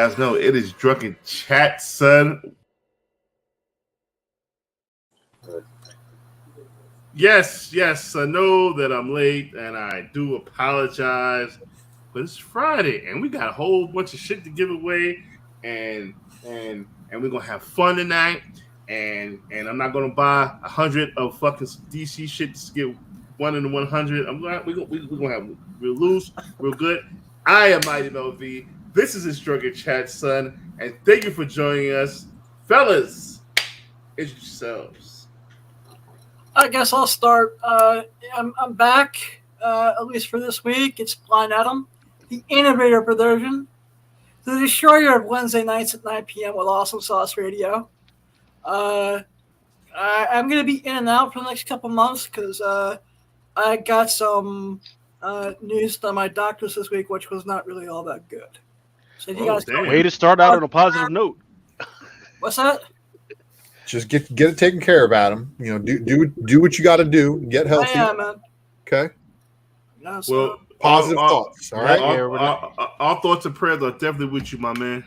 guys know it is Drunken Chat, son. Yes, I know that I'm late, and I do apologize. But it's Friday, and we got a whole bunch of shit to give away, and we're gonna have fun tonight. And I'm not gonna buy 100 of fucking DC shit to get 1 in the 100. We're gonna have real loose, real good. I am Mighty Mel V. This is his Drunken Chat, son, and thank you for joining us, fellas. Introduce yourselves. I guess I'll start. I'm back, at least for this week. It's Blind Adam, the innovator version, the destroyer of Wednesday nights at 9 p.m. with Awesome Sauce Radio. I'm going to be in and out for the next couple months because I got some news from my doctors this week, which was not really all that good. So you guys way to start out on a positive note. What's that? Just get it taken care of, Adam. You know, do what you got to do. Get healthy. Yeah, man. Okay. No, so Well, positive thoughts. All right. Our thoughts and prayers are definitely with you, my man,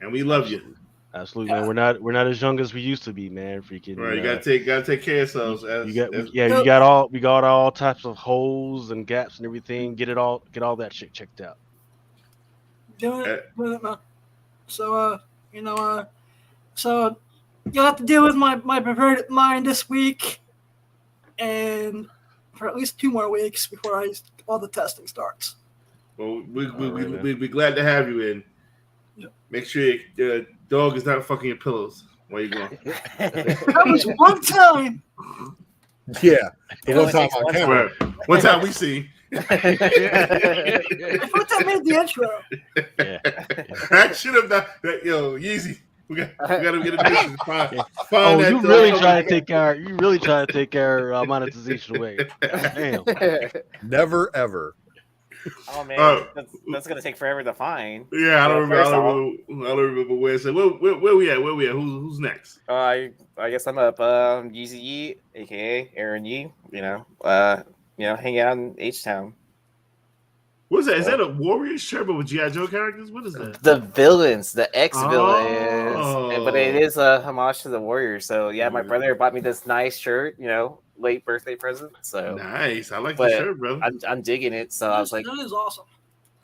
and we love you. Absolutely, man. We're not as young as we used to be, man. Freaking. Right, you gotta take care of yourselves. We got all types of holes and gaps and everything. Get all that shit checked out. Doing it, man. So so you'll have to deal with my perverted mind this week, and for at least 2 more weeks before all the testing starts. Well, we're glad to have you in. Yep. Make sure your dog is not fucking your pillows while you're gone. That was one time. Yeah. One time on camera. One time we see. I thought that made the intro. Yeah. I should have done that. Yo, Yeezy. We got to get a mission. Find that you really try to take our monetization away. Damn. Never ever. Oh man, that's gonna take forever to find. Yeah, I don't remember where. So where we at? Who's next? I guess I'm up. Yeezy Yee, aka Aaron Yee. Hang out in H-Town. What is that? Is that a Warriors shirt but with G.I. Joe characters? What is that? The villains, the ex-villains. But it is a homage to the Warriors. So yeah, my brother bought me this nice shirt, late birthday present. So nice. I like the shirt, bro. I'm digging it. So I was like, that is awesome.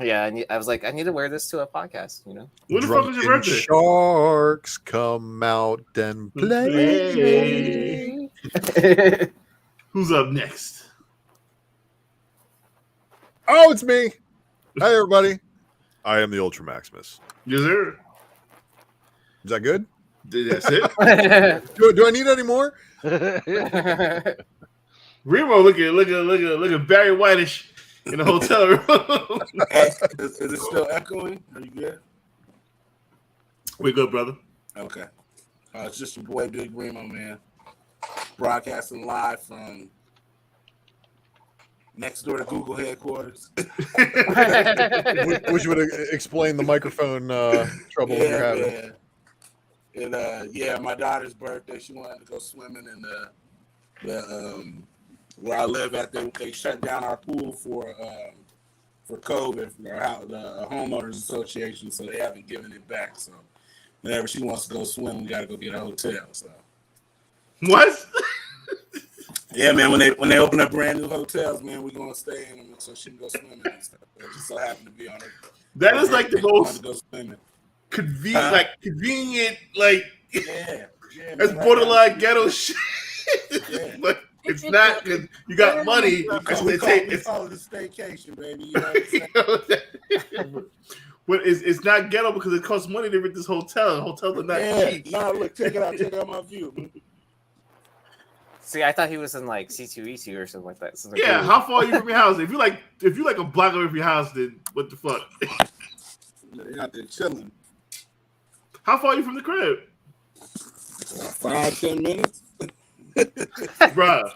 Yeah, I was like, I need to wear this to a podcast, When the fuck is your birthday? Sharks come out and play. Who's up next? Oh, it's me. Hi, everybody. I am the Ultra Maximus. Yes, sir. Is that good? That's it. Do I need any more? Remo looking Barry Whitish in the hotel room. Is it still echoing? Are you good? We're good, brother. Okay. It's just your boy Big Remo, man. Broadcasting live from next door to Google headquarters. Which would explain the microphone trouble you're having. And my daughter's birthday. She wanted to go swimming in the where I live at. They shut down our pool for COVID for the homeowners association, so they haven't given it back. So whenever she wants to go swim, we gotta go get a hotel. So what? Yeah, man. When they open up brand new hotels, man, we're gonna stay in them so she can go swimming and stuff. It just so happened to be on her. That is like the most convenient, like it's borderline ghetto shit. Yeah. But it's not because you got money. We call it a staycation, baby. You know what I'm saying? But it's not ghetto because it costs money to rent this hotel. Hotels are not cheap. No, look, check it out. Check out my view. See, I thought he was in like C2E2 or something like that. Yeah, how far are you from your house? If you like a block away from your house, then what the fuck? They're out there chilling. How far are you from the crib? 5-10 minutes. Bruh.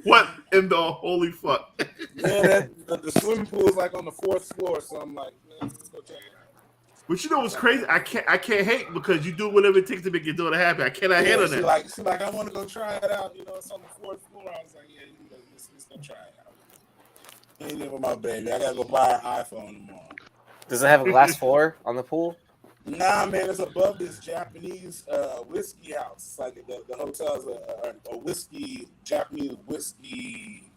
What in the holy fuck? Yeah, the swimming pool is like on the 4th floor, so I'm like, man, let's go check it out. But you know what's crazy? I can't hate because you do whatever it takes to make your daughter happy. I cannot hate on that. She's like, I want to go try it out. It's on the 4th floor. I was like, yeah, let's go try it out. Ain't even my baby. I gotta go buy an iPhone tomorrow. Does it have a glass floor on the pool? Nah, man, it's above this Japanese whiskey house. It's like the hotel's a whiskey, Japanese whiskey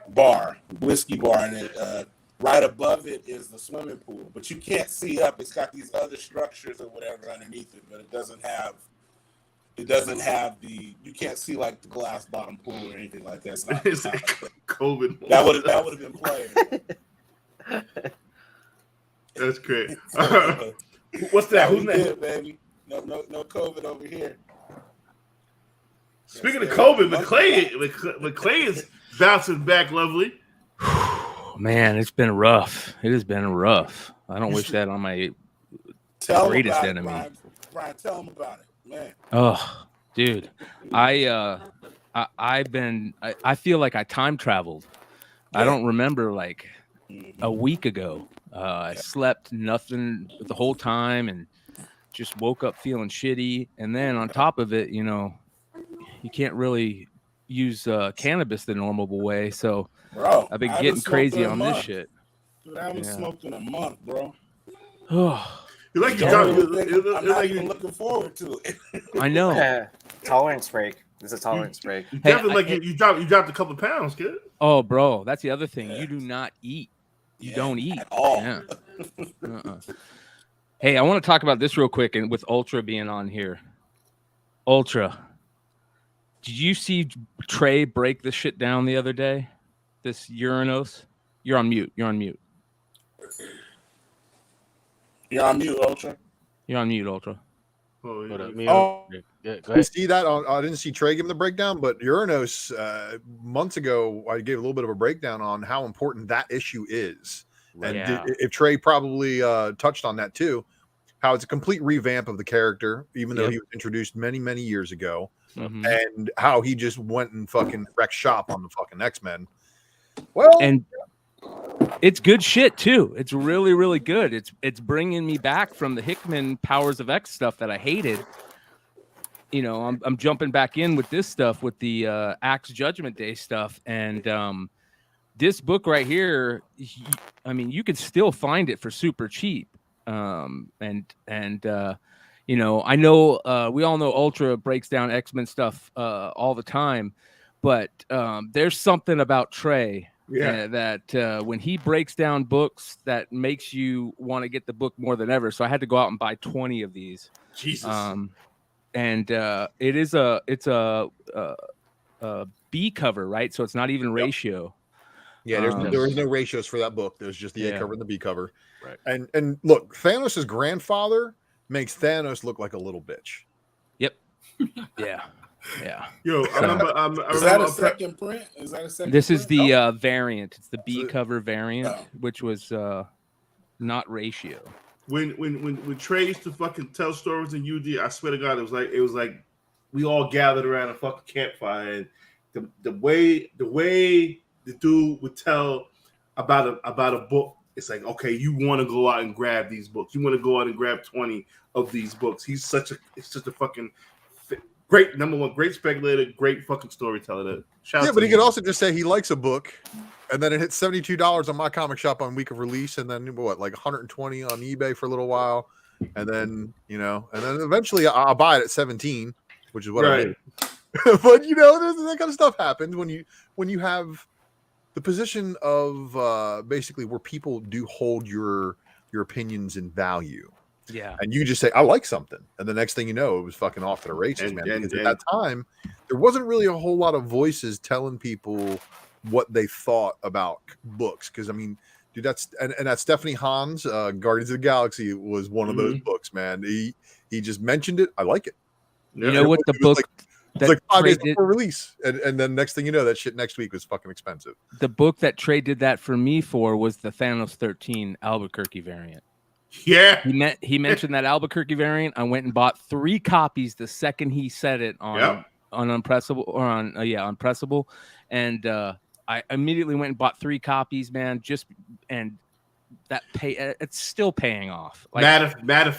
bar, and it, right above it is the swimming pool. But you can't see up. It's got these other structures or whatever underneath it, but it doesn't have the. You can't see like the glass bottom pool or anything like that. It's not COVID. That would have been playing. That's great. What's that? Who's next? Good, baby. No COVID over here. Speaking of COVID, McClay is bouncing back lovely. Man, it's been rough. It has been rough. I don't wish that on my greatest enemy. Brian, tell him about it, man. Oh, dude, I feel like I time traveled. I don't remember like a week ago. I slept nothing the whole time and just woke up feeling shitty. And then on top of it, you know, you can't really use cannabis the normal way. So Bro, I've been getting crazy on this shit. Dude, I haven't smoked in a month, bro. Oh, I'm not even looking forward to it. I know. Tolerance break. It's a tolerance break. You definitely you dropped a couple of pounds, kid. Oh, bro, that's the other thing. You do not eat. You don't eat at all. Yeah. Hey, I want to talk about this real quick, and with Ultra being on here. Ultra, did you see Trey break this shit down the other day? This Uranus? You're on mute. You're on mute, Ultra. You're on mute, Ultra. You see that? I didn't see Trey give him the breakdown, but Uranus, months ago, I gave a little bit of a breakdown on how important that issue is. And if Trey probably touched on that too, how it's a complete revamp of the character, even though he was introduced many, many years ago, and how he just went and fucking wrecked shop on the fucking X-Men. Well, and it's good shit too. It's really, really good. It's bringing me back from the Hickman Powers of X stuff that I hated. You know, I'm jumping back in with this stuff, with the Axe Judgment Day stuff, and this book right here. I mean, you could still find it for super cheap. You know, I know we all know Ultra breaks down X-Men stuff all the time, but there's something about Trey that when he breaks down books, that makes you want to get the book more than ever. So I had to go out and buy 20 of these. Jesus. And it's a B cover, right? So it's not even ratio. Yeah, there is no ratios for that book. There's just the A cover and the B cover. Right. And look, Thanos' grandfather makes Thanos look like a little bitch. Yep. Yeah. Yo, I remember. Is that a second print? This is the variant. It's the B cover variant, which was not ratio. When Trey used to fucking tell stories in UD, I swear to God, it was like we all gathered around a fucking campfire, and the way the dude would tell about a book, it's like, okay, you want to go out and grab these books. You want to go out and grab 20 of these books. He's such a fucking great, number one, great speculator, great fucking storyteller. But he could also just say he likes a book, and then it hits $72 on my comic shop on week of release, and then like 120 on eBay for a little while, and then eventually I'll buy it at 17, which is what I did. But that kind of stuff happens when you have the position of basically where people do hold your opinions in value. Yeah. And you just say, I like something. And the next thing you know, it was fucking off to the races, man. Because at that time, there wasn't really a whole lot of voices telling people what they thought about books. Because, I mean, dude, that's Stephanie Hahn's Guardians of the Galaxy was one of those books, man. He just mentioned it. I like it. You know what the book... It's like 5 days before release, and then next thing you know, that shit next week was fucking expensive. The book that Trey did that for me for was the Thanos 13 Albuquerque variant. Yeah, he mentioned that Albuquerque variant. I went and bought 3 copies the second he said it on Unpressable or on Unpressable, and I immediately went and bought 3 copies, man. It's still paying off. Like, matter of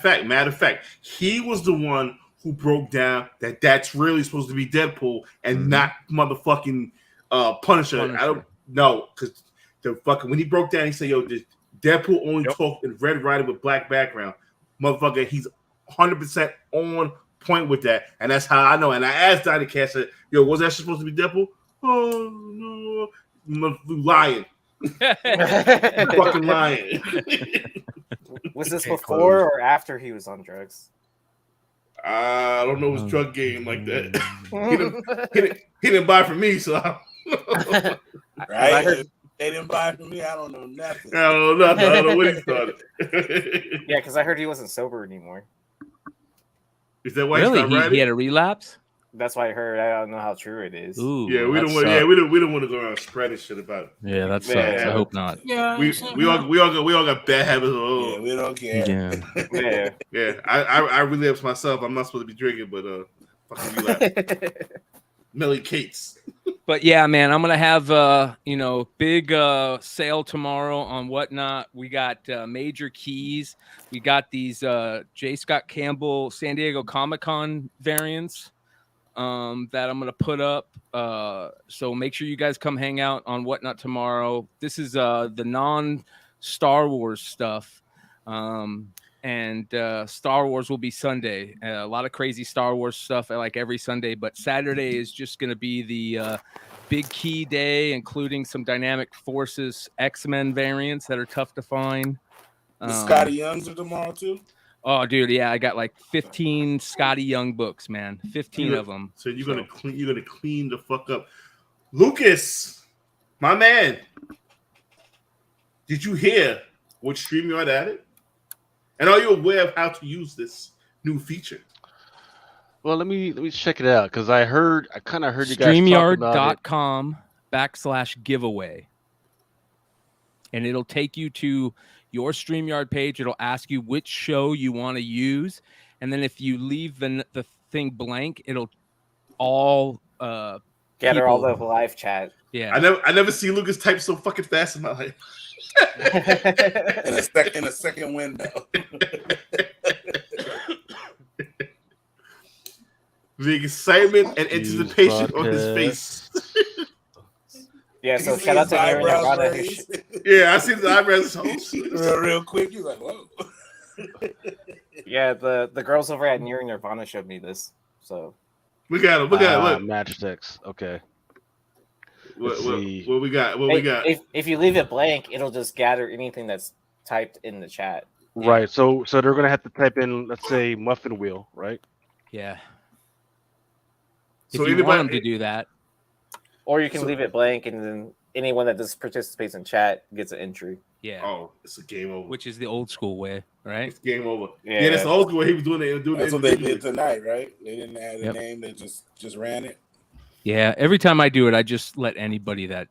fact, he was the one who broke down that's really supposed to be Deadpool and not motherfucking Punisher. I don't know, because the fucking when he broke down, he said, "Yo, Deadpool only talked in Red Rider with black background, motherfucker." He's 100% on point with that, and that's how I know. And I asked Donnie Cash, said, "Yo, was that supposed to be Deadpool?" Oh no, lying, fucking lying. Was this before or after he was on drugs? I don't know his drug game like that. He didn't buy from me, so right. I heard they didn't buy from me. I don't know nothing. I don't know what he started. Yeah, because I heard he wasn't sober anymore. Is that why really? He had a relapse? That's what I heard. I don't know how true it is. Ooh, yeah, we don't want. Yeah, we don't want to go around spreading shit about it. Yeah, that sucks. I hope not. Yeah, we all got bad habits. Yeah, we don't care. Yeah. I relapse myself. I'm not supposed to be drinking, but fucking relapse. Melly Cates. But yeah, man, I'm gonna have big sale tomorrow on Whatnot. We got major keys. We got these J. Scott Campbell San Diego Comic-Con variants that I'm gonna put up. So make sure you guys come hang out on Whatnot tomorrow. This is the non-Star Wars stuff. And Star Wars will be Sunday. A lot of crazy Star Wars stuff like every Sunday, but Saturday is just going to be the big key day, including some Dynamic Forces X-Men variants that are tough to find. Scotty Young's are tomorrow too? Oh, dude, yeah, I got like 15 Scotty Young books, man. 15 of them. So you're gonna clean the fuck up. Lucas, my man, did you hear what StreamYard added? And are you aware of how to use this new feature? Well, let me check it out because I kind of heard you guys StreamYard.com/giveaway. And it'll take you to your StreamYard page. It'll ask you which show you want to use. And then if you leave the thing blank, it'll all gather all the live chat. Yeah. I never see Lucas type so fucking fast in my life. in a second window. The excitement and anticipation on his face. Yeah, so shout out to Aaron. Yeah, I see the eyebrows. Real quick, you're like, whoa. Yeah, the girls over at Nearing Nirvana showed me this. So we got it. Look. Matchsticks. Okay. What we got? What we got? If you leave it blank, it'll just gather anything that's typed in the chat. Right. So they're gonna have to type in, let's say, muffin wheel, right? Yeah. So if you want them to do that, or you can leave it blank, and then anyone that just participates in chat gets an entry. Yeah. Oh, it's a game over. Which is the old school way, right? It's game over. Yeah, that's the old school way. He was doing it. That's what they did tonight, right? They didn't add a name. They just ran it. Yeah, every time I do it, I just let anybody that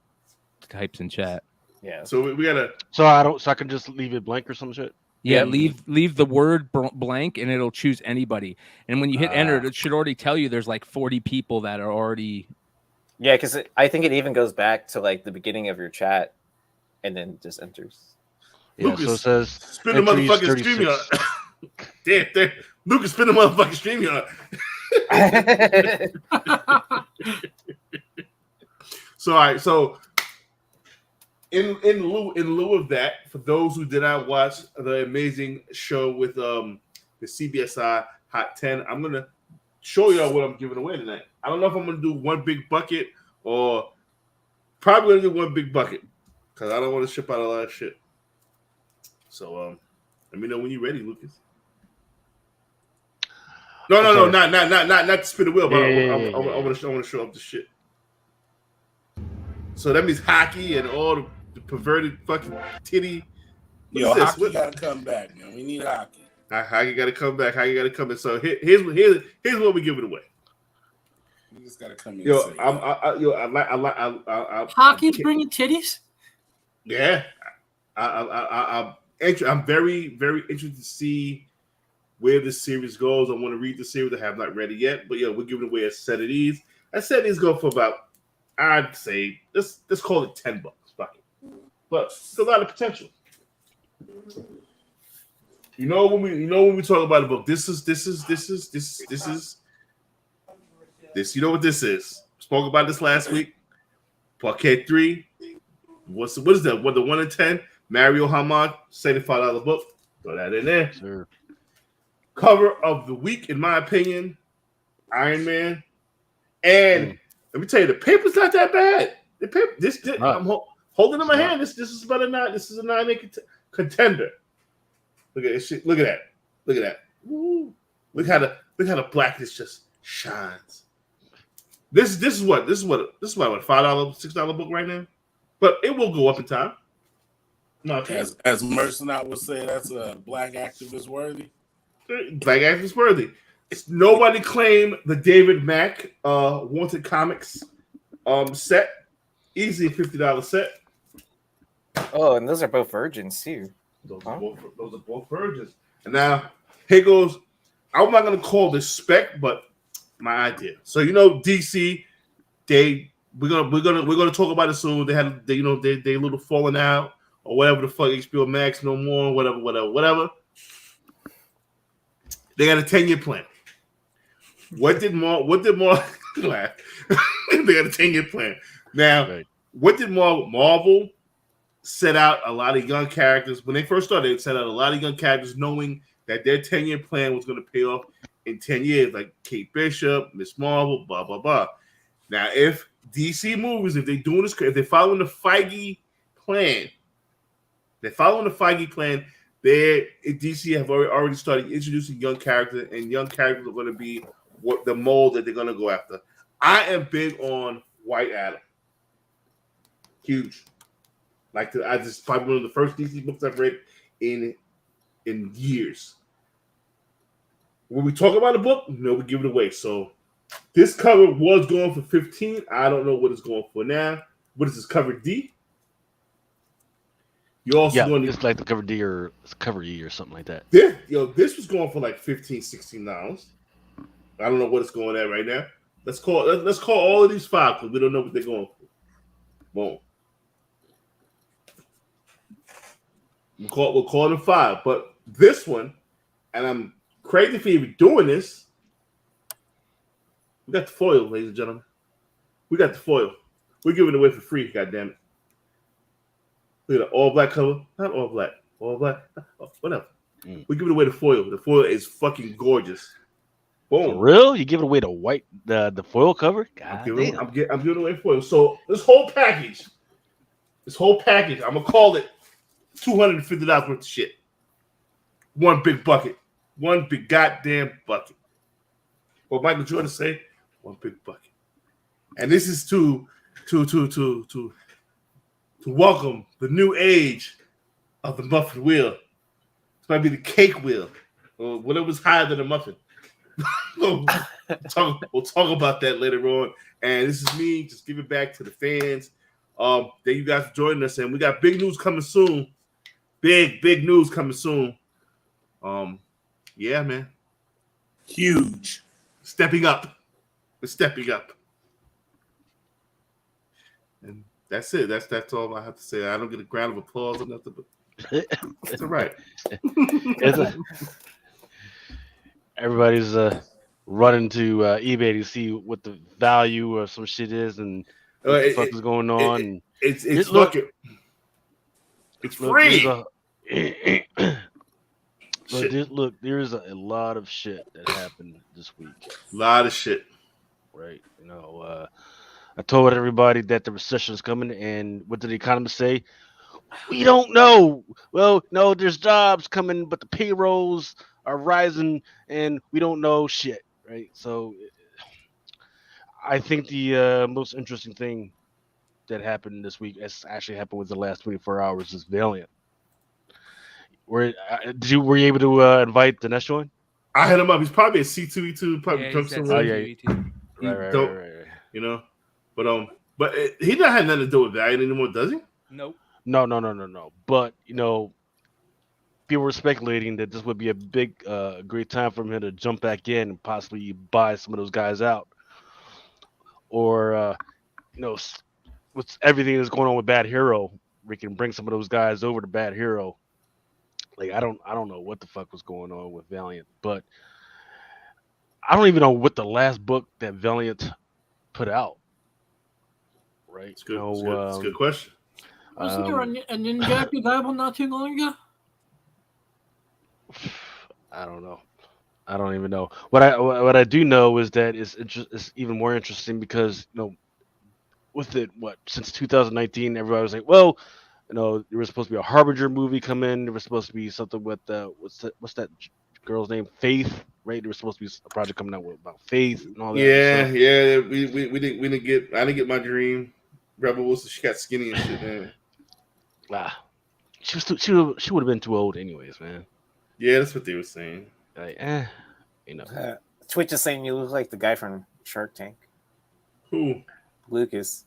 types in chat. Yeah. So we gotta. So I can just leave it blank or some shit. Yeah, leave the word blank, and it'll choose anybody. And when you hit enter, it should already tell you there's like 40 people that are already. Yeah, because I think it even goes back to like the beginning of your chat, and then just enters. Yeah, Lucas, so it says spin the motherfucking StreamYard. Damn, Lucas, spin the motherfucking StreamYard. So all right, so in lieu of that, for those who did not watch the amazing show with the CBSI Hot 10, I'm gonna show y'all what I'm giving away tonight. I don't know if I'm gonna do one big bucket or probably gonna do one big bucket because I don't want to ship out a lot of shit. So let me know when you're ready, Lucas. No, not to spin the wheel, but I want to show up the shit. So that means hockey and all the perverted fucking titty. Yo, hockey gotta come back, man. We need hockey. Hockey gotta come back. Hockey gotta come in. So here's what we give it away. You just gotta come in. Yo, Hockey's bringing titties. Yeah, I'm very, very interested to see where this series goes. I want to read the series. I have not read it yet, but yeah, we're giving away a set of these. A set of these go for about, I'd say, let's call it $10. Fuck it. But it's a lot of potential. You know when we talk about a book, this. You know what this is? Spoke about this last week. Parquet 3, what is that? What the 1 in 10? Mario Hamad, $75 book. Throw that in there. Sure. Cover of the week, in my opinion, Iron Man. And let me tell you, the paper's not that bad. The paper, I'm holding in my hand. This is about a 9. This is a 9 contender. Look at this shit. Look at that. Look at that. Woo. Look how the blackness just shines. This is what $5, $6 book right now, but it will go up in time. As Mercenary would say, that's a black activist worthy. Black activist worthy. Nobody claimed the David Mack Wanted Comics set. Easy $50 set. Oh, and those are both virgins too. Those are both virgins. And now here goes. I'm not gonna call this spec, but my idea. So DC, we're gonna talk about it soon. They had they little falling out or whatever the fuck. HBO Max no more. Whatever. They got a 10-year plan. What did Marvel laugh? They got a 10-year plan. Now, right. What did Marvel set out a lot of young characters when they first started? They set out a lot of young characters knowing that their 10-year plan was going to pay off in 10 years, like Kate Bishop, Miss Marvel, blah blah blah. Now, if DC movies, if they're doing this, if they're following the Feige plan, DC have already started introducing young characters, and young characters are going to be what the mold that they're going to go after. I am big on White Adam. Huge. I just probably one of the first DC books I've read in years. When we talk about a book, we give it away. So this cover was going for $15. I don't know what it's going for now. What is this, cover D? You also it's like the cover D or cover E or something like that. This was going for like $15, $16. I don't know what it's going at right now. Let's call all of these 5 because we don't know what they're going for. Boom. We'll call them 5. But this one, and I'm crazy for even doing this. We got the foil, ladies and gentlemen. We got the foil. We're giving it away for free, goddammit. Look at the all black cover. Not all black. All black. Oh, whatever. We're giving away the foil. The foil is fucking gorgeous. Boom. For real? You giving away the foil cover? I'm giving away foil. So this whole package, I'm gonna call it $250 worth of shit. One big bucket. One big goddamn bucket. What Michael Jordan say? One big bucket. And this is to welcome the new age of the muffin wheel. This might be the cake wheel, or whatever's higher than a muffin. We'll talk about that later on. And this is me. Just give it back to the fans. Thank you guys for joining us, and we got big news coming soon. Big news coming soon. Yeah, man. Huge. Stepping up. We're stepping up. And that's it. That's all I have to say. I don't get a round of applause or nothing, but that's all right. Everybody's running to eBay to see what the value of some shit is and what the fuck is going on. It's free. Look, there's a lot of shit that happened this week. A lot of shit. Right. I told everybody that the recession is coming, and what did the economists say? We don't know. Well, no, there's jobs coming, but the payrolls are rising, and we don't know shit. Right. So I think the most interesting thing that happened this week, has actually happened within the last 24 hours, is Valiant. Were you able to invite the next one? I hit him up. He's probably a C2E2. Probably comes somewhere. Right. But he not had nothing to do with Valiant anymore, does he? Nope. No. But people were speculating that this would be a big, great time for him to jump back in and possibly buy some of those guys out, or with everything that's going on with Bad Hero, we can bring some of those guys over to Bad Hero. Like I don't know what the fuck was going on with Valiant, but I don't even know what the last book that Valiant put out. Right? It's good. It's a good question. Wasn't there a ninja who died not too long ago? I don't know. I don't even know. What I do know is that it's even more interesting because with it since 2019 everybody was like, well, there was supposed to be a Harbinger movie come in. There was supposed to be something with what's that girl's name, Faith, right? There was supposed to be a project coming out about Faith and all that. Yeah. We didn't get. I didn't get my dream. Rebel Wilson, she got skinny and shit, man. She would have been too old anyways, man. Yeah, that's what they were saying. Like, Twitch is saying you look like the guy from Shark Tank. Who? Lucas.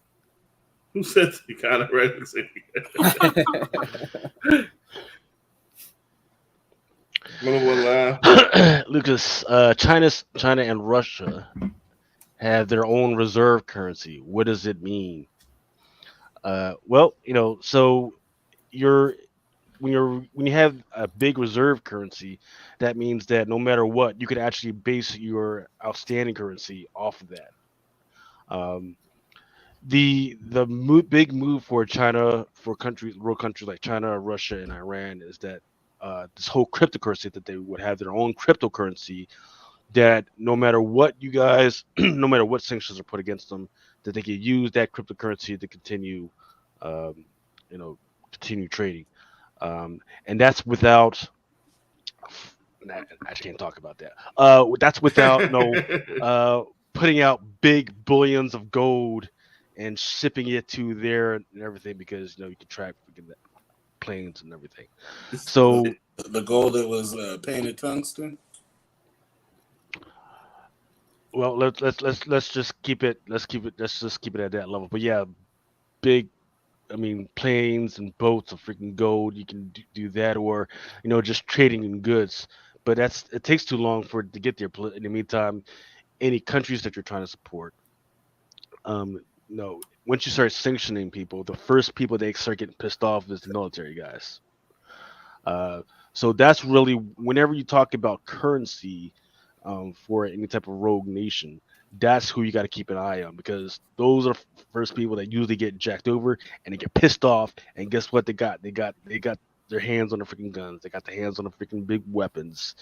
Who said you kind of right? Lucas, China and Russia have their own reserve currency. What does it mean? Well, so when you have a big reserve currency, that means that no matter what, you could actually base your outstanding currency off of that. The big move for China, for world countries like China, Russia, and Iran is that this whole cryptocurrency, that they would have their own cryptocurrency, that no matter what you guys, no matter what sanctions are put against them, that they can use that cryptocurrency to continue, continue trading. And that's without. I can't talk about that. That's without putting out big billions of gold and shipping it to there and everything, because you can track planes and everything. So the gold that was painted tungsten. Well, let's just keep it. Let's just keep it at that level. But yeah, big. I mean, planes and boats of freaking gold. You can do that, or just trading in goods. But it takes too long for it to get there. In the meantime, any countries that you're trying to support, once you start sanctioning people, the first people they start getting pissed off is the military guys. So that's really, whenever you talk about currency for any type of rogue nation, that's who you got to keep an eye on, because those are the first people that usually get jacked over and they get pissed off. And guess what they got? They got their hands on the freaking guns. They got their hands on the freaking big weapons.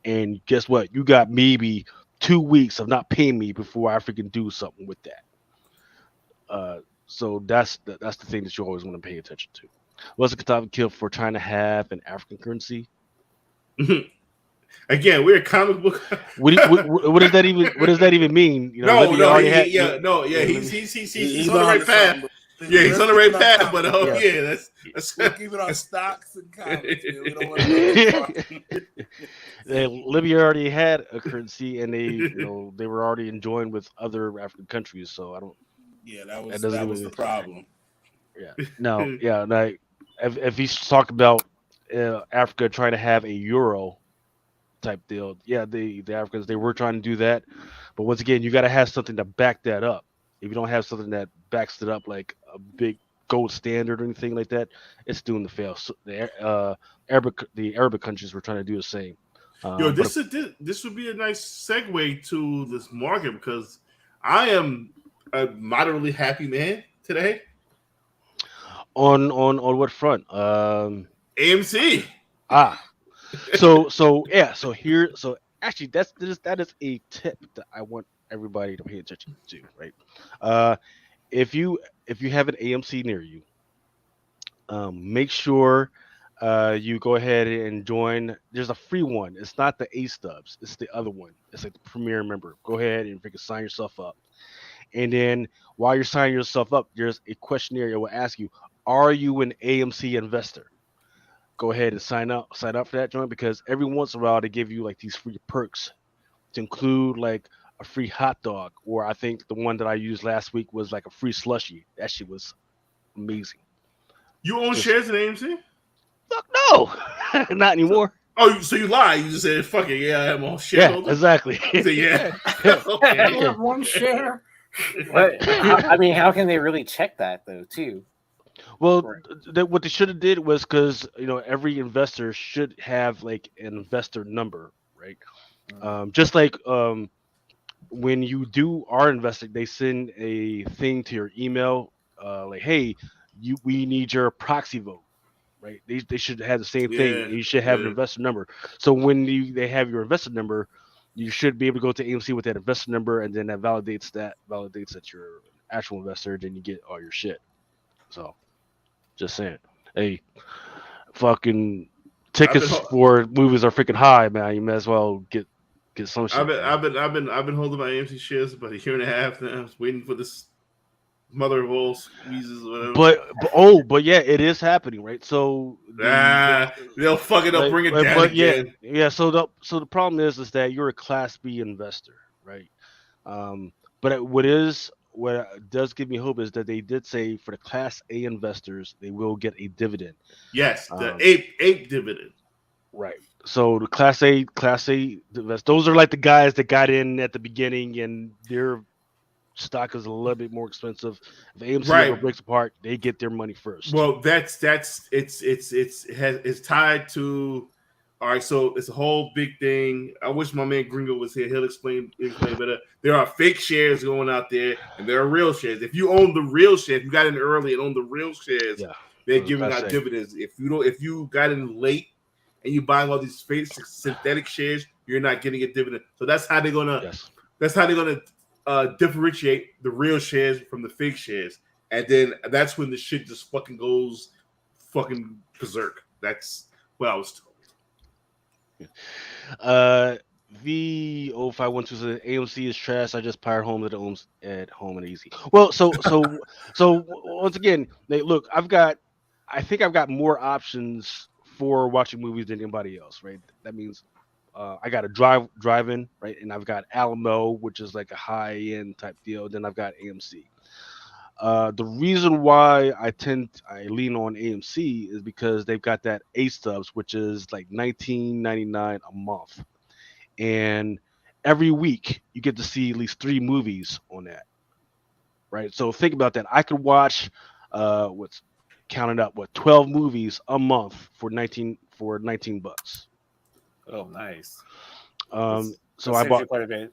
And guess what? You got maybe 2 weeks of not paying me before I freaking do something with that. So that's the thing that you always want to pay attention to. What's the Cutoff kill for trying to have an African currency? Again, we're a comic book. What does that even mean? He's on the right path. Yeah, he's on the right path. But that's we're keeping our stocks and comics. We don't want to Libya already had a currency, and they were already enjoying with other African countries. So I don't. Yeah, that was the problem. Yeah. No. Yeah. Like if he's talking about Africa trying to have a euro type deal, yeah, the Africans, they were trying to do that, but once again, you got to have something to back that up. If you don't have something that backs it up, like a big gold standard or anything like that, it's doomed to fail. So the Arabic countries were trying to do the same. This would be a nice segue to this market, because I am a moderately happy man today. On what front? AMC. So actually that is a tip that I want everybody to pay attention to, right? If you have an AMC near you, make sure you go ahead and join. There's a free one. It's not the A stubs, it's the other one. It's like the premier member. Go ahead and freaking sign yourself up. And then while you're signing yourself up, there's a questionnaire that will ask you, are you an AMC investor? Go ahead and sign up for that joint, because every once in a while they give you like these free perks to include like a free hot dog, or I think the one that I used last week was like a free slushie. That shit was amazing. You own shares in AMC? Fuck no, not anymore. Oh, so you lie? You just said, "Fuck it, yeah, I am on share." Yeah, exactly. Yeah. Okay. I have one share. I mean, how can they really check that though, too? Well, what they should have did was, because every investor should have like an investor number, right? Just like when you are investing, they send a thing to your email, like, hey, we need your proxy vote, right? They should have the same thing. Yeah, You should have an yeah. investor number. So when they have your investor number, you should be able to go to AMC with that investor number, and then that validates that you're an actual investor. Then you get all your shit. So, just saying, hey, fucking tickets for movies are freaking high, man. You may as well get some shit. I've been holding my AMC shares about a year and a half now. I was waiting for this mother of all squeezes or whatever. But yeah, it is happening, right? So they'll fuck it up, bring it down again. Yeah. So the problem is that you're a Class B investor, right? But what does give me hope is that they did say for the Class A investors they will get a dividend. Yes, the ape dividend. Right. So the Class A investors, those are like the guys that got in at the beginning and their stock is a little bit more expensive. If AMC ever breaks apart, they get their money first. Well, it's tied to. All right, so it's a whole big thing. I wish my man Gringo was here. He'll explain better. There are fake shares going out there, and there are real shares. If you own the real shares, you got in early and own the real shares, they're giving out dividends. If you got in late and you're buying all these fake synthetic shares, you're not getting a dividend. So that's how they're gonna. That's how they're gonna differentiate the real shares from the fake shares, and then that's when the shit just fucking goes fucking berserk. That's what I was told. V0512 says AMC is trash. I just pirate home at home and easy. Well, so once again, look, I think I've got more options for watching movies than anybody else, right? That means I got a drive-in, right? And I've got Alamo, which is like a high-end type deal. Then I've got AMC. The reason why I lean on AMC is because they've got that A stubs, which is like $19.99 a month, and every week you get to see at least 3 movies on that, right? So think about that. I could watch 12 movies a month for 19 bucks. Oh, nice. So I bought quite a bit.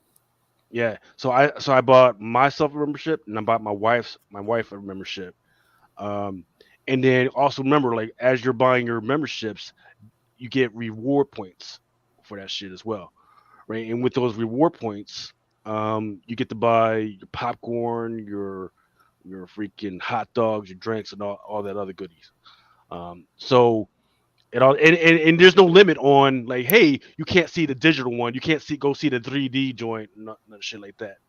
Yeah, so I bought myself a membership, and I bought my wife a membership, and then also remember, like as you're buying your memberships, you get reward points for that shit as well, right? And with those reward points, you get to buy your popcorn, your freaking hot dogs, your drinks, and all that other goodies. So. And there's no limit on like, hey, you can't see the digital one, you can't go see the 3D joint, none shit like that.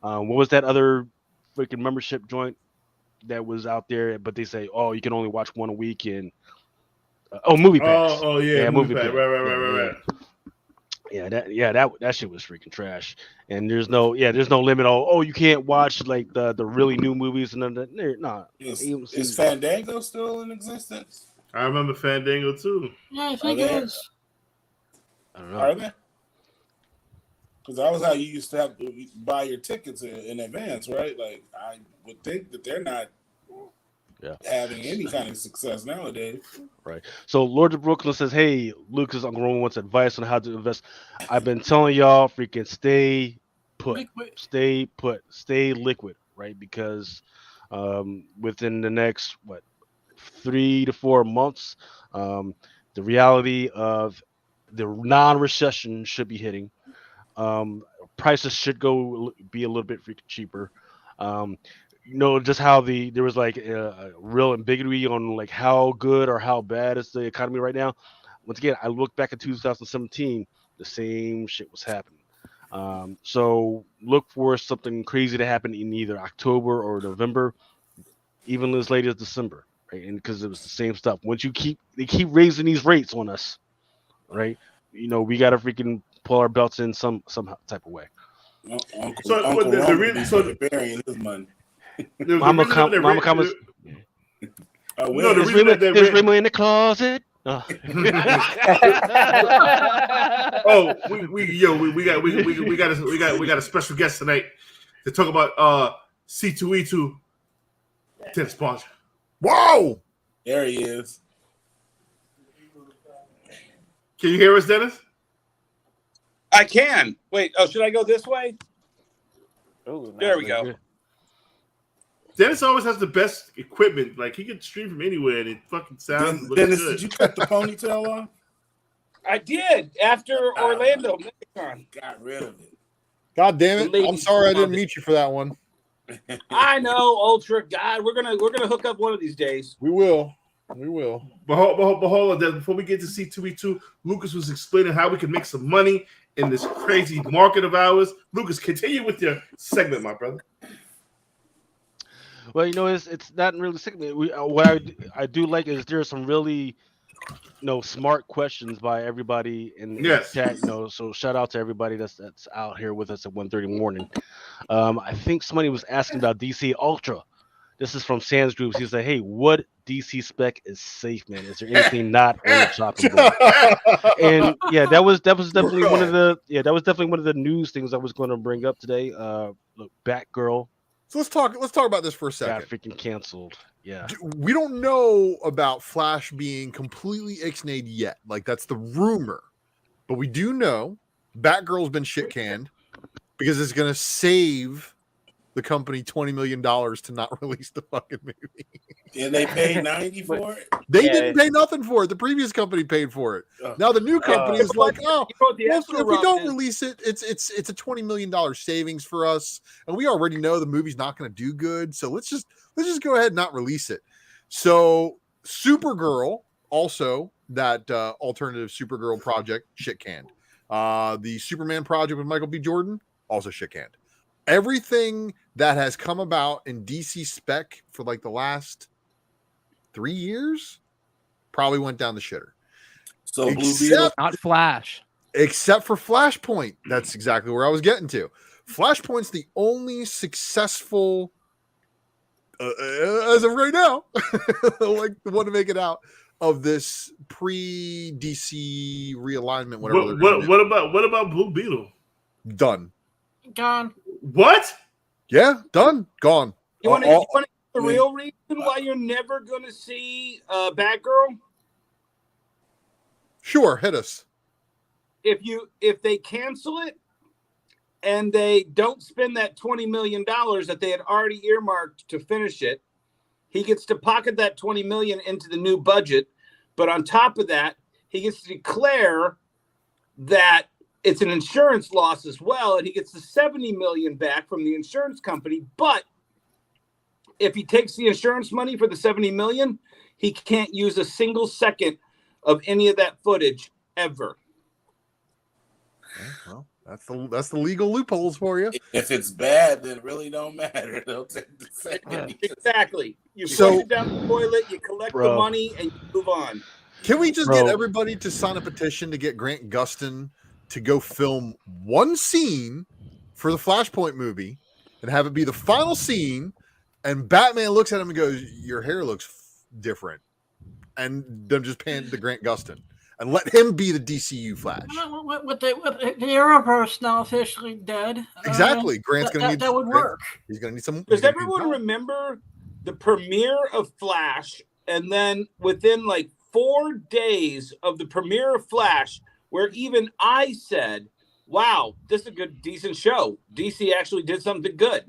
What was that other freaking membership joint that was out there? But they say, oh, you can only watch one a week and Movie Pass. Movie Pass. Right. Yeah, that shit was freaking trash. And there's no limit on. Oh, you can't watch like the really new movies and that. Nah. Is Fandango still in existence? I remember Fandango too. Yeah, I think it is. I don't know. Are they? Because that was how you used to have to buy your tickets in advance, right? Like I would think that they're not having any kind of success nowadays. Right. So Lord of Brooklyn says, hey, Lucas, Uncle Roman wants advice on how to invest. I've been telling y'all, freaking stay put, stay liquid, right? Because within the next 3 to 4 months, the reality of the non-recession should be hitting. Prices should be a little bit freaking cheaper. Just how there was like a real ambiguity on like how good or how bad is the economy right now. Once again, I look back at 2017, the same shit was happening. So look for something crazy to happen in either October or November, even as late as December. Right, and because it was the same stuff. Once they keep raising these rates on us, right? We got to freaking pull our belts in some type of way. Burying his money. Mama comments. There's Remo in the closet. Oh, we got a special guest tonight to talk about C2E2 tennis sponsor. Whoa! There he is. Can you hear us, Dennis? I can. Wait. Oh, should I go this way? Oh, there we go. Dennis always has the best equipment. Like he can stream from anywhere, and it fucking sounds. Dennis, good. did you cut the ponytail off? I did after Orlando. Got rid of it. God damn it! Ladies I'm sorry I didn't love it. meet you for that one. I know, Ultra. God, we're gonna hook up one of these days. We will. We will. But hold on, Dennis, before we get to C2E2, Lucas was explaining how we can make some money in this crazy market of ours. Lucas, continue with your segment, my brother. Well, it's not really segment. What I do like is there's some really smart questions by everybody in the chat. So shout out to everybody that's out here with us at 1:30 morning. I think somebody was asking about DC Ultra. This is from Sam's Groups. He said, "Hey, what DC spec is safe, man? Is there anything not on the chopping block?" And that was definitely one of the news things I was going to bring up today. Look, Batgirl. So let's talk about this for a second. Got freaking canceled. Yeah. We don't know about Flash being completely ixnayed yet. Like that's the rumor. But we do know Batgirl's been shit canned because it's going to save the company $20 million to not release the fucking movie. And they paid 90 for it? They didn't pay nothing for it. The previous company paid for it. Now the new company is like, if we don't release it, it's a $20 million savings for us. And we already know the movie's not going to do good. So let's just go ahead and not release it. So Supergirl, also that alternative Supergirl project, shit canned. The Superman project with Michael B. Jordan, also shit canned. Everything that has come about in DC spec for like the last 3 years probably went down the shitter. So Blue Beetle, not Flash, except for Flashpoint. That's exactly where I was getting to. Flashpoint's the only successful, as of right now, like the one to make it out of this pre-DC realignment. Whatever. What about Blue Beetle? Done. Gone. What? Yeah, done. Gone. You want to know the real reason why you're never going to see Batgirl? Sure, hit us. If they cancel it and they don't spend that $20 million that they had already earmarked to finish it, he gets to pocket that $20 million into the new budget. But on top of that, he gets to declare that it's an insurance loss as well, and he gets the $70 million back from the insurance company. But if he takes the insurance money for the $70 million, he can't use a single second of any of that footage ever. Well, that's the legal loopholes for you. If it's bad, then it really don't matter. They'll take the second. Exactly. You flush it down the toilet, you collect the money, and you move on. Can we just get everybody to sign a petition to get Grant Gustin to go film one scene for the Flashpoint movie and have it be the final scene, and Batman looks at him and goes, "Your hair looks different," and them just pan to Grant Gustin and let him be the DCU Flash. With the Arrowverse now officially dead. Exactly. Grant's going to need that would work. He's going to need some. Does everyone remember the premiere of Flash, and then within like 4 days of the premiere of Flash, where even I said, "Wow, this is a good, decent show. DC actually did something good."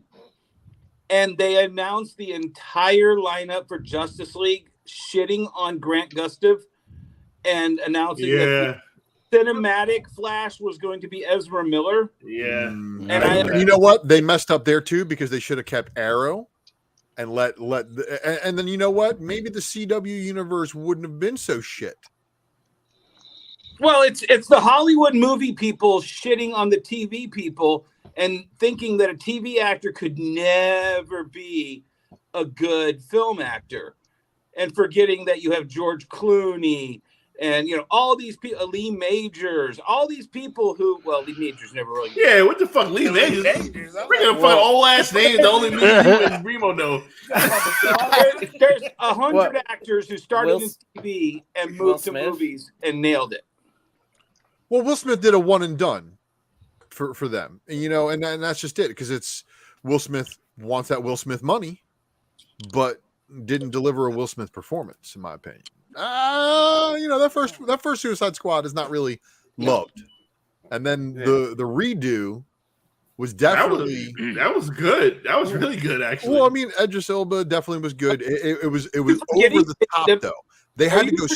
And they announced the entire lineup for Justice League, shitting on Grant Gustin and announcing that the cinematic Flash was going to be Ezra Miller. Yeah. And you know what? They messed up there too, because they should have kept Arrow and and then you know what? Maybe the CW universe wouldn't have been so shit. Well, it's the Hollywood movie people shitting on the TV people and thinking that a TV actor could never be a good film actor, and forgetting that you have George Clooney and all these people, Lee Majors, all these people who, well, Lee Majors never really. Yeah, what the fuck, Lee Majors? Bringing up fucking old ass names that only me and Remo know. There's 100 actors who started in TV and moved to movies and nailed it. Well, Will Smith did a one and done for them, and that's just it, because it's Will Smith wants that Will Smith money, but didn't deliver a Will Smith performance, in my opinion. That first Suicide Squad is not really loved, and then the redo was definitely that was good. That was really good, actually. Well, I mean, Idris Elba definitely was good. It was over the top though. They had to go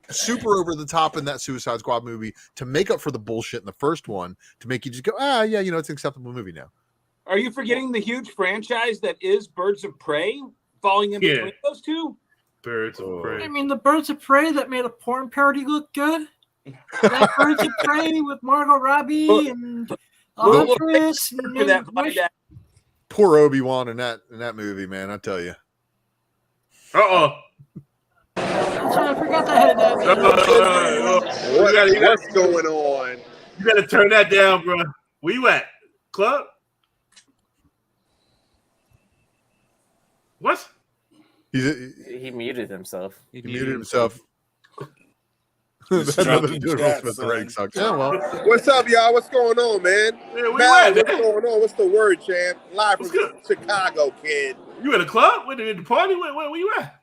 super over the top in that Suicide Squad movie to make up for the bullshit in the first one, to make you just go, yeah, it's an acceptable movie now. Are you forgetting the huge franchise that is Birds of Prey falling in between those two? Birds of Prey. I mean, the Birds of Prey that made a porn parody look good. That Birds of Prey with Margot Robbie and Huntress. Poor Obi-Wan in that movie, man. I tell you. I forgot that had that. What's going on? You gotta turn that down, bro. Where you at? Club? What? He muted himself. He muted himself. That had nothing to do with the Red Sox. Yeah, well. What's up, y'all? What's going on, man? Yeah, Mal, what's going on? What's the word, champ? Live from Chicago, kid. You at a club? With the party? Where you at?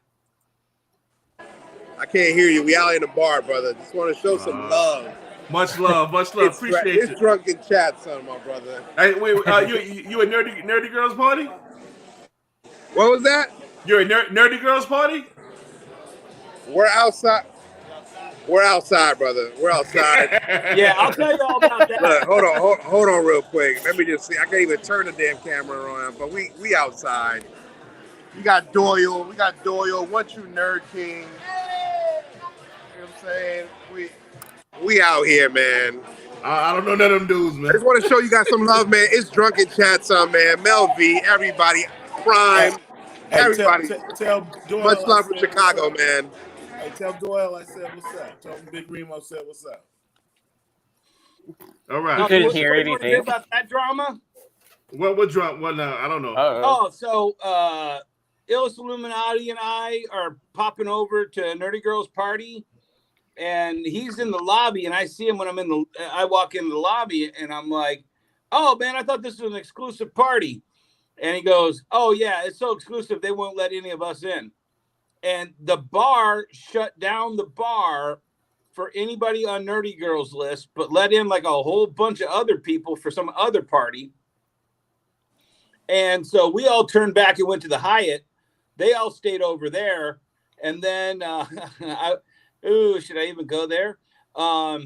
I can't hear you. We out in the bar, brother. Just want to show some love. Much love. Appreciate it. It's drunken chat, son, my brother. Hey, wait, you a nerdy girls party? What was that? You're a nerdy girls party? We're outside. We're outside, brother. We're outside. Yeah, I'll tell you all about that. Look, hold on real quick. Let me just see. I can't even turn the damn camera on, but we outside. We got Doyle. One true nerd king. You know what I'm saying? We out here, man. I don't know none of them dudes, man. I just want to show you guys some love, man. It's Drunken Chat, son, man. Mel V, everybody, Prime, everybody. Tell Doyle much love from Chicago, man. Hey, tell Doyle I said what's up. Tell him Big Remo said what's up. All right. You couldn't hear anything about that drama. What drama? What now? I don't know. So Illis Illuminati and I are popping over to Nerdy Girls party, and he's in the lobby, and I see him when I walk in the lobby, and I'm like, "Oh man, I thought this was an exclusive party," and he goes, "Oh yeah, it's so exclusive they won't let any of us in." And the bar shut down the bar for anybody on Nerdy Girls list, but let in like a whole bunch of other people for some other party. And so we all turned back and went to the Hyatt. They all stayed over there. And then, should I even go there? So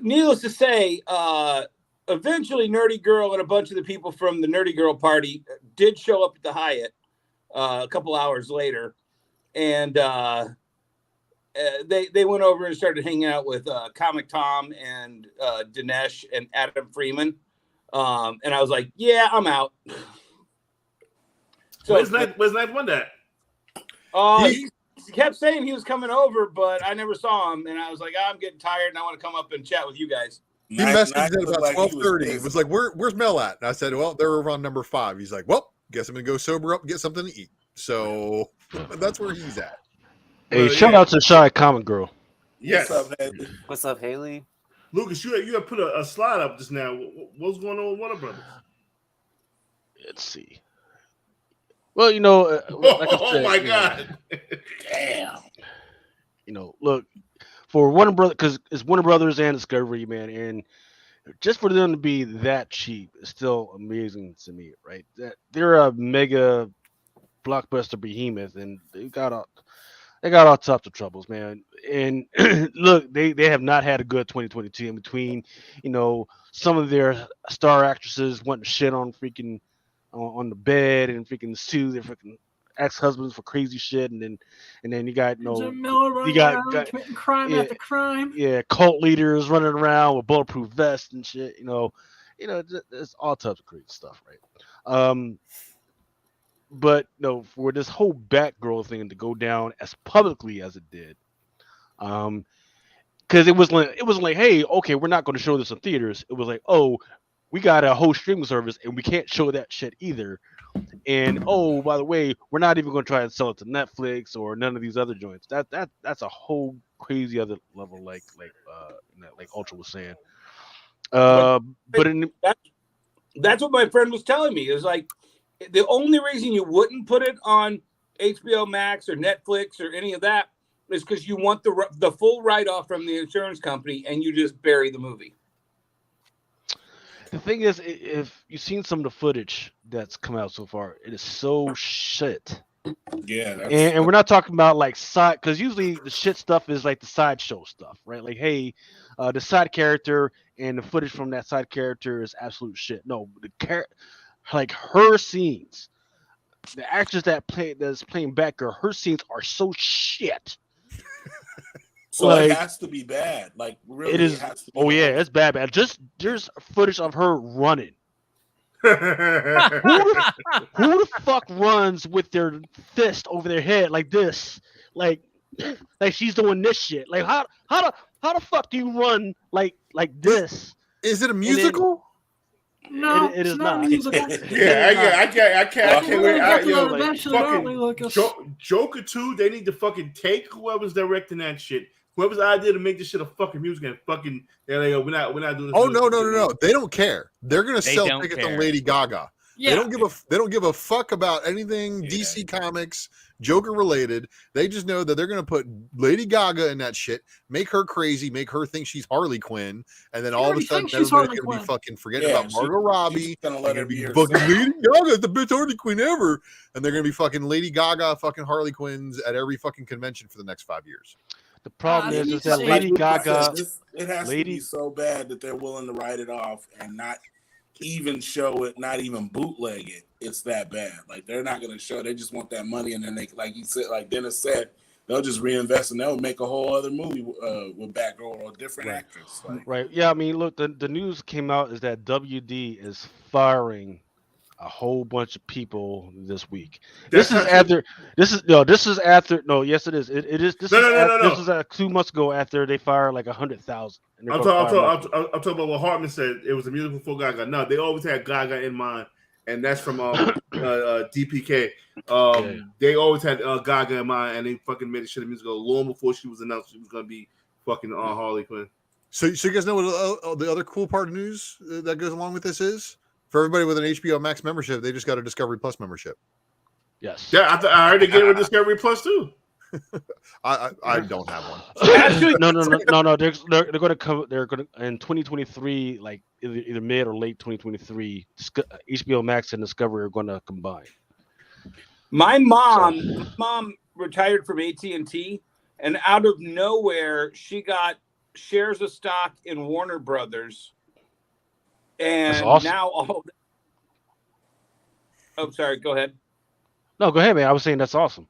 needless to say, eventually Nerdy Girl and a bunch of the people from the Nerdy Girl party did show up at the Hyatt. A couple hours later, and they went over and started hanging out with Comic Tom and Dinesh and Adam Freeman, and I was like, "Yeah, I'm out." So where's that one at? He kept saying he was coming over, but I never saw him, and I was like, "I'm getting tired, and I want to come up and chat with you guys." He messaged at about 12:30. It was like, "Where's Mel at?" And I said, "Well, they're over on number 5." He's like, "Well, guess I'm gonna go sober up and get something to eat." So that's where he's at. Hey, shout out to Shy Common Girl. Yes. What's up, Haley? Lucas, you have put a slide up just now. What's going on with Warner Brothers? Let's see. Well, like I said, my God. Damn. Look, for Warner Brothers, because it's Warner Brothers and Discovery, man, and just for them to be that cheap is still amazing to me, right? That they're a mega blockbuster behemoth, and they got all types of troubles, man. And look, they have not had a good 2022 in between, some of their star actresses wanting to shit on freaking on the bed and freaking sue their freaking ex-husbands for crazy shit, and then you got you got committing crime after crime. Yeah, cult leaders running around with bulletproof vests and shit. It's all types of crazy stuff, right? But for this whole Batgirl thing to go down as publicly as it did, because it wasn't like, hey, okay, we're not going to show this in theaters. It was like, oh, we got a whole streaming service and we can't show that shit either. And oh, by the way, we're not even going to try and sell it to Netflix or none of these other joints. That's a whole crazy other level, like Ultra was saying. But that's what my friend was telling me. It was like the only reason you wouldn't put it on HBO Max or Netflix or any of that is because you want the full write-off from the insurance company, and you just bury the movie. The thing is, if you've seen some of the footage that's come out so far, it is so shit. Yeah, And we're not talking about like side, because usually the shit stuff is like the sideshow stuff, right? Like, hey, the side character and the footage from that side character is absolute shit. No, like her scenes, the actress that's playing Batgirl, her scenes are so shit. so like, it has to be bad. Like really, it is. It has to be Oh bad. yeah, it's bad. Just there's footage of her running. Who the fuck runs with their fist over their head like this? Like she's doing this shit. Like how the fuck do you run like this? Is it a musical? No, it it's is not a not. musical. I can't We're wait. gonna get to that Like, eventually, aren't we, fucking Lucas? Joker 2, they need to fucking take whoever's directing that shit. Whoever's idea to make this shit a fucking music and fucking they're like, we're not doing this. Oh no. They don't care. They're gonna They sell don't tickets care. on Lady Gaga. Yeah. They don't give a fuck about anything Yeah. DC Comics, Joker related. They just know that they're gonna put Lady Gaga in that shit, make her crazy, make her think she's Harley Quinn, and then all of a already sudden thinks she's everybody's Harley gonna be Quinn. fucking forgetting Yeah, about Margot Robbie. She's gonna They're let gonna her be be fucking herself. Lady Gaga, the best Harley Quinn ever, and they're gonna be fucking Lady Gaga, fucking Harley Quinns at every fucking convention for the next 5 years. The problem they is need to that say Lady Like Lucas Gaga. said, it has to be so bad that they're willing to write it off and not even show it, not even bootleg it. It's that bad. Like they're not going to show. They just want that money, and then they, like you said, like Dennis said, they'll just reinvest and they'll make a whole other movie with Batgirl or a different actress. Like, Right. Yeah. I mean, look, the news came out is that WD is firing a whole bunch of people this week. That's This is not after. This is after. No, yes, it is. It is. This No, is no, no, after, no, This was 2 months ago after they fired like 100,000. I'm talking about what Hartman said. It was a musical for Gaga. No, they always had Gaga in mind, and that's from DPK. They always had Gaga in mind, and they fucking made the shit a musical long before she was announced she was gonna be fucking Harley Quinn. So you guys know what the other cool part of news that goes along with this is? For everybody with an HBO Max membership, they just got a Discovery Plus membership. Yes. Yeah, I heard they get with Discovery Plus too. I don't have one. No. They're going to come. They're going to in 2023, like either mid or late 2023. HBO Max and Discovery are going to combine. My mom retired from AT&T, and out of nowhere, she got shares of stock in Warner Brothers, and That's awesome. now all. Oh, sorry. Go ahead. No, go ahead, man. I was saying that's awesome.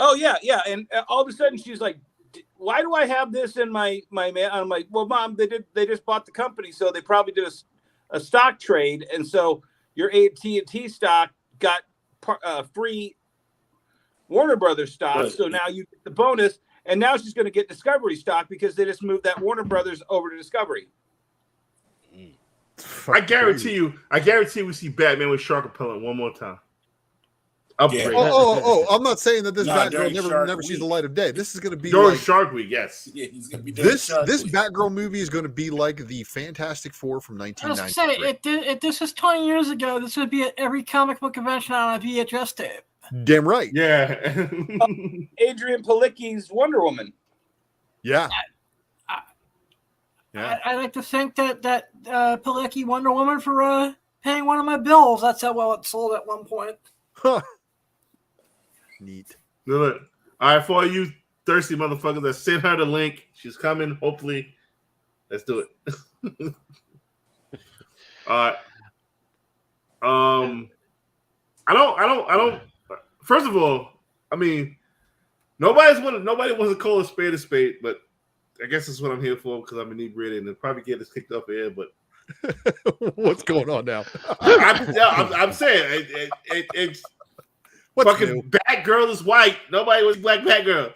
Oh yeah, and all of a sudden she's like, "Why do I have this in my mail?" I'm like, "Well, Mom, they just bought the company, so they probably did a stock trade, and so your AT&T stock got free Warner Brothers stock, Right. So now you get the bonus, and now she's going to get Discovery stock because they just moved that Warner Brothers over to Discovery." I guarantee you we see Batman with shark repellent one more time. Upgrade. Oh! I'm not saying that this Nah, Batgirl during never Shark sees the Week. light of day. This is going to be During like, Shark Week, yes. Yeah, he's gonna be doing this Shark Week. Batgirl movie is going to be like the Fantastic Four from I was gonna say, 1993. if this was 20 years ago, this would be at every comic book convention on a VHS tape. Damn right. Yeah. Adrian Palicki's Wonder Woman. Yeah. I like to think that Palicki Wonder Woman for paying one of my bills. That's how well it sold at one point. Huh. Neat. Look. All right, for all you thirsty motherfuckers that sent her the link, she's coming. Hopefully, let's do it. All right. I don't. First of all, I mean, nobody wants to call a spade, but I guess that's what I'm here for because I'm inebriated and probably get this kicked off the air. But What's going on now? I'm saying it's What's fucking new? Batgirl is white. Nobody was black Batgirl.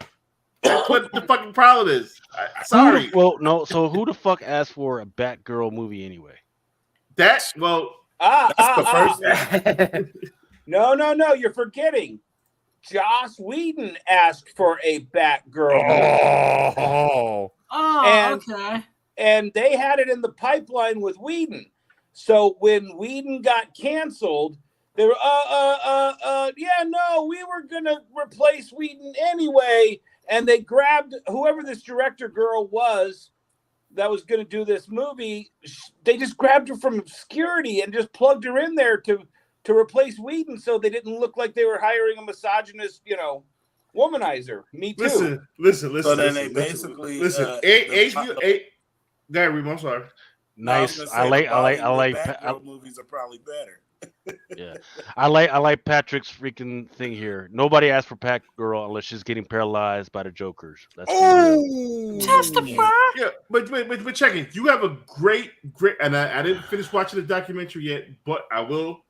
That's what the fucking problem is. Sorry. Well, no. So who the fuck asked for a Batgirl movie anyway? That's the first. No, you're forgetting. Joss Whedon asked for a Batgirl movie. Oh. Okay. And they had it in the pipeline with Whedon. So when Whedon got canceled, they were, we were going to replace Whedon anyway. And they grabbed whoever this director girl was that was going to do this movie, they just grabbed her from obscurity and just plugged her in there to replace Whedon, so they didn't look like they were hiring a misogynist, womanizer. Me too. Listen. So then they basically HBO. Gary, I'm sorry. Nice. I like Batgirl movies are probably better. Yeah, I like Patrick's freaking thing here. Nobody asked for Batgirl unless she's getting paralyzed by the Jokers. That's Testify. Yeah, but check it. You have a great, and I didn't finish watching the documentary yet, but I will.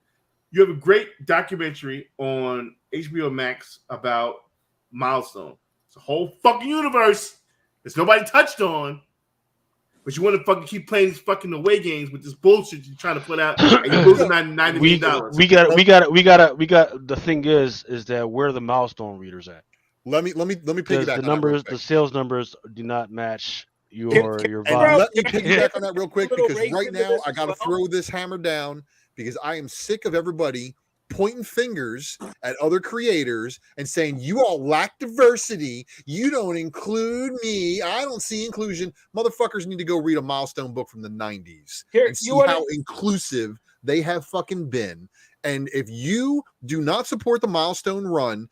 You have a great documentary on HBO Max about Milestone. It's a whole fucking universe that nobody touched on. But you want to fucking keep playing these fucking away games with this bullshit you're trying to put out, and you're losing $90 million. We got. The thing is that where are the Milestone readers at? Let me piggyback the numbers, the sales numbers do not match your vibe. Let me piggyback on that real quick, because right now I got to throw this hammer down, because I am sick of everybody pointing fingers at other creators and saying, you all lack diversity. You don't include me. I don't see inclusion. Motherfuckers need to go read a Milestone book from the 90s and see how inclusive they have fucking been. And if you do not support the Milestone run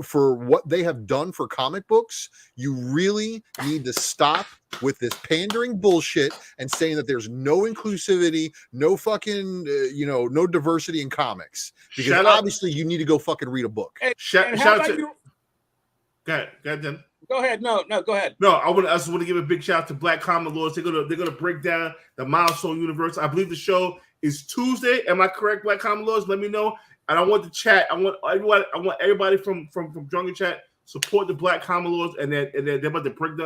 for what they have done for comic books, you really need to stop with this pandering bullshit and saying that there's no inclusivity, no fucking, no diversity in comics. Because obviously you need to go fucking read a book. Shout out to... Go ahead, Dan. Go ahead. No, go ahead. No, I just want to give a big shout out to Black Common Lords. They're gonna break down the Milestone universe. I believe the show is Tuesday. Am I correct, Black Common Lords? Let me know. And I want the chat. I want everybody from Drunken chat support the Black Common Lords, and they're about to break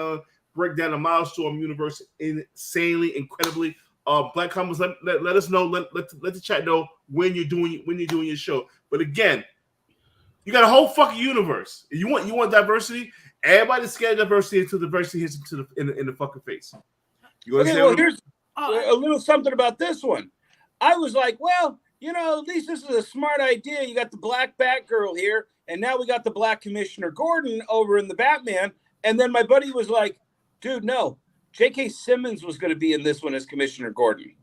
down the Milestone universe insanely, incredibly. Black Common Lords, let us know. Let the chat know when you're doing your show. But again, you got a whole fucking universe. You want diversity. Everybody's scared of diversity until diversity hits them in the fucking face. You understand? Okay, well, here's a little something about this one. I was like, well, at least this is a smart idea. You got the black Batgirl here, and now we got the black Commissioner Gordon over in the Batman. And then my buddy was like, dude, no. J.K. Simmons was going to be in this one as Commissioner Gordon.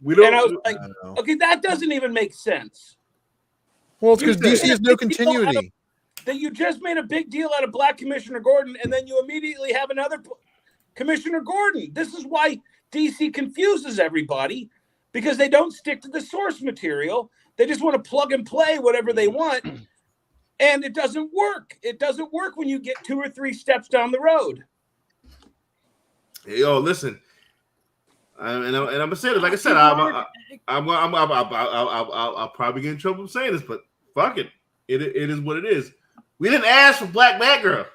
And I was like, okay, that doesn't even make sense. Well, it's because DC has no continuity. That you just made a big deal out of Black Commissioner Gordon, and then you immediately have another Commissioner Gordon. This is why DC confuses everybody, because they don't stick to the source material. They just want to plug and play whatever they want, and it doesn't work. It doesn't work when you get 2 or 3 steps down the road. Hey, yo, listen. And I'm gonna say this. Like I said, I'll probably get in trouble for saying this, but fuck it. It is what it is. We didn't ask for Black Batgirl.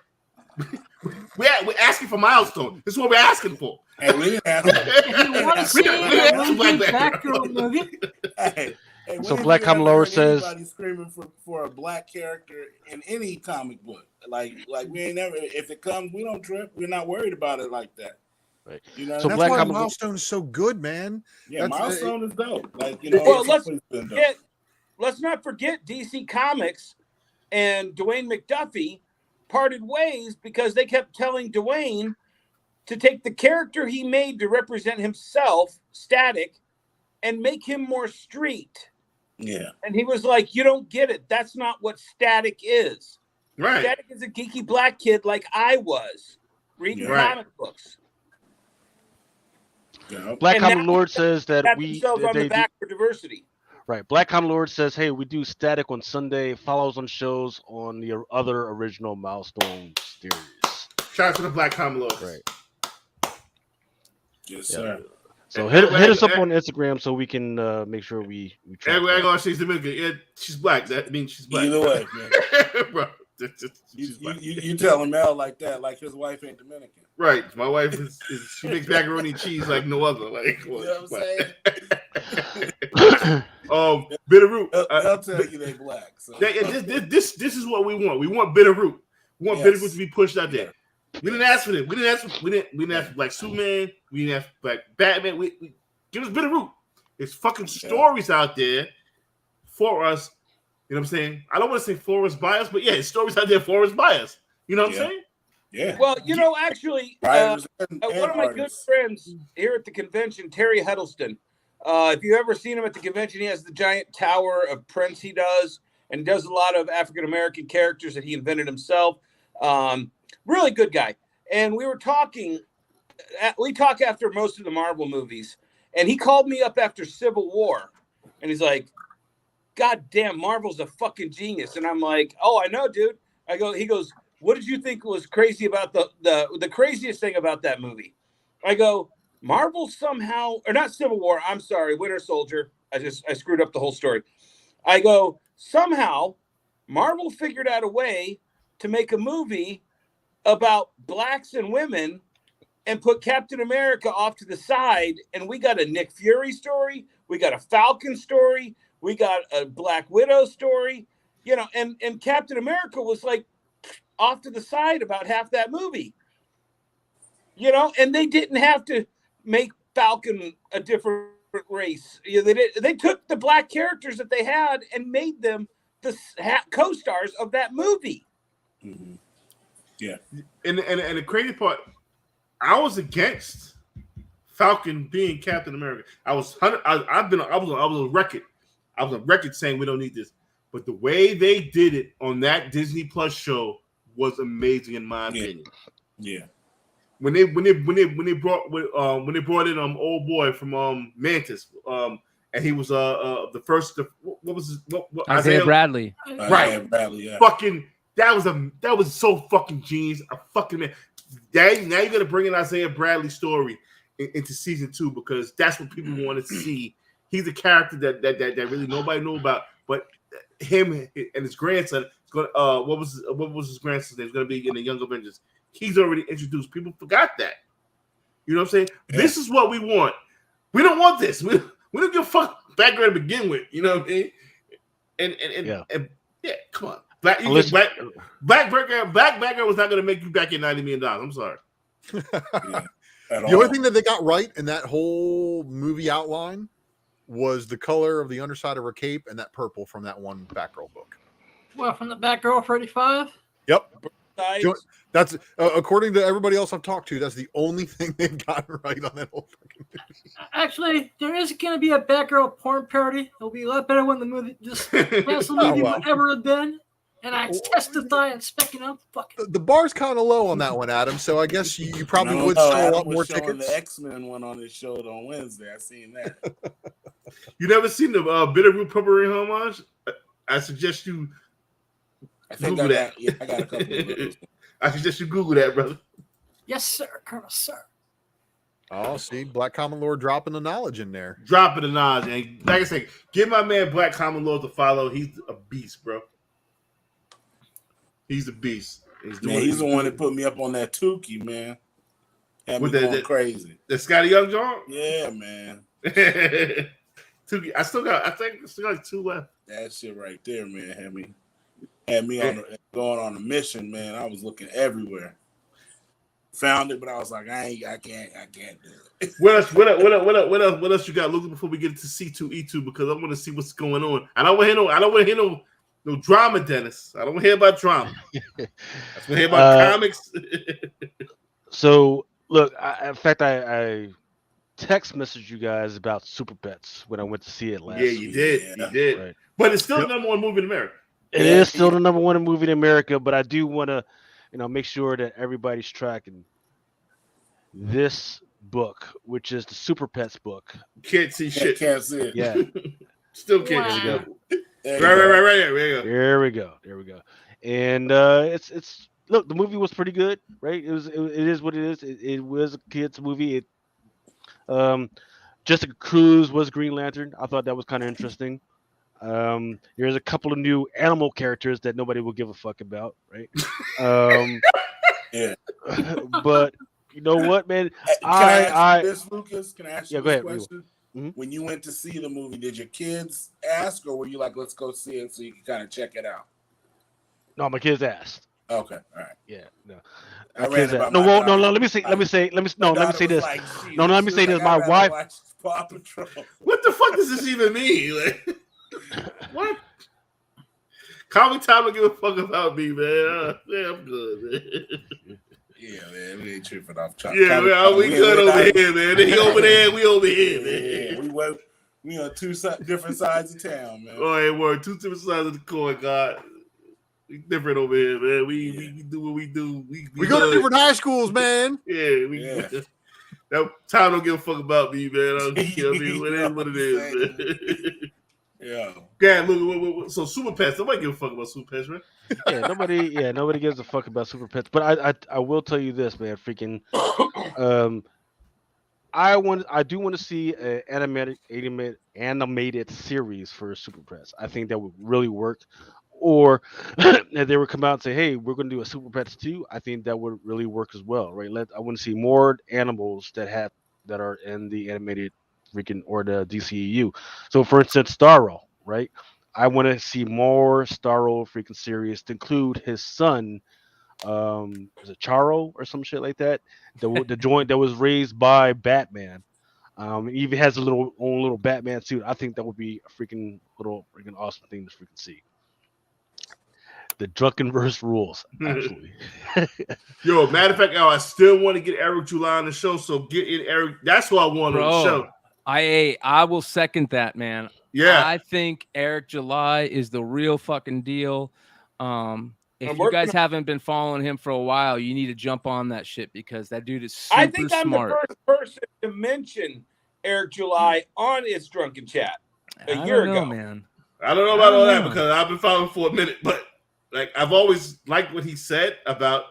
We're asking for Milestone. This is what we're asking for. Hey, we didn't ask for Black Batgirl movie. Hey, so Black Common Lord says screaming for a black character in any comic book. Like we ain't never. If it comes, we don't trip. We're not worried about it like that. Right. So that's why Milestone is so good, man. Yeah, Milestone is dope. Well, let's not forget DC Comics and Dwayne McDuffie parted ways because they kept telling Dwayne to take the character he made to represent himself, Static, and make him more street. Yeah. And he was like, you don't get it. That's not what Static is. Right. Static is a geeky black kid like I was, reading comic books. Yeah. Black Common Lord says that on the back for diversity. Right. Black Common Lord says, hey, we do Static on Sunday, follows on shows on the other original Milestone series. Shout out to the Black Common Lords. Right. Yes, sir. So hit us up on Instagram so we can make sure we track. She's Dominican. Yeah, she's black. That means she's black. Either way, man. Bro. You telling Mel like that, like his wife ain't Dominican. Right. My wife is she makes macaroni and cheese like no other. Like, you know what I'm saying? Bitterroot. I'll tell you they black. So. This is what we want. We want Bitterroot. We want Bitterroot to be pushed out there. We didn't ask for this. We didn't ask for Black Superman. We didn't ask for Black Batman. We give us Bitterroot. There's fucking stories out there for us. You know what I'm saying? I don't want to say for us by us, but yeah, it's stories out there for us by us. You know what I'm saying? Yeah. Well, actually, Writers and one of my good artists. friends here at the convention, Terry Huddleston. If you've ever seen him at the convention, he has the giant tower of prints he does, and does a lot of African American characters that he invented himself. Really good guy. And we were talking. We talk after most of the Marvel movies, and he called me up after Civil War, and he's like, "God damn, Marvel's a fucking genius." And I'm like, "Oh, I know, dude." He goes, "What did you think was crazy about the craziest thing about that movie?" I go, "Marvel somehow, or not Civil War, I'm sorry, Winter Soldier. I screwed up the whole story." I go, "Somehow Marvel figured out a way to make a movie about blacks and women and put Captain America off to the side, and we got a Nick Fury story, we got a Falcon story, we got a Black Widow story, and Captain America was like off to the side about half that movie, and they didn't have to make Falcon a different race. They took the black characters that they had and made them the co-stars of that movie." Mm-hmm. Yeah. And the crazy part, I was against Falcon being Captain America. I was on record. I was on record saying we don't need this. But the way they did it on that Disney Plus show was amazing in my opinion. Yeah. When they brought in old boy from Mantis, and he was the first. What was his? What Isaiah Bradley. Right. Bradley. Yeah. Fucking that was so fucking genius. A fucking man. Now you're gonna bring in Isaiah Bradley's story into season 2 because that's what people wanted to see. He's a character that really nobody knew about, but him and his grandson is going. What was his grandson's name? Is going to be in the Young Avengers. He's already introduced. People forgot that. You know what I'm saying? Yeah. This is what we want. We don't want this. We don't give a fuck Batgirl to begin with. You know what I mean? And come on. Batgirl was not going to make you back in $90 million. I'm sorry. The only thing that they got right in that whole movie outline was the color of the underside of her cape and that purple from that one Batgirl book. Well, from the Batgirl 35? Yep. That's according to everybody else I've talked to, that's the only thing they've gotten right on that whole fucking movie. Actually, there is going to be a Batgirl porn parody. It'll be a lot better when the movie just best movie would ever have been. And I testify and specking up. The bar's kind of low on that one, Adam. So I guess you probably would sell a lot more tickets. The X-Men one on his show on Wednesday. I seen that. You never seen the Bitterroot Potpourri homage? I suggest you Google that. Yeah, I got a couple of those. I suggest you Google that, brother. Yes, sir, Colonel, sir. Oh, see, Black Common Lord dropping the knowledge in there. Dropping the knowledge. And like I said, give my man Black Common Lord to follow. He's a beast, bro. He's a beast. He's the one that put me up on that Tukey, man. Had me going crazy. The Scotty Young John? Yeah, man. Tukey, I still got like 2 left. That shit right there, man, had me going on a mission, man. I was looking everywhere. Found it, but I was like, I can't do it. What else you got, Luke, before we get into C2E2? Because I want to see what's going on. I don't want to hear no drama, Dennis. I don't want to hear about drama. I want to hear about comics. So, look, I text messaged you guys about Super Pets when I went to see it last week. You did. Right. But it's still the number 1 movie in America. It is still the number 1 movie in America, but I do want to, make sure that everybody's tracking this book, which is the Super Pets book. Can't see shit. Can't see it. Yeah. Still can't see it. Right. There we go. And it's look, the movie was pretty good, right? It is what it is. It was a kids movie. Jessica Cruz was Green Lantern. I thought that was kind of interesting. There's a couple of new animal characters that nobody will give a fuck about, right? Yeah. But you know what, man? Can I ask you this, Lucas? Can I ask you this question? Mm-hmm. When you went to see the movie, did your kids ask, or were you like, let's go see it so you can kind of check it out? No, my kids asked. Okay, all right. Yeah, no. Let me say this. My wife. Paw Patrol. What the fuck does this even mean? Like, what? Call me time to give a fuck about me, man. Yeah, I'm good, man. Yeah, man, we ain't tripping off. Yeah, we good over here, man. He over there, we over here, man. Yeah, we on two different sides of town, man. Oh, hey, we're two different sides of the coin, God. We different over here, man. We do what we do. We go to different high schools, man. Yeah, that Tom don't give a fuck about me, man. I don't care. I mean, what it is, man. Yeah. God, look. So Super Pets, nobody give a fuck about Super Pets, right? Nobody gives a fuck about Super Pets. But I will tell you this, man. Freaking, I do want to see an animated series for Super Pets. I think that would really work. Or if they would come out and say, "Hey, we're going to do a Super Pets 2," I think that would really work as well, right? I want to see more animals that are in the animated freaking or the DCEU. So, for instance, Starro, right? I want to see more Starro freaking series to include his son. Is it Charo or some shit like that? The joint that was raised by Batman. He even has own little Batman suit. I think that would be a freaking awesome thing to freaking see. The Drunken verse rules, absolutely. Yo, matter of fact, I still want to get Eric July on the show. So get in Eric. That's what I want on the show. I will second that, man. Yeah, I think Eric July is the real fucking deal. If you guys haven't been following him for a while, you need to jump on that shit because that dude is super I think I'm smart. the first person to mention Eric July on its Drunken Chat a year ago, man. I don't know about all that because I've been following for a minute, but like I've always liked what he said about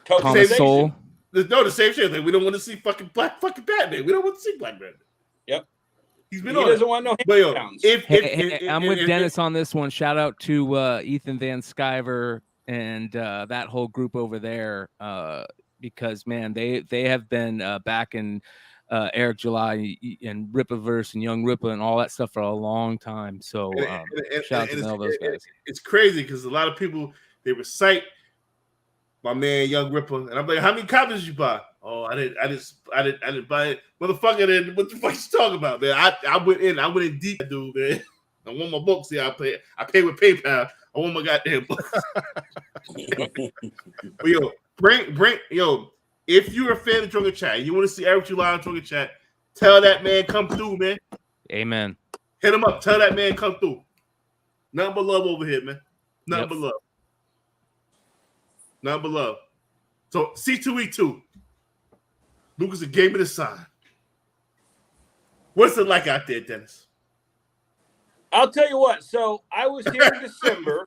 Common Soul. No, the same shit. Like, we don't want to see fucking Batman. We don't want to see Black Batman. Yep. He doesn't want no hand I'm with Dennis on this one. Shout out to Ethan Van Sciver and that whole group over there because man, they have been backing Eric July and Rippaverse and Young Rippa and all that stuff for a long time. So shout out to all those guys. It's crazy because a lot of people they recite my man Young Ripper, and I'm like, how many copies did you buy? Oh, I didn't buy it, motherfucker. Then what the fuck you talking about, man? I went in deep, dude, man. I want my books. Yeah, I pay with PayPal. I want my goddamn books. But yo, bring if you're a fan of Drunken Chat, you want to see Eric July on Drunken Chat, tell that man come through, man. Amen. Hit him up. Tell that man come through. Nothing but love over here, man. Nothing but love. Nothing but love. So C2E2. Lucas gave me the sign. What's it like out there, Dennis? I'll tell you what. So I was here in December.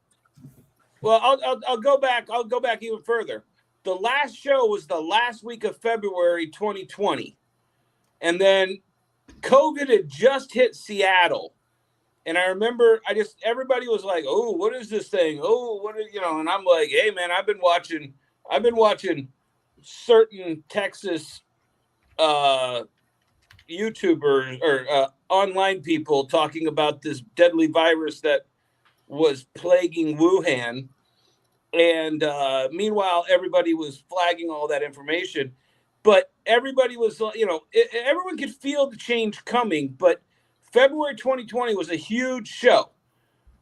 Well, I'll go back. I'll go back even further. The last show was the last week of February 2020. And then COVID had just hit Seattle. And I remember everybody was like, "Oh, what is this thing? Oh, what is, and I'm like, "Hey man, I've been watching certain Texas YouTubers or online people talking about this deadly virus that was plaguing Wuhan." And meanwhile, everybody was flagging all that information, but everybody was, everyone could feel the change coming, but February 2020 was a huge show.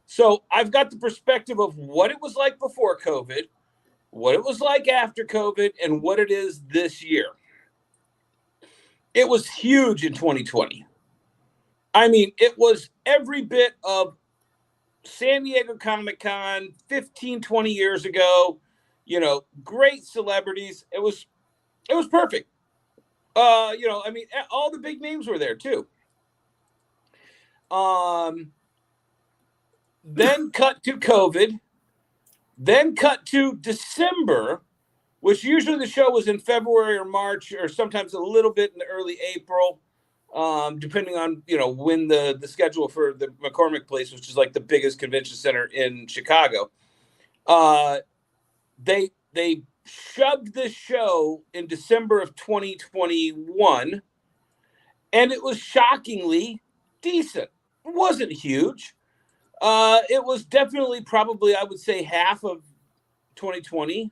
So I've got the perspective of what it was like before COVID, what it was like after COVID, and what it is this year. It was huge in 2020. I mean, it was every bit of San Diego Comic-Con 15, 20 years ago, great celebrities. It was perfect. I mean, all the big names were there too. Then cut to COVID, then cut to December, which usually the show was in February or March, or sometimes a little bit in the early April, depending on, when the schedule for the McCormick Place, which is like the biggest convention center in Chicago. They shoved this show in December of 2021, and it was shockingly decent. It wasn't huge. It was definitely probably, I would say, half of 2020,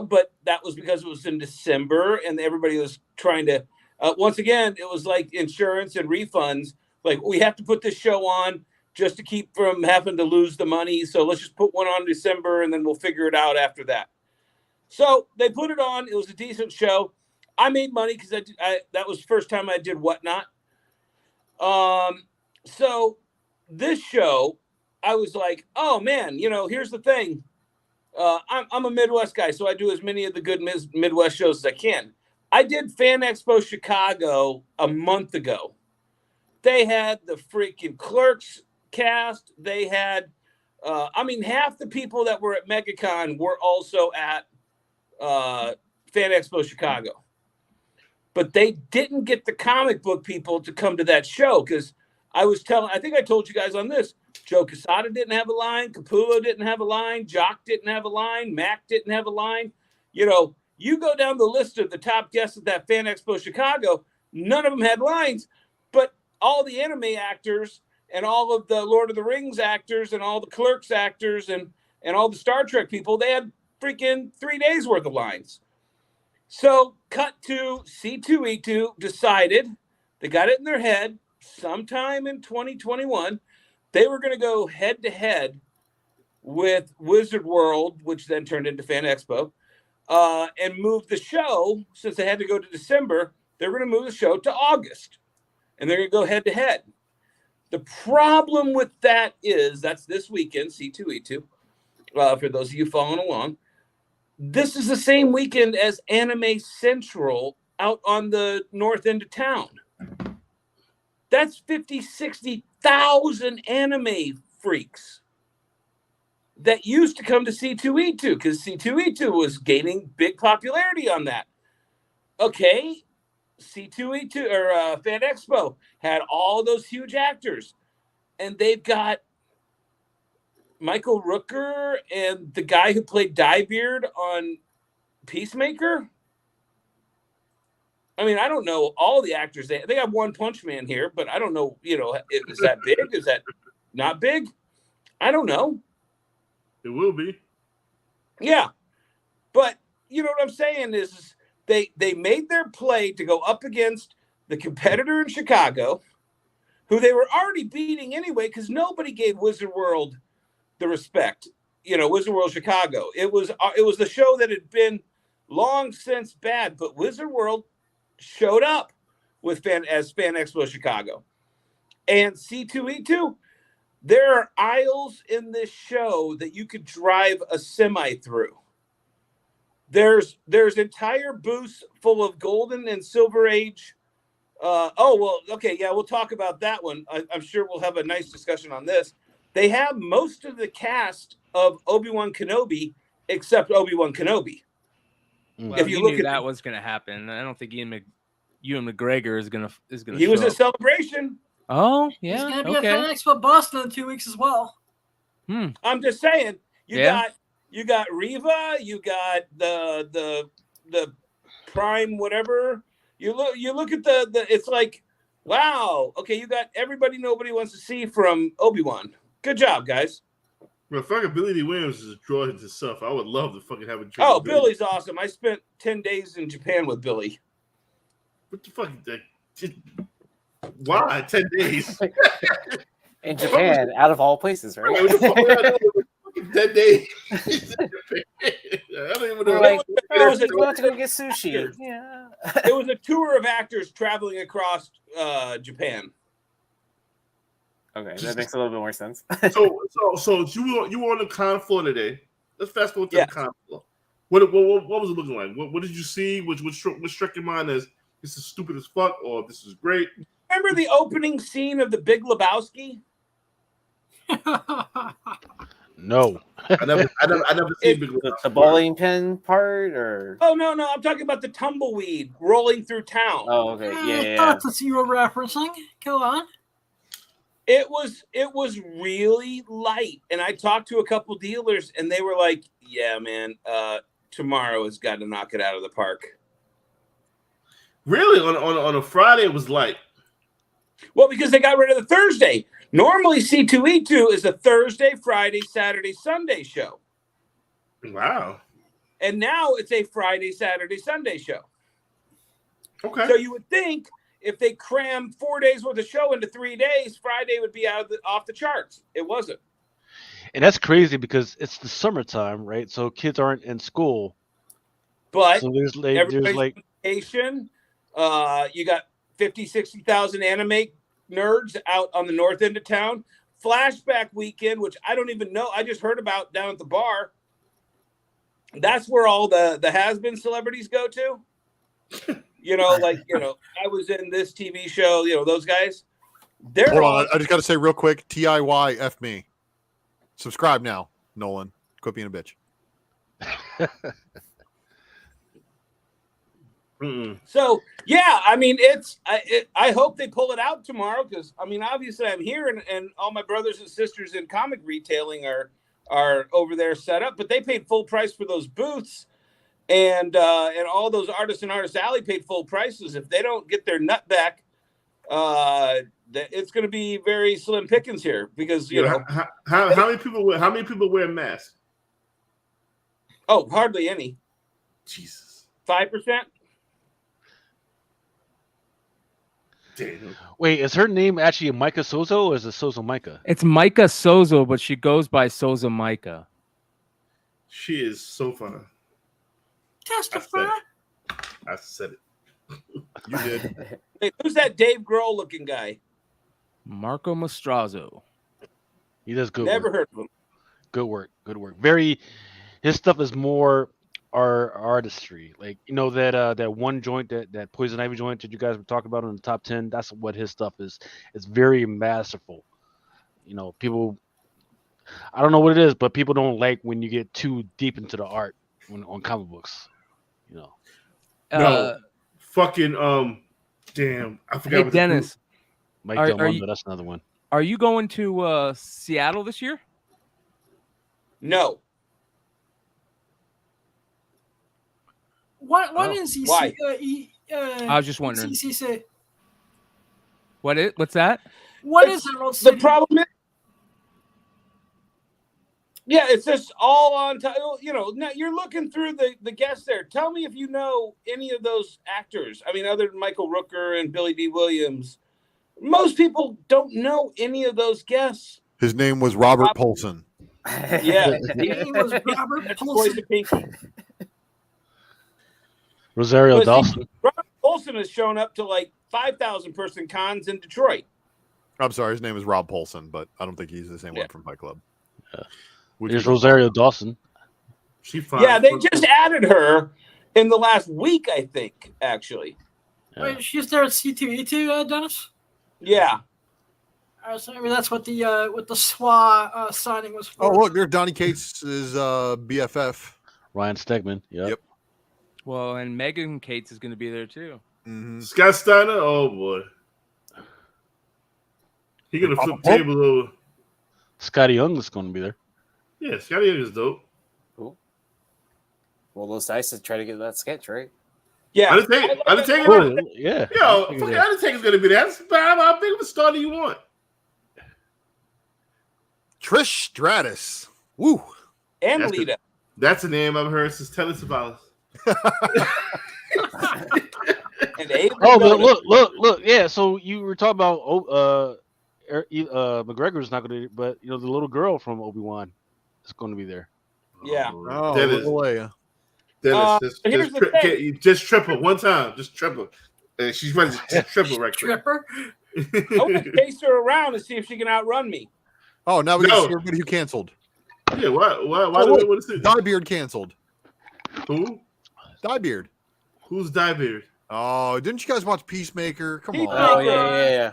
but that was because it was in December and everybody was trying to, once again, it was like insurance and refunds. Like, we have to put this show on just to keep from having to lose the money. So let's just put one on December and then we'll figure it out after that. So they put it on. It was a decent show. I made money because that was the first time I did Whatnot. So this show, I was like, oh man, here's the thing. I'm a Midwest guy, so I do as many of the good Midwest shows as I can. I did Fan Expo Chicago a month ago. They had the freaking Clerks cast. They had, half the people that were at MegaCon were also at Fan Expo Chicago. But they didn't get the comic book people to come to that show because I think I told you guys on this, Joe Quesada didn't have a line, Capullo didn't have a line, Jock didn't have a line, Mac didn't have a line. You go down the list of the top guests at that Fan Expo Chicago, none of them had lines, but all the anime actors and all of the Lord of the Rings actors and all the Clerks actors and all the Star Trek people, they had freaking 3 days worth of lines. So cut to C2E2 decided, they got it in their head sometime in 2021, they were going to go head to head with Wizard World, which then turned into Fan Expo, and move the show, since they had to go to December, they're going to move the show to August. And they're going to go head to head. The problem with that is, that's this weekend, C2E2, for those of you following along. This is the same weekend as Anime Central out on the north end of town. That's 50, 60,000 anime freaks that used to come to C2E2 because C2E2 was gaining big popularity on that. Okay, C2E2 or Fan Expo had all those huge actors, and they've got Michael Rooker and the guy who played Diebeard on Peacemaker. I mean, I don't know all the actors. They have One Punch Man here, but I don't know, is that big? Is that not big? I don't know. It will be. Yeah. But you know what I'm saying is they made their play to go up against the competitor in Chicago, who they were already beating anyway, because nobody gave Wizard World the respect. Wizard World Chicago. It was the show that had been long since bad, but Wizard World showed up with Fan Expo Chicago. And C2E2, there are aisles in this show that you could drive a semi through. There's entire booths full of golden and silver age. We'll talk about that one. I'm sure we'll have a nice discussion on this. They have most of the cast of Obi-Wan Kenobi except Obi-Wan Kenobi. Well, if you knew that was going to happen, I don't think Ewan McGregor is going to. He was at Celebration. Oh yeah, he's going to be at Fan Expo Boston in 2 weeks as well. I'm just saying, you got Riva, you got the Prime whatever. You look at the it's like, wow, okay, you got everybody nobody wants to see from Obi-Wan. Good job, guys. Well, fucking Billy D. Williams is a draw himself. I would love to fucking have a drink. Oh, Billy's awesome. I spent 10 days in Japan with Billy. What the fuck? Why 10 days? In Japan, out of all places, right? 10 days. I don't even know. Like, we want to go get sushi. Yeah. It was a tour of actors traveling across Japan. Okay, that makes a little bit more sense. So you were on the con floor today. Let's fast forward to the con floor. What was it looking like? What did you see? What struck your mind as this is stupid as fuck or this is great? Remember the opening scene of The Big Lebowski? No. I never seen Big Lebowski. The bowling pin part, or oh no, I'm talking about the tumbleweed rolling through town. Oh, okay, yeah. That's what you were referencing. Go on. It was really light, and I talked to a couple dealers, and they were like, "Yeah, man, tomorrow has got to knock it out of the park." Really, on a Friday, it was light. Well, because they got rid of the Thursday. Normally, C2E2 is a Thursday, Friday, Saturday, Sunday show. Wow. And now it's a Friday, Saturday, Sunday show. Okay. So you would think if they crammed 4 days worth of show into 3 days, Friday would be off the charts. It wasn't. And that's crazy because it's the summertime, right? So kids aren't in school. But So there's everybody's like on vacation. You got 50, 60,000 anime nerds out on the north end of town. Flashback weekend, which I don't even know. I just heard about down at the bar. That's where all the has-been celebrities go to. I was in this TV show, those guys. They're Hold all on, I just got to say real quick, TIYF me. Subscribe now, Nolan. Quit being a bitch. So yeah, I mean, I hope they pull it out tomorrow because I mean, obviously I'm here and all my brothers and sisters in comic retailing are over there set up, but they paid full price for those booths, and all those artists in Artist Alley paid full prices. If they don't get their nut back, it's going to be very slim pickings here because how many people wear masks? Oh, hardly any. Jesus, 5%. Damn. wait, is her name actually Micah Sozo or is it Sozo Micah? It's Micah Sozo, but she goes by Sozo Micah. She is so funny. Testify. I said it. You did. Hey, who's that Dave Grohl looking guy? Marco Mastrazo. He does good Never work. heard of him. Good work. His stuff is more artistry. Like that one joint that Poison Ivy joint that you guys were talking about in the top 10. That's what his stuff is. It's very masterful. People. I don't know what it is, but people don't like when you get too deep into the art on comic books. No, fucking damn, I forgot. Hey, Dennis, Mike Are Del Mundo, you- that's another one. are you going to Seattle this year? No. What is he? Why? I was just wondering. CCC. What's that? What is Emerald The City? problem is, yeah, it's just all on time. Now you're looking through the guests there. Tell me if you know any of those actors. I mean, other than Michael Rooker and Billy D. Williams. Most people don't know any of those guests. His name was Robert Polson. Yeah. His name was Robert That's Boys Paulson. to Pinky. Rosario But see, Dawson. Robert Paulson has shown up to like 5,000 person cons in Detroit. I'm sorry, his name is Rob Polson, but I don't think he's the same one from Fight Club. There's Rosario Dawson. She fine. Yeah, they just added her in the last week, I think, actually. Wait, she's there at C2E2, Dennis? Yeah. So maybe that's what the SWA signing was for. Oh, look, there's Donnie Cates' BFF. Ryan Stegman. Yep. Well, and Megan Cates is going to be there too. Mm-hmm. Scott Steiner. Oh boy, he gonna flip tables over. Scotty Young is going to be there. Yeah, Scotty Young is dope. Cool. Well, those dice to try to get that sketch, right? Yeah. Undertaker. Oh, yeah. Yo, fucking Undertaker's gonna be there. That's about how big of a star do you want? Trish Stratus. Woo. And That's Lita. That's a name I've heard since Telly Savalas. And Abe Oh, but Vigoda. look. Yeah, so you were talking about McGregor's not going to, but the little girl from Obi-Wan is going to be there. Yeah. Oh, Dennis, little Leia. Here's the thing. just triple one time. Just triple. And she's ready to just triple right quick. Tripper. I want to chase her around and see if she can outrun me. Oh, now we No. can see everybody who canceled. Yeah, why Oh, do we look, want to see? Diebeard canceled. Who? Diebeard. Who's Diebeard? Oh, didn't you guys watch Peacemaker? Come Peacemaker. on. Oh yeah.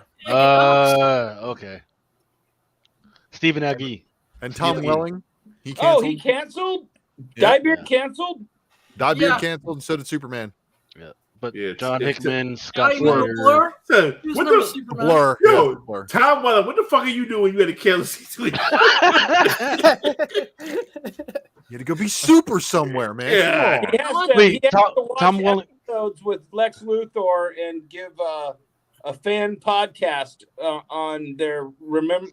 Okay. Stephen Agee. And Tom Yeah. Welling. He Oh, canceled. he canceled? Yeah. Diebeard canceled? Diebeard Yeah. canceled, and so did Superman. But Yeah, John it's- Hickman, Oh, Scott you remember Snyder. Blur? So, Who's what number the Superman? Blur. Yo, Yeah, Blur. Tom Weller? What the fuck are you doing? You had a careless tweet. You had to go be super somewhere, man. Yeah. Come on. He has to, Wait, he has Tom- to watch Tom Welling- episodes with Lex Luthor and give a fan podcast on their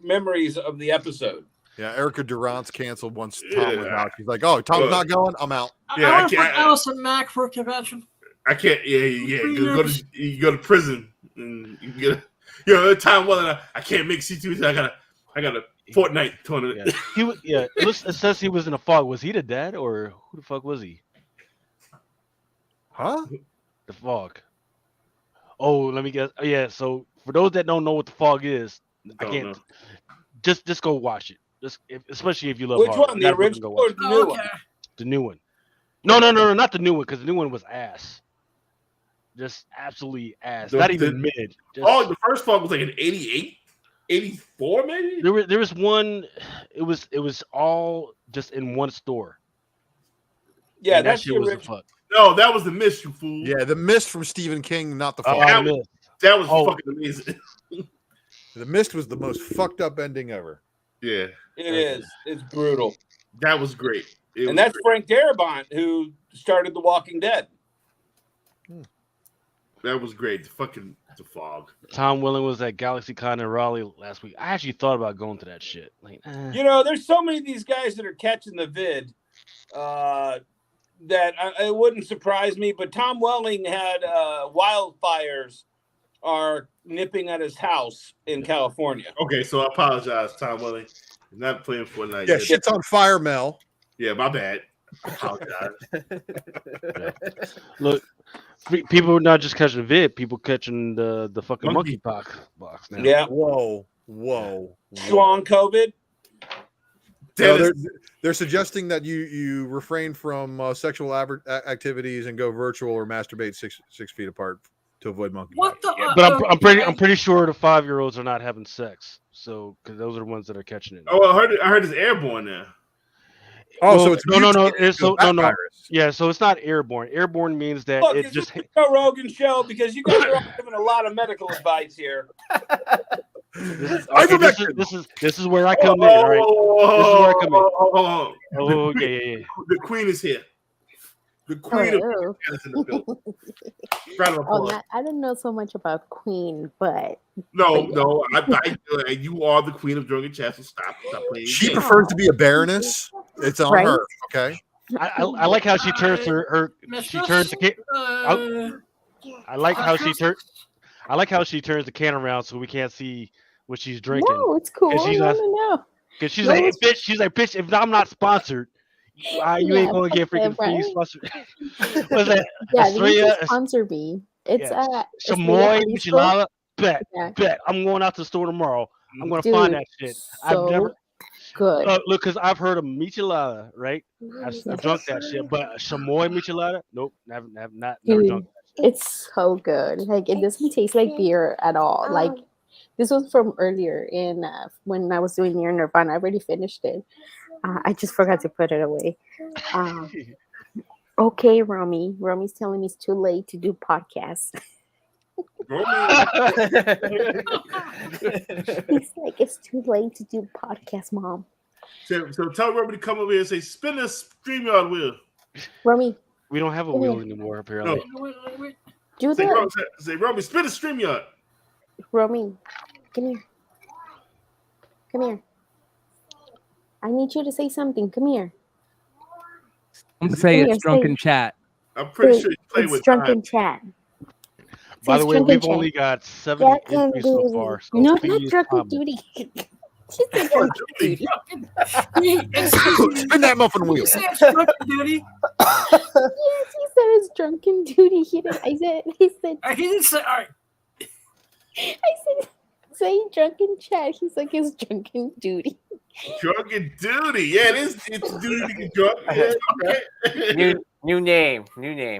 memories of the episode. Yeah, Erica Durant's canceled once Tom was Yeah. out. She's like, "Oh, Tom's not going. I'm out." Yeah, I I want to put can't- Allison Mack for a convention. I can't. Yeah. You go to prison and you get. Tom Weller. I can't make C2. I got a Fortnite tournament. It says he was in a fog. Was he the dad or who the fuck was he? Huh? The fog. Oh, let me guess. Oh, yeah. So for those that don't know what the fog is, I Don't can't. know. Just go watch it. Especially if you love Which horror. one? You The gotta fucking original go or watch the it. new one? The new one. No, not the new one, because the new one was ass. Just absolutely ass. Not even mid. Just, the first fog was like an 88, 84 maybe. there was one. It was all just in one store. Yeah, And that that's shit the was a original. fuck. No, that was the Mist, you fool. Yeah, the Mist from Stephen King, not the Oh, Fog. I missed. That was Oh. fucking amazing. The Mist was the most fucked up ending ever. Yeah, It is. It's brutal. that was great. It And was that's Frank Darabont, who started The Walking Dead. That was great. The fog. Tom Welling was at GalaxyCon in Raleigh last week. I actually thought about going to that shit. Like, You know, there's so many of these guys that are catching the vid that it wouldn't surprise me. But Tom Welling had wildfires are nipping at his house in California. Okay, so I apologize, Tom Welling. Not playing Fortnite. Yeah, yet. shit's on fire, Mel. Yeah, my bad. I apologize. look, people are not just catching the vid. People catching the fucking Monkey. monkeypox box now. Yeah, Whoa. strong COVID. No, Dennis, they're suggesting that you refrain from sexual activities and go virtual or masturbate 6 feet apart to avoid monkeypox. What the? But I'm pretty sure the 5-year-olds are not having sex. So because those are the ones that are catching it. oh, I heard it's airborne now. Oh, Well, so it's no. mutated It's into a so bat no. virus. Yeah, so it's not airborne. Airborne means that Look, it is just. this the Joe Rogan show? Because you guys are all giving a lot of medical advice here. This is where I come in. All right. This is where I come in. Oh, Oh yeah. the queen is here. The queen of Hello. is in the building. Round of applause. I don't know so much about Queen, but No, you are the queen of drunken chat, so stop playing. She games. prefers to be a baroness. It's on Right? her. Okay. I like how she turns she turns the I like how she turns the can around so we can't see what she's drinking. no, it's cool. She's No, not- no. Cause she's No, like, it's- bitch. She's like, bitch. If I'm not sponsored, you ain't Yeah, gonna get fuck freaking that, free right? sponsored. What's that? Yeah, they need Estrella, to sponsor me. It's yeah, Estrella Chamoy, Jalisco. Michelada. Bet. Yeah. I'm going out to the store tomorrow. I'm gonna Dude, find that shit. I've so never good. look, cause I've heard of Michelada, right? I've drunk that shit, but Chamoy Michelada, nope, never Dude, drunk. it's so good. Like it doesn't taste like beer at all. Like this was from earlier in when I was doing Near Nirvana. I already finished it. I just forgot to put it away. Okay, Romy. Romy's telling me it's too late to do podcasts. He's like, it's too late to do podcasts, Mom. So tell Romy to come over here and say, spin the StreamYard wheel. Romy, We don't have a wheel anymore, apparently. do Say, that. Romy, spin the StreamYard. Romy, come here. Come here. I need you to say something. Come here. I'm gonna say Come it's here, drunken say- chat. I'm pretty Wait, sure you play it's with drunken time. chat. By the Says way, drunken we've chat. only got 70 Drunken entries so duty. far. So No, please not drunken comment. duty. She said drunken duty. Spin that muffin wheel. You say it's drunken duty. Yes, he said it's drunken duty. He didn't. He said. He didn't say. All right. I said, say drunken chat. He's like, it's drunken duty. Drunken duty. Yeah, it is. It's duty to get drunk. Yeah, okay. New name.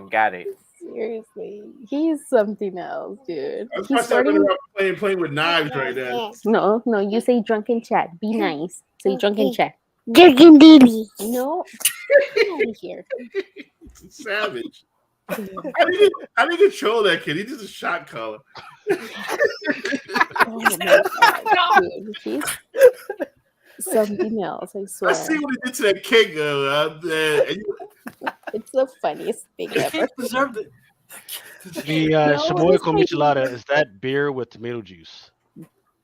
Got it. Seriously, he's something else, dude. That's He's why I'm starting. playing with knives right now. No, you say drunken chat. Be nice. Say drunken chat. Drunken duty. No, get out of here. It's savage. How do you control that kid? He's just a shot caller. Oh my god, dude, he's something else. I swear. I see what he did to that kid out there. And you- It's the funniest thing The ever. kid deserved it. The No, Chamoy it's con like- Michelada is that beer with tomato juice.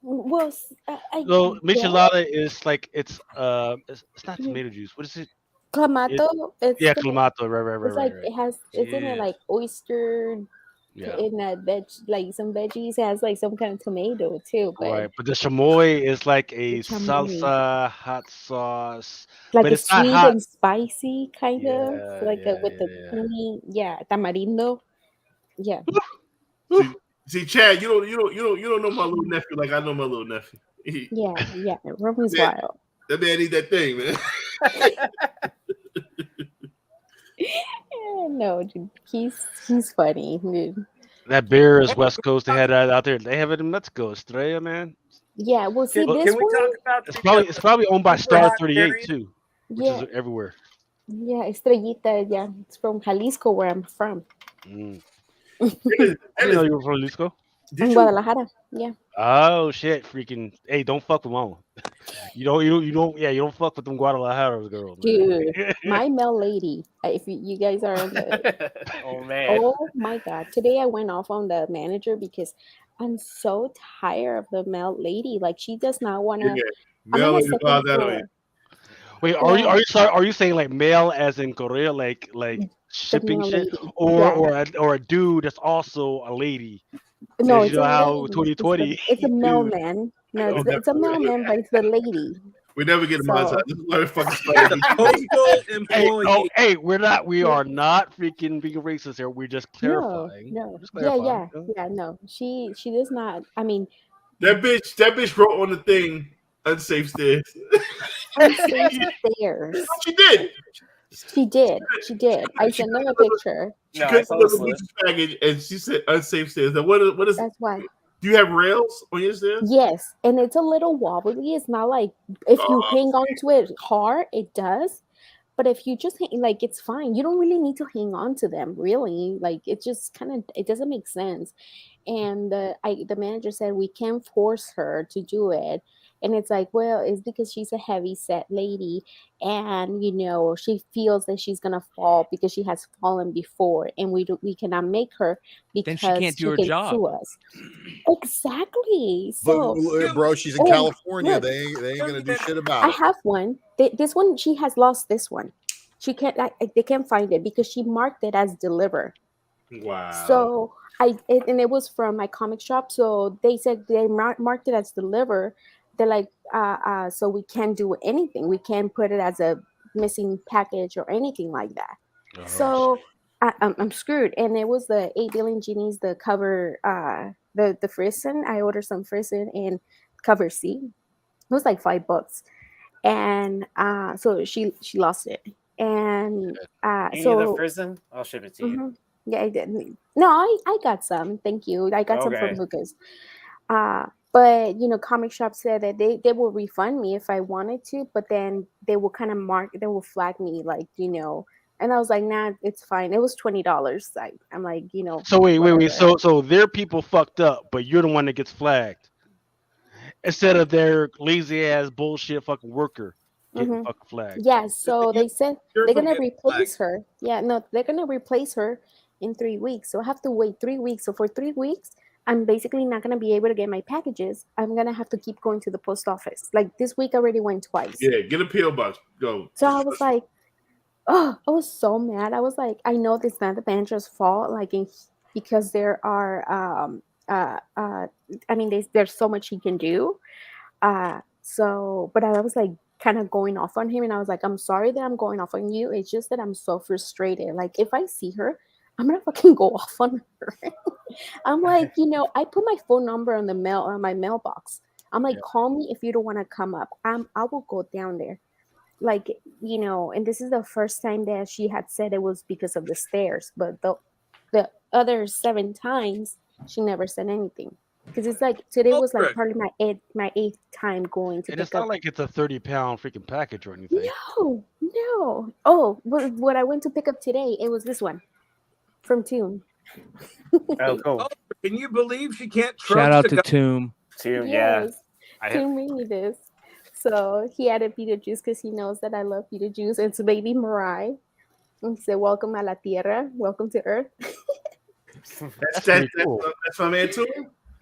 Well, So guess Michelada is like it's not tomato juice. What is it? clamato. It's Yeah, the- clamato. Right. It's like it has. It's in it Yeah. like oyster Yeah. in a veg, like some veggies. It has like some kind of tomato too, but Right, but the chamoy is like a the chamoy, salsa hot sauce, like but a it's not sweet hot. and spicy kind of, Yeah, like yeah, with the yeah, tangy, yeah, tamarindo, yeah, See, see, Chad, you don't know my little nephew like I know my little nephew. yeah. Roman's Man, wild. that man need that thing, man. No, dude, he's funny, dude. That beer is West Coast. They had that out there. They have it in Mexico, Estrella, man. Yeah, well, see Well, this Can we one, talk about It's probably owned by super Star hot 38 variant? too, which is yeah, everywhere. yeah, Estrellita, yeah, it's from Jalisco, where I'm from, Mm. That I didn't know is- you were from Jalisco. did in you? Guadalajara. Yeah, Oh shit! Freaking hey! Don't fuck with mama. You don't. Yeah, you don't fuck with them Guadalajara girls, man. dude, my mail lady. If you guys are in the, Oh man. oh my god, today I went off on the manager because I'm so tired of the mail lady. Like she does not want Yeah, to. I'm in Mel the is second about that on you. floor. Wait, Yeah, are you saying like mail as in Korea, like the shipping mail shit, lady. or Yeah, or a dude that's also a lady? no, Because you it's a know how lady. It's a 2020. mailman. No, Oh, it's a mailman, but it's the lady. we never get monetized. So This is why we fucking The started. postal Hey, oh, employee. hey, we yeah, are not freaking being racist here. We're just clarifying. no, We're just yeah, clarifying. no. She does not. I mean, That bitch wrote on the thing unsafe stairs. unsafe stairs. She did. She did. I She sent couldn't them a deliver, picture. she No, I couldn't saw the deliver slip. Gucci's package, and she said unsafe stairs. Now, what is? That's why. Do you have rails on your stairs? Yes, and it's a little wobbly. It's not like if you Oh, hang on to it hard, it does. But if you just hang, like it's fine. You don't really need to hang on to them, really. Like it just kind of it doesn't make sense. And the manager said we can't force her to do it. And it's like, well, it's because she's a heavy set lady, and she feels that she's gonna fall because she has fallen before, and we cannot make her Then she because can't do she her can job. sue us. Exactly. But So, bro, she's in oh, California. look, They ain't gonna do shit I about it. have one. This one, she has lost this one. She can't. They can't find it because she marked it as deliver. wow. So and it was from my comic shop. So they said they marked it as deliver. They're like, so we can't do anything. We can't put it as a missing package or anything like that. Oh, So I'm screwed. And it was the 8 Billion Genies, the cover, the frozen. I ordered some frozen in cover C. It was like $5. And so she lost it. And You need the so prison? I'll ship it to you. mhm. Yeah, I did. No, I got some. Thank you. I got some Okay. from Lucas. But comic shop said that they will refund me if I wanted to, but then they will kind of they will flag me like, and I was like, nah, it's fine. It was $20. I'm like, So wait. whatever. So their people fucked up, but you're the one that gets flagged instead of their lazy ass bullshit fucking worker getting Mhm. fucking flagged. Yeah, so they said You're they're from gonna getting replace her. Yeah, no, they're gonna replace her in 3 weeks. So I have to wait 3 weeks. So for 3 weeks, I'm basically not gonna be able to get my packages. I'm gonna have to keep going to the post office. Like this week, I already went twice. Yeah, get a PO box. Go. So I was like, oh, I was so mad. I was like, I know it's not the manager's fault, because there are I mean, there's so much he can do. But I was like kind of going off on him, and I was like, I'm sorry that I'm going off on you. It's just that I'm so frustrated. Like if I see her, I'm gonna fucking go off on her. I'm like, I put my phone number on my mailbox. I'm like, call me if you don't want to come up. I will go down there. Like, and this is the first time that she had said it was because of the stairs, but the other 7 times she never said anything. Because it's like today was like probably my 8th time going to And pick it's not up. like it's a 30-pound freaking package or anything. No. Oh, what I went to pick up today, it was this one from Tomb. Oh, cool. Oh, can you believe she can't trust Shout out the to guy? Tomb. Too, yeah. Yes, I Tomb made me this. So he added Beetlejuice because he knows that I love Beetlejuice. It's baby Mariah. And he said, "Welcome a la tierra. Welcome to Earth." That's my man too.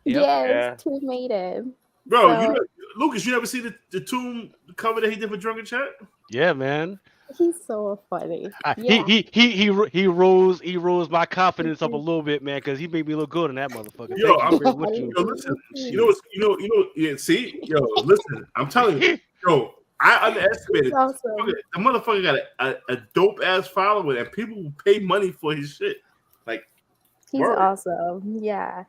Yep. Yes, Yeah. Tomb made it. Bro, So- Lucas, you never see the Tomb cover that he did for Drunken Chat? Yeah, man. He's so funny. He rose my confidence up a little bit, man, because he made me look good in that motherfucker. Yo, Thank you very much. yo, listen. Yeah. See, yo, listen. I'm telling you, yo, I underestimated. Awesome. The motherfucker got a dope ass following, and people will pay money for his shit. Like, He's word. awesome. Yeah.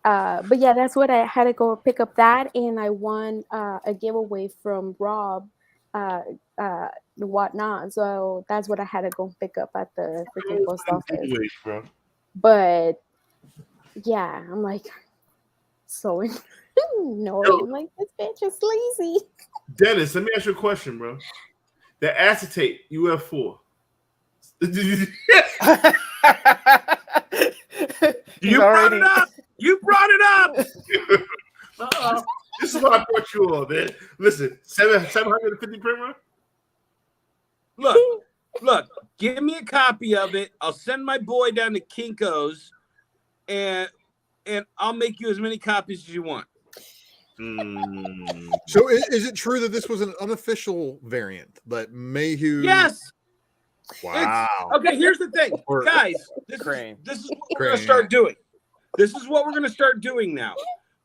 But yeah, that's what I had to go pick up that, and I won a giveaway from Rob, whatnot. So that's what I had to go pick up at the freaking post office. Bro. But yeah, I'm like so annoyed. I'm like, this bitch is sleazy. Dennis, let me ask you a question, bro. The acetate UF4. You brought it up. You brought it up. This is what I brought you on, man. Listen, 750 print run? Look, give me a copy of it. I'll send my boy down to Kinko's, and I'll make you as many copies as you want. So is it true that this was an unofficial variant that Mayhew? Yes. Wow. Okay, here's the thing, guys. This is what we're gonna start doing. This is what we're gonna start doing now.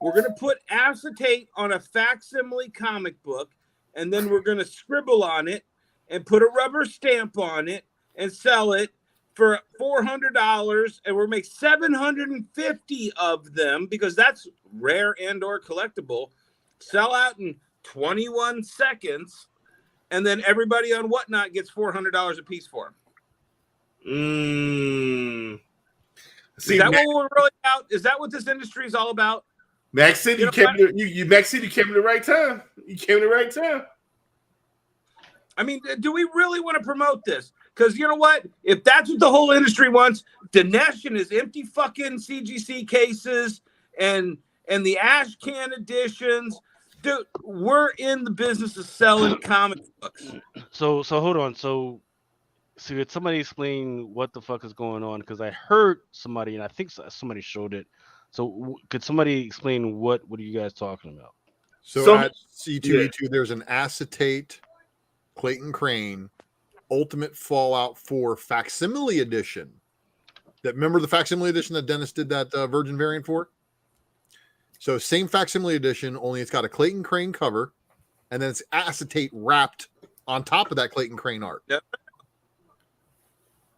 We're gonna put acetate on a facsimile comic book, and then we're gonna scribble on it and put a rubber stamp on it and sell it for $400, and we'll make 750 of them because that's rare and/or collectible. Sell out in 21 seconds, and then everybody on Whatnot gets $400 a piece for them. See, is that what we're really about? Is that what this industry is all about? Max City, Max City came at the right time. You came at the right time. I mean, do we really want to promote this? Because you know what? If that's what the whole industry wants, Dinesh and his empty fucking CGC cases and the ash can editions, dude, we're in the business of selling comic books. So hold on. So could somebody explain what the fuck is going on? Because I heard somebody, and I think somebody showed it. So could somebody explain what are you guys talking about? So at C2E2, there's an acetate Clayton Crane Ultimate Fallout 4 facsimile edition. Remember the facsimile edition that Dennis did that Virgin variant for? So same facsimile edition, only it's got a Clayton Crane cover, and then it's acetate wrapped on top of that Clayton Crane art. Yep.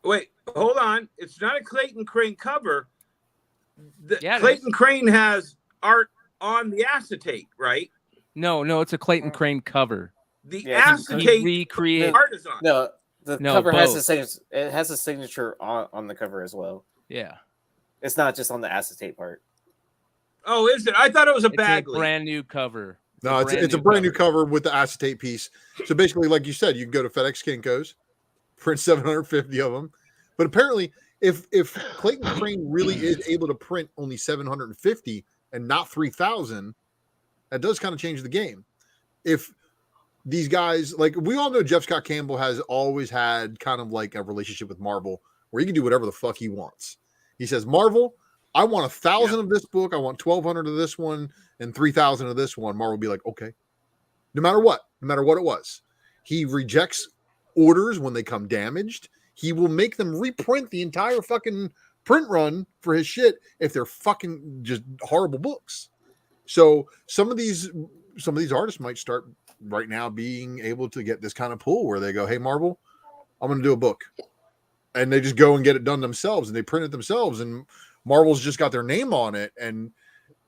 Wait, hold on. It's not a Clayton Crane cover. Clayton Crane has art on the acetate, right? No, it's a Clayton Crane cover. The acetate recreate art is on. No, the cover has the same. It has a signature on the cover as well. Yeah, it's not just on the acetate part. Oh, is it? I thought it was a Bagley. It's a brand new cover. No, it's a brand new cover with the acetate piece. So basically, like you said, you can go to FedEx Kinko's, print 750 of them. But apparently, if Clayton Crane really is able to print only 750 and not 3,000, that does kind of change the game. If these guys, like we all know, Jeff Scott Campbell has always had kind of like a relationship with Marvel where he can do whatever the fuck he wants. He says, Marvel, I want 1,000 of this book, I want 1,200 of this one, and 3,000 of this one. Marvel will be like, okay, no matter what it was. He rejects orders when they come damaged. He will make them reprint the entire fucking print run for his shit if they're fucking just horrible books. So some of these artists might start right now being able to get this kind of pull where they go, hey, Marvel, I'm going to do a book. And they just go and get it done themselves and they print it themselves. And Marvel's just got their name on it. And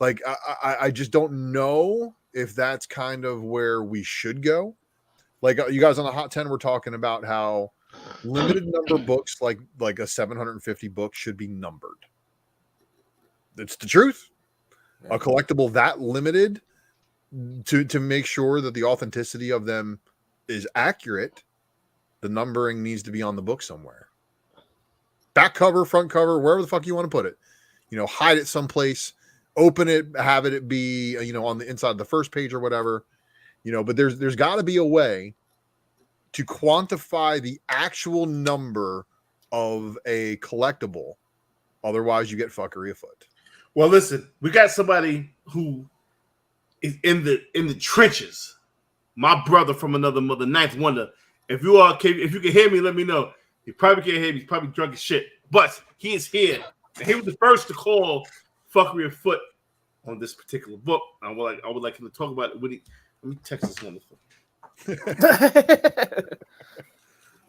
like, I just don't know if that's kind of where we should go. Like you guys on the Hot 10 were talking about how limited number books like a 750 book should be numbered. It's the truth. A collectible that limited to make sure that the authenticity of them is accurate, the numbering needs to be on the book somewhere. Back cover, front cover, wherever the fuck you want to put it. Hide it someplace, open it, have it be, on the inside of the first page or whatever. But there's got to be a way to quantify the actual number of a collectible. Otherwise, you get fuckery afoot. Well, listen, we got somebody who is in the trenches. My brother from another mother, Ninth Wonder, If you can hear me, let me know. He probably can't hear me. He's probably drunk as shit. But he is here. And he was the first to call fuckery afoot on this particular book. I would like him to talk about it. Let me text this wonderful.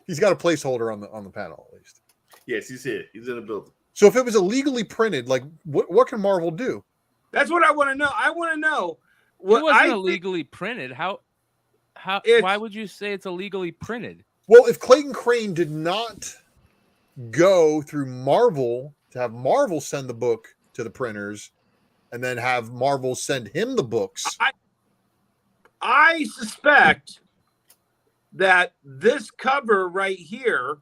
He's got a placeholder on the panel at least. Yes, he's here. He's in the building. So if it was illegally printed, like what can Marvel do? That's what I want to know. I want to know It wasn't illegally printed. How? Why would you say it's illegally printed? Well, if Clayton Crane did not go through Marvel to have Marvel send the book to the printers and then have Marvel send him the books. I suspect that this cover right here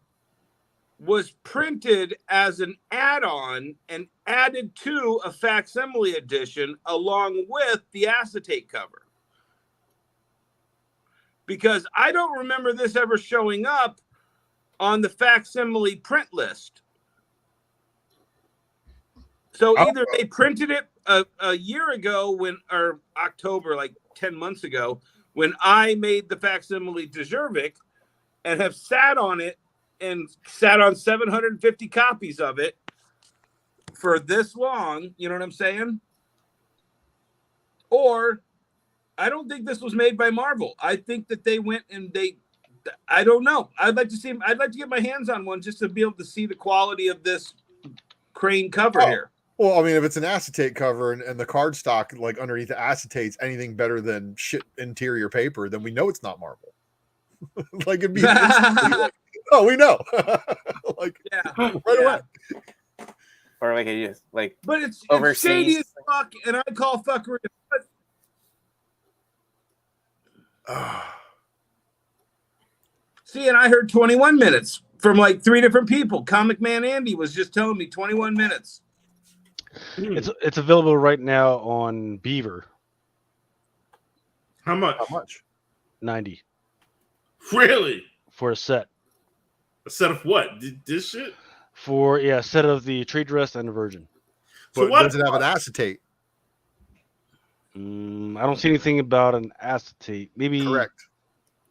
was printed as an add-on and added to a facsimile edition along with the acetate cover. Because I don't remember this ever showing up on the facsimile print list. So either they printed it a year ago or October, like 10 months ago, when I made the facsimile Djurjevic and have sat on it and sat on 750 copies of it for this long. You know what I'm saying? Or I don't think this was made by Marvel. I think that they went and I don't know. I'd like to get my hands on one just to be able to see the quality of this Crane cover here. Well, I mean, if it's an acetate cover and the cardstock, like underneath the acetate's anything better than shit interior paper, then we know it's not Marvel. Like it'd be like, oh, we know. Like right away. Or like a like but it's overseas. Shady as fuck, and I call fuckery. See, and I heard 21 minutes from like 3 different people. Comic Man Andy was just telling me 21 minutes. It's available right now on Beaver. How much? 90 Really? for a set. A set of what? This shit? For a set of the trade dress and the Virgin. But what does it have an acetate? I don't see anything about an acetate. Maybe Correct.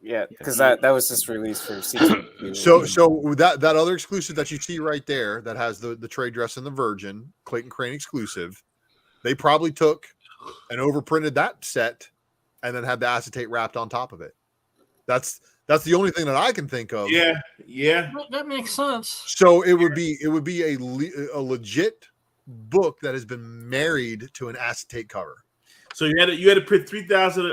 Yeah, because that was just released for season. So that other exclusive that you see right there that has the trade dress and the Virgin, Clayton Crane exclusive, they probably took and overprinted that set and then had the acetate wrapped on top of it. That's the only thing that I can think of. Yeah. That makes sense. So it would be a legit book that has been married to an acetate cover. So you had to print 3,000.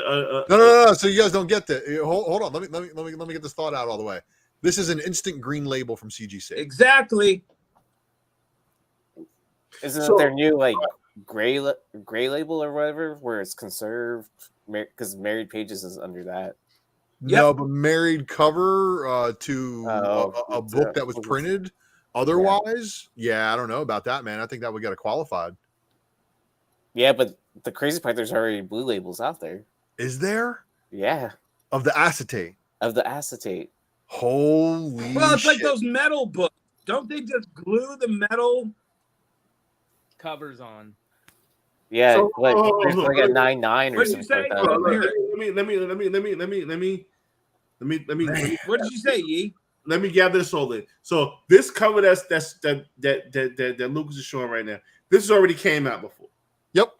No. So you guys don't get that. Hold on. Let me get this thought out all the way. This is an instant green label from CGC. Exactly. Isn't their new like gray label or whatever where it's conserved? Because Married Pages is under that. No, but married cover to a book that was printed. Otherwise, I don't know about that, man. I think that would get it qualified. Yeah, but the crazy part, there's already blue labels out there. Is there? Yeah. Of the acetate. Holy Well, it's like shit. those metal books. Don't they just glue the metal Covers on. Yeah, So- there's like a 9.9 or What did you something say? like that. What did you say, Yee? Let me gather this all in. So this cover that Lucas is showing right now, this has already came out before. Yep.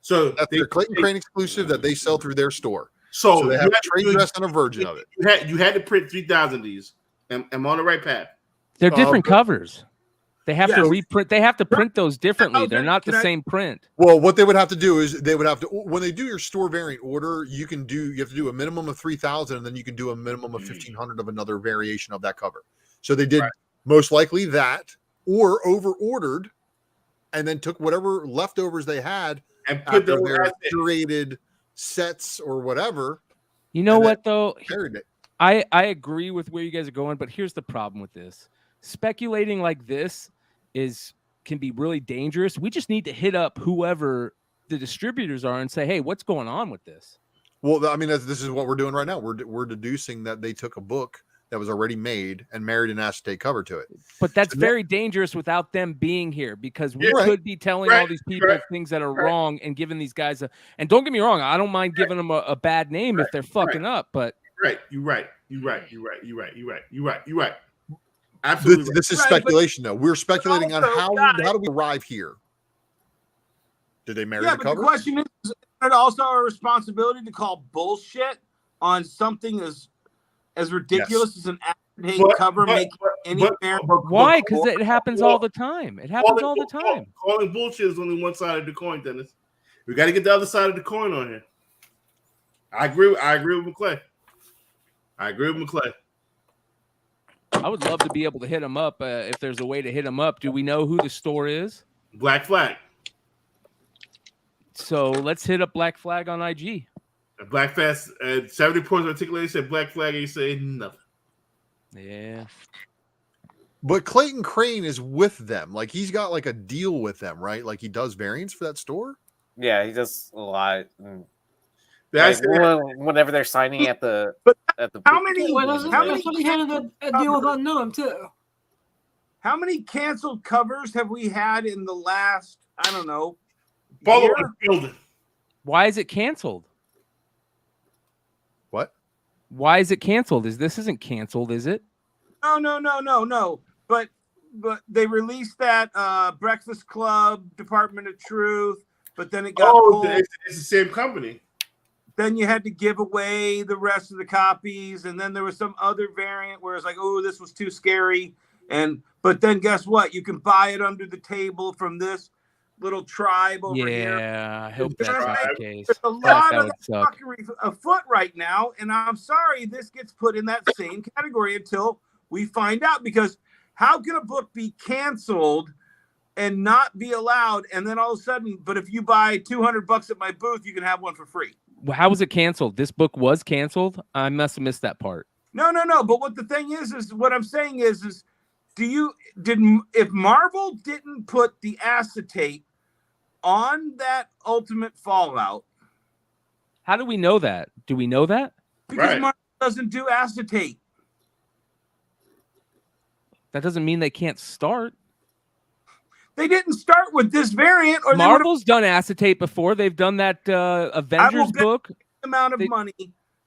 So that's their Clayton Crane exclusive that they sell through their store. So they have a trade dress and a Virgin of it. You had to print 3,000 of these. I'm on the right path. They're different covers. They have to reprint. They have to print those differently. Okay, They're not the same print. Well, what they would have to do is when they do your store variant order, you have to do a minimum of 3,000, and then you can do a minimum of 1,500 of another variation of that cover. So they did most likely that, or over ordered, and then took whatever leftovers they had and put their curated sets or whatever. You know what though? Carried it. I agree with where you guys are going, but here's the problem with this. Speculating like this can be really dangerous. We just need to hit up whoever the distributors are and say, hey, what's going on with this? Well, I mean, this is what we're doing right now. We're deducing that they took a book that was already made and married an acetate cover to it. But that's very dangerous without them being here, because we could be telling all these people things that are wrong and giving these guys and don't get me wrong, I don't mind giving them a bad name if they're fucking up, but You're right. Absolutely. This is Right, speculation, though. We're speculating on also, how guys- do we arrive here? Did they marry Yeah, the but cover? the question is it also our responsibility to call bullshit on something as ridiculous as an Acetate cover making any bearing? Why? Because it happens all the time. It happens all the time. Calling bullshit is only one side of the coin, Dennis. We got to get the other side of the coin on here. I agree with McClay. I would love to be able to hit him up if there's a way to hit him up. Do we know who the store is? Black Flag. So let's hit up Black Flag on IG. Black Fast 70 points articulated said Black Flag ain't saying nothing. Yeah. But Clayton Crane is with them. Like he's got like a deal with them, right? Like he does variants for that store. Yeah, he does a lot. That's whenever they're signing at the How many? Wait, he had a deal with Unknown too. How many canceled covers have we had in the last? I don't know. Follow year? the building. Why is it canceled? What? Why is it canceled? This isn't canceled, is it? No. But they released that Breakfast Club, Department of Truth, but then it got pulled. It's the same company. Then you had to give away the rest of the copies, and then there was some other variant where it's like, oh, this was too scary. But then guess what? You can buy it under the table from this little tribe over here. Yeah, I hope that's not the case. There's a lot that of would that suck. fuckery afoot right now, and I'm sorry this gets put in that same category until we find out. Because how can a book be canceled and not be allowed, and then all of a sudden, but if you buy $200 at my booth, you can have one for free? Well, how was it canceled? This book was canceled? I must have missed that part. No. But what the thing is what I'm saying is if Marvel didn't put the Acetate on that Ultimate Fallout? How do we know that? Do we know that? Because Marvel doesn't do Acetate. That doesn't mean they can't start. They didn't start with this variant, or Marvel's done Acetate before. They've done that Avengers book. Amount of money.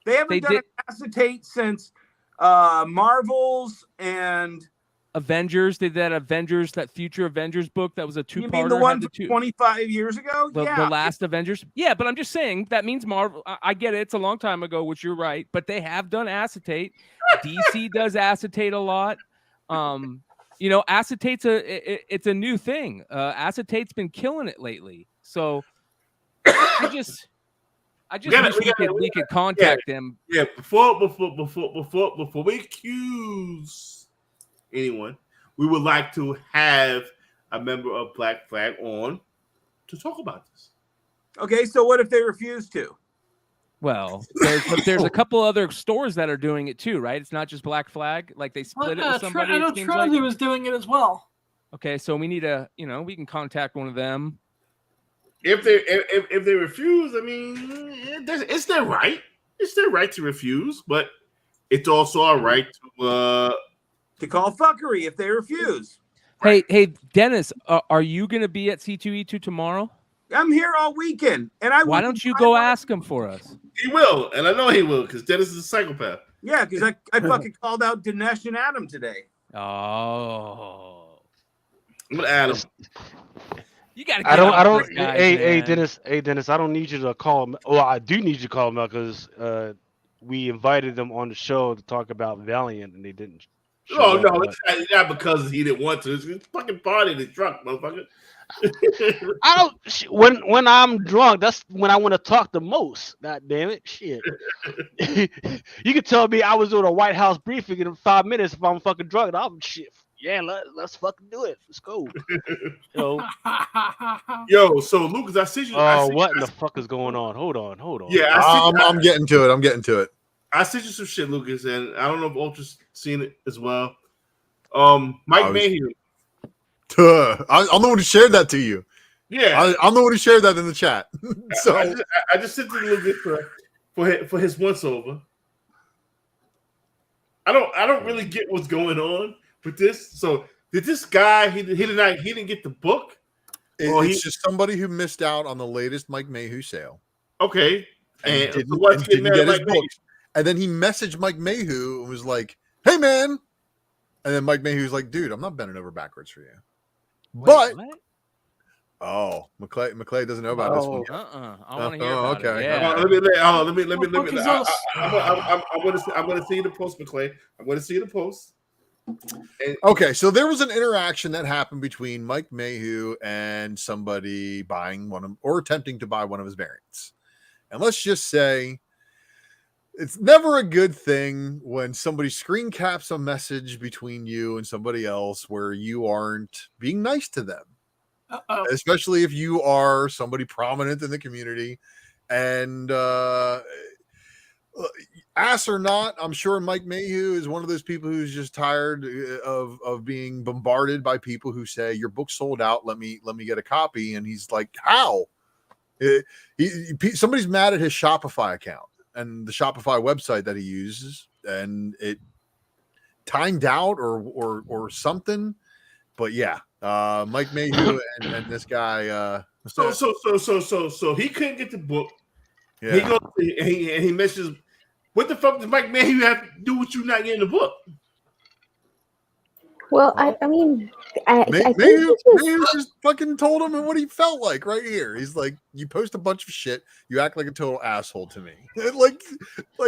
They haven't done an Acetate since Marvel's and Avengers. They did that Avengers, that Future Avengers book. That was a two-parter. You mean the one from 25 years ago? The last Avengers. Yeah, but I'm just saying that means Marvel. I get it. It's a long time ago, which you're right. But they have done Acetate. DC does Acetate a lot. Acetate's it's a new thing. Acetate's been killing it lately. So I just wish we could contact them. Yeah, before we accuse anyone, we would like to have a member of Black Flag on to talk about this. Okay, so what if they refuse to? Well, there's a couple other stores that are doing it too, right? It's not just Black Flag. Like they split it with somebody. I know Trinity was doing it as well. Okay, so we need to, we can contact one of them. If they refuse, I mean, it's their right. It's their right to refuse, but it's also our right to call fuckery if they refuse. Hey, Dennis, are you going to be at C2E2 tomorrow? I'm here all weekend, and why don't you go ask him for us? He will, and I know he will, because Dennis is a psychopath. Yeah, because I fucking called out Dinesh and Adam today. Oh, I'm gonna add him. You gotta. I don't. Hey, Dennis. Hey, Dennis. I don't need you to call him. Well, I do need you to call him out because we invited them on the show to talk about Valiant, and they didn't. No, it's not because he didn't want to. It's a fucking party in the truck, motherfucker. I don't. When I'm drunk, that's when I want to talk the most. God damn it, shit. You can tell me I was doing a White House briefing in 5 minutes if I'm fucking drunk. I'm shit. Yeah, let's fucking do it. Let's go. Yo, so Lucas, I see you. What in the fuck is going on? Hold on. Yeah, I'm getting to it. I sent you some shit, Lucas, and I don't know if Ultra's seen it as well. Mike Mayhew. I'm the one who shared that to you. Yeah, I'm the one who shared that in the chat. So I just sent it a little bit for his once over. I don't really get what's going on with this. So did this guy he didn't get the book? It's just somebody who missed out on the latest Mike Mayhew sale. Okay, and didn't get his book. And then he messaged Mike Mayhew and was like, "Hey, man." And then Mike Mayhew's like, "Dude, I'm not bending over backwards for you." But what? oh, McClay doesn't know about this one. I want to hear about okay. it. Yeah. Let me. I'm going to see the post, McClay. I'm going to see the post. Okay, so there was an interaction that happened between Mike Mayhew and somebody buying one of, or attempting to buy one of his variants. And let's just say it's never a good thing when somebody screen caps a message between you and somebody else where you aren't being nice to them. Especially if you are somebody prominent in the community. And ass or not, I'm sure Mike Mayhew is one of those people who's just tired of being bombarded by people who say your book's sold out. Let me get a copy. And he's like, how? Somebody's mad at his Shopify account and the Shopify website that he uses, and it timed out or something. But yeah, Mike Mayhew and this guy. So he couldn't get the book. Yeah. He goes and he mentions, what the fuck does Mike Mayhew have to do with you not getting the book? Well, I mean, I think Mayhew just fucking told him what he felt like right here. He's like, you post a bunch of shit, you act like a total asshole to me. like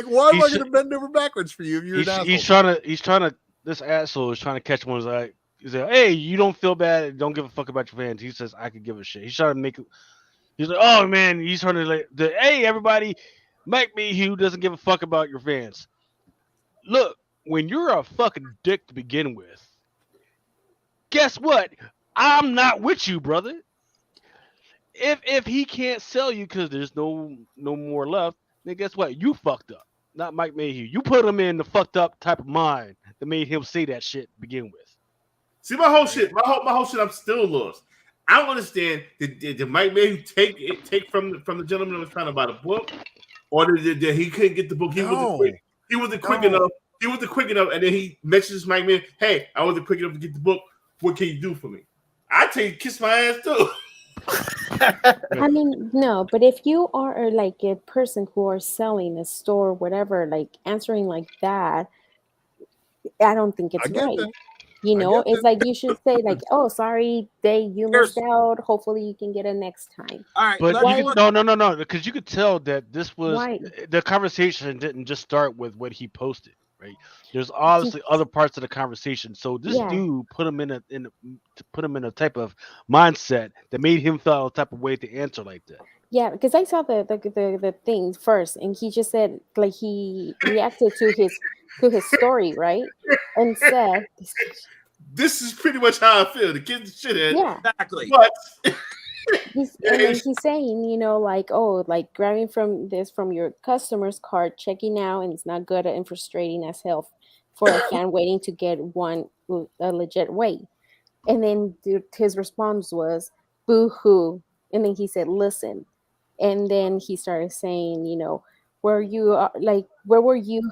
why am I going to bend over backwards for you if you're an asshole? He's trying to. This asshole is trying to catch one. He's like, hey, you don't feel bad, don't give a fuck about your fans. He says, I could give a shit. He's trying to make it. He's like, oh man, he's trying to hey everybody, Mike Mayhew doesn't give a fuck about your fans. Look, when you're a fucking dick to begin with, guess what? I'm not with you, brother. If he can't sell you because there's no more left, then guess what? You fucked up. Not Mike Mayhew. You put him in the fucked up type of mind that made him say that shit to begin with. See, my whole shit, I'm still lost. I don't understand. Did Mike Mayhew take from the gentleman that was trying to buy the book, or did he couldn't get the book? He wasn't quick enough. He wasn't quick enough, and then he messages Mike Mayhew, "Hey, I wasn't quick enough to get the book. What can you do for me?" I kiss my ass too. I mean, no, but if you are like a person who are selling a store, whatever, like answering like that, I don't think it's right. That. You know, it's like you should say like, "Oh, sorry, you missed out. Hopefully, you can get it next time." All right, but no, because you could tell that this was the conversation didn't just start with what he posted, right? There's obviously other parts of the conversation. So this dude put him in a type of mindset that made him feel a type of way to answer like that. Yeah, because I saw the thing first, and he just said like he reacted to his story, right, and said, "This is pretty much how I feel." The kid's shithead. Yeah, exactly. But and then he's saying, you know, like, oh, like grabbing from your customer's card, checking out, and it's not good and frustrating as hell for a fan waiting to get one a legit way. And then his response was, "Boo hoo," and then he said, "Listen." And then he started saying, you know, where were you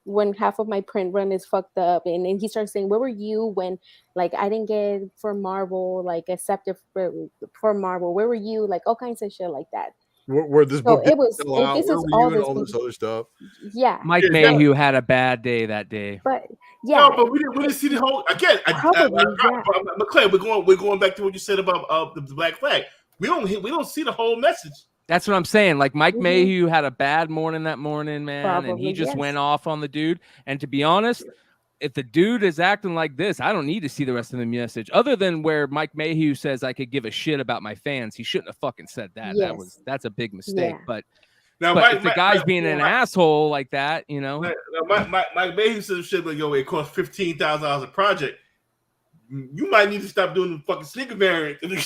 when half of my print run is fucked up? And then he started saying, where were you when like I didn't get for Marvel, like accepted for Marvel? Where were you? Like all kinds of shit like that. Where this book it was sell out, this where is were all you this and all this other stuff. Yeah. Mike Mayhew had a bad day that day. But yeah. No, but we didn't see the whole McClay, we're going back to what you said about the black flag. We don't see the whole message. That's what I'm saying. Like Mike Mayhew had a bad morning that morning, man, and he just went off on the dude. And to be honest, if the dude is acting like this, I don't need to see the rest of the message. Other than where Mike Mayhew says I could give a shit about my fans, he shouldn't have fucking said that. Yes. That's a big mistake. Yeah. But now, if the guy's being an asshole like that, you know, Mike Mayhew said shit like, "Yo, it cost $15,000 a project." You might need to stop doing the fucking sneaker variant. I mean,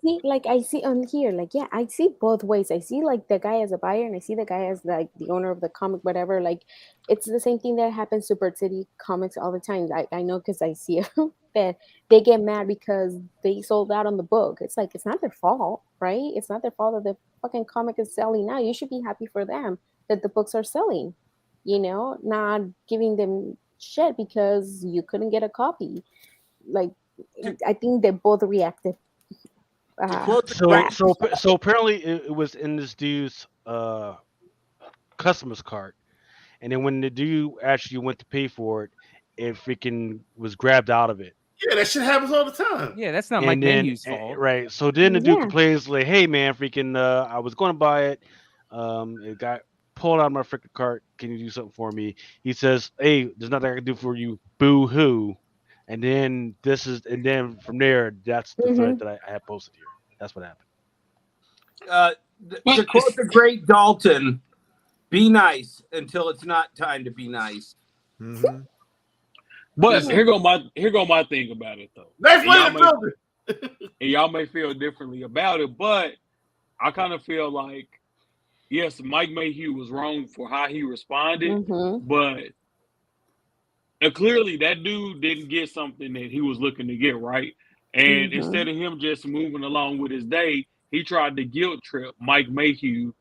see, like I see on here, like I see both ways. I see like the guy as a buyer, and I see the guy as like the owner of the comic, whatever. Like it's the same thing that happens to Bird City Comics all the time. I know because I see it, that they get mad because they sold out on the book. It's like it's not their fault, right? It's not their fault that the fucking comic is selling now. You should be happy for them that the books are selling. You know, not giving them shit because you couldn't get a copy. Like I think they both reacted. So apparently it was in this dude's customer's cart, and then when the dude actually went to pay for it, it freaking was grabbed out of it. Yeah, that shit happens all the time. Yeah, that's not Mike Mayhew's fault. Right. So then the dude Yeah. complains like, "Hey man, freaking, I was going to buy it. It got pulled out of my freaking cart. Can you do something for me?" He says, "Hey, there's nothing I can do for you. Boo hoo." And then from there, that's the thread that I have posted here. That's what happened. To quote the great Dalton, "Be nice until it's not time to be nice." Mm-hmm. But here go my thing about it though. And y'all may feel differently about it, but I kind of feel like, yes, Mike Mayhew was wrong for how he responded, but clearly that dude didn't get something that he was looking to get, right? And instead of him just moving along with his day, he tried to guilt trip Mike Mayhew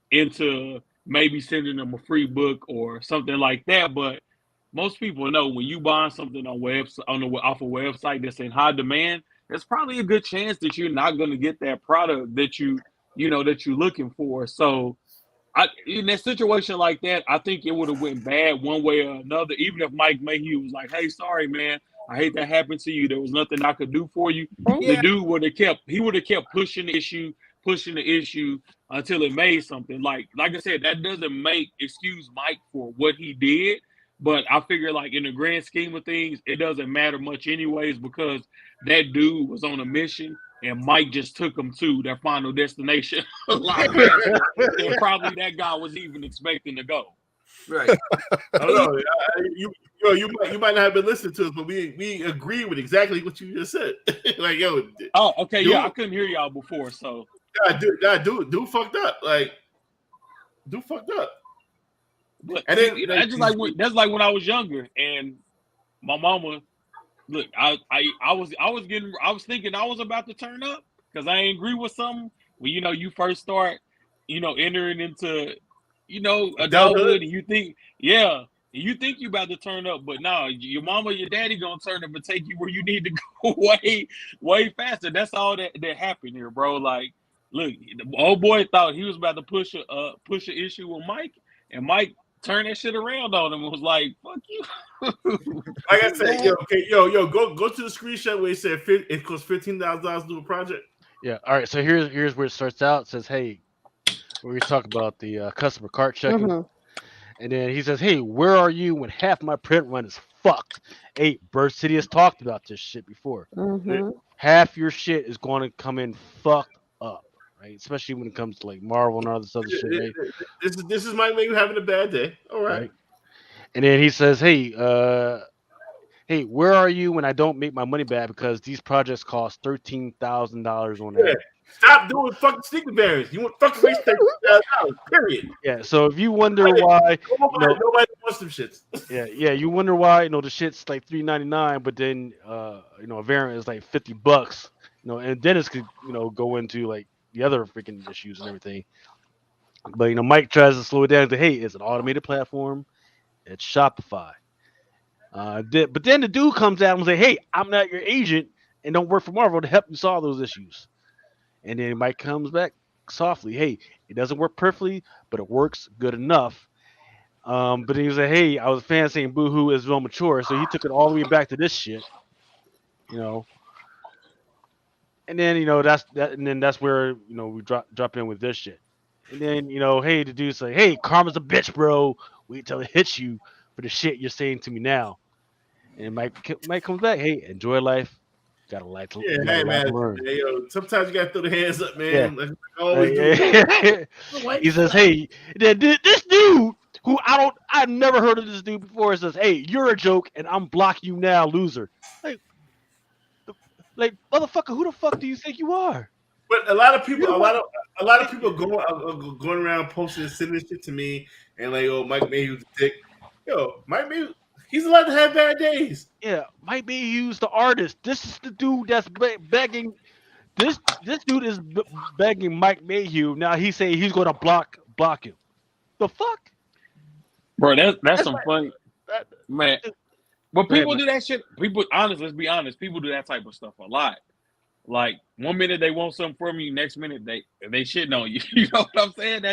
into maybe sending him a free book or something like that. But most people know when you buy something off a website that's in high demand, there's probably a good chance that you're not going to get that product that you're looking for. So in that situation like that, I think it would have went bad one way or another. Even if Mike Mayhew was like, "Hey, sorry, man, I hate that happened to you. There was nothing I could do for you." The dude would have kept pushing the issue until it made something. Like I said, that doesn't excuse Mike for what he did. But I figure, like, in the grand scheme of things, it doesn't matter much anyways, because that dude was on a mission and Mike just took him to their final destination a lot faster than probably that guy was even expecting to go. Right. I don't know. You might not have been listening to us, but we agree with exactly what you just said. Like, yo. Oh, okay. Dude, yeah, I couldn't hear y'all before, so. Dude fucked up. Like, dude fucked up. But and then, that's like when I was younger and my mama, look, I was thinking I was about to turn up because I ain't agree with something. When you first start, entering into, adulthood, and you think you about to turn up, but no, your mama, your daddy gonna turn up and take you where you need to go way faster. That's all that happened here, bro. Like, look, the old boy thought he was about to push an issue with Mike, and Mike turned that shit around on him and was like, "Fuck you." Like I said, go to the screenshot where it said it costs $15,000 to do a project. Yeah. All right. So here's where it starts out. It says, "Hey," we talk about the customer cart checking, and then he says, "Hey, where are you when half my print run is fucked?" Hey, Bird City has talked about this shit before. Half your shit is going to come in fucked up. Right? Especially when it comes to like Marvel and all this other shit. Right? This is Mike Mayhew having a bad day. All right. And then he says, "Hey, where are you when I don't make my money back because these projects cost $13,000 on average?" Stop doing fucking sneaker variants. You want fucking waste $13,000. Period. Yeah. So if you wonder why nobody wants them shits. Yeah. You wonder why the shit's like $3.99, but then a variant is like $50. And Dennis could go into like the other freaking issues and everything. But Mike tries to slow it down and say, "Hey, it's an automated platform. It's Shopify." But then the dude comes out and say, "Hey, I'm not your agent and don't work for Marvel to help you solve those issues." And then Mike comes back softly, "Hey, it doesn't work perfectly, but it works good enough." But then he was like, "Hey, I was a fan saying Boohoo is real mature," so he took it all the way back to this shit. And then that's where we drop in with this shit. And then hey, the dude's like, "Hey, karma's a bitch, bro. Wait till it hits you for the shit you're saying to me now." And Mike comes back, "Hey, enjoy life. Got a life to hey man, hey, sometimes you gotta throw the hands up, man. Yeah. Like I always do. He says, "Hey, this dude who I've never heard of this dude before says, 'Hey, you're a joke, and I'm blocking you now, loser.' Like motherfucker, who the fuck do you think you are?" But a lot of people going around posting and sending this shit to me and like, "Oh, Mike Mayhew's a dick." Yo, Mike Mayhew, he's allowed to have bad days. Yeah, Mike Mayhew's the artist. This is the dude that's begging. This dude is begging Mike Mayhew. Now he's saying he's going to block him. The fuck, bro? That's some funny, man. But people do that shit. Let's be honest. People do that type of stuff a lot. Like 1 minute they want something from you, next minute they shitting on you. You know what I'm saying?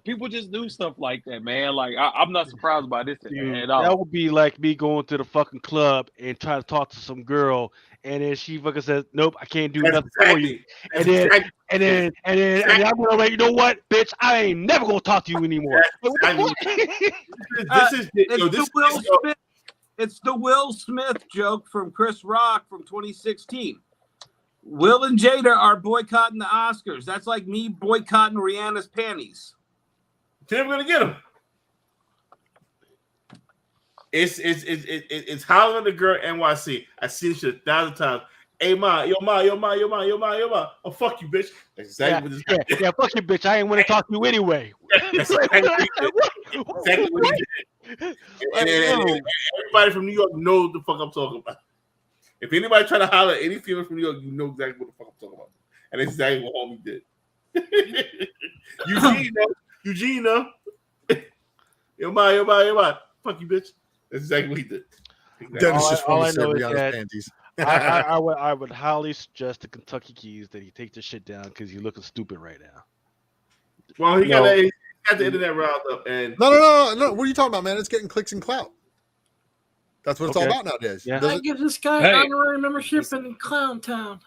People just do stuff like that, man. Like I'm not surprised by this at all. That would be like me going to the fucking club and trying to talk to some girl, and then she fucking says, "Nope, I can't do nothing for you." And then I'm gonna like, you know what, bitch? I ain't never gonna talk to you anymore. It's the Will Smith joke from Chris Rock from 2016. Will and Jada are boycotting the Oscars. That's like me boycotting Rihanna's panties. You're never gonna get them. It's Hollering the Girl NYC. I seen this shit 1,000 times. Hey ma, yo ma. Oh fuck you, bitch. That's exactly what this yeah, fuck you, bitch. I ain't want to talk to you anyway. That's exactly what he did. And everybody from New York knows the fuck I'm talking about. If anybody try to holler at any female from New York, you know exactly what the fuck I'm talking about. And that's exactly what homie did. Eugene, no. Yo ma. Fuck you, bitch. That's exactly what he did. Exactly. Dennis just all wants I to know say is Rihanna's that panties. I would highly suggest the Kentucky Keys that he take this shit down because you're looking stupid right now. Well, he got the internet riled up. And No. What are you talking about, man? It's getting clicks and clout. That's what it's all about nowadays. Yeah. I give this guy honorary membership in Clown Town.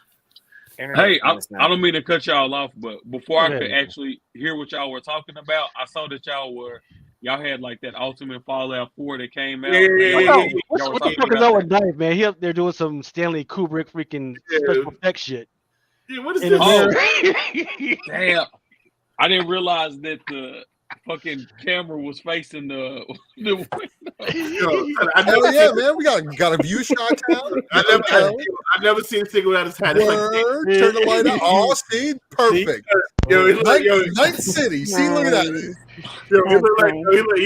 Hey, I don't mean to cut y'all off, but before I could actually hear what y'all were talking about, I saw that y'all had like that Ultimate Fallout 4 that came out. What the fuck is up with Knife, man? He up there doing some Stanley Kubrick freaking special effects shit. Yeah, what is this? Damn. I didn't realize that the fucking camera was facing the window. Hell yeah, man. We got a view shot now. I've never seen a thing without his hat. Turn the light up. Oh, see? Perfect. Night City. See, look at that. Yo, he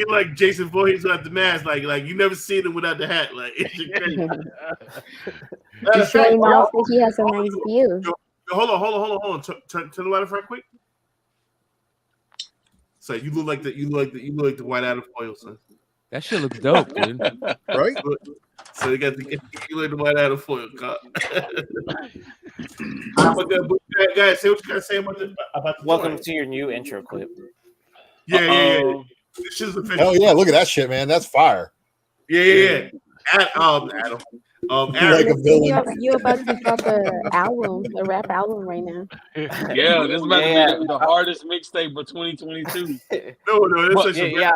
look like Jason Voorhees without the mask. Like you never seen him without the hat. Like it's crazy. He's showing off that he has a nice view. Hold on. Turn the light off right quick. So you look like the White Adam foil, son. That shit looks dope, dude. Right? So you look like the White Adam foil, God. Guys, say what you gotta say about the Welcome to your new intro clip. Yeah. This is official. Hell yeah, look at that shit, man. That's fire. Yeah. Adam. Like a villain. You're about to drop a rap album right now. Yeah, this is about to be the hardest mixtape of 2022. No,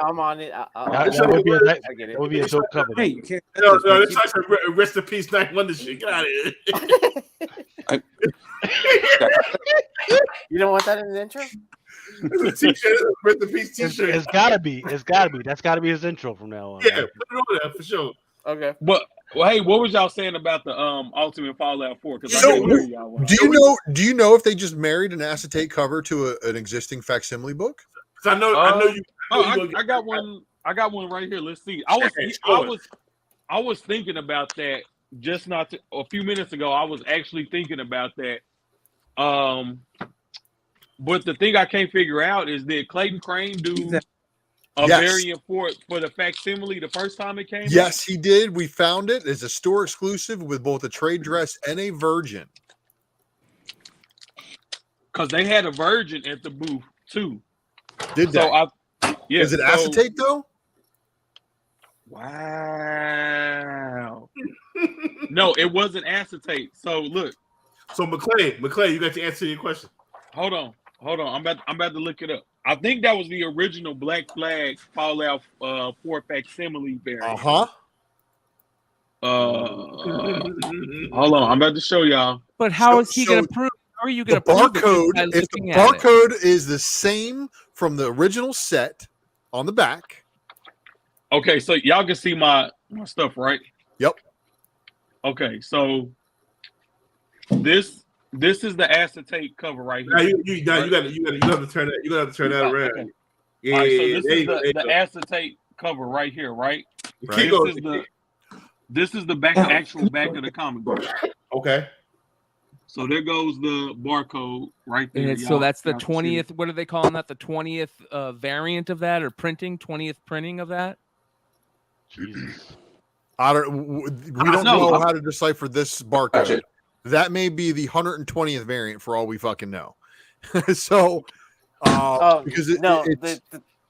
I'm on it. That would be a dope cover. Hey, you can't. No, this is like rest in peace, 9 shit. Get out of here. You don't want that in the intro? It's a t-shirt. Rest in peace t-shirt. It's gotta be. That's gotta be his intro from now on. Yeah, put it on there for sure. Okay. But hey, what was y'all saying about the Ultimate Fallout 4? Because Do you know if they just married an acetate cover to an existing facsimile book? I know you. I got one. I got one right here. Let's see. I was thinking about that just a few minutes ago. I was actually thinking about that. But the thing I can't figure out is, did Clayton Crane do a variant for the facsimile the first time it came? Yes, he did. We found it. It's a store exclusive with both a trade dress and a virgin. Because they had a virgin at the booth too. Did they? Is it acetate though? Wow. No, it wasn't acetate. So look. So McClay, you got to answer your question. Hold on. I'm about to look it up. I think that was the original Black Flag Fallout 4 facsimile variant. Hold on, I'm about to show y'all. But how is he going to prove? How are you going to prove barcode? If the barcode is the same from the original set on the back. Okay, so y'all can see my stuff, right? Yep. Okay, so this is the acetate cover right here. You have to turn that. You got to turn that around. Okay. Yeah, right, so this is the acetate cover right here, right? This is the actual back of the comic book. Okay. So there goes the barcode right there. So that's the 20th. What are they calling that? The 20th variant of that, or 20th printing of that? Jesus. We don't know how to decipher this barcode. That may be the 120th variant for all we fucking know. So Because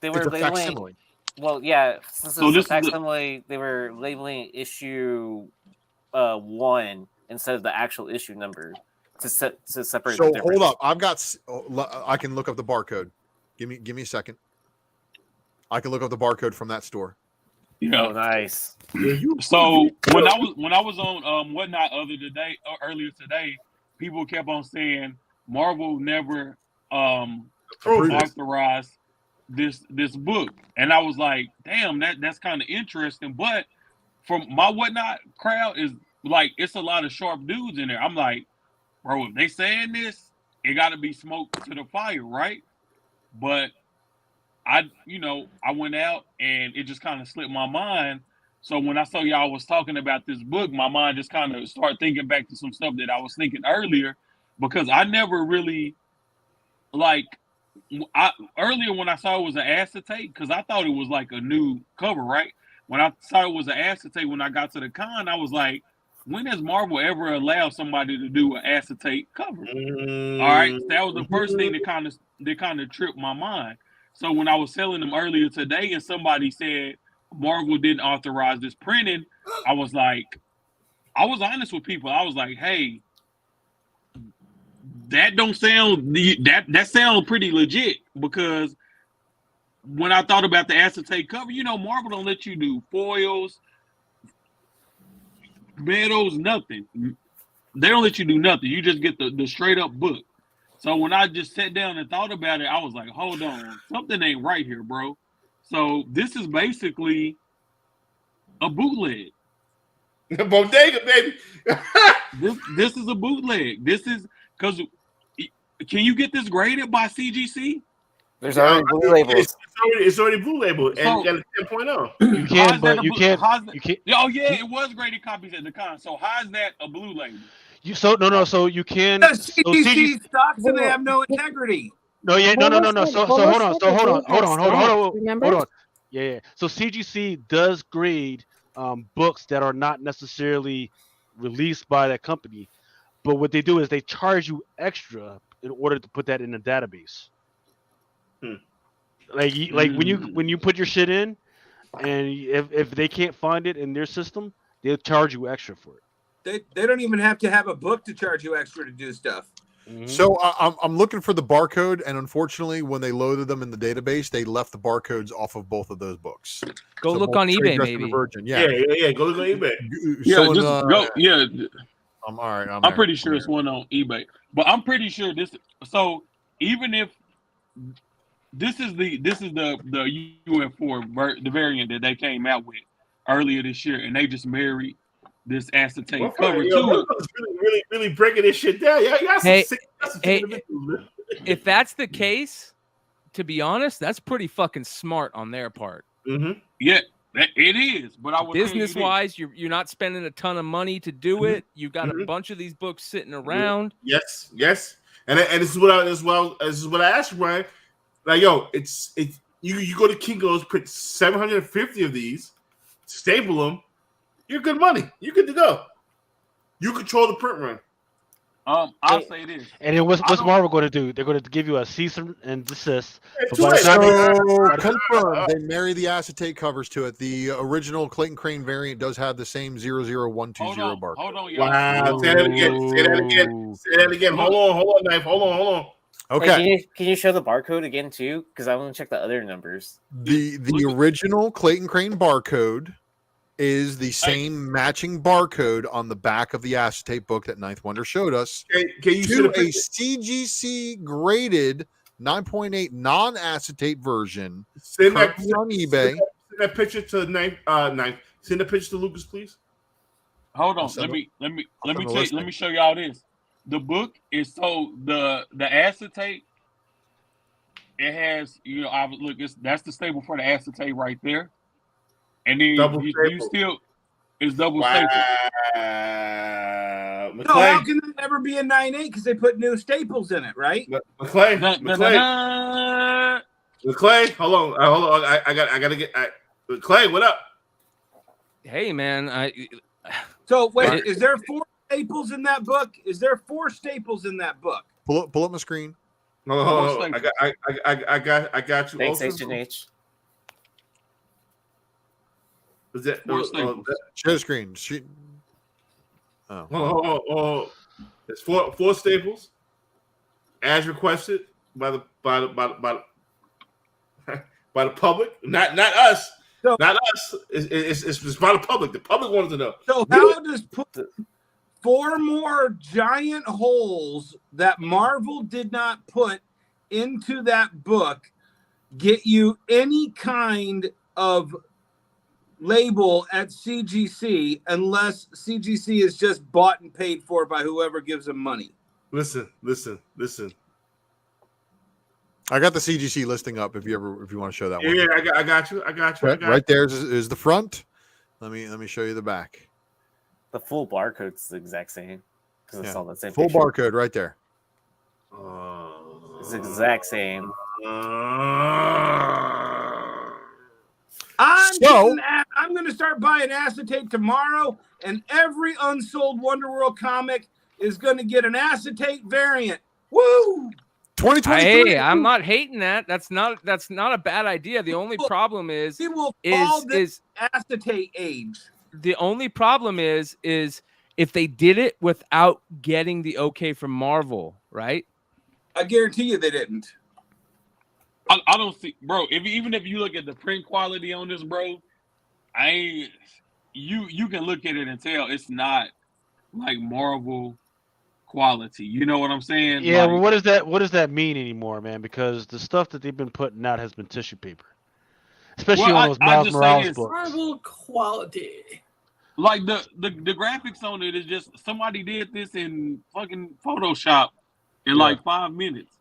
they were it's a labeling. facsimile. Well, yeah, since So it's this a is the- facsimile, they were labeling issue 1 instead of the actual issue number to separate. So the hold difference. up, I can look up the barcode. Give me a second. I can look up the barcode from that store. Yeah. Oh, nice. So when I was on whatnot earlier today, people kept on saying Marvel never authorized this book, and I was like, damn, that's kind of interesting. But from my whatnot crowd is like, it's a lot of sharp dudes in there. I'm like, bro, if they saying this, it got to be smoke to the fire, right? But I went out and it just kind of slipped my mind. So when I saw y'all was talking about this book, my mind just kind of started thinking back to some stuff that I was thinking earlier, because I never really earlier when I saw it was an acetate, because I thought it was like a new cover, right? When I saw it was an acetate, when I got to the con, I was like, when has Marvel ever allowed somebody to do an acetate cover? All right, so that was the first thing that kind of tripped my mind. So when I was telling them earlier today, and somebody said Marvel didn't authorize this printing, I was honest with people. I was like, hey, that don't sound that sounds pretty legit, because when I thought about the acetate cover, Marvel don't let you do foils, metals, nothing. They don't let you do nothing. You just get the straight up book. So when I just sat down and thought about it, I was like, hold on, something ain't right here, bro. So this is basically a bootleg. Bodega, baby. This is a bootleg. This is because can you get this graded by CGC? There's already blue labels. It's already blue labeled, and So- you got a 10.0. You can, but you can't. You can't. Oh yeah, it was graded copies at the con. So how is that a blue label? So you can. The So CGC stocks and they have no integrity. No. So hold on. Remember? Yeah. So CGC does grade books that are not necessarily released by that company, but what they do is they charge you extra in order to put that in a database. Like when you put your shit in, and if they can't find it in their system, they'll charge you extra for it. They don't even have to have a book to charge you extra to do stuff. Mm-hmm. So I'm looking for the barcode, and unfortunately, when they loaded them in the database, they left the barcodes off of both of those books. Go So look both on Trade eBay, Dress and maybe. The Virgin. Yeah. Go look on eBay. Yeah, Someone, just go. Yeah, I'm all right. I'm pretty sure it's one on eBay, but I'm pretty sure this. So even if this is the UF4 the variant that they came out with earlier this year, and they just married this acetate cover too. Really breaking this shit down. Yeah, Hey, if that's the case, to be honest, that's pretty fucking smart on their part. Mm-hmm. Yeah, it is. But I would business wise, you're not spending a ton of money to do it. You got a bunch of these books sitting around. Yes, and this is what I asked you, Brian. Like, yo, it's you go to Kinko's, print 750 of these, staple them. You're good money. You're good to go. You control the print run. I'll say this. And then what's Marvel going to do? They're going to give you a cease and desist. So confirmed, they marry the acetate covers to it. The original Clayton Crane variant does have the same 00120 barcode. Hold on, y'all. Wow, say that again. Hold on, knife. Hold on. Okay. Wait, can you show the barcode again too? Because I want to check the other numbers. The original Clayton Crane barcode is the same matching barcode on the back of the acetate book that Ninth Wonder showed us. Can you to a CGC graded 9.8 non-acetate version currently on eBay. Send that picture to Ninth. Send the picture to Lucas, please. Hold on. Let me show y'all this. The book is the acetate. It has that's the staple for the acetate right there. And then you still it's double staple. So how can that ever be a 9.8? Because they put new staples in it, right? McClay, hold on. I gotta get McClay, what up? Hey man, So wait, is there 4 staples in that book? Is there 4 staples in that book? Pull up my screen. No, I got you. Thanks, also. H&H. Is that, share screen? It's four staples, as requested by the public, not us. So, not us. It's by the public. The public wanted to know. So how does put 4 more giant holes that Marvel did not put into that book get you any kind of label at CGC unless CGC is just bought and paid for by whoever gives them money? Listen. I got the CGC listing up if you want to show that one. Yeah, I got you. Right there is the front. Let me show you the back. The full barcode's the exact same because it's all the same. Full picture. barcode right there. It's the exact same. I'm going to start buying Acetate tomorrow, and every unsold Wonder World comic is going to get an Acetate variant. Woo! 2023. Hey, I'm not hating that. That's not a bad idea. The only problem is Acetate age. The only problem is if they did it without getting the okay from Marvel, right? I guarantee you they didn't. I don't see, bro. Even if you look at the print quality on this, bro, you can look at it and tell it's not like Marvel quality. You know what I'm saying? Yeah, like, well, what does that mean anymore, man? Because the stuff that they've been putting out has been tissue paper, especially on those Miles Morales books. Marvel quality. Like the graphics on it is just somebody did this in fucking Photoshop in like 5 minutes.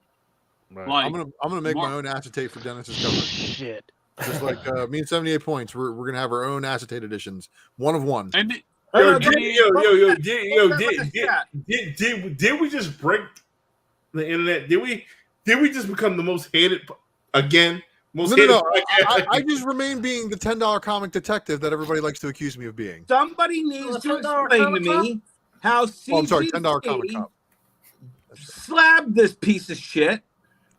Right. Like, I'm gonna make my own Acetate for Dennis's cover. Shit. Just like me and 78 points, we're gonna have our own Acetate editions, one of one. And did we just break the internet? Did we just become the most hated again? No. I just remain being the $10 comic detective that everybody likes to accuse me of being. Somebody needs to explain to me how CGC I'm sorry, $10 comic cop. slabbed this piece of shit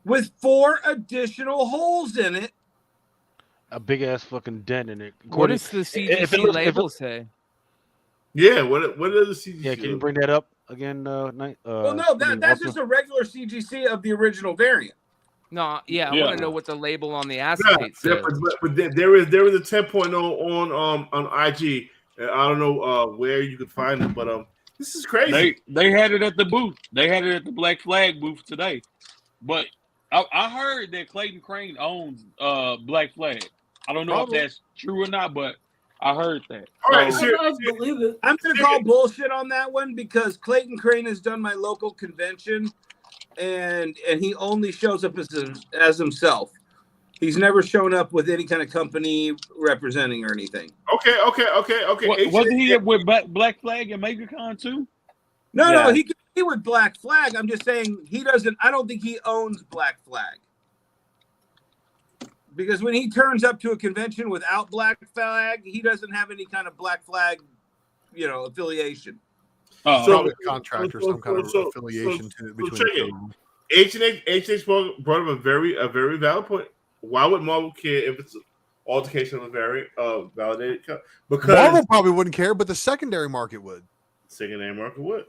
with 4 additional holes in it. A big ass fucking dent in it. What does the CGC label say? Yeah, what does the CGC? Yeah, can you bring that up again? Knight? Well, no, that's just a regular CGC of the original variant. No, yeah, I want to know what the label on the Acetate says. But there is a 10.0 on IG. I don't know where you can find it, but this is crazy. They had it at the booth. They had it at the Black Flag booth today. But I heard that Clayton Crane owns Black Flag. I don't know if that's true or not, but I heard that. All right, I believe it. I'm going to call bullshit on that one because Clayton Crane has done my local convention, and he only shows up as himself. He's never shown up with any kind of company representing or anything. Okay. Wasn't he with Black Flag and MegaCon too? No, he could be with Black Flag. I'm just saying he doesn't. I don't think he owns Black Flag. Because when he turns up to a convention without Black Flag, he doesn't have any kind of Black Flag, affiliation. So contract or some kind of affiliation between. H&H brought up a very valid point. Why would Marvel care if it's altercation of a very validated? Because Marvel probably wouldn't care, but the secondary market would. Secondary market would,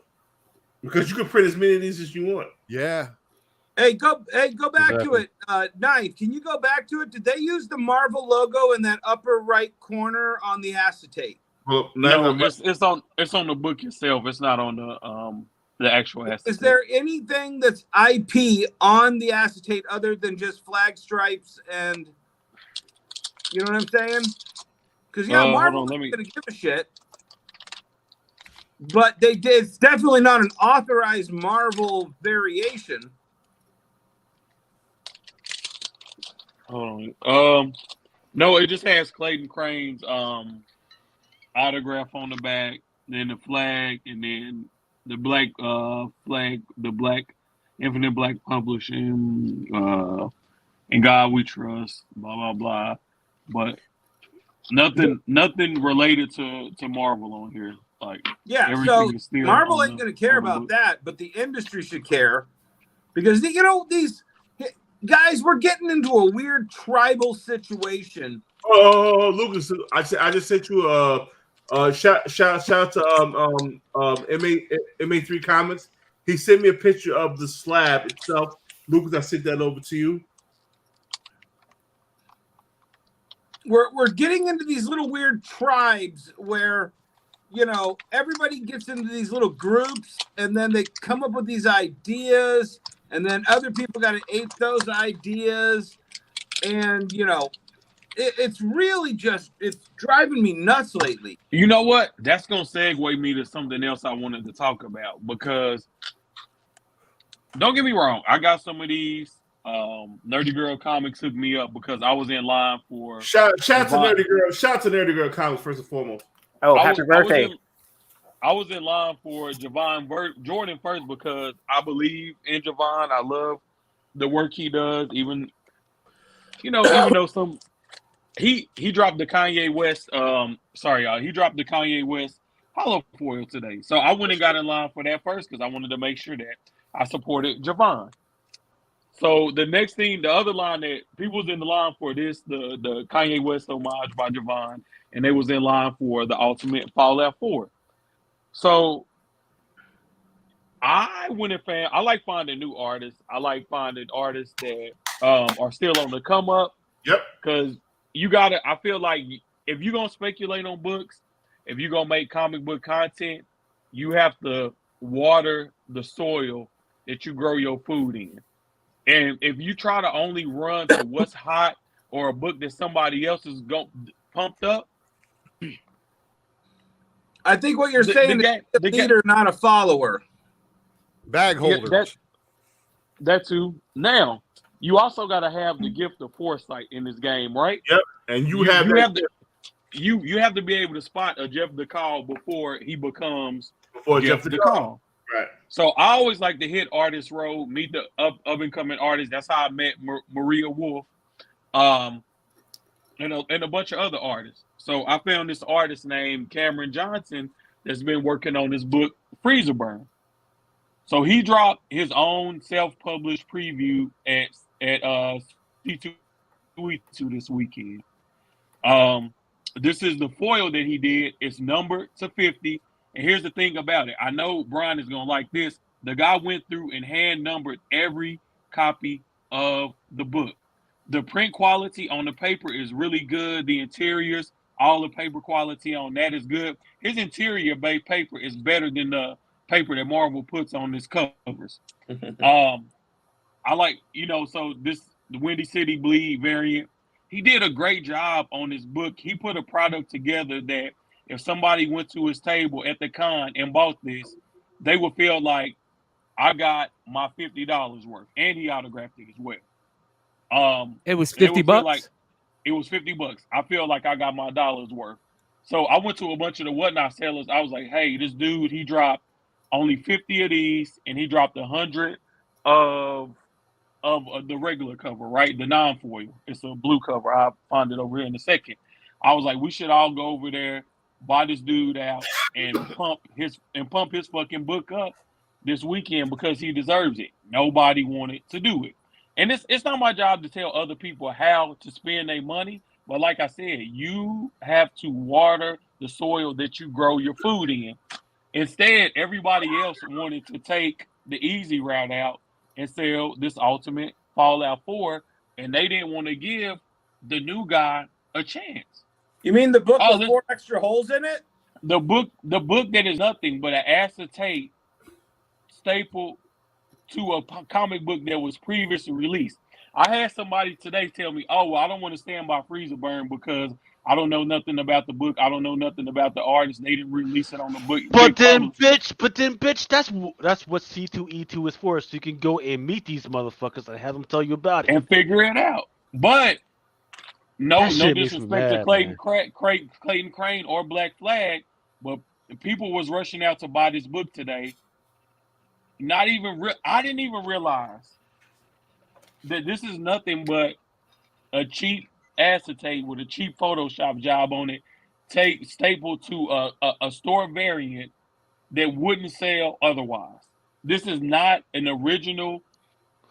because you can print as many of these as you want. Yeah. Hey, go back to it. Knife, can you go back to it? Did they use the Marvel logo in that upper right corner on the Acetate? Well, no, it's on the book itself. It's not on the actual Acetate. Is there anything that's IP on the Acetate other than just flag stripes and you know what I'm saying? Because Marvel's not gonna give a shit. But they did. It's definitely not an authorized Marvel variation. Hold on. No, it just has Clayton Crane's autograph on the back, then the flag, and then the black flag, the Black Infinite Black Publishing, In God We Trust, blah blah blah. But nothing related to Marvel on here. Like so Marvel ain't gonna care about that, but the industry should care because these guys, we're getting into a weird tribal situation. Oh, Lucas, I just sent you a shout out to MA3 Comments. He sent me a picture of the slab itself. Lucas, I sent that over to you. We're getting into these little weird tribes where, you know, everybody gets into these little groups and then they come up with these ideas, and then other people got to ape those ideas, and you know, it's really just, it's driving me nuts lately. You know what? That's gonna segue me to something else I wanted to talk about, because don't get me wrong, I got some of these. Nerdy Girl Comics hooked me up because I was in line for shout to Nerdy Girl. Shout to Nerdy Girl Comics first and foremost. Oh, happy birthday! I was in line for Jordan first because I believe in Javon. I love the work he does. Even though some he dropped the Kanye West. He dropped the Kanye West hollow foil today. So I went and got in line for that first because I wanted to make sure that I supported Javon. So the next thing, the other line that people was in the line for this, the Kanye West homage by Javon, and they was in line for the Ultimate Fallout 4. So I went and found, I like finding new artists. I like finding artists that are still on the come up. Yep. Because I feel like if you're going to speculate on books, if you're going to make comic book content, you have to water the soil that you grow your food in. And if you try to only run to what's hot or a book that somebody else is pumped up, I think what you're saying is a leader, not a follower. Bag holders. Yeah, that too. Now, you also got to have the gift of foresight in this game, right? Yep. And you have to be able to spot a Jeff DeCall before he becomes Jeff DeCall. Right. So I always like to hit artist road, meet the up and coming artists. That's how I met Maria Wolf, and a bunch of other artists. So I found this artist named Cameron Johnson that's been working on this book Freezer Burn. So he dropped his own self-published preview at C2E2 this weekend. This is the foil that he did. It's numbered to 50. And here's the thing about it. I know Brian is going to like this. The guy went through and hand numbered every copy of the book. The print quality on the paper is really good. The interiors, all the paper quality on that is good. His interior-based paper is better than the paper that Marvel puts on his covers. I like, so the Windy City Bleed variant, he did a great job on this book. He put a product together that if somebody went to his table at the con and bought this, they would feel like I got my $50 worth, and he autographed it as well. It was $50. Like it was $50. I feel like I got my dollars worth. So I went to a bunch of the whatnot sellers. I was like, hey, this dude, he dropped only 50 of these, and he dropped 100 of the regular cover, right? The non-foil. It's a blue cover. I'll find it over here in a second. I was like, we should all go over there, buy this dude out, and pump his fucking book up this weekend because he deserves it. Nobody wanted to do it. And it's not my job to tell other people how to spend their money, but like I said, you have to water the soil that you grow your food in. Instead, everybody else wanted to take the easy route out and sell this Ultimate Fallout 4, and they didn't want to give the new guy a chance. You mean the book with 4 extra holes in it? The book that is nothing but an acetate staple to a comic book that was previously released. I had somebody today tell me, oh, well, I don't want to stand by Freezer Burn because I don't know nothing about the book. I don't know nothing about the artist. They didn't release it on the book. But then, bitch, that's what C2E2 is for, so you can go and meet these motherfuckers and have them tell you about it. And figure it out. But no disrespect to Clayton Crane or Black Flag, but people was rushing out to buy this book today. I didn't even realize that this is nothing but a cheap acetate with a cheap Photoshop job on it, stapled to a store variant that wouldn't sell otherwise. This is not an original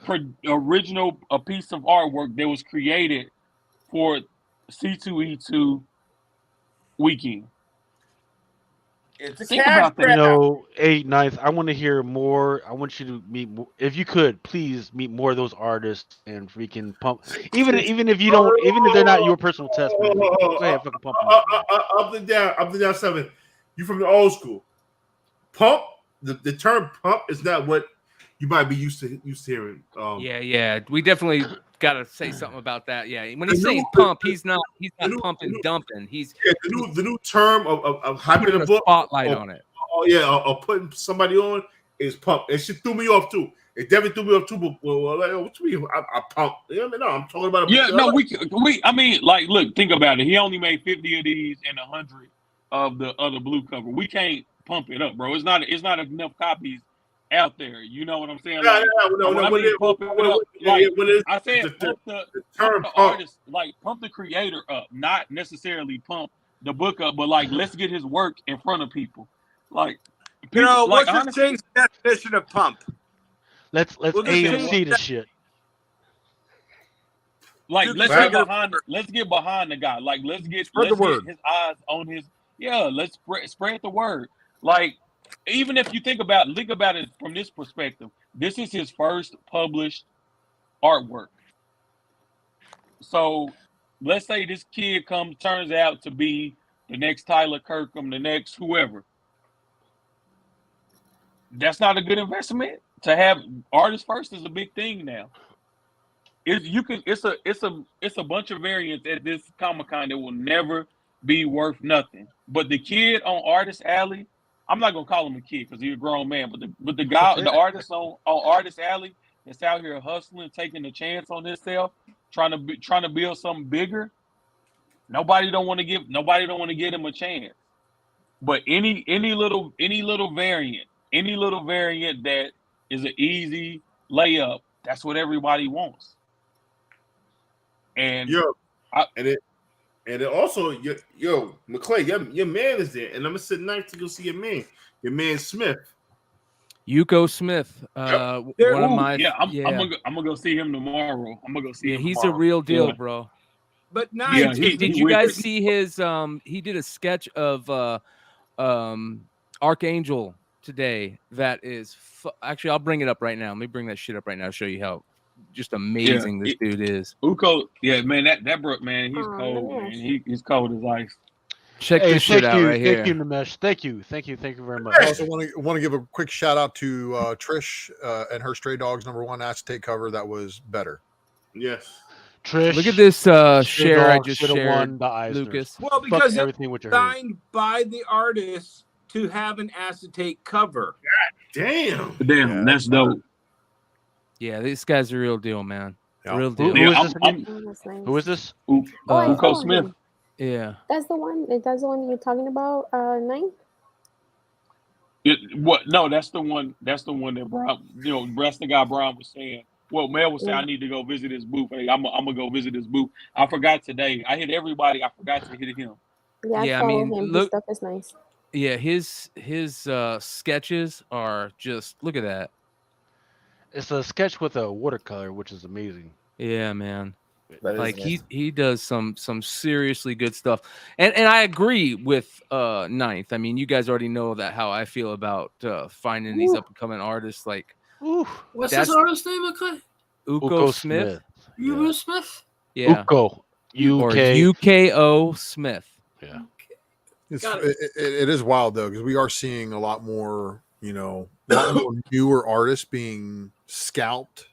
a piece of artwork that was created for C2E2 weekend. It's a Think cash about that. You grab. know, 9th. I want to hear more. I want you to meet more. If you could, please meet more of those artists and freaking pump. Even if you don't, even if they're not your personal test, man. Go ahead, fucking pump them up, man. Up and down 7. You from the old school. Pump. The term pump is not what you might be used to hearing. Yeah. We definitely got to say something about that. Yeah, when he's The saying new- pump, he's not pumping, dumping. He's the new term of hyping putting a a book spotlight on it. or putting somebody on is pump. It shit threw me off too. It definitely threw me off too. But like, what you mean? I pump. You know, I'm talking about. I mean, like, look, think about it. He only made 50 of these and 100 of the other blue cover. We can't pump it up, bro. It's not enough copies out there. You know what I'm saying? I said pump the artist, like pump the creator up, not necessarily pump the book up, but like let's get his work in front of people. Like, you know, like, let's just change the definition of pump. Let's AMC the shit. Like let's get behind the guy. Like let's get his eyes on his. Yeah, let's spread the word. Like, even if you think about it from this perspective, this is his first published artwork. So let's say this kid turns out to be the next Tyler Kirkham, the next whoever. That's not a good investment. To have artists first is a big thing now. It's a bunch of variants at this Comic-Con that will never be worth nothing. But the kid on Artist Alley, I'm not gonna call him a kid because he's a grown man, but the guy, the artist on Artist Alley that's out here hustling, taking a chance on himself, trying to build something bigger. Nobody don't want to give him a chance. But any little variant that is an easy layup, that's what everybody wants. And and it also, McClay, your man is there, and I'm gonna sit next to go see your man Smith. Yuko Smith, one of my I'm gonna go see him tomorrow. I'm gonna go see him. He's tomorrow. a real deal, bro. But did you guys see his? He did a sketch of Archangel today. That is actually, I'll bring it up right now. Let me bring that shit up right now. Show you how just amazing this dude is. Uko, yeah, man, that bro, man, he's cold, man. He's cold as ice. Check this shit out right here. Thank you, Nimesh. Thank you very much. I also want to give a quick shout out to Trish and her Stray Dogs #1 acetate cover. That was better. Yes. Trish, look at this share I just shared, Lucas. Well, because it's signed by the artist to have an acetate cover. God damn, that's dope. Yeah, these guys are real deal, man. Yeah. Real deal. Who is this? Uko Smith. Yeah. That's the one you're talking about, 9th? No, that's the one that Brown, that's the guy Brown was saying. Well, Mel was saying I need to go visit his booth. Hey, I'm gonna go visit his booth. I forgot today. I hit everybody. I forgot to hit him. Yeah, I mean, him. His stuff is nice. Yeah, his sketches are just, look at that. It's a sketch with a watercolor, which is amazing. Yeah, man. Like he does some seriously good stuff, and I agree with 9th. I mean, you guys already know that how I feel about finding these up and coming artists. Like, what's his artist name? Okay, Uko Smith. Uko Smith. Yeah, Uko. Or UKO Smith. Yeah, it is wild though, because we are seeing a lot more, a lot more newer artists being scalped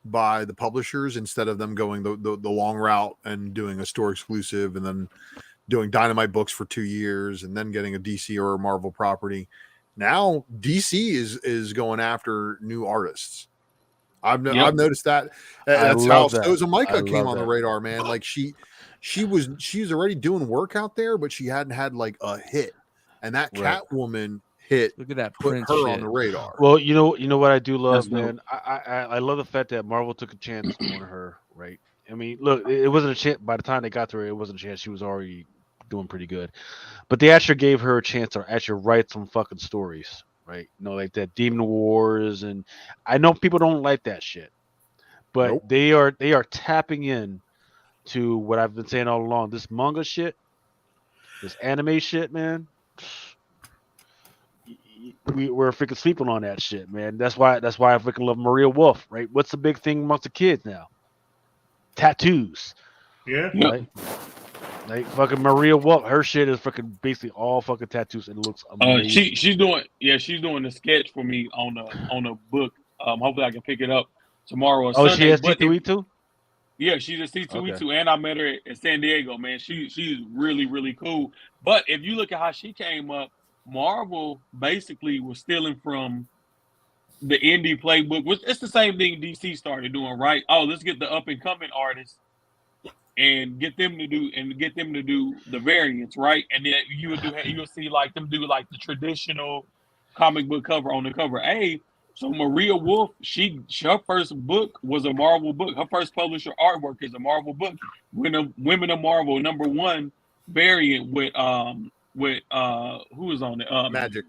by the publishers instead of them going the long route and doing a store exclusive and then doing Dynamite books for 2 years and then getting a DC or a Marvel property. Now DC is going after new artists. I've noticed that. That's how Soza Micah came on the radar, man. Like she's already doing work out there, but she hadn't had like a hit, and that Catwoman hit. Look at that, put Prince her shit on the radar. Well, you know what I do love, man. I love the fact that Marvel took a chance on her, right? I mean, look, it wasn't a chance. By the time they got to her, it wasn't a chance. She was already doing pretty good, but they actually gave her a chance to actually write some fucking stories, right? Like that Demon Wars, and I know people don't like that shit, but Nope. they are tapping in to what I've been saying all along. This manga shit, this anime shit, man. We're freaking sleeping on that shit, man. That's why I freaking love Maria Wolf, right? What's the big thing amongst the kids now? Tattoos. Yeah. Like fucking Maria Wolf, her shit is fucking basically all fucking tattoos and it looks amazing. She's doing the sketch for me on a book. Hopefully I can pick it up tomorrow or Sunday. She has C2E2? Yeah, she's a C2E2, and I met her at San Diego, man. She's really, really cool. But if you look at how she came up, Marvel basically was stealing from the indie playbook. It's the same thing DC started doing, right? Oh, let's get the up and coming artists and get them to do the variants, right? And then you'll see like them do like the traditional comic book cover on the cover A. So Maria Wolf, her first book was a Marvel book. Her first publisher artwork is a Marvel book. Women of Marvel #1 variant with who was on it?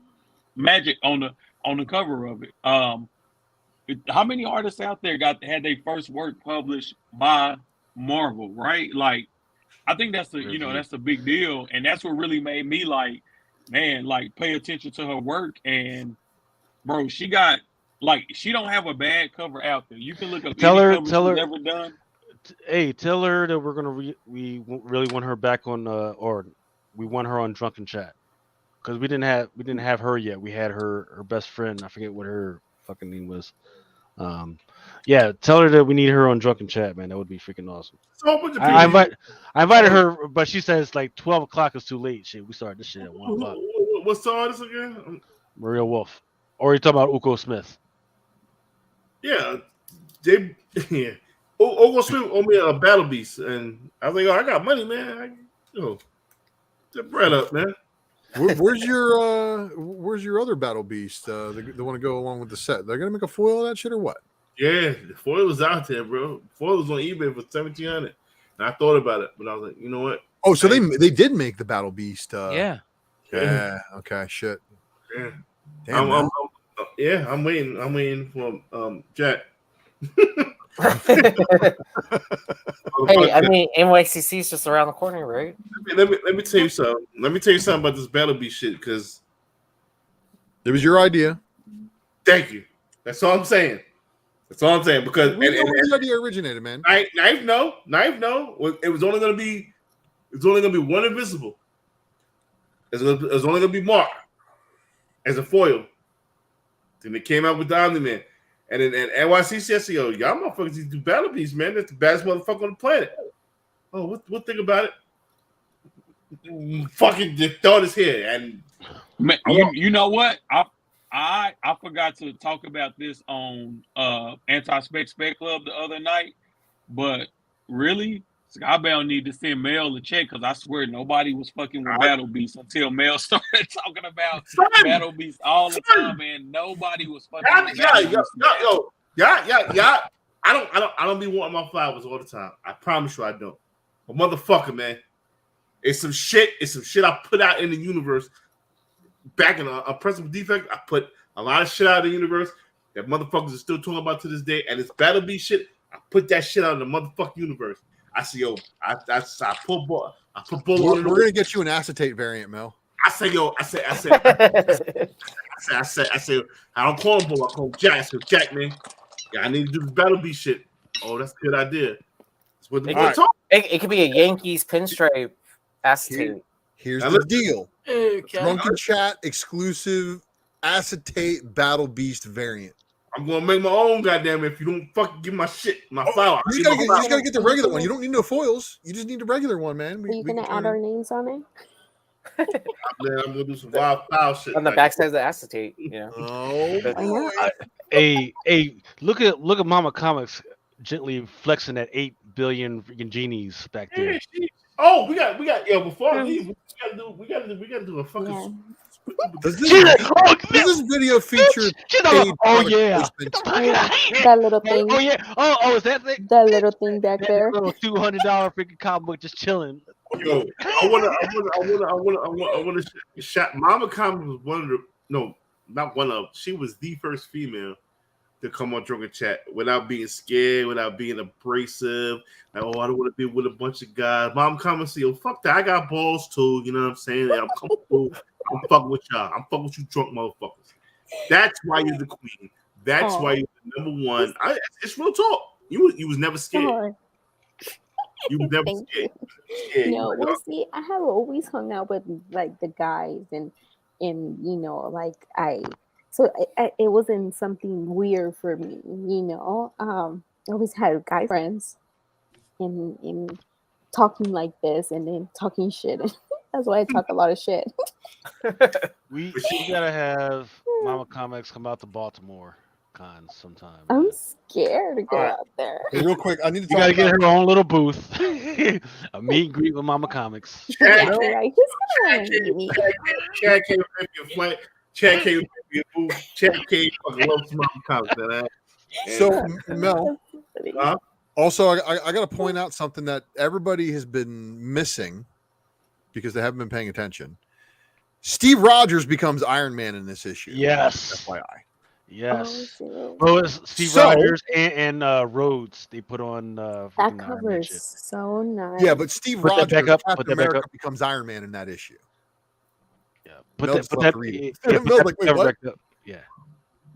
Magic on the cover of it. How many artists out there had their first work published by Marvel, right? Like, I think that's that's a big deal, and that's what really made me like, man, like pay attention to her work. And bro, she don't have a bad cover out there. You can look up tell her she's ever done. Hey, tell her that we're gonna we really want her back on or we want her on Drunken Chat because we didn't have her yet. We had her best friend. I forget what her fucking name was. Yeah, tell her that we need her on Drunken Chat, man. That would be freaking awesome. I invited her, but she says like 12 o'clock is too late. Shit, we started this shit at 1 o'clock. What's the artist again? Maria Wolf. Or you talking about Uko Smith? Yeah, Uko Smith owed me a Battle Beast, and I was like, I got money, man. Get bread up, man. Where's your other Battle Beast? The one to go along with the set. They're gonna make a foil of that shit or what? Yeah, the foil was out there, bro. Foil was on eBay for $1,700, and I thought about it, but I was like, you know what? Oh, so they did make the Battle Beast. Yeah. Okay. Shit. Yeah. Damn, I'm waiting. I'm waiting for Jack. Hey, I mean, NYCC is just around the corner, right? Let me tell you something. Let me tell you something about this Battle Beast shit, because it was your idea. Thank you. That's all I'm saying. Because where the idea originated, man. Knife, no. It was only gonna be one invisible. It was only gonna be Mark as a foil. Then it came out with the Omni-Man. And then NYCC said, yo, y'all motherfuckers need to do Battle Beast, man. That's the baddest motherfucker on the planet. Oh, what think about it? Fucking the thought is here. And man, you know what? I forgot to talk about this on Anti-Spec Club the other night, but really, Skybound need to send Mel a check because I swear nobody was fucking with Battle Beast until Mel started talking about Battle Beast all the time, and nobody was fucking with Battle Beast. Yeah. I don't be wanting my flowers all the time. I promise you I don't. But motherfucker, man, it's some shit I put out in the universe. Back in a Principal Defect, I put a lot of shit out in the universe that motherfuckers are still talking about to this day, and it's Battle Beast shit. I put that shit out in the motherfucking universe. I see, yo, I put bull on it. We're gonna get you an acetate variant, Mel. I say, I don't call him bull, I call him Jack. I say, Jack, man, yeah, I need to do this Battle Beast shit. Oh, that's a good idea. That's what it could be a Yankees pinstripe acetate. Here's the deal. Okay. Drunken Chat exclusive acetate Battle Beast variant. I'm gonna make my own, goddamn it, if you don't fucking give my shit, my flower. You just gotta get the regular one. You don't need no foils. You just need the regular one, man. Are you gonna add our names on it? Man, I'm gonna do some wild foul shit. On the backside of the acetate, you know. Oh, hey, look at Mama Comics gently flexing that 8 billion freaking genies back there. We got before I leave, we gotta do a fucking Does this video feature that little thing? Oh yeah. Oh, is that thing? That little thing back there. Little $200 freaking comic book just chilling. Yo, I wanna shot. Mama Comics was one of the, no, not one of. She was the first female to come on Drunken Chat without being scared, without being abrasive. Like, oh, I don't want to be with a bunch of guys. Mom, come and see. Oh, fuck that. I got balls too. You know what I'm saying? I'm comfortable. I'm fucking with y'all. I'm fucking with you drunk motherfuckers. That's why you're the queen. That's why you're the number one. It's real talk. You was never scared. You was never scared. No, well, see, I have always hung out with like the guys, and you know, like so it wasn't something weird for me, you know. I always had guy friends, and talking like this, and then talking shit. That's why I talk a lot of shit. We gotta have Mama Comics come out to Baltimore cons sometime. I'm scared to go out there. Hey, real quick, I need to. You gotta get her own little booth. A meet and greet with Mama Comics. Chad can't rip your flight. Chad can't rip your booth. Chad can't fucking love some Mama Comics. So Mel, also I got to point out something that everybody has been missing because they haven't been paying attention. Steve Rogers becomes Iron Man in this issue. Yes. FYI. Yes. Well, it's Steve Rogers and Rhodes. They put on that cover is so nice. Yeah, but Steve Rogers, Captain America, becomes Iron Man in that issue. Yeah,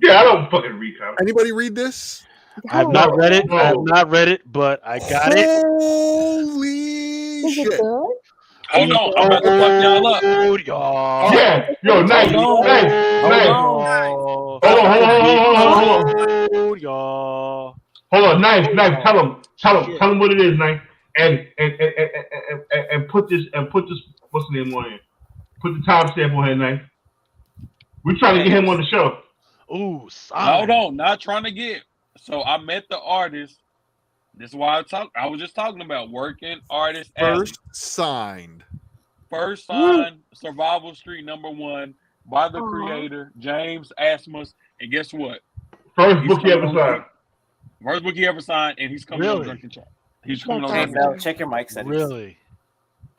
Yeah, I don't fucking read comics. Anybody read this? I have not read it. I have not read it, but I got it. Holy shit! Hold on, I'm about to fuck y'all up. Y'all. Yeah, yo, nice. Hold on, nice. Tell him what it is, nice. And put this. What's the name on here? Put the timestamp on here, nice. We're trying to get him on the show. Ooh, hold on, not trying to get. So I met the artist. This is why I was just talking about working artist. First signed, Survival Street #1 by the creator James Asmus, and guess what? First book he ever signed, and he's coming on Drunken Chat. He's coming on. Check your mic settings. Really?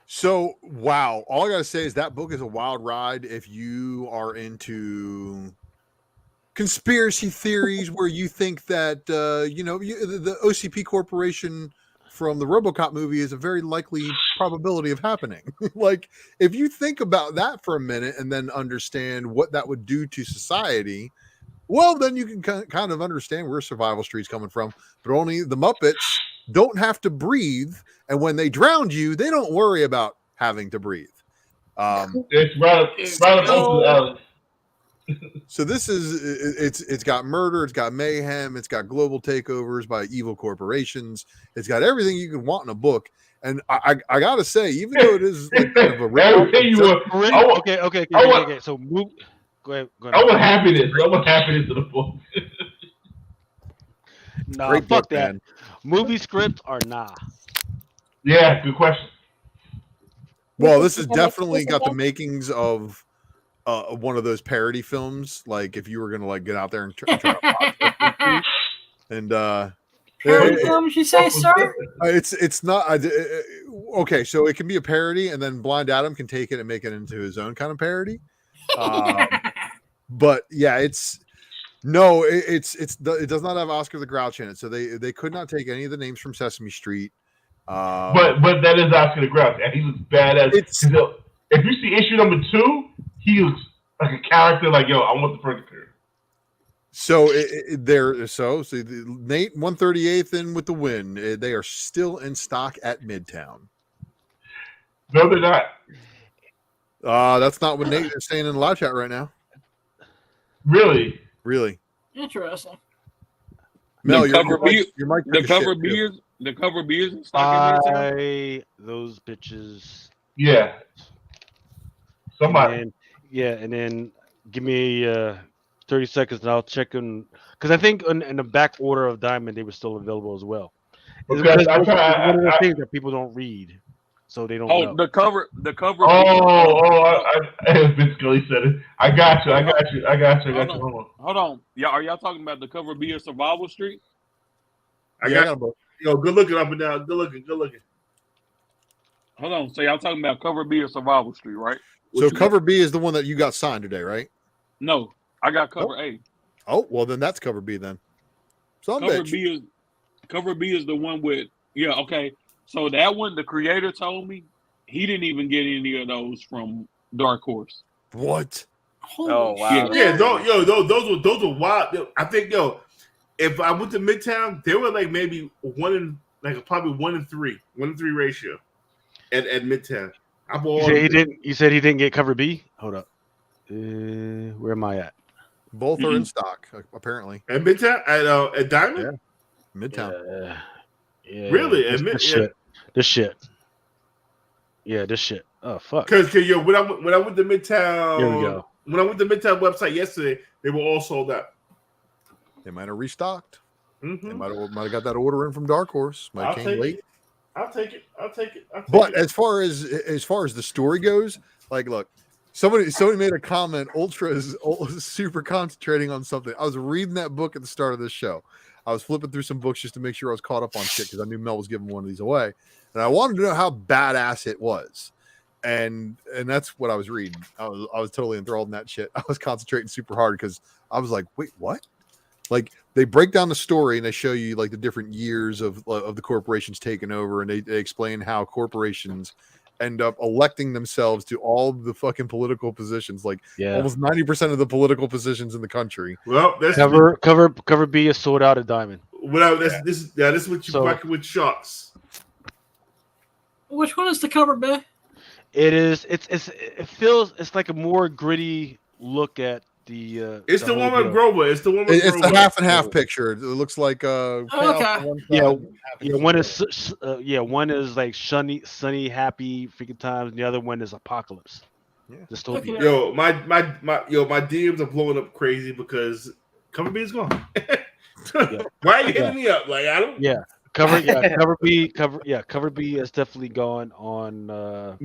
So wow, all I gotta say is that book is a wild ride if you are into conspiracy theories where you think that the OCP Corporation from the RoboCop movie is a very likely probability of happening. Like, if you think about that for a minute and then understand what that would do to society, well, then you can kind of understand where Survival Street's coming from. But only the Muppets don't have to breathe, and when they drown you, they don't worry about having to breathe. It's right up to Alex. So this is it's got murder, it's got mayhem, it's got global takeovers by evil corporations, it's got everything you can want in a book. And I gotta say, even though it is like kind of a okay. So move. Go ahead. I want happiness. I want happiness to the book. Nah, great fuck book, that. man. Movie scripts are nah. Yeah, good question. Well, this has definitely got the makings of one of those parody films. Like if you were gonna like get out there and try to watch and parody films, you say, sir? It's not okay. So it can be a parody, and then Blind Adam can take it and make it into his own kind of parody. But yeah, it does not have Oscar the Grouch in it, so they could not take any of the names from Sesame Street. But that is Oscar the Grouch, and he looks badass. If you see issue #2, he looks like a character. Like, yo, I want the first appearance. So Nate 138th in with the win. They are still in stock at Midtown. No, they're not. That's not what Nate is saying in the live chat right now. Really? Interesting. Mel, the your cover beers in stock in Midtown? Those bitches. Yeah. Somebody. And then give me 30 seconds and I'll check in, because I think in the back order of Diamond they were still available as well. It's one of the things that people don't read, so they don't know. the cover. Vince Scully said it. I got you. Hold on. Yeah, are y'all talking about the cover B of Survival Street? I got both. Yo, good looking up and down. Good looking. Hold on. So y'all talking about cover B of Survival Street, right? So cover B is the one that you got signed today, right? No, I got cover A. Oh, well then that's cover B then. Some bitch. Cover B is the one with okay. So that one, the creator told me he didn't even get any of those from Dark Horse. What? Oh wow. Yeah, those were wild. I think if I went to Midtown, they were like maybe probably 1 in 3 ratio at Midtown. I bought. You said he didn't get cover B. Hold up. Where am I at? Both are in stock, apparently. At Midtown? At Diamond? Yeah. Midtown. Yeah. Really? This shit. Yeah, this shit. Oh fuck. Because when I went to Midtown, Here we go. When I went to Midtown website yesterday, they were all sold out. They might have restocked. Mm-hmm. They might have got that order in from Dark Horse. Might came late. I'll take it. But as far as the story goes, like, look, somebody made a comment. Ultra is super concentrating on something. I was reading that book at the start of this show. I was flipping through some books just to make sure I was caught up on shit because I knew Mel was giving one of these away, and I wanted to know how badass it was, and that's what I was reading. I was totally enthralled in that shit. I was concentrating super hard because I was like, wait, what? Like, they break down the story and they show you like the different years of the corporations taking over, and they explain how corporations end up electing themselves to all the fucking political positions, like almost 90% of the political positions in the country. Well, that's cover B is sold out at Diamond. Well, this is what you fucking with sharks. Which one is the cover, B? It feels like a more gritty look at the. It's the one with Grover. It's the one with It's Grover. a half and half picture. It looks like one is like sunny, happy freaking times, and the other one is apocalypse. Yeah. Dystopia. Yo, my DMs are blowing up crazy because Cover B is gone. Why are you hitting me up? Like, I don't. Cover B is definitely gone on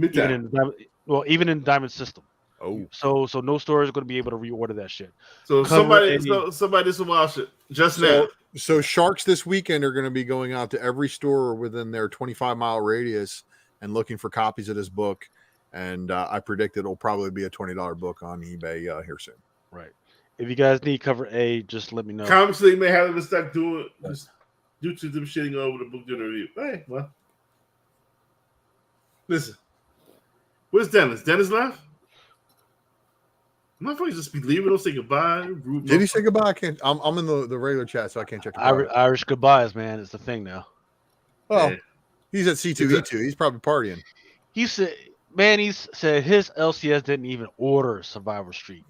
even in Diamond System. Oh, so no store is going to be able to reorder that shit. So somebody did some wild shit just now. So sharks this weekend are going to be going out to every store within their 25-mile radius and looking for copies of this book. And I predict it'll probably be a $20 book on eBay here soon. Right. If you guys need cover A, just let me know. Comics League may have to start doing just due to them shitting over the book doing review. Hey, well, listen. Where's Dennis? Dennis left? Motherfuckers just be leaving. Don't say goodbye. Did he say goodbye? I can't. I'm in the regular chat, so I can't check. Irish goodbyes, man. It's the thing now. Well, he's at C2E2. He's probably partying. He said his LCS didn't even order Survivor Street.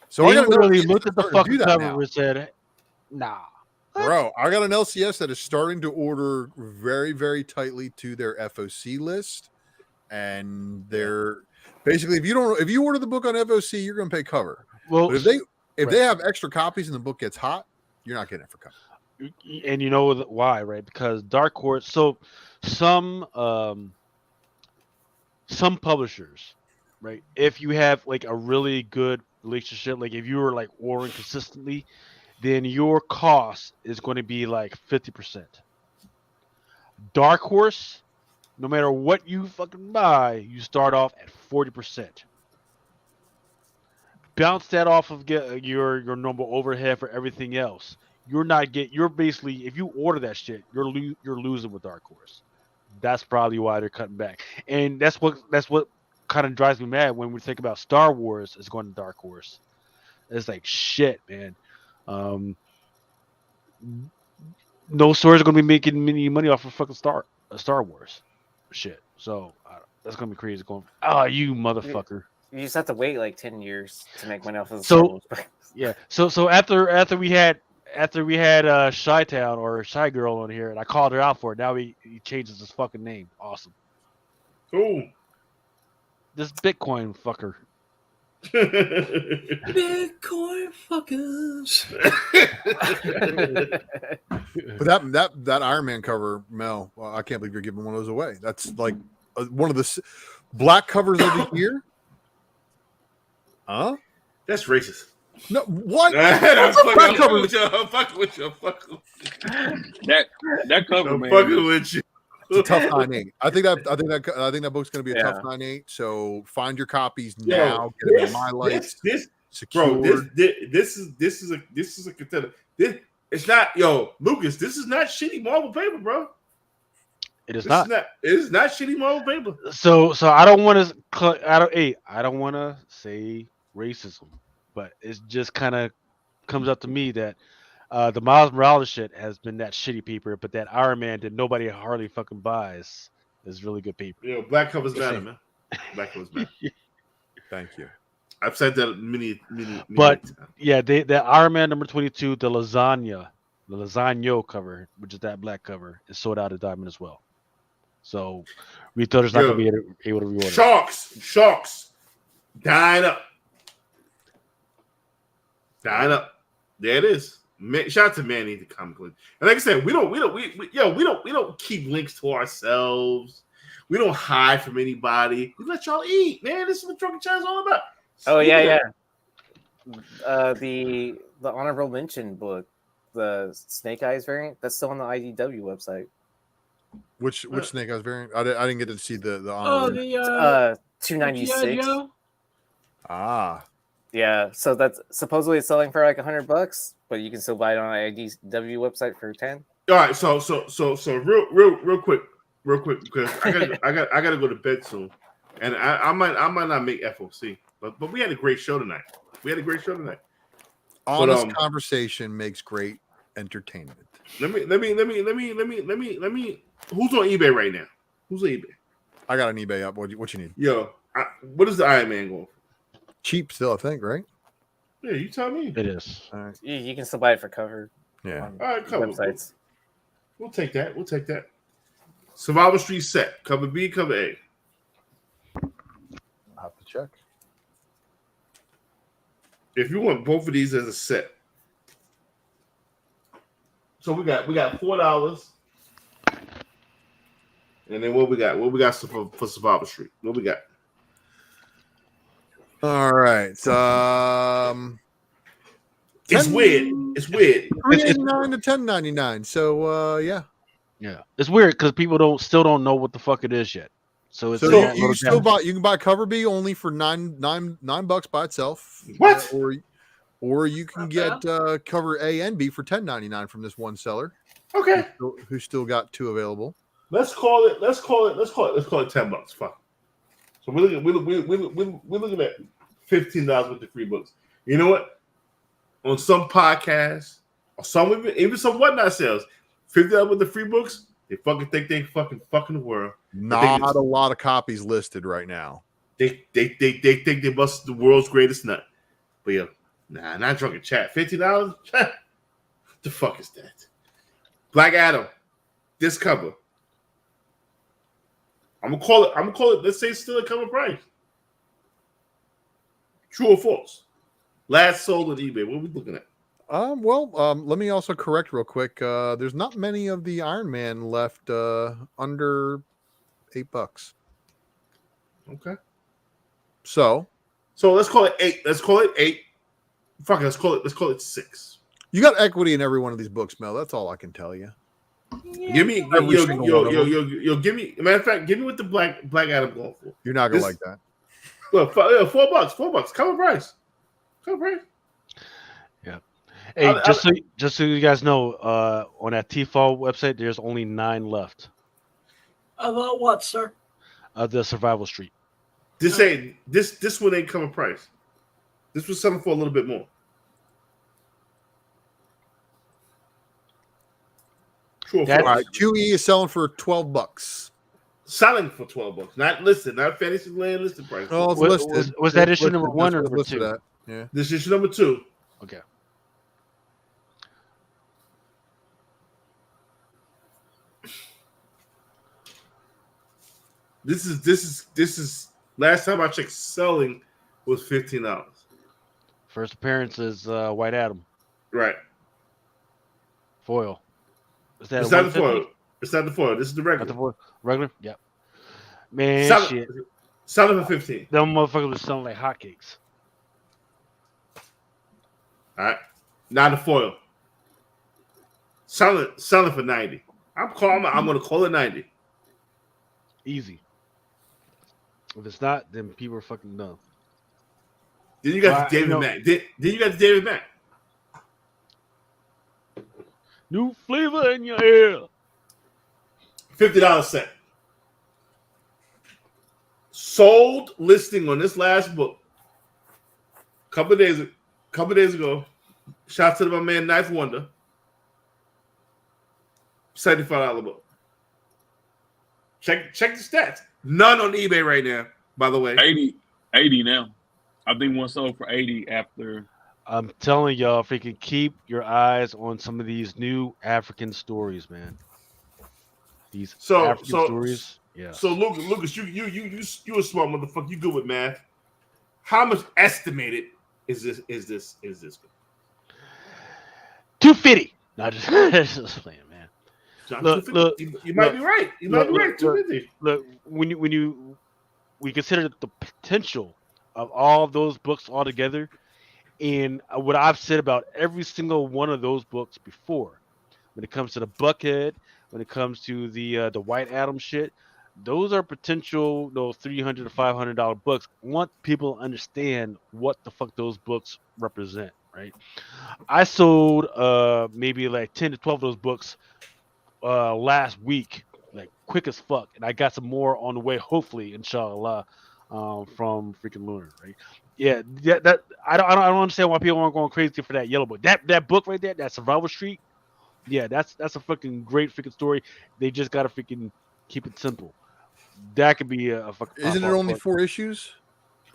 So I literally looked at the fucking cover and said, "Nah." Bro, I got an LCS that is starting to order very, very tightly to their FOC list, and they're basically if you order the book on FOC, you're going to pay cover. Well, but if they have extra copies and the book gets hot, you're not getting it for cover. And you know why, right? Because Dark Horse. So some publishers, right? If you have like a really good relationship, like if you were like ordering consistently, then your cost is going to be like 50%. Dark Horse, no matter what you fucking buy, you start off at 40%. Bounce that off of your normal overhead for everything else. You're basically, if you order that shit, you're losing with Dark Horse. That's probably why they're cutting back, and that's what kind of drives me mad when we think about Star Wars is going to Dark Horse. It's like shit, man. No stores are going to be making any money off of fucking Star Wars shit. So that's going to be crazy. You motherfucker. You just have to wait like 10 years to make money off of the Star Wars. Yeah. So after we had Chi-Town or Shy Girl on here, and I called her out for it. Now he changes his fucking name. Awesome. Ooh. This Bitcoin fucker. Bitcoin fuckers. But that Iron Man cover, Mel, I can't believe you're giving one of those away. That's like one of the black covers of the year. Huh? That's racist. No, what? I'm fucking with you. That cover, I'm man. fucking with you. It's a tough 9.8. I think that book's going to be a tough 9.8. So find your copies now. Get them in my lights. This is a contender. It's not, yo, Lucas. This is not shitty Marvel paper, bro. It is This not. It is not shitty Marvel paper. So I don't want to. I don't want to say racism, but it just kind of comes up to me that the Miles Morales shit has been that shitty paper, but that Iron Man that nobody hardly fucking buys is really good paper. You know, black covers matter, man. Black covers matter. Thank you. I've said that many But times. yeah, the Iron Man number 22, the lasagna cover, which is that black cover, is sold out at Diamond as well. So retailers not gonna be able to reorder. Sharks, dying up. There it is. Shout out to Manny the comic book. And like I said, we don't keep links to ourselves. We don't hide from anybody. We let y'all eat, man. This is what Drunken Chat is all about. Oh yeah. The honorable mention book, the Snake Eyes variant, that's still on the IDW website. Which Snake Eyes variant? I didn't get to see the Oh, honor. the $296. Ah. Yeah, so that's supposedly it's selling for like $100, but you can still buy it on IDW website for 10. All right, so real quick, because I gotta go to bed soon, and I might not make FOC, but we had a great show tonight. Honest conversation makes great entertainment. Let me. Who's on eBay right now? Who's on eBay? I got an eBay up. What you need? Yo, what is the Iron Man going for? Cheap still, I think, right? Yeah, you tell me. It is. All right. You can still buy it for cover. Yeah. All right, cover websites. We'll take that. Survival Street set, cover B, cover A. I'll have to check. If you want both of these as a set, so we got $4, and then what we got? What we got for Survival Street? What we got? All right. It's weird. It's weird. $3.89 to $10.99. So yeah. Yeah, it's weird because people still don't know what the fuck it is yet. So it's you can buy cover B only for $9 by itself. What? Or you can get cover A and B for $10.99 from this one seller. Okay. Who still got two available? Let's call it $10. Fuck. So we're looking at $15 with the free books. You know what? On some podcasts, or some even some whatnot sales, $50 with the free books, they fucking think they fucking the world. Not a lot of copies listed right now. They think they busted the world's greatest nut. But yeah, nah, not Drunken Chat. $50? What the fuck is that? Black Adam, this cover. I'm gonna call it. Let's say it's still a cover price. True or false? Last sold on eBay. What are we looking at? Let me also correct real quick. There's not many of the Iron Man left under $8. Okay. So let's call it 8. Let's call it 8. Fuck it, let's call it 6. You got equity in every one of these books, Mel. That's all I can tell you. Give me give me. Matter of fact, give me what the Black Adam going for. You're not gonna like that. Well, $4. Cover price. Yeah. Hey, just so you guys know, on that TFAL website, there's only 9 left. About what, sir? The Survival Street. This one ain't cover price. This was selling for a little bit more. True or false? All right, QE is selling for $12. Selling for $12. Not listed. Not Fantasyland listed price. Oh, it's listed. Was that issue number 1 or number 2? That. Yeah. This is issue number 2. Okay. This is last time I checked, selling was $15. First appearance is White Adam. Right. Foil. Is that it's not the foil. It's not the foil. This is the regular. Not the foil. Regular? Yep. Man, shit. Selling for 15. Them motherfuckers was selling like hotcakes. All right. Now the foil. Selling for 90. I'm gonna call it 90. Easy. If it's not, then people are fucking dumb. Then you got David Mack. Then you got David Mack. New flavor in your ear. $50 set. Sold listing on this last book. Couple days ago. Shout out to my man Knife Wonder. $75 book. Check the stats. None on eBay right now, by the way. 80 now. I think one sold for 80 after. I'm telling y'all, if you can keep your eyes on some of these new African stories, man. These African stories. Yeah. So Lucas, you a smart motherfucker. You good with math. How much estimated is this? 250. Not just playing, man. Look, you might be right. You might be right. 250. Look, when we consider the potential of all of those books all together, and what I've said about every single one of those books before, when it comes to the Buckhead, when it comes to the White Adam shit, those are potential those $300 to $500 books. I want people to understand what the fuck those books represent, right? I sold maybe like 10 to 12 of those books last week, like quick as fuck, and I got some more on the way, hopefully, inshallah, from freaking Lunar, right? Yeah, that I don't understand why people aren't going crazy for that yellow book. That book right there, that Survival Street, yeah, that's a fucking great freaking story. They just gotta freaking keep it simple. That could be a fucking. Isn't it only 4 issues?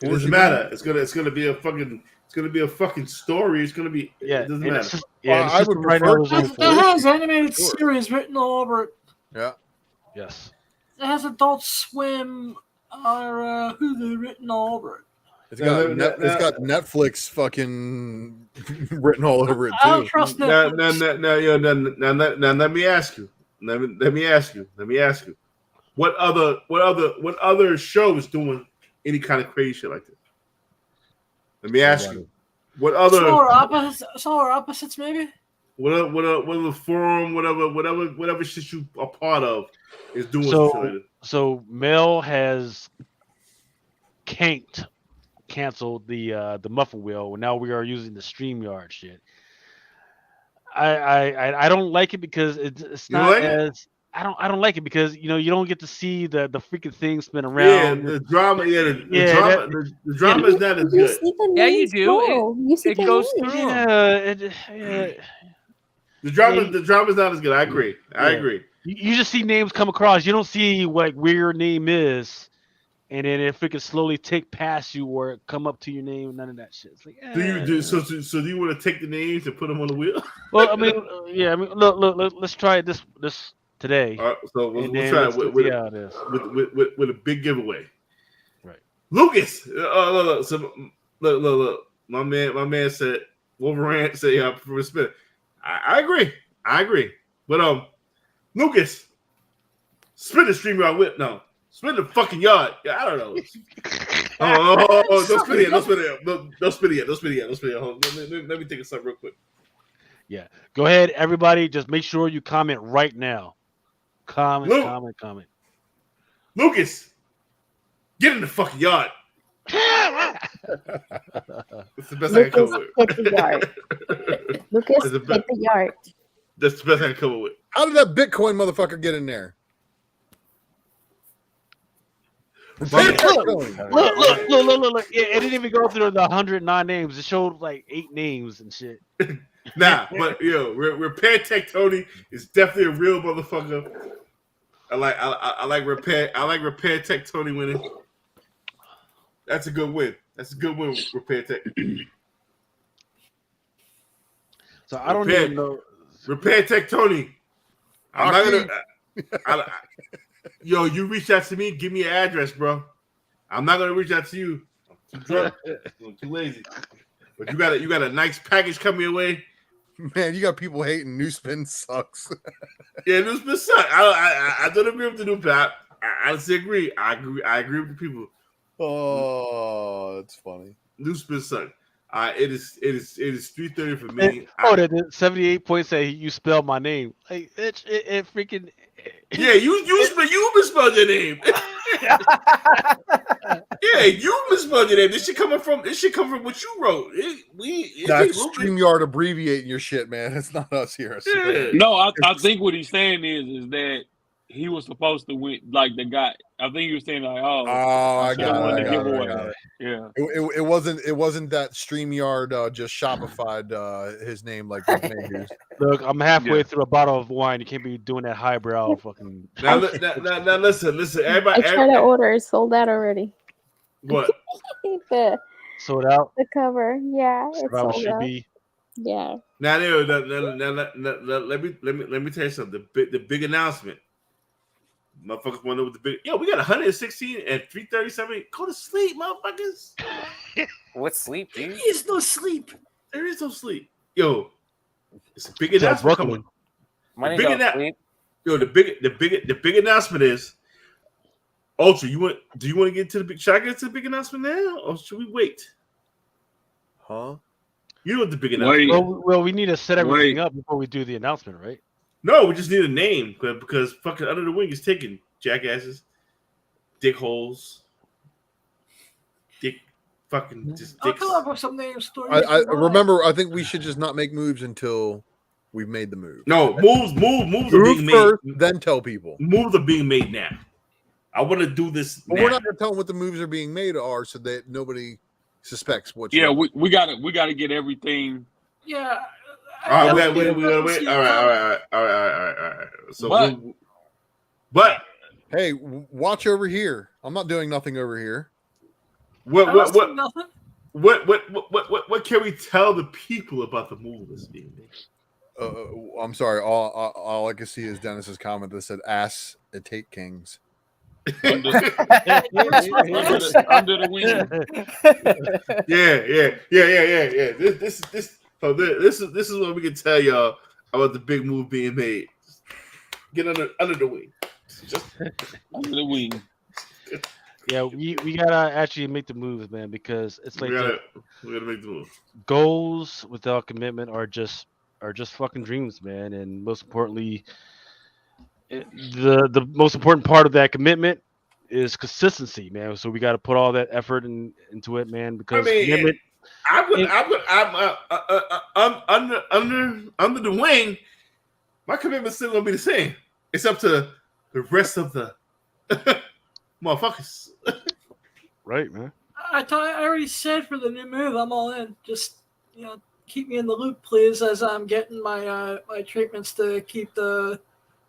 It doesn't matter. It's gonna be a fucking story. It's gonna be. Yeah, it doesn't matter. I would prefer It has animated series written all over it. Yeah. Yes. It has Adult Swim or Hulu written all over it. It's got Netflix fucking written all over it too. I don't trust Netflix. Now, let me ask you. Let me ask you. What other show is doing any kind of crazy shit like this? Let me ask you. What other Solar Opposites maybe? What other forum, whatever shit you are part of is doing so Mel has canceled the Muffin Wheel. Now we are using the StreamYard shit. I don't like it because it's not as I don't like it because you don't get to see the freaking thing spin around. Yeah, the drama. Yeah, the drama is not as good. Yeah, you do. It goes through. Yeah. The drama is not as good. I agree. I agree. You just see names come across. You don't see like where your name is, and then if it can slowly take past you or come up to your name, none of that shit. It's like, do you want to take the names and put them on the wheel? Well, I mean, yeah. I mean, look. Let's try it this today. All right, so we'll try it with a big giveaway. Right, Lucas. Look. So look. My man said Wolverine said I prefer spin. I agree. But Lucas, spin the StreamYard whip. No, spin the fucking yard. Yeah, I don't know. Don't spin it yet. Let me think of something real quick. Yeah, go ahead, everybody. Just make sure you comment right now. Comment. Lucas, get in the fucking yard. It's the best I can come with. Get the yard. Lucas, get the yard. That's the best I can come with. How did that Bitcoin motherfucker get in there? Look. Yeah, it didn't even go through the 109 names. It showed like 8 names and shit. Nah, but Repair Tech Tony is definitely a real motherfucker. I like Repair Tech Tony winning. That's a good win. Repair Tech. So I don't even know. Repair Tech Tony. I'm not gonna. You reach out to me. Give me your address, bro. I'm not gonna reach out to you. I'm too drunk. I'm too lazy. But you got a nice package coming your way. Man, you got people hating Newspin sucks. Yeah, Newspin sucks. I don't agree with the new pap. I honestly agree. I agree with the people. Oh, that's funny. Newspin sucks. It is 3:30 for me. The 78 points say you spelled my name. Like it freaking. Yeah, you misspelled your name. Yeah, you misspelled your name. This should come from what you wrote. That's StreamYard abbreviating your shit, man. It's not us here. Yeah. No, I think what he's saying is that he was supposed to win. Like the guy, I think he was saying like, I should have won the got giveaway. it. Yeah. It wasn't that StreamYard just Shopify'd his name like Mayhew. Look, I'm halfway through a bottle of wine. You can't be doing that highbrow fucking. Now listen. Everybody, I tried to order. It's sold out already. What? Sold out. The cover, yeah, it's Survival sold should out. be. Yeah. Now, let me tell you something. The big announcement. Motherfuckers want to know what the big. Yo, we got 116 and 337. Go to sleep, motherfuckers. What sleep, dude? There is no sleep. There is no sleep. Yo, it's a big announcement coming. Money don't sleep. Yo, the big announcement is Ultra. Do you want to get to the big? Should I get to the big announcement now, or should we wait? Huh? You know what the big announcement is. Well, we need to set everything up before we do the announcement, right? No, we just need a name because fucking Under the Wing is taken, jackasses, dick holes, dick fucking just I'll dicks. come up with some names. I remember. I think we should just not make moves until we've made the move. No, moves are being made first, then tell people. Moves are being made now. I want to do this. But now. we're not going to tell them what the moves are being made are, so that nobody suspects what. Yeah, we gotta get everything. Yeah. All right, we gotta wait. All right. So, but hey, watch over here. I'm not doing nothing over here. What can we tell the people about the move that's being made? I'm sorry. All I can see is Dennis's comment that said "Acetate Kings." Under the wing. Yeah. This is what we can tell y'all about the big move being made. Get under the wing. Just under the wing. Yeah, we gotta actually make the moves, man, because it's like we gotta make the move. Goals without commitment are just fucking dreams, man. And most importantly, the most important part of that commitment is consistency, man. So we got to put all that effort into it, man. Because commitment. Under the wing, my commitment's still gonna be the same. It's up to the rest of the motherfuckers. Right, man. I already said for the new move, I'm all in. Just keep me in the loop, please, as I'm getting my my treatments to keep the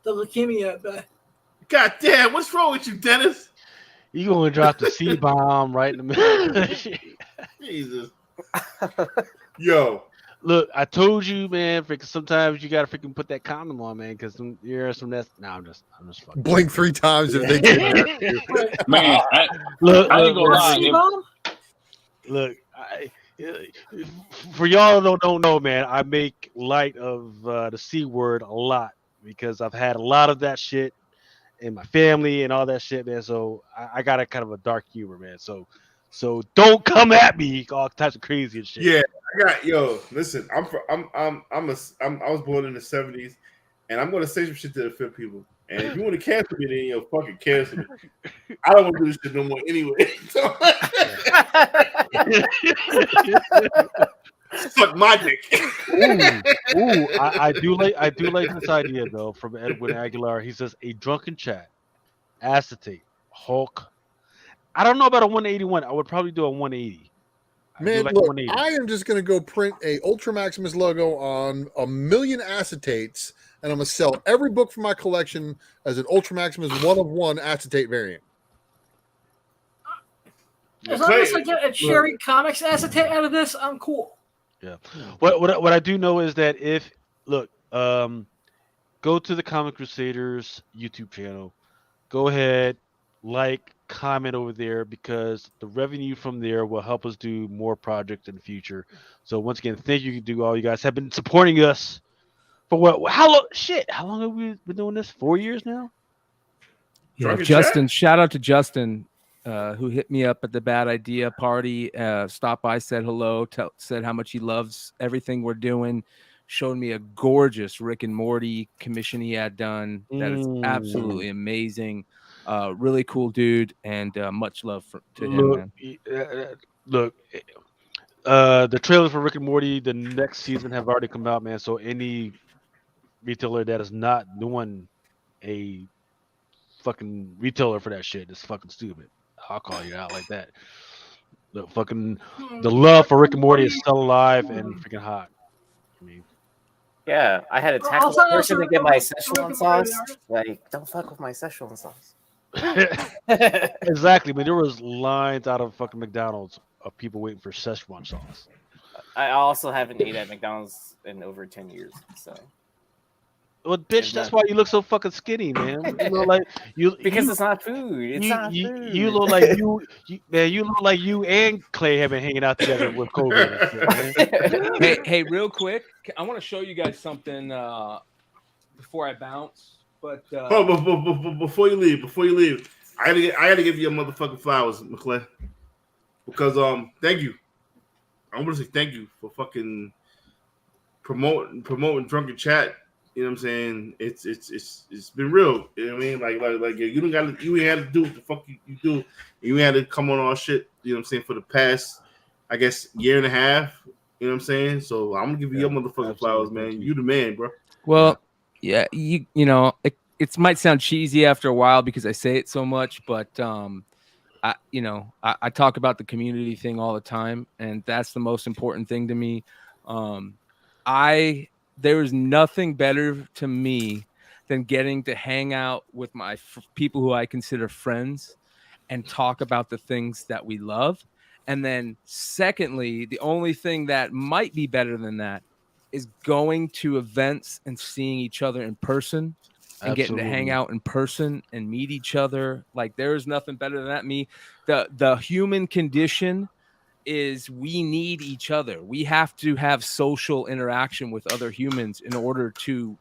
leukemia at bay. God damn, what's wrong with you, Dennis? You gonna drop the C-bomb right in the middle? Jesus. Yo. Look, I told you, man. Freaking sometimes you gotta freaking put that condom on, man, because you're some that's. No, I'm just fucking. Blink 3 times if they get Man, I ain't gonna lie. Look, for y'all who don't know, man, I make light of the C word a lot because I've had a lot of that shit in my family and all that shit, man. So I got a kind of a dark humor, man. So don't come at me all types of crazy and shit. Yeah, listen, I was born in the 70s, and I'm gonna say some shit to offend people. And if you want to cancel me, then fucking cancel me. I don't want to do this shit no more anyway. Suck my dick. I do like this idea though from Edwin Aguilar. He says a drunken chat, acetate, Hulk. I don't know about a 181. I would probably do a 180. Man, look, I am just going to go print a Ultra Maximus logo on 1,000,000 acetates, and I'm going to sell every book from my collection as an Ultra Maximus 1-of-1 acetate variant. As long as I get a Cherry Comics acetate out of this, I'm cool. Yeah. What I do know is that go to the Comic Crusaders YouTube channel. Go ahead, comment over there because the revenue from there will help us do more projects in the future. So once again, thank you to all you guys have been supporting us for how long have we been doing this? 4 years now? Yeah, Justin, shout out to Justin, who hit me up at the Bad Idea party, stopped by, said hello, said how much he loves everything we're doing, showed me a gorgeous Rick and Morty commission he had done that is absolutely amazing. Really cool dude, and much love to him, man. Look, the trailers for Rick and Morty, the next season have already come out, man. So any retailer that is not doing a fucking retailer for that shit is fucking stupid. I'll call you out like that. The love for Rick and Morty is still alive and freaking hot. I mean, Yeah, I had to tackle that person to get my Szechuan sauce. Like, don't fuck with my Szechuan sauce. exactly. I mean, there was lines out of fucking McDonald's of people waiting for Szechuan sauce. I also haven't eaten at McDonald's in over 10 years. So, well, bitch, that's why you look so fucking skinny, man. You look like because it's not food. It's not food. You look like you look like you and Clay have been hanging out together with COVID. And shit, hey, real quick, I want to show you guys something before I bounce. But before you leave, I gotta give you a motherfucking flowers, McClay. Because thank you. I want to say thank you for fucking promoting Drunken Chat. You know what I'm saying? It's been real. You know what I mean? Like you ain't had to do what the fuck you do. You ain't had to come on all shit. You know what I'm saying? For the past, I guess, year and a half. You know what I'm saying? So I'm gonna give you your motherfucking flowers, man. You the man, bro. Well, yeah, you know, it might sound cheesy after a while because I say it so much, but I talk about the community thing all the time, and that's the most important thing to me. There is nothing better to me than getting to hang out with my people who I consider friends and talk about the things that we love. And then secondly, the only thing that might be better than that is going to events and seeing each other in person and getting to hang out in person and meet each other. Like, there is nothing better than that. The human condition is we need each other. We have to have social interaction with other humans in order to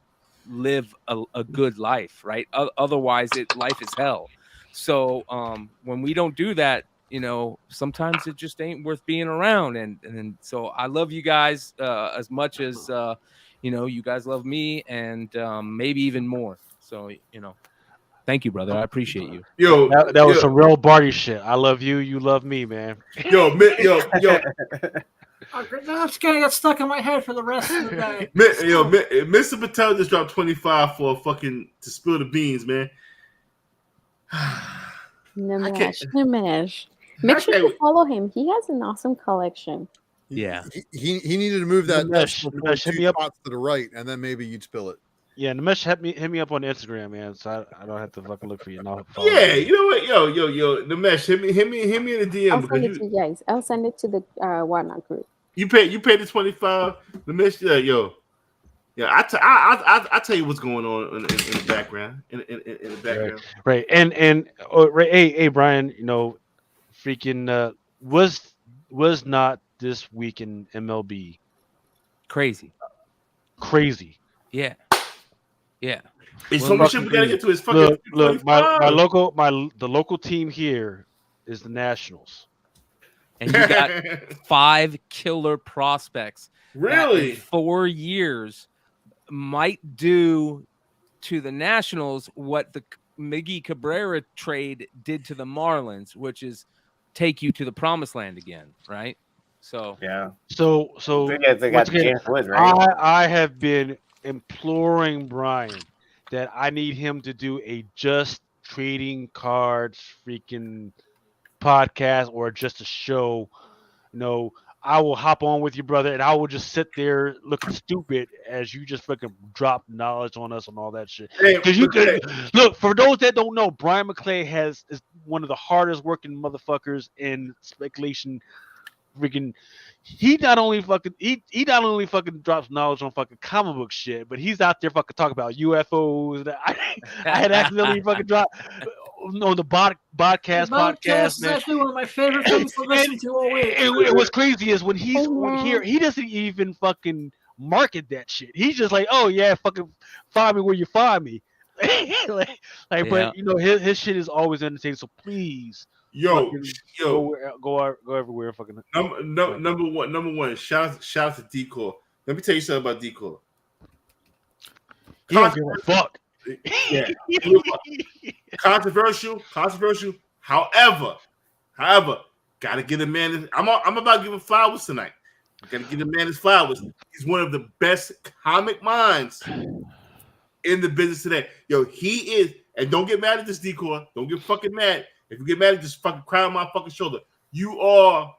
live a good life, right? Otherwise, life is hell. So when we don't do that, you know, sometimes it just ain't worth being around. And so I love you guys as much as you know, you guys love me, and maybe even more. So, you know, thank you, brother. I appreciate you. Yo, that was some real Barty shit. I love you. You love me, man. Yo. That's gonna get stuck in my head for the rest of the day. Mr. Patel just dropped 25 for to spill the beans, man. Nimesh. Make sure you follow him. He has an awesome collection. Yeah. He needed to move that Nimesh, hit me up spots to the right, and then maybe you'd spill it. Yeah, Nimesh, hit me up on Instagram, man, so I don't have to fucking look for you. Yeah, you know what? Yo, Nimesh, hit me in the DM. I'll send it to you guys. I'll send it to the Whatnot group. You paid the 25. Nimesh, yeah, I tell you what's going on in the background. In the background, right. And hey, Brian, you know, freaking was not this week in MLB crazy? Yeah. It's so much shit we gotta get to. His fucking look. The local team here is the Nationals, and you got 5 killer prospects. Really, in 4 years might do to the Nationals what the Miggy Cabrera trade did to the Marlins, which is take you to the promised land again, right? So yeah. So they got James Wood, right? I have been imploring Brian that I need him to do a just trading cards freaking podcast or just a show. You know, I will hop on with you, brother, and I will just sit there looking stupid as you just fucking drop knowledge on us and all that shit. Because look, for those that don't know, Brian McClay is one of the hardest working motherfuckers in speculation. Freaking, he not only fucking drops knowledge on fucking comic book shit, but he's out there fucking talking about UFOs. I had accidentally fucking dropped on the podcast. Is actually one of my favorite things to listen to all week. And what's crazy is when he's here, he doesn't even fucking market that shit. He's just like, oh yeah, fucking find me where you find me. But you know, his shit is always entertaining. So please. Yo, go everywhere. Fucking number one. Shout out to Decor. Let me tell you something about Decor. He don't give a fuck. Yeah. Controversial. However, gotta get a man. I'm about giving flowers tonight. Gotta give the man his flowers. He's one of the best comic minds in the business today. Yo, he is. And don't get mad at this, decor. Don't get fucking mad. If you get mad, just fucking cry on my fucking shoulder. You are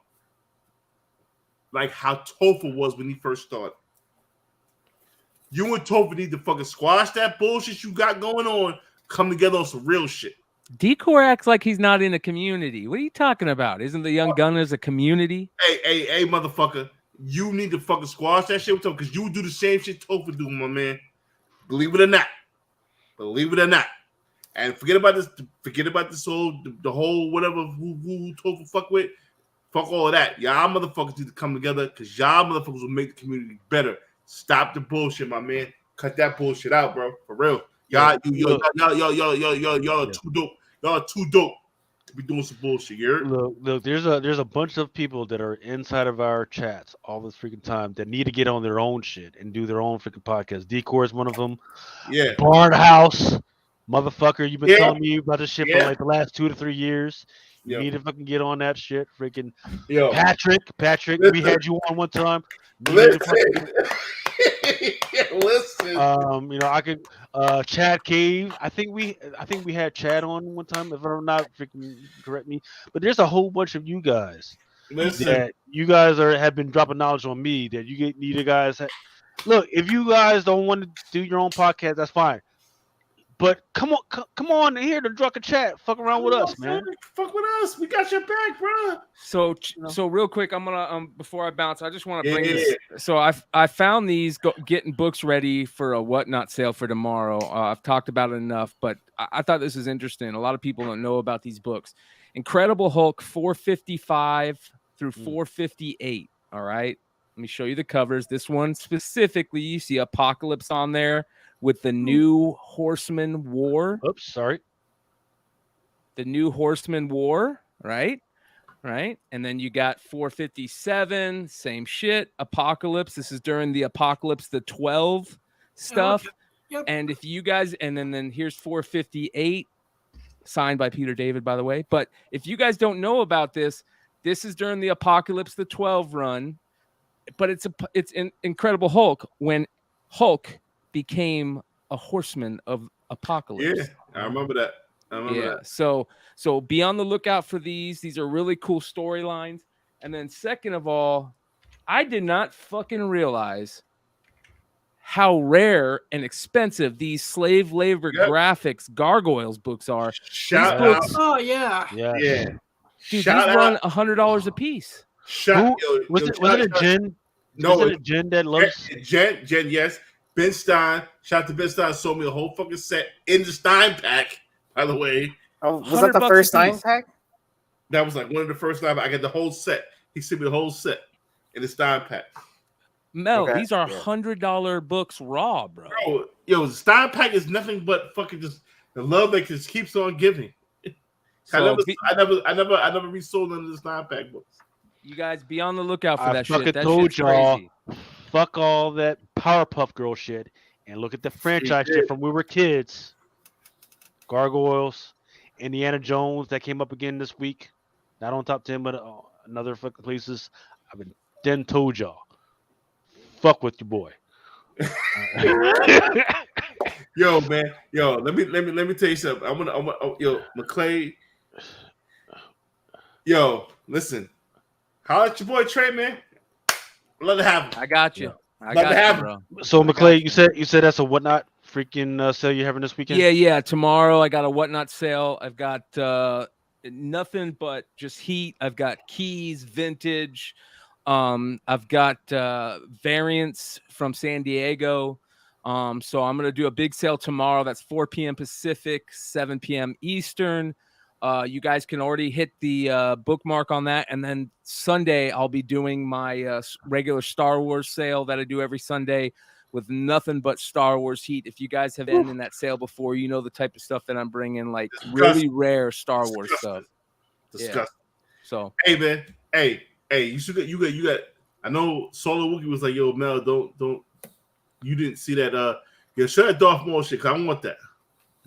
like how Topher was when he first started. You and Topher need to fucking squash that bullshit you got going on. Come together on some real shit. Decor acts like he's not in a community. What are you talking about? Isn't the Young Gunners a community? Hey, motherfucker. You need to fucking squash that shit with Topher because you do the same shit Topher do, my man. Believe it or not. And forget about this. Forget about this whole the whole whatever who Topher fuck with. Fuck all of that. Y'all motherfuckers need to come together because y'all motherfuckers will make the community better. Stop the bullshit, my man. Cut that bullshit out, bro. For real. Y'all are too dope. Y'all are too dope to be doing some bullshit. Look. There's a bunch of people that are inside of our chats all this freaking time that need to get on their own shit and do their own freaking podcast. Decor is one of them. Yeah. Barnhouse, motherfucker, you've been telling me about this shit for like the last 2 to 3 years. You need to fucking get on that shit. Freaking Patrick, listen. we had you on one time. Listen. I could Chad Cave. I think we had Chad on one time, if I'm not freaking correct me. But there's a whole bunch of you guys. Listen. That you guys have been dropping knowledge on me that you need to guys. Look, if you guys don't want to do your own podcast, that's fine. But come on here to Drunken Chat. Fuck around with us, man. Fuck with us. We got your back, bro. So real quick, I'm gonna before I bounce, I just want to bring this. So I found these getting books ready for a whatnot sale for tomorrow. I've talked about it enough, but I thought this is interesting. A lot of people don't know about these books. Incredible Hulk 455 through 458. All right, let me show you the covers. This one specifically, you see Apocalypse on there with the New Horseman War. Oops, sorry. The New Horseman War, right? And then you got 457, same shit. Apocalypse. This is during the Apocalypse, the 12 stuff. Yep. And if you guys, and then here's 458, signed by Peter David, by the way. But if you guys don't know about this, this is during the Apocalypse, the 12 run. But it's Incredible Hulk when Hulk became a horseman of Apocalypse. Yeah, I remember that. So be on the lookout for these. These are really cool storylines. And then second of all, I did not fucking realize how rare and expensive these slave labor graphics Gargoyles books are. Shout these out. books, Oh yeah. Yeah. dude, these Shout run out. $100 a piece. Was it a Jen? No, was it a Jen that loves Jen, yes. Ben Stein, shout out to Ben Stein, sold me a whole fucking set in the Stein pack, by the way. Oh, was that the first Stein pack? That was like one of the first Stein. I got the whole set. He sent me the whole set in the Stein pack. Mel, these are $100 books raw, bro. Yo, the Stein pack is nothing but fucking just the love that just keeps on giving. So I never resold none of the Stein pack books. You guys be on the lookout for that shit. fucking That told shit's y'all, crazy. fuck all that Powerpuff Girl shit and look at the franchise shit from when we were kids. Gargoyles, Indiana Jones that came up again this week. Not on top 10, but another fucking places. I've been then told y'all. Fuck with your boy. Yo, man. Yo, let me tell you something. I'm gonna McClay. Yo, listen. Holla at your boy Trey, man. Love to have him. I got you. I Love to got have you, him. bro. So McClay, you said that's a whatnot freaking sale you're having this weekend? Yeah. Tomorrow I got a whatnot sale. I've got nothing but just heat. I've got keys, vintage. I've got variants from San Diego. So I'm gonna do a big sale tomorrow. That's 4 p.m. Pacific, 7 p.m. Eastern. You guys can already hit the bookmark on that. And then Sunday, I'll be doing my regular Star Wars sale that I do every Sunday with nothing but Star Wars heat. If you guys have been in that sale before, you know the type of stuff that I'm bringing, like really rare Star Wars stuff. Disgusting. Yeah. So, hey, man. Hey, you got. I know Solo Wookie was like, yo, Mel, don't. You didn't see that. Show that Darth Maul shit, 'cause I want that.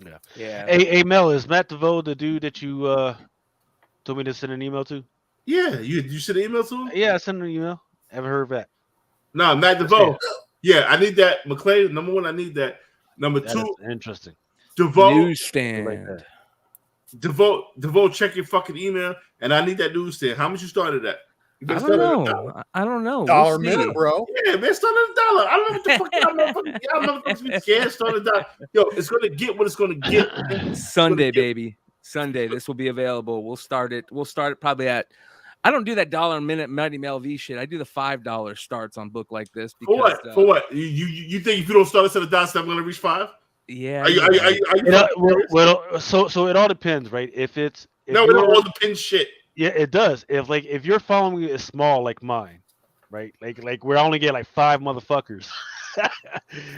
Yeah. Yeah. Hey, Mel, is Matt DeVoe the dude that you told me to send an email to? Yeah, you sent an email to him? Yeah, I sent an email. Haven't heard back. No, Matt DeVoe. Yeah, I need that. McClay, number one, I need that. Number That two, is interesting. DeVoe. Newsstand. DeVoe, check your fucking email, and I need that newsstand. How much you started at? You I better don't start at know. I don't know. Dollar a We'll minute, see. bro. Yeah, man, start at $1. I don't know what the fuck y'all motherfuckers be scared. Start at $1. Yo, it's gonna get what it's gonna get. Sunday, baby. Sunday. This will be available. We'll start it probably at. I don't do that dollar a minute Mighty Mel V shit. I do the $5 starts on book like this. Because, For what? For what? You think if you don't start us at $1, it's never gonna reach 5? Yeah. Are you So it all depends, right? If it don't all depends shit. Yeah, it does. If your following is small like mine, right? Like we only get like 5 motherfuckers.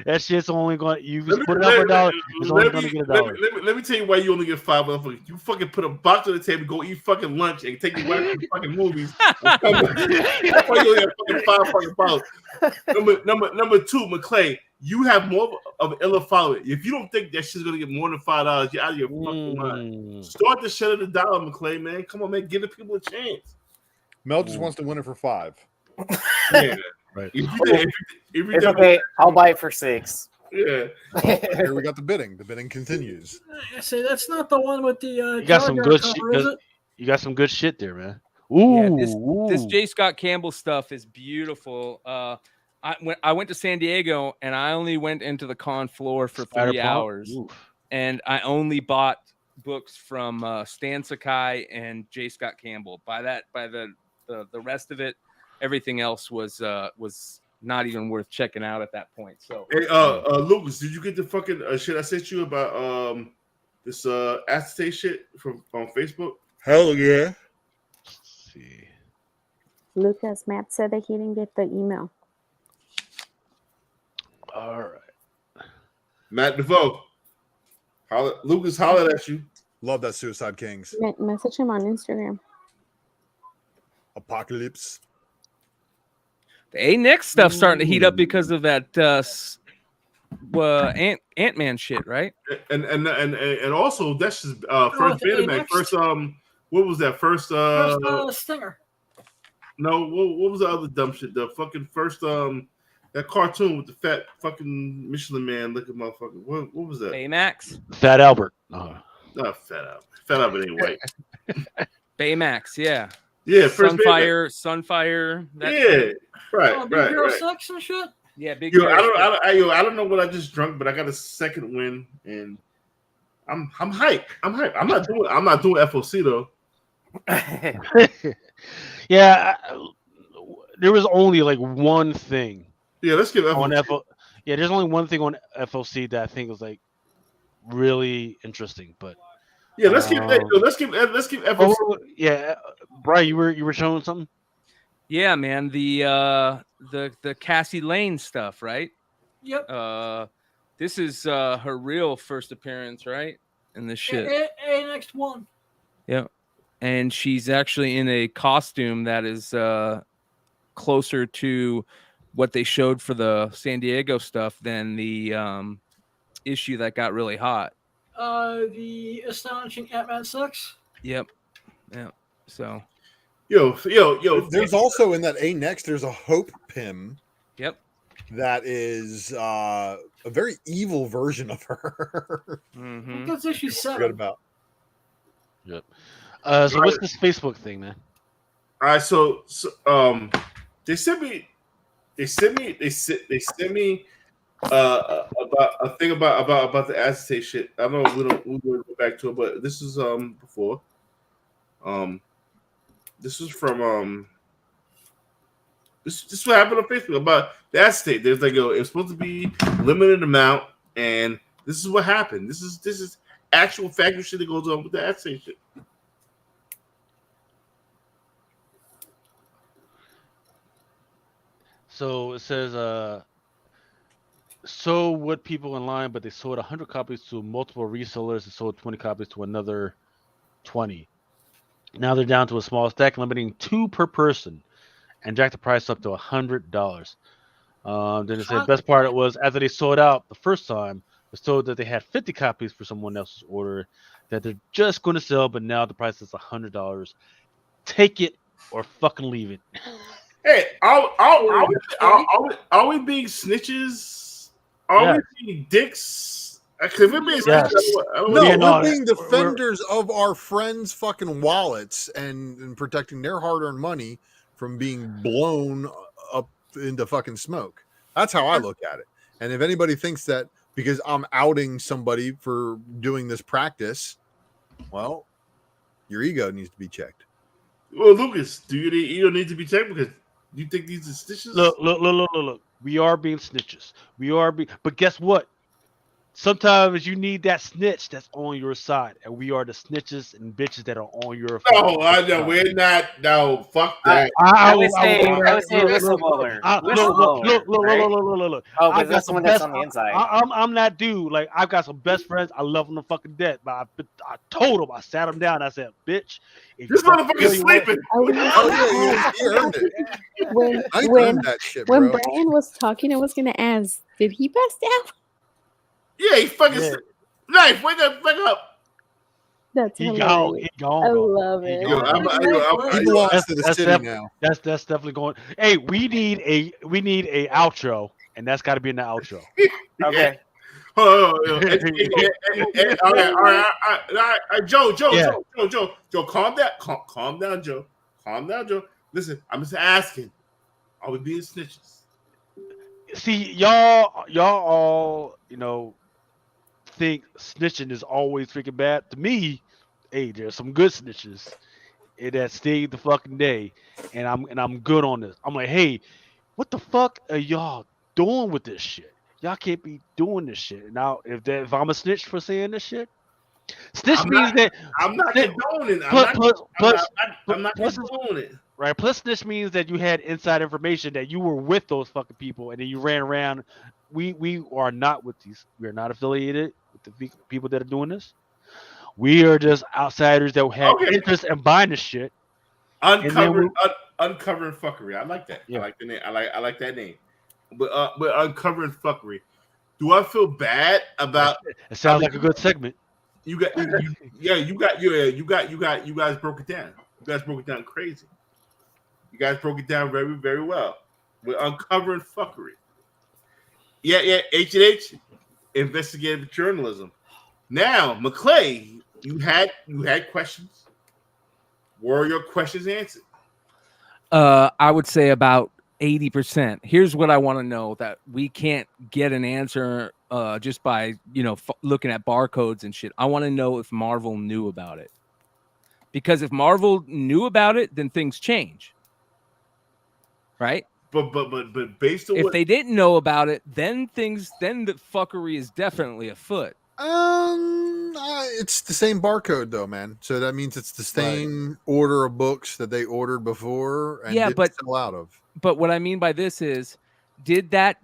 That shit's only going. You just put it up for $1. It's only going to get $1. Let me tell you why you only get 5 motherfuckers. You fucking put a box on the table, go eat fucking lunch, and take your wife to the fucking movies. That's why you only have fucking 5 fucking followers. Number 2, McClay, you have more of an illa following. If you don't think that shit's gonna get more than $5, you're out of your fucking mind. Start the shit at $1, McClay, man. Come on, man, give the people a chance. Mel just wants to win it for 5. Yeah, right. It's okay. I'll buy it for 6. Yeah. Here we got the bidding. The bidding continues. I say that's not the one with the. You got some good shit. You got some good shit there, man. Ooh, this J. Scott Campbell stuff is beautiful. I went to San Diego and I only went into the con floor for 3 hours. And I only bought books from Stan Sakai and J. Scott Campbell. By the rest of it, everything else was not even worth checking out at that point. So, hey, Lucas, did you get the fucking shit I sent you about this acetate shit on Facebook? Hell yeah. Let's see. Lucas, Matt said that he didn't get the email. All right. Matt DeVoe. Lucas hollered at you. Love that Suicide Kings. Message him on Instagram. Apocalypse. The A-Next stuff starting to heat up because of that Ant-Man shit, right? And also that's just first Betamax. First what was that first Stinger? No, what was the other dumb shit? The fucking first that cartoon with the fat fucking Michelin Man looking motherfucker. What was that? Baymax. Fat Albert. Not Fat Albert. Fat Albert ain't white. Baymax, yeah. Yeah, first Sunfire. Yeah, right, Big Hero 6 and shit. Yeah, big. I don't know what I just drunk, but I got a second win, and I'm hyped. I'm not doing FOC though. Yeah, there was only like one thing. Yeah, let's give on FOC. Yeah, there's only one thing on FOC that I think was like really interesting, but yeah, let's give FOC. Yeah, Brian, you were showing something. Yeah, man, the Cassie Lane stuff, right? Yep. This is her real first appearance, right? In this shit. Next one. Yeah, and she's actually in a costume that is closer to what they showed for the San Diego stuff than the issue that got really hot. The Astonishing Ant-Man 6. Yep. So. Yo. There's also in that A-Next, there's a Hope Pym. Yep. That is a very evil version of her. Mm-hmm. That's issue 7. Good about. Yep. So what's this Facebook thing, man? All right, so they sent me about a thing about the acetate shit. I know we don't go back to it, but this is before. This is from this is what happened on Facebook about the acetate. There's like it's supposed to be limited amount, and this is what happened. This is actual factual shit that goes on with the acetate shit. So it says, so would people in line, but they sold 100 copies to multiple resellers and sold 20 copies to another 20. Now they're down to a small stack, limiting 2 per person, and jacked the price up to $100. Then it said best part was after they sold out the first time, was told that they had 50 copies for someone else's order that they're just going to sell, but now the price is $100. Take it or fucking leave it. Hey, are we being snitches? Are we being dicks? Because we're being Yes. snitches. No, we're being defenders of our friends' fucking wallets and protecting their hard-earned money from being blown up into fucking smoke. That's how I look at it. And if anybody thinks that because I'm outing somebody for doing this practice, well, your ego needs to be checked. Well, Lucas, do you don't need to be checked because you think these are snitches? Look. We are being snitches. But guess what? Sometimes you need that snitch that's on your side, and we are the snitches and bitches that are on your side. No, we're not. No, fuck that. I would say whistleblower. Look. Oh, but that's the one that's on the inside. I'm that dude. Like, I've got some best friends. I love them to fucking death. But I told them, I sat them down. I said, bitch, if this motherfucker's sleeping. He earned it. When Brian was talking, I was gonna ask, did he pass out? Yeah, he fucking Knife, wake up. That's he gone. I love it. He belongs to the city now. That's definitely going. Hey, we need a outro, and that's got to be in the outro. Okay. All right, Joe, calm down, Joe. Listen, I'm just asking, are we being snitches? See, y'all all, think snitching is always freaking bad. To me, hey, there's some good snitches that stayed the fucking day, and I'm good on this. I'm like, hey, what the fuck are y'all doing with this shit? Y'all can't be doing this shit. Now, if I'm a snitch for saying this shit, I'm not condoning. I'm not condoning it. Right. Plus, snitch means that you had inside information that you were with those fucking people, and then you ran around. We are not with these. We are not affiliated with the people that are doing this. We are just outsiders that have interest in buying this shit. Uncovering fuckery. I like that. Yeah. I like the name. I like that name. But uncovering fuckery. Do I feel bad about? It sounds like a good segment. You guys broke it down. You guys broke it down crazy. You guys broke it down very, very well. We're uncovering fuckery. Yeah, H&H, investigative journalism. Now, McClay, you had questions. Were your questions answered? I would say about 80%. Here's what I want to know that we can't get an answer just by looking at barcodes and shit. I want to know if Marvel knew about it, because if Marvel knew about it, then things change, right? But based on if they didn't know about it, then the fuckery is definitely afoot. It's the same barcode though, man. So that means it's the same order of books that they ordered before and didn't sell out of. But what I mean by this is, did that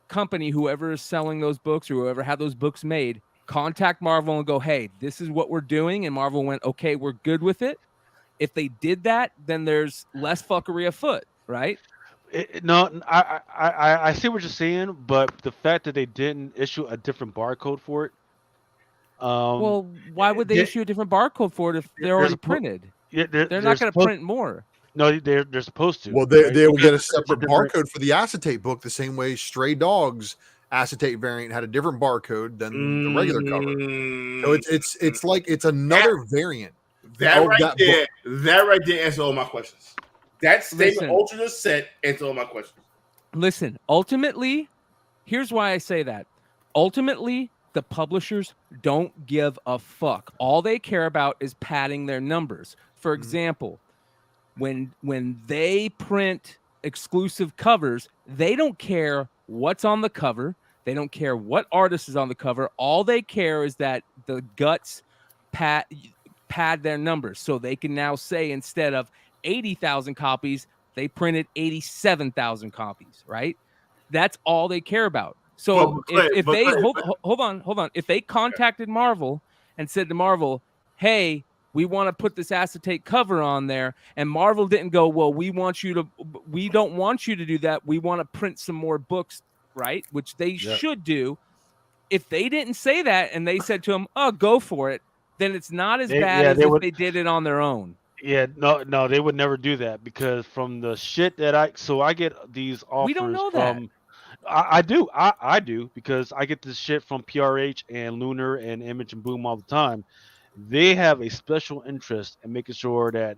company, whoever is selling those books or whoever had those books made, contact Marvel and go, hey, this is what we're doing? And Marvel went, okay, we're good with it. If they did that, then there's less fuckery afoot, right? No, I see what you're saying, but the fact that they didn't issue a different barcode for it. Well, why would they issue a different barcode for it if they're already printed? They're not going to print more. No, they're supposed to. Well, they will get a separate barcode for the Acetate book, the same way Stray Dogs Acetate variant had a different barcode than the regular cover. So it's like it's another variant. That right there answers all my questions. That statement alternate set answers all my questions. Listen, ultimately, here's why I say that. Ultimately, the publishers don't give a fuck. All they care about is padding their numbers. For example, when they print exclusive covers, they don't care what's on the cover. They don't care what artist is on the cover. All they care is that the guts pad their numbers. So they can now say, instead of 80,000 copies, they printed 87,000 copies, right? That's all they care about. So hold on. If they contacted Marvel and said to Marvel, hey, we want to put this Acetate cover on there, and Marvel didn't go, well, we don't want you to do that. We want to print some more books, right? Which they should do. if they didn't say that and they said to him, "Oh, go for it," then it's not as bad as if they did it on their own. Yeah, no, they would never do that because from the shit that I get these offers We don't know from. I do because I get this shit from PRH and Lunar and Image and Boom all the time. They have a special interest in making sure that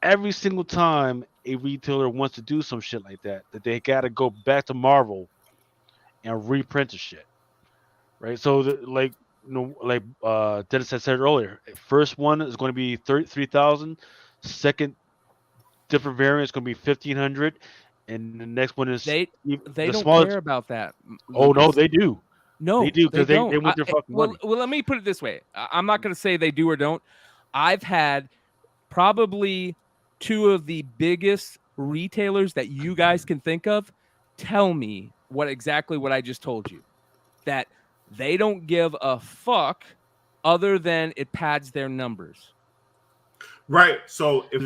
every single time a retailer wants to do some shit like that they got to go back to Marvel and reprint the shit, right? So Dennis had said earlier, first one is going to be 33,000, second different variant is going to be 1,500, and the next one is they don't smallest... care about that. Oh no, they do. No, they do because they don't. want their fucking money. Well, let me put it this way. I'm not going to say they do or don't. I've had probably two of the biggest retailers that you guys can think of tell me exactly what I just told you, that they don't give a fuck other than it pads their numbers. Right. So if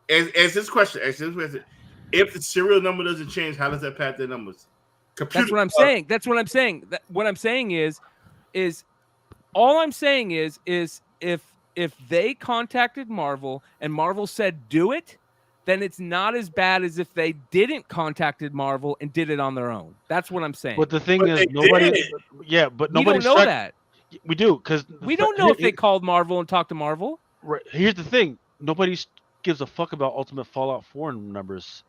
as this question, if the serial number doesn't change, how does that pad their numbers? That's what I'm saying. That's what I'm saying. What I'm saying is all I'm saying is if they contacted Marvel and Marvel said do it, then it's not as bad as if they didn't contacted Marvel and did it on their own. That's what I'm saying. But the thing is, nobody. Yeah, but nobody. We don't know that. We do because we don't know if they called Marvel and talked to Marvel. Right. Here's the thing: nobody gives a fuck about Ultimate Fallout 4 numbers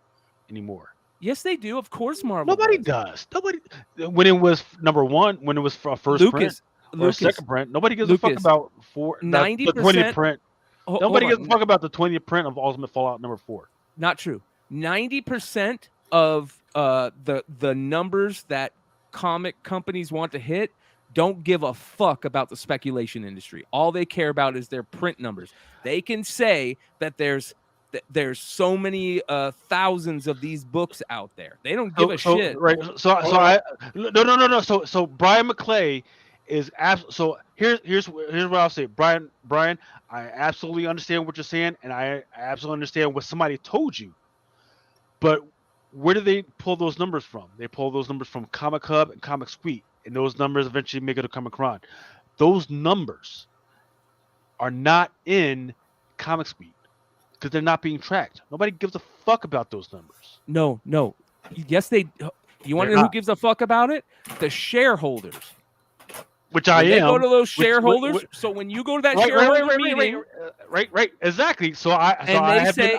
anymore. Yes, they do. Of course, Marvel. Nobody does. Nobody. When it was number one, when it was for first print or second print, nobody gives a fuck about 90% the 20th print. Nobody gives a fuck about the 20th print of Ultimate Fallout number 4. Not true. 90% of the numbers that comic companies want to hit don't give a fuck about the speculation industry. All they care about is their print numbers. They can say that there's so many thousands of these books out there. They don't give a shit. Right. So So Brian McClay is so here's what I'll say. Brian, I absolutely understand what you're saying, and I absolutely understand what somebody told you. But where do they pull those numbers from? They pull those numbers from Comic Hub and Comic Suite, and those numbers eventually make it to Comic-Con. Those numbers are not in Comic Suite because they're not being tracked. Nobody gives a fuck about those numbers. No. Yes, they. You want to know who gives a fuck about it? The shareholders. Which I am. They go to those shareholders. So when you go to that shareholder meeting, right, exactly. So I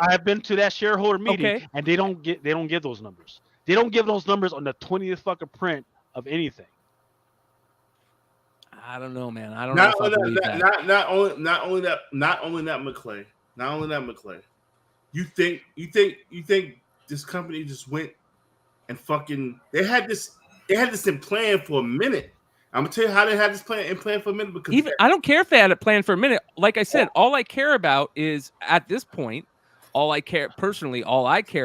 have been to that shareholder meeting, and they don't give those numbers. They don't give those numbers on the 20th fucking print of anything. I don't know, man. I don't know. Not only that, McClay. You think this company just went and fucking they had this in plan for a minute. I'm gonna tell you how they had this plan for a minute because I don't care if they had it planned for a minute. Like I said, all I care about is at this point, all I care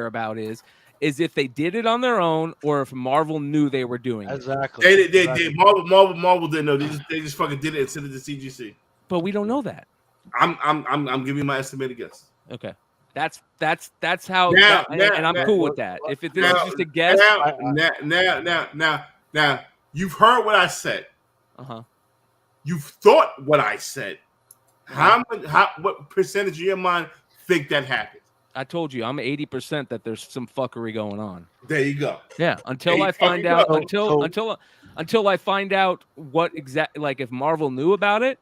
about is if they did it on their own or if Marvel knew they were doing it. Exactly. They Marvel didn't know. They just fucking did it and sent it to CGC. But we don't know that. I'm giving you my estimated guess. Okay. That's how and I'm cool with that. If this is just a guess. Now you've heard what I said. Uh-huh. You've thought what I said. What percentage of your mind think that happened? I told you I'm 80% that there's some fuckery going on. There you go. Yeah, until I find out until I find out what exactly, like if Marvel knew about it,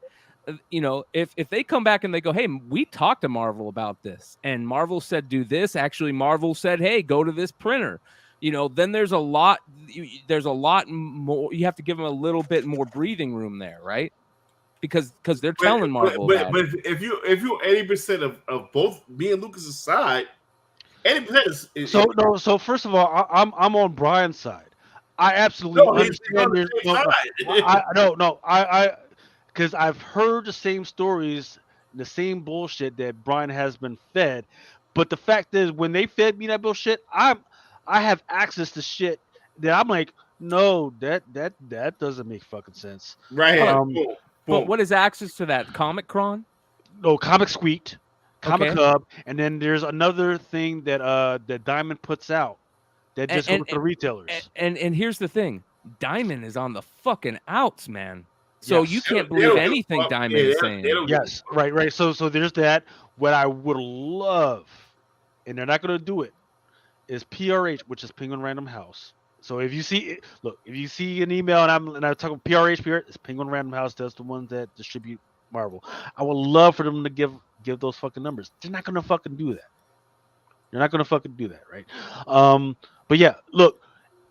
if they come back and they go, "Hey, we talked to Marvel about this and Marvel said do this." Actually, Marvel said, "Hey, go to this printer." Then there's a lot more. You have to give them a little bit more breathing room there, right? Because they're telling Marvel. But if you're 80% of both me and Lucas's side, 80% is So first of all, I'm on Brian's side. I absolutely understand. Because I've heard the same stories, the same bullshit that Brian has been fed. But the fact is, when they fed me that bullshit, I have access to shit that I'm like, no, that doesn't make fucking sense. Right. But what is access to that? Comic Cron? No, Comic Suite, Comic Hub, and then there's another thing that that Diamond puts out that just goes to retailers. And here's the thing: Diamond is on the fucking outs, man. So Yes. you can't They believe don't give a anything fuck. Diamond Yeah, is they saying. don't give a Yes, right. So there's that. What I would love, and they're not gonna do it, is PRH, which is Penguin Random House. So if you see if you see an email and I'm talking PRH, it's Penguin Random House. That's the ones that distribute Marvel. I would love for them to give those fucking numbers. They're not gonna fucking do that. You're not gonna fucking do that, right? But yeah, look,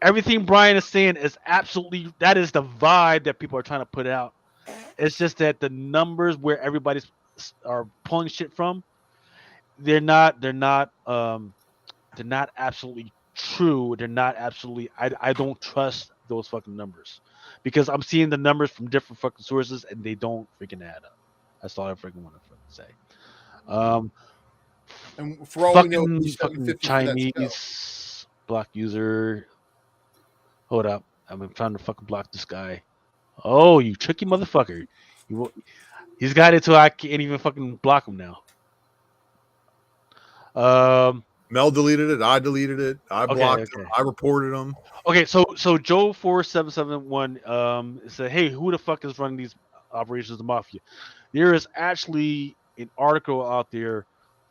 everything Brian is saying is absolutely, that is the vibe that people are trying to put out. It's just that the numbers where everybody's are pulling shit from, they're not absolutely true. They're not absolutely. I don't trust those fucking numbers because I'm seeing the numbers from different fucking sources and they don't freaking add up. That's all I freaking want to fucking say. And for all we know, Fucking he's fucking 750 for that spell. Chinese block user. Hold up, I'm trying to fucking block this guy. Oh, you tricky motherfucker! He's got it till I can't even fucking block him now. Mel deleted it. I deleted it. I blocked him. Okay. I reported him. Okay, so Joe 4771 said, "Hey, who the fuck is running these operations of the mafia?" There is actually an article out there.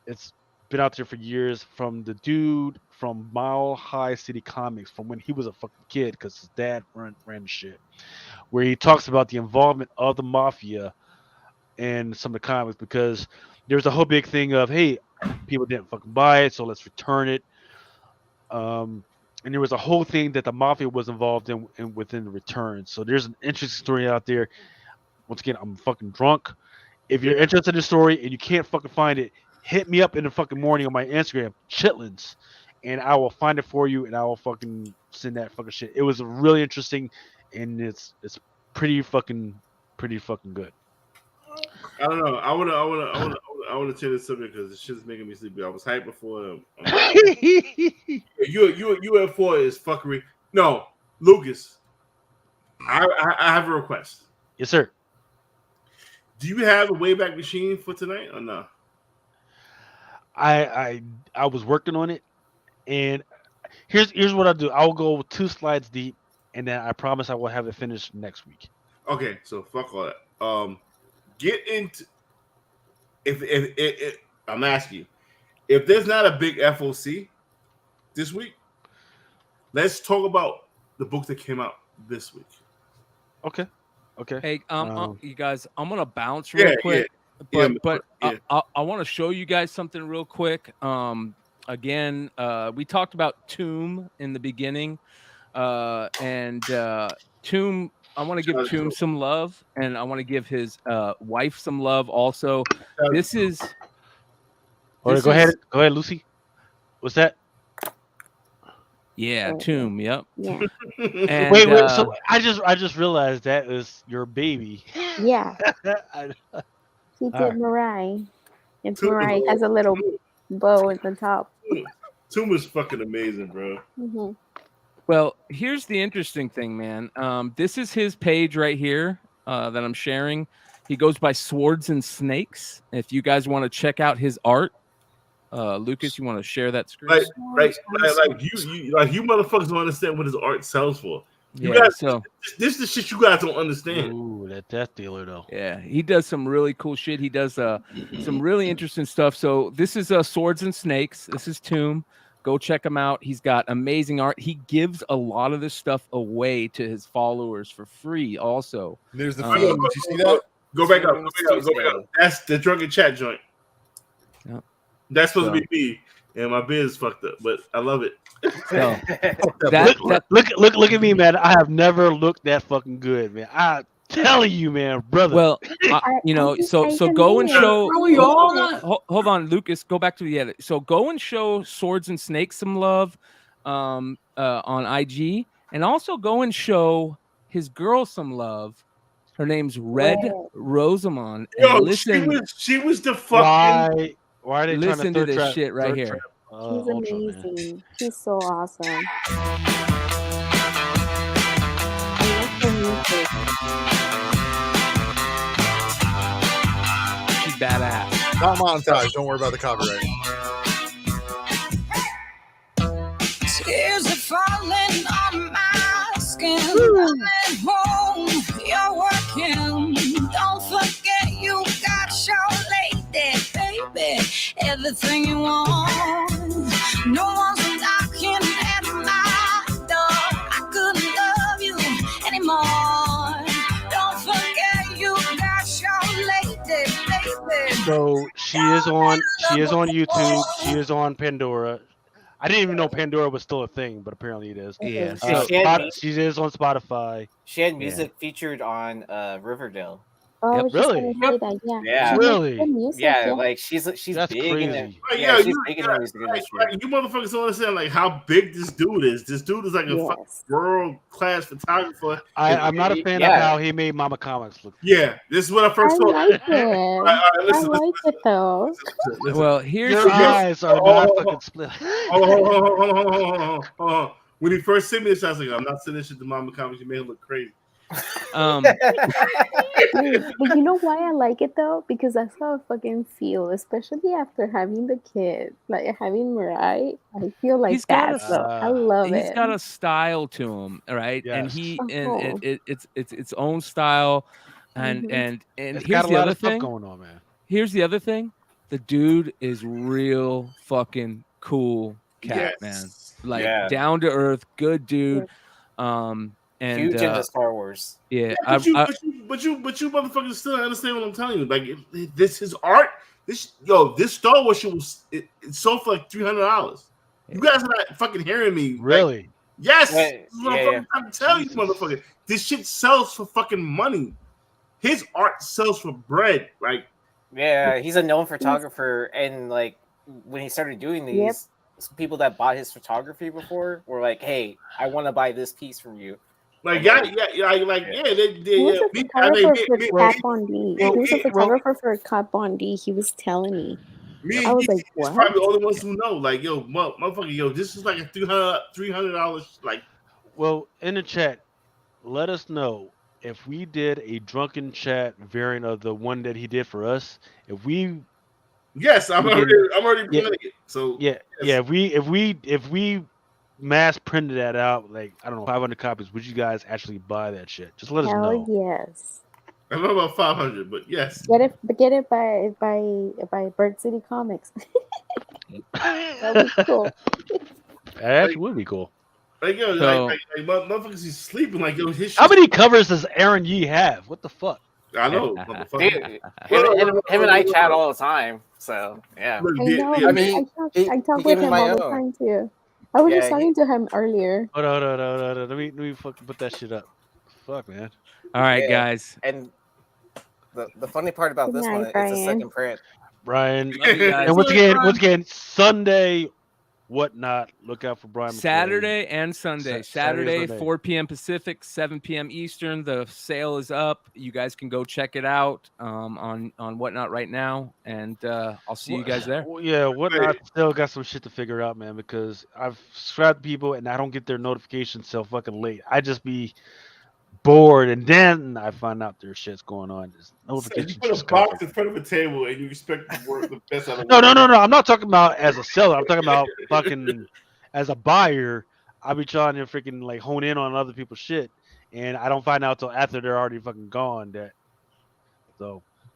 It's been out there for years from the dude from Mile High City Comics from when he was a fucking kid because his dad ran the shit, where he talks about the involvement of the mafia in some of the comics because there's a whole big thing of, hey, people didn't fucking buy it, so let's return it. And there was a whole thing that the mafia was involved in within the return. So there's an interesting story out there. Once again, I'm fucking drunk. If you're interested in the story and you can't fucking find it, hit me up in the fucking morning on my Instagram, Chitlins, and I will find it for you and I will fucking send that fucking shit. It was really interesting and it's pretty fucking good. I don't know. I wanna change the subject because this shit's making me sleepy. I was hyped before. UFO is fuckery. No, Lucas. I have a request. Yes, sir. Do you have a Wayback Machine for tonight or no? I was working on it, and here's what I'll do. I'll go 2 slides deep, and then I promise I will have it finished next week. Okay, so fuck all that. Get into if I'm asking you, if there's not a big FOC this week, let's talk about the book that came out this week. Okay. Hey, you guys, I'm gonna bounce real quick, but I want to show you guys something real quick. Again, we talked about Tomb in the beginning, and Tomb. I want to give Tomb some love, and I want to give his wife some love also. This is. Go ahead, Lucy. What's that? Yeah, Tomb. Yep. Yeah. And, wait. So I just realized that is your baby. Yeah. He did Mariah. And Mariah has a little bow at the top. Tomb is fucking amazing, bro. Mm-hmm. Well, here's the interesting thing, man. This is his page right here that I'm sharing. He goes by Swords and Snakes. If you guys want to check out his art, Lucas, you want to share that screen? Like you motherfuckers don't understand what his art sells for. You Yeah, guys, so this is the shit you guys don't understand. Ooh, that death dealer though. yeah, he does some really cool shit. He does some really interesting stuff. So this is Swords and Snakes. This is Tomb. Go check him out. He's got amazing art. He gives a lot of this stuff away to his followers for free. Also, There's the film. Did you see that? Go back up. That's the Drunken chat joint. Yep. That's supposed to be me, and my beard is fucked up, but I love it. So, look at me, man. I have never looked that fucking good, man. I'm telling you, man, brother. Well, so go and show. Hold on, Lucas. Go back to the edit. So go and show Swords and Snakes some love on IG, and also go and show his girl some love. Her name's Red Rosamond. And Yo, listen, she was the fucking. Why are they listen to trying to this shit right here? She's amazing. She's so awesome. I love her music. She's badass. Not monetized. Don't worry about the copyright. Tears are falling on my skin. everything you want. No one's knocking at my door. I couldn't love you anymore. Don't forget you got your lady, baby. So she is on YouTube. She is on Pandora. I didn't even know Pandora was still a thing, but apparently it is. Yeah. She is on Spotify. She had music featured on Riverdale. Oh, I was just Really? gonna say that, yeah. Yeah. She makes Really? good music, Yeah, like she's That's big in the crazy. yeah, she's big in the music industry. You motherfuckers don't understand like how big this dude is. This dude is like a fucking world class photographer. I'm not a fan of how he made Mama Comics look. Yeah, this is what I first I saw. like it. Listen, I like it though. Well, here's Your eyes are not fucking split. Hold on. When he first sent me this, I was like, I'm not sending this shit to Mama Comics. You made him look crazy. Dude, but you know why I like it though? Because that's how I fucking feel, especially after having the kid, like having Mariah. I feel like He's got that. So I love it. He's got a style to him, right? And Yes. it's its own style. And Mhm. and It's here's got a the lot other of stuff thing. going on, man. Here's the other thing. The dude is real fucking cool cat, man. Like down to earth, good dude. And Huge into Star Wars. Yeah, but you motherfuckers still understand what I'm telling you. Like this is art. This Star Wars shit it sold for like $300. You guys are not fucking hearing me. Really? Like, yes. Yeah, This is what I'm fucking trying to tell you, motherfucker. This shit sells for fucking money. His art sells for bread. Like, Yeah, he's a known photographer, and like when he started doing these, people that bought his photography before were like, "Hey, I want to buy this piece from you." Like, He was a photographer for Kat Von D. He was a photographer for Kat Von D. He was telling me. I was like, He's what? probably the only ones who know. Like, motherfucker, this is like a $300. Like, well, in the chat, let us know if we did a drunken chat variant of the one that he did for us. If we, yes, I'm already playing it. So yeah. If we mass printed that out, like I don't know, 500 copies, would you guys actually buy that shit? Just let us know. Hell yes. I don't know about 500, but yes. Get it by Bird City Comics. That'd be cool. That actually would be cool. Like, like motherfuckers, he's sleeping. Like, his shit. How many covers does Aaron Yee have? What the fuck? I know. Dude, him and I chat all the time. So yeah. I know. I talk with him all the time too. I was just talking to him earlier. Hold on. Let me fucking put that shit up. Fuck, man. All right, guys. And the funny part about Good this night, one, Brian. it's a second print. Brian, Love you guys. and once again, Sunday, whatnot. Look out for Brian. Saturday and Sunday. Saturday, Sunday. 4 p.m. Pacific, 7 p.m. Eastern. The sale is up. You guys can go check it out on Whatnot right now, and I'll see you guys there. Yeah, Whatnot still got some shit to figure out, man, because I've subscribed to people and I don't get their notifications till fucking late. I just be bored, and then I find out there's shit's going on. There's So notifications. you put a box in front of a table and you expect to work the best out of No. I'm not talking about as a seller. I'm talking about fucking as a buyer. I be trying to freaking like hone in on other people's shit, and I don't find out till after they're already fucking gone.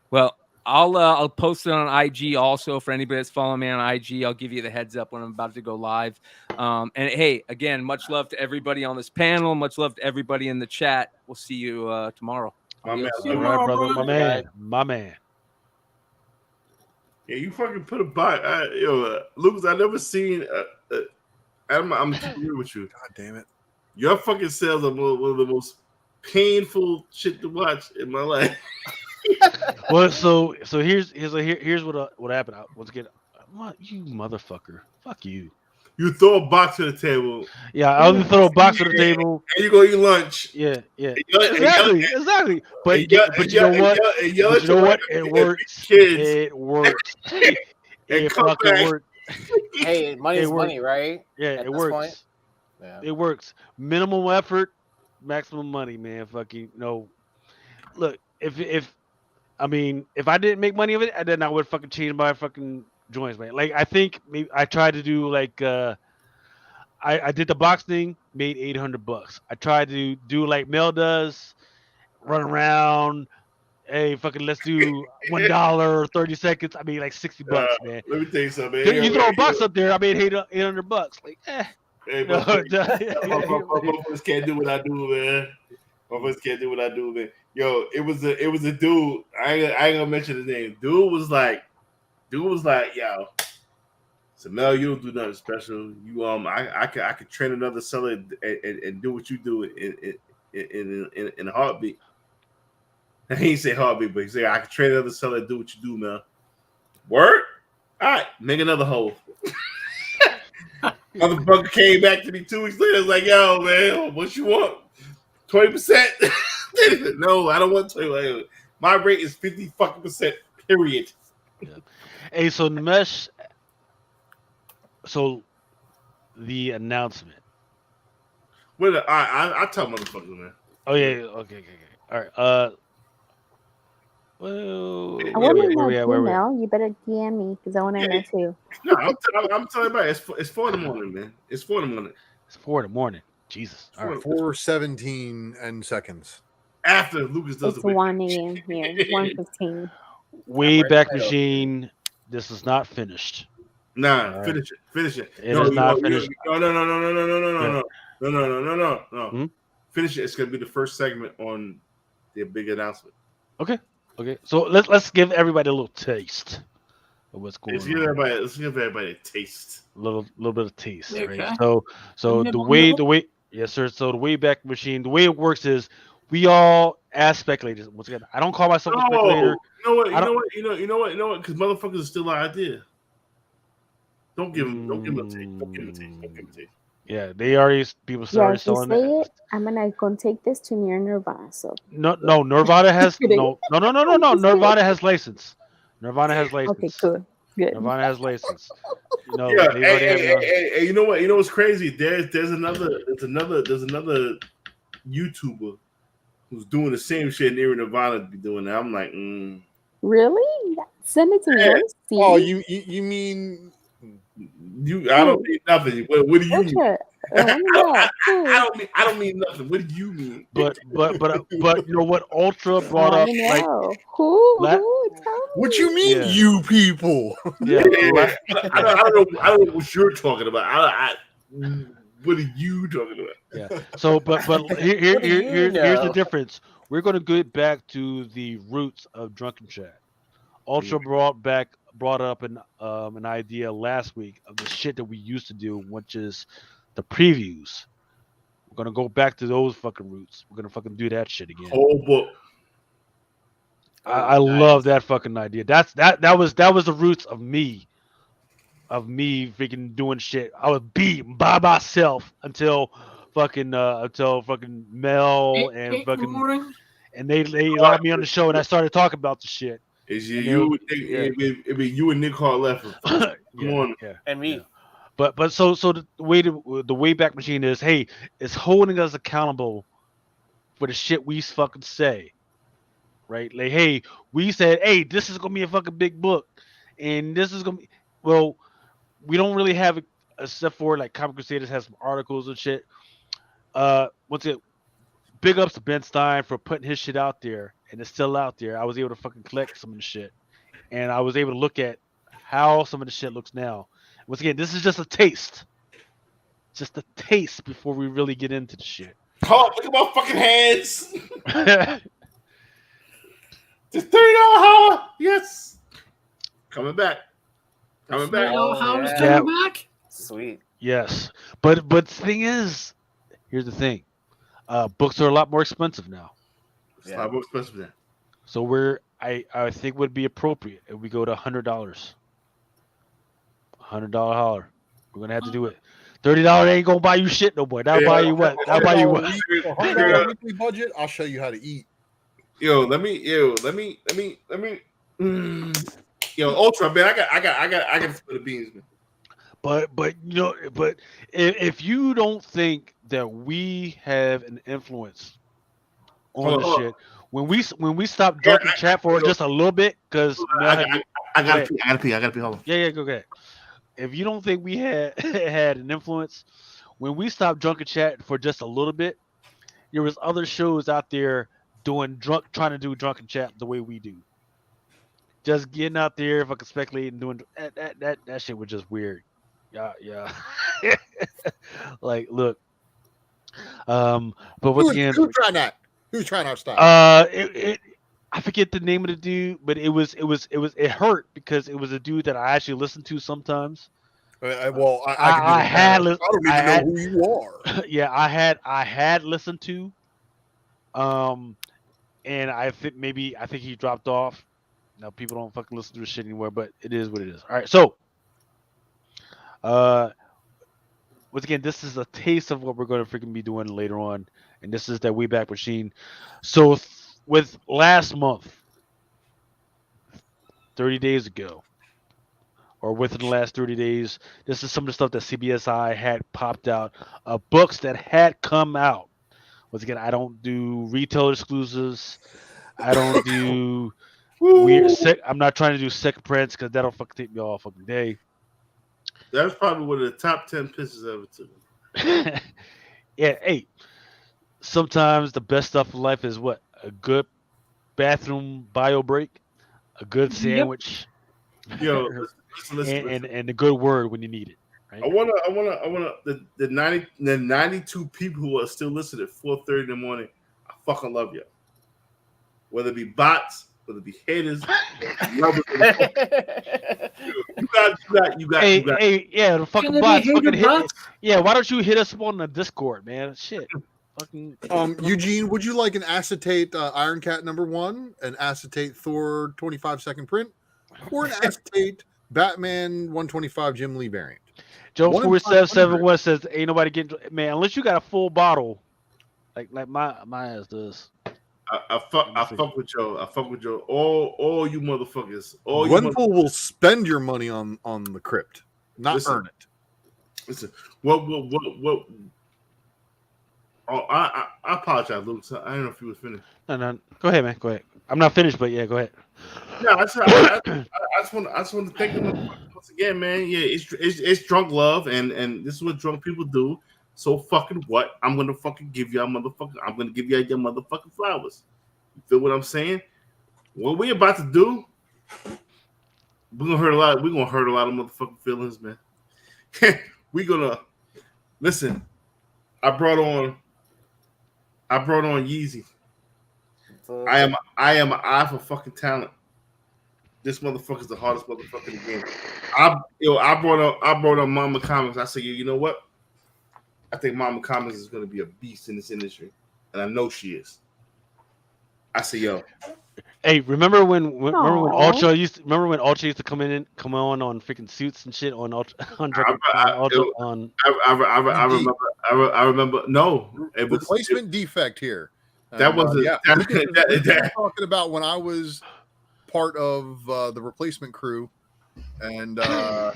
Well, I'll post it on IG also for anybody that's following me on IG. I'll give you the heads up when I'm about to go live. And hey, again, much love to everybody on this panel. Much love to everybody in the chat. We'll see you tomorrow. My man, All right, brother, my man. Yeah, you fucking put a box. Lucas, I never seen. I'm familiar with you. God damn it! Your fucking sales are one of the most painful shit to watch in my life. Well, so here's what happened. Once again, what you motherfucker? Fuck you. You throw a box to the table. Yeah, I only throw a box to the table. And you go eat lunch. Yeah. Exactly. But you know what? It works. It works. It fucking works. Hey, money's money, right? Yeah, At it this works. point? Yeah. It works. Minimal effort, maximum money, man. Fucking no. Look, if I didn't make money of it, then I would fucking change my fucking joints, man. Like I think maybe I tried to do like I did the box thing, made $800. I tried to do like Mel does, run around, hey, fucking, let's do $1, 30 seconds. I mean, like $60, man. Let me tell you something, man. You throw a bucks up there. I mean, $800. Like, Hey, no, motherfuckers can't do what I do, man. Motherfuckers can't do what I do, man. Yo, it was a dude. I ain't gonna mention his name. Dude was like, yo, so Mel, you don't do nothing special. You I could train another seller and do what you do in a heartbeat. He ain't say heartbeat, but he said I could train another seller and do what you do, Mel. Word? All right, make another hole. Motherfucker came back to me 2 weeks later. I was like, yo, man, what you want? 20%? No, I don't want 20%. My rate is 50%, period. Yeah. Hey, so Nimesh, so the announcement. Well, I tell motherfuckers, man. Oh yeah, okay. All right. Well, I want to know email. You better DM me because I want to know too. No, I'm telling you about it. It's 4 in the morning, man. It's 4 in the morning. It's 4 in the morning. Jesus. All right. 4:17 and seconds. After Lucas does it's 1 a.m. here. 1:15. Wayback Machine. This is not finished. Nah, right. Finish it. It is not finished. No. Finish it. It's gonna be the first segment on the big announcement. Okay. So let's give everybody a little taste of what's going on. Let's give everybody a taste. A little bit of taste, Okay. right? So the way, yes, sir. So the Wayback Machine, the way it works is we all as speculators. Once again, I don't call myself a speculator. You know what? Because motherfuckers are still our idea. Don't give them a taste. Yeah, they already people started selling it. I'm gonna go take this to near Nirvana. So no, Nirvana has no. Nirvana has license. Okay, good. Nirvana has license. Hey, you know what? You know what's crazy? There's another YouTuber who's doing the same shit Nirvana be doing. That I'm like, Really? Send it to me. Oh, you mean? I don't mean nothing. What do you mean? I don't mean nothing. What do you mean? But you know what? Ultra brought up like who? What you mean, you people? Yeah, I don't know what you're talking about. What are you talking about? Yeah. So, but here's the difference. We're going to get back to the roots of Drunken Chat. Ultra brought up an idea last week of the shit that we used to do, which is the previews. We're gonna go back to those fucking roots. We're gonna fucking do that shit again. Whole book. I love that fucking idea. That was the roots of me freaking doing shit. I would be by myself until fucking Mel and fucking and they allowed me on the show and I started talking about the shit. Is it'd be you and Nick Harleffer. Come on. Yeah. And me. Yeah. But so the Wayback Machine is, hey, it's holding us accountable for the shit we fucking say. Right? Like, hey, we said, hey, this is gonna be a fucking big book. And this is gonna be we don't really have it except for like Comic Crusaders has some articles and shit. Once again, big ups to Ben Stein for putting his shit out there, and it's still out there. I was able to fucking collect some of the shit, and I was able to look at how some of the shit looks now. Once again, this is just a taste. Just a taste before we really get into the shit. Oh, look at my fucking hands. Just $30 holla. Yes. Coming back. Coming back. Sweet. Yes. But the thing is, here's the thing. Books are a lot more expensive now. It's a lot more expensive now. So I think would be appropriate if we go to $100. $100 holler. We're gonna have to do it. $30 ain't gonna buy you shit no more. That'll buy you what? That'll buy you what? $100 weekly budget. I'll show you how to eat. Let me. Ultra, man. I got to spill the beans, man. But if you don't think that we have an influence on the shit, when we stop Drunken Chat for just a little bit, because I gotta pee. Hold on. Yeah, go ahead. If you don't think we had an influence, when we stopped Drunken Chat for just a little bit, there was other shows out there trying to do drunken chat the way we do. Just getting out there, fucking speculating, doing that shit was just weird. Yeah. Like, look. But once again, who's trying that? Who's trying our style? I forget the name of the dude, but it hurt because it was a dude that I actually listened to sometimes. Well, I don't even know who you are. Yeah, I had listened to, and I think he dropped off. Now people don't fucking listen to this shit anymore, but it is what it is. All right, so, once again, this is a taste of what we're going to freaking be doing later on, and this is that Wayback Machine. So, with last month, 30 days ago, or within the last 30 days, this is some of the stuff that CBSI had popped out, books that had come out. Once again, I don't do retail exclusives. I don't do weird. I'm not trying to do second prints because that'll fucking take me all fucking day. That's probably one of the top 10 pisses ever to me. Yeah, hey. Sometimes the best stuff in life is what? A good bathroom bio break, a good sandwich, Yo, listen. And a good word when you need it. Right? I wanna the 92 people who are still listening at 4:30 in the morning. I fucking love you. Whether it be bots, whether it be haters, you got. Hey, yeah, the fucking bots fucking hit. Yeah, why don't you hit us up on the Discord, man? Shit. Fucking. Eugene, would you like an acetate Iron Cat #1, an acetate Thor 25-second print, or an acetate Batman 125 Jim Lee variant? Joe 4771 says, "Ain't nobody getting man unless you got a full bottle, like my ass does." I fuck with Joe. I fuck with Joe. All you motherfuckers. Gwenpool will spend your money on the crypt, not earn it. Listen, what? Oh, I apologize, Luke. I don't know if you was finished. No. Go ahead, man. Go ahead. I'm not finished, but yeah, go ahead. No, I just want to thank them once again, man. Yeah, it's drunk love, and this is what drunk people do. So fucking what? I'm gonna fucking give y'all motherfucking. I'm gonna give y'all your motherfucking flowers. You feel what I'm saying? What we about to do? We're gonna hurt a lot. We're gonna hurt a lot of motherfucking feelings, man. We're gonna listen. I brought on Yeezy. I am an eye for fucking talent. This motherfucker's the hardest motherfucker in the game. I brought on Mama Comics. I said, you know what? I think Mama Comics is gonna be a beast in this industry, and I know she is. I said, yo. Hey, remember when Ultra used to come on freaking Suits and shit on Ultra I remember. No, it was replacement defect here. That wasn't. That talking about when I was part of the replacement crew, and that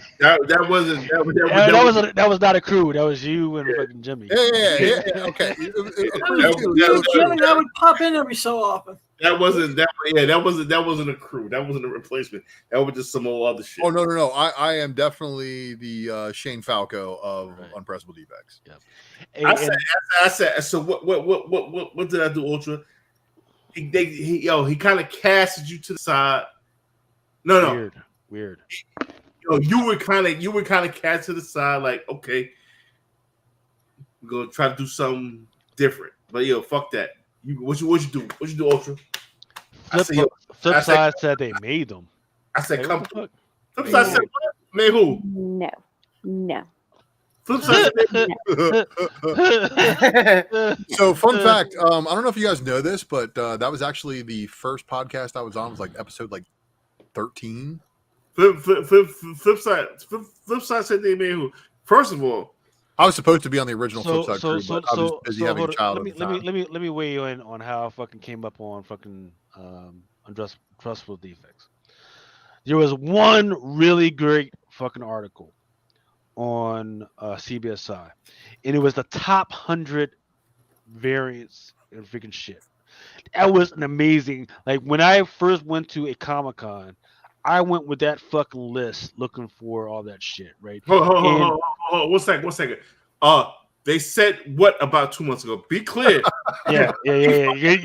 was not a crew. That was you and fucking Jimmy. Yeah. Okay. Jimmy, I would pop in every so often. That wasn't a crew. That wasn't a replacement. That was just some old other shit. Oh no! I am definitely the Shane Falco of Unpressable Defects. Yeah. I said. So what did I do, Ultra? He kind of casted you to the side. No. Weird. You were kind of cast to the side, like, okay, we're gonna try to do something different. But fuck that. What you do? What you do, Ultra? Flip side said they made them. I said, come on. Flip side said, what? Made who? No. Flip side said, So, fun fact, I don't know if you guys know this, but that was actually the first podcast I was on. It was like episode 13. Flip side said they made who? First of all, I was supposed to be on the original Flipside crew, but I was busy having a child. Let me weigh you in on how I fucking came up on fucking Untrustful Defects. There was one really great fucking article on CBSI, and it was the top 100 variants and freaking shit. That was an amazing. Like when I first went to a Comic-Con, I went with that fucking list looking for all that shit, right? Hold, 1 second. They said what about 2 months ago? Be clear. Yeah. You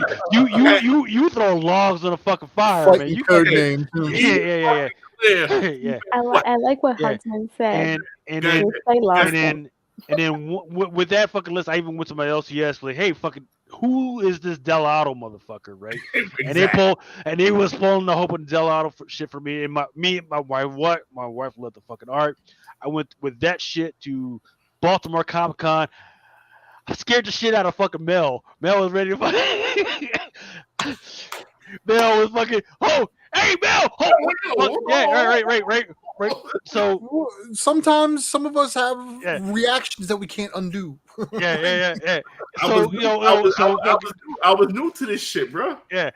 throw logs on a fucking fire, Fight man. your You code fucking name. yeah. Clear. I like what Huntsman said. And Good. then Just say lost it. and then with that fucking list, I even went to my LCS like, hey, fucking, who is this Delato motherfucker, right? Exactly. And they was pulling the whole bunch of Delato shit for me. And my wife, my wife loved the fucking art. I went with that shit to Baltimore Comic Con. I scared the shit out of fucking Mel. Mel was ready to fucking. Mel was fucking. Oh, hey, Mel! Oh, yeah, right. So sometimes some of us have reactions that we can't undo. Yeah. I was new to this shit, bro. Yeah.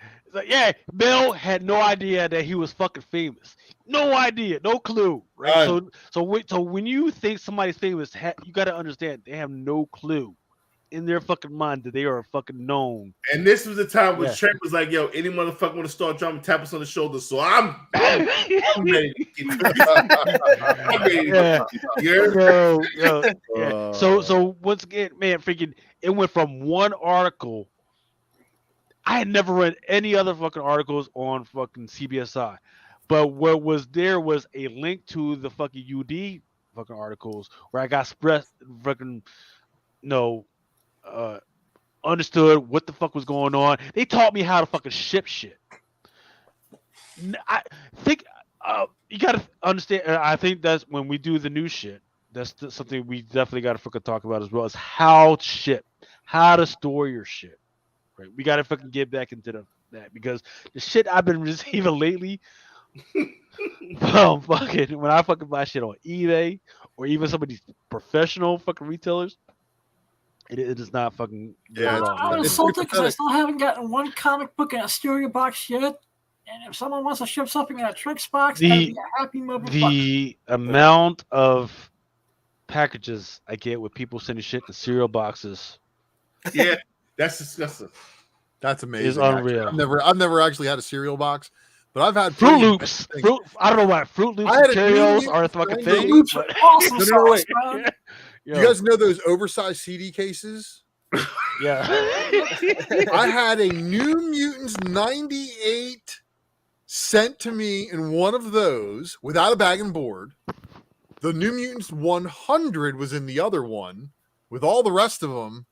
Mel had no idea that he was fucking famous. No idea, no clue, right? So when you think somebody's famous, you got to understand they have no clue in their fucking mind that they are fucking known. And this was the time when Trent was like, "Yo, any motherfucker want to start drumming, tap us on the shoulder." So I'm ready. Yeah. So once again, man, freaking, it went from one article. I had never read any other fucking articles on fucking CBSI, but what was there was a link to the fucking UD fucking articles where I got fucking understood what the fuck was going on. They taught me how to fucking ship shit. I think you gotta understand. I think that's when we do the new shit. That's something we definitely gotta fucking talk about as well, is how to ship, how to store your shit. Right, we gotta fucking get back into that because the shit I've been receiving lately. Fucking when I fucking buy shit on eBay or even some of these professional fucking retailers, it is not fucking. I'm insulted because I still haven't gotten one comic book in a stereo box yet. And if someone wants to ship something in a tricks box, I'd be a happy motherfucker. The amount of packages I get with people sending shit in cereal boxes. Yeah, that's disgusting. That's amazing. It's unreal. I've never actually had a cereal box, but I've had Fruit Loops. I don't know why Fruit Loops and Cheerios are a fucking thing. Loops are awesome sauce, man. You guys know those oversized CD cases? Yeah. I had a New Mutants 98 sent to me in one of those without a bag and board. The New Mutants 100 was in the other one with all the rest of them,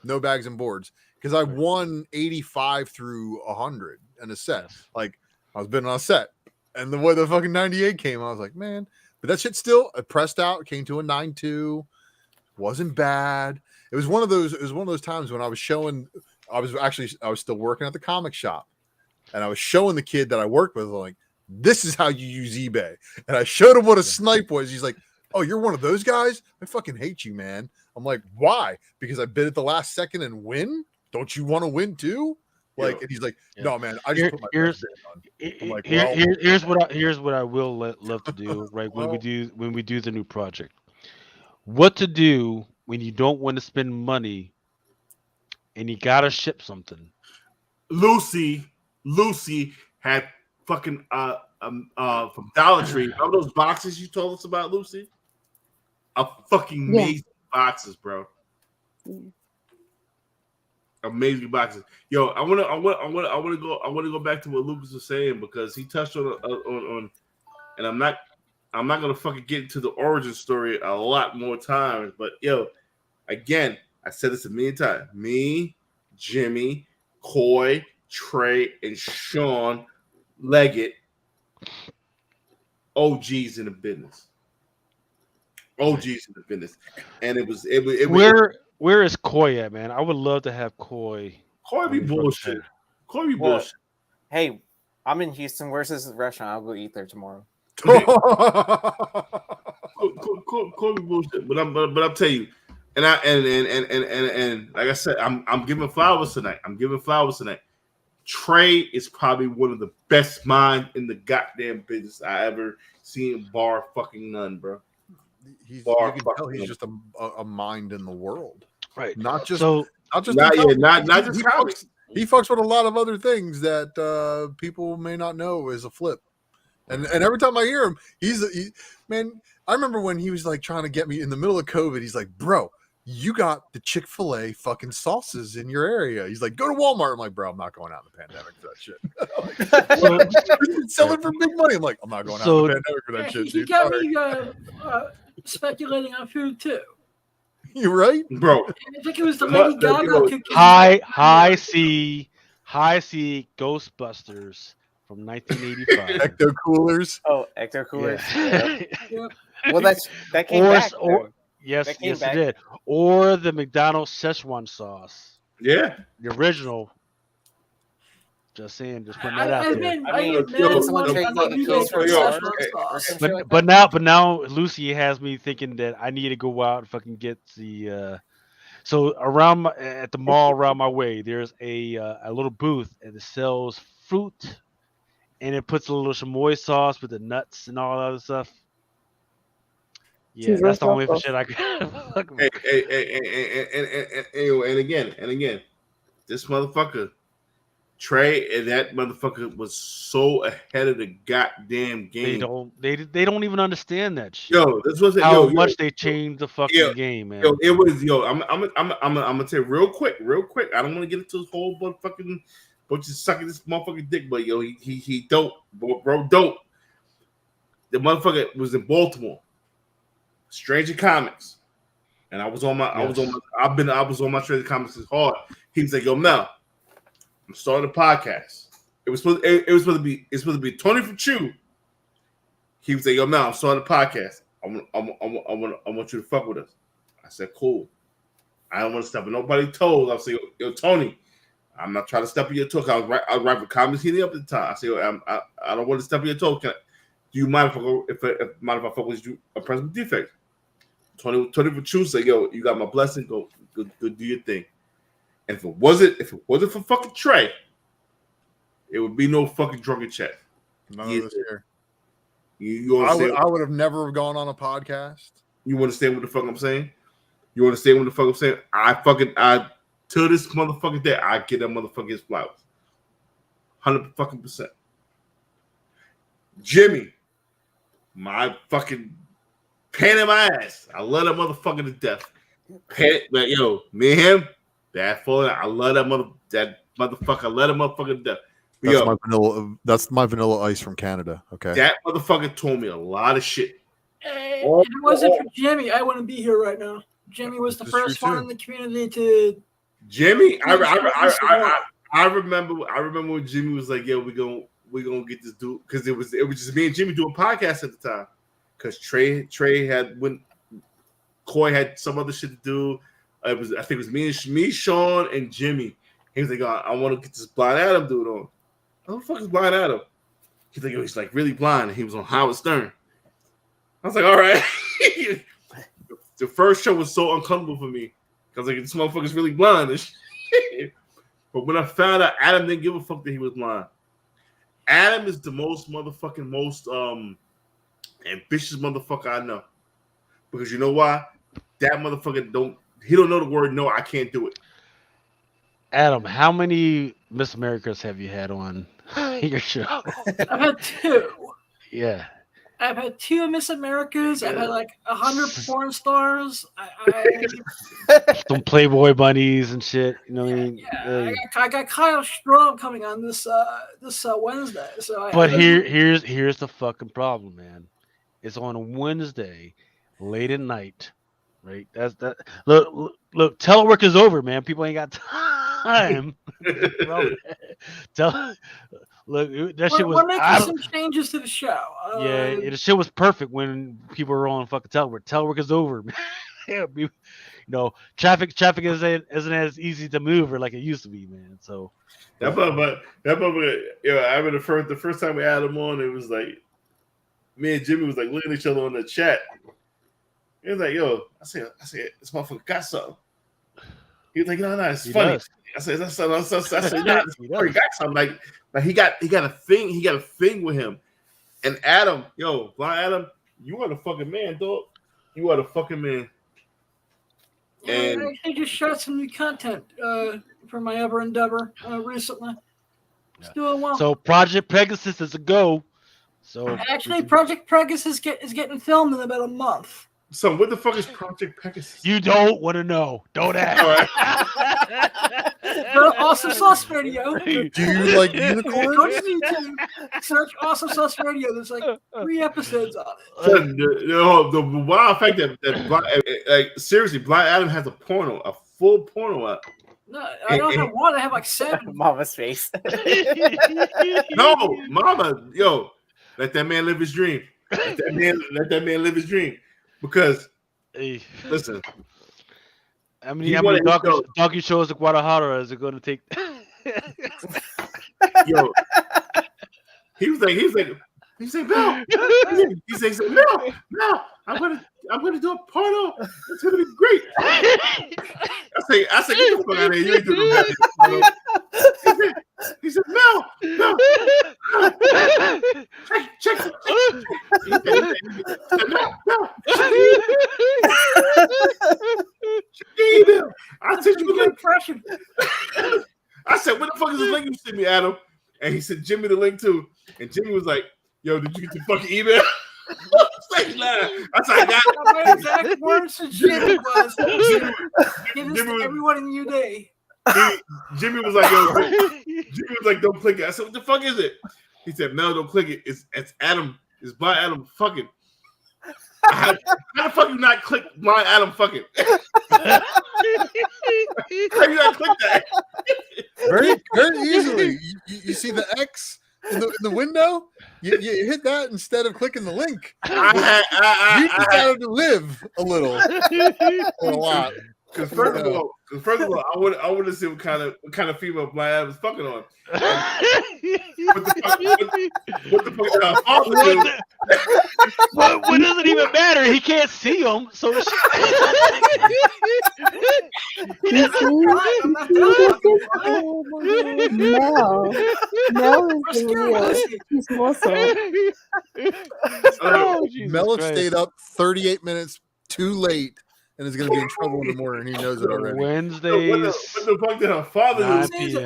no bags and boards. Because I won 85 through 100 in a set. Like, I was bidding on a set. And the way the fucking 98 came, I was like, man. But that shit still, it pressed out. It came to a 9.2. Wasn't bad. It was one of those times when I was showing, I was still working at the comic shop. And I was showing the kid that I worked with, like, this is how you use eBay. And I showed him what a snipe was. He's like, oh, you're one of those guys? I fucking hate you, man. I'm like, why? Because I bid at the last second and win? Don't you want to win too? Like, and he's like, no, man. I just put my best bid on. I'm like, here's what I will love to do, right? When we do the new project, what to do when you don't want to spend money and you gotta ship something. Lucy had fucking from Dollar Tree. Remember those boxes you told us about, Lucy? Fucking amazing boxes, bro. Yeah. Amazing boxes. Yo, I want to go back to what Lucas was saying because he touched on and I'm not gonna fucking get into the origin story a lot more times, but yo, again, I said this a million times. Me, Jimmy, Coy, Trey, and Sean Leggett, OGs in the business. And it was where is Coy at, man? I would love to have Coy. Coy be bullshit. Hey, I'm in Houston. Where's this restaurant? I'll go eat there tomorrow. Coy be bullshit. But I'm telling you, and like I said, I'm giving flowers tonight. Trey is probably one of the best minds in the goddamn business I ever seen, bar fucking none, bro. You can tell he's just a mind in the world, right? Not just comics. He fucks with a lot of other things that people may not know is a flip. And every time I hear him, man. I remember when he was like trying to get me in the middle of COVID. He's like, bro, you got the Chick-fil-A fucking sauces in your area. He's like, go to Walmart. I'm like, bro, I'm not going out in the pandemic for that shit. Like, selling for big money. I'm like, I'm not going out in the pandemic for that shit, He dude. got Sorry. me speculating on food too. You right, bro? I think it was the Lady Gaga cookie. High C Ghostbusters from 1985. Ecto coolers. Oh, Ecto coolers. Yeah. Yeah. Well, that came back. Yes, That came yes, back. it did. Or the McDonald's Szechuan sauce. Yeah, The original. Just saying, just putting that out I there. mean, But now Lucy has me thinking that I need to go out and fucking get the. So at the mall around my way, there's a little booth and it sells fruit, and it puts a little chamoy sauce with the nuts and all that other stuff. Yeah, that's the only shit I can. And again, this motherfucker. Trey and that motherfucker was so ahead of the goddamn game. They don't even understand that shit. Yo, this was how much they changed the fucking game, man. Yo, it was I'm gonna tell you real quick. I don't want to get into this whole fucking bunch of sucking this motherfucking dick, but yo, he dope, bro, dope. The motherfucker was in Baltimore, Stranger Comics, and I was on my Stranger Comics is hard. He was like, yo, Mel, I'm starting a podcast. It's supposed to be Tony from Chew. He was like, yo, Mel, I'm starting a podcast. I want you to fuck with us. I said, cool. I don't want to step on nobody's toes. I said, yo, Tony, I'm not trying to step on your toes. I was right with Comics Heating Up at the time. I said, I don't want to step on your toes. Do you mind if I fuck with you a present defect? Tony from Chew said, yo, you got my blessing. Go do your thing. And if it wasn't for fucking Trey, it would be no fucking Drunken Chat. None of this here. I would have never gone on a podcast. You understand what the fuck I'm saying? You understand what the fuck I'm saying? I till this motherfucking day, I get that motherfucker his flowers. 100%. Jimmy, my fucking pain in my ass. I love that motherfucker to death. But yo, me and him. I love that motherfucker. I love that motherfucker to death. That's my vanilla ice from Canada. Okay. That motherfucker told me a lot of shit. If it wasn't for Jimmy, I wouldn't be here right now. Jimmy was the first one in the community to. Jimmy, I remember when Jimmy was like, "Yo, we gonna get this dude," because it was just me and Jimmy doing podcasts at the time. Because Trey had Coy had some other shit to do. I think it was me, Sean, and Jimmy. He was like, I want to get this Blind Adam dude on. Who the fuck is Blind Adam? He's like, he's like really blind. And he was on Howard Stern. I was like, all right. The first show was so uncomfortable for me. I was like, this motherfucker's really blind. But when I found out Adam didn't give a fuck that he was blind. Adam is the most ambitious motherfucker I know. Because you know why? That motherfucker don't know the word no. I can't do it. Adam, how many Miss Americas have you had on your show? I've had 2. Yeah. I've had 2 Miss Americas. I've had like 100 porn stars. Some Playboy bunnies and shit. You know what I mean? Yeah, I got Kyle Strom coming on this Wednesday. So here's the fucking problem, man. It's on a Wednesday, late at night. Right, that's that. Look, telework is over, man. People ain't got time. That shit was. We're making some changes to the show. The shit was perfect when people were on fucking telework. Telework is over, man. Traffic isn't as easy to move or like it used to be, man. So that motherfucker. I remember the first time we had him on, it was like me and Jimmy was like looking at each other on the chat. He was like, yo, I said, this motherfucker got something. He was like, no, it's funny. Does. I said, he got something. Like he got a thing with him. And Adam, Blind Adam, you are the fucking man, dog. You are the fucking man. And I just shot some new content for my Ever Endeavor recently. It's doing well. So Project Pegasus is a go. So actually, Project Pegasus is getting filmed in about a month. So what the fuck is Project Pegasus? You don't want to know. Don't ask. All right. Go to Awesome Sauce Radio. Do you like Go to unicorns? YouTube. Search Awesome Sauce Radio. There's like 3 episodes on it. Son, the wild fact that seriously, Black Adam has a full porno out. No, I don't have one. I have like 7. Mama's face. No, mama, yo, let that man live his dream. Let that man live his dream. Because listen, how many donkey shows in Guadalajara is it going to take? Yo, he was like, no. He said, no, I'm gonna do a porno. It's gonna be great. I said, get the fuck out of here. You ain't doing that. He said, no. Check. He said, no. I sent you the link. I said, what the fuck is the link you sent me, Adam? And he said, Jimmy the link too. And Jimmy was like, yo, did you get the fucking email? I said, I got it. My exact words to Jimmy was, give this to everyone in your day. Jimmy was like, don't click it. I said, what the fuck is it? He said, no, don't click it. It's Adam. It's Blind Adam fucking. How the fuck you not click Blind Adam fucking? How you not click that? Very, very easily. You see the X in the window? You hit that instead of clicking the link. You just gotta live a little, or a lot. Because first of all, I want to see what kind of female Blind Adam is fucking on. What the fuck? What does it even matter? He can't see them, so. Mel is real. He's muscle. Mel stayed up 38 minutes too late and is going to be in trouble in the morning. And he knows it already. Wednesdays. What the fuck did her father do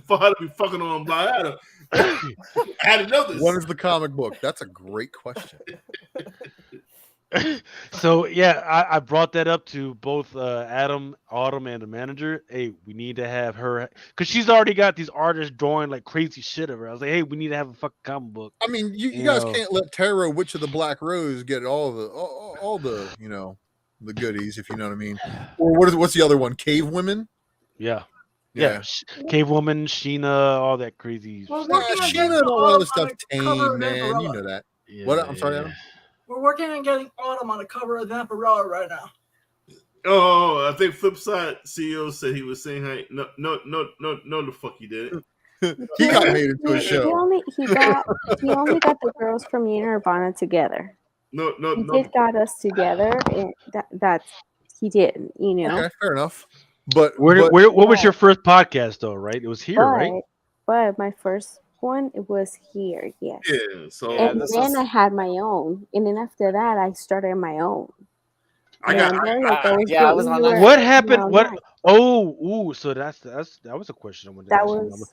for her to be fucking on Blind Adam? I didn't know this. What is the comic book? That's a great question. So yeah, I brought that up to both Adam, Autumn, and the manager. Hey, we need to have her because she's already got these artists drawing like crazy shit of her. I was like, hey, we need to have a fucking comic book. I mean, you guys can't let Tarot Witch of the Black Rose get all the the goodies, if you know what I mean. Or what's the other one? Cave Women? Yeah. Cave Woman, Sheena, all that crazy Well, stuff. Sheena and all that stuff tame, man. You know that. Yeah, What? I'm sorry, Adam. We're working on getting Autumn on the cover of Vampirella right now. Oh, I think Flipside CEO said he was saying, "Hey, no, the fuck he did." He got made into a show. He only got the girls from Nirvana together. He did got us together, and that he did. You know. Okay, fair enough. But what was your first podcast though? Right, it was here, right? But my first one, it was here, yes. Yeah. So and then I had my own, and then after that, I started my own. I was on that. What happened? What? Oh, so that was a question I wanted to ask.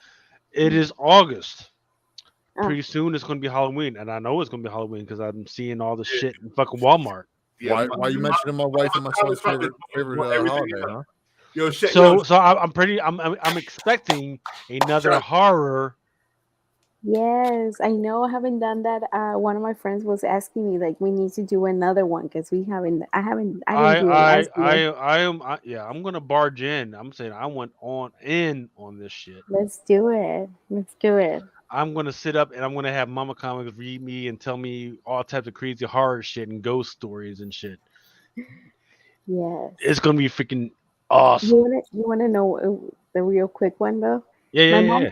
It is August. Pretty soon it's going to be Halloween, and I know it's going to be Halloween because I'm seeing all the shit in fucking Walmart. Yeah, why you mentioning my wife and my son's favorite holiday, huh? Yo, so I'm expecting another horror. Yes, I know. I haven't done that. One of my friends was asking me like, we need to do another one because we haven't. I didn't do it. I'm gonna barge in. I'm saying I went on this shit. Let's do it. I'm gonna sit up and I'm gonna have Mama Comics read me and tell me all types of crazy horror shit and ghost stories and shit. Yes, it's gonna be freaking awesome. You wanna know the real quick one though? Yeah. My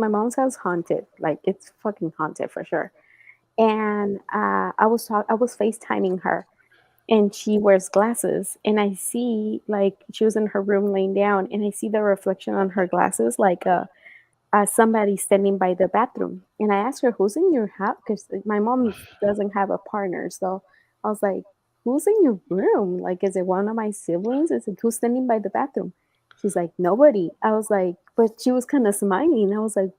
mom's house haunted. Like it's fucking haunted for sure. And I was FaceTiming her, and she wears glasses, and I see like she was in her room laying down, and I see the reflection on her glasses like somebody standing by the bathroom. And I asked her, "Who's in your house?" Because my mom doesn't have a partner, so I was like, "Who's in your room? Like, is it one of my siblings? Is it who's standing by the bathroom?" She's like, "Nobody." I was like, but she was kind of smiling. I was like,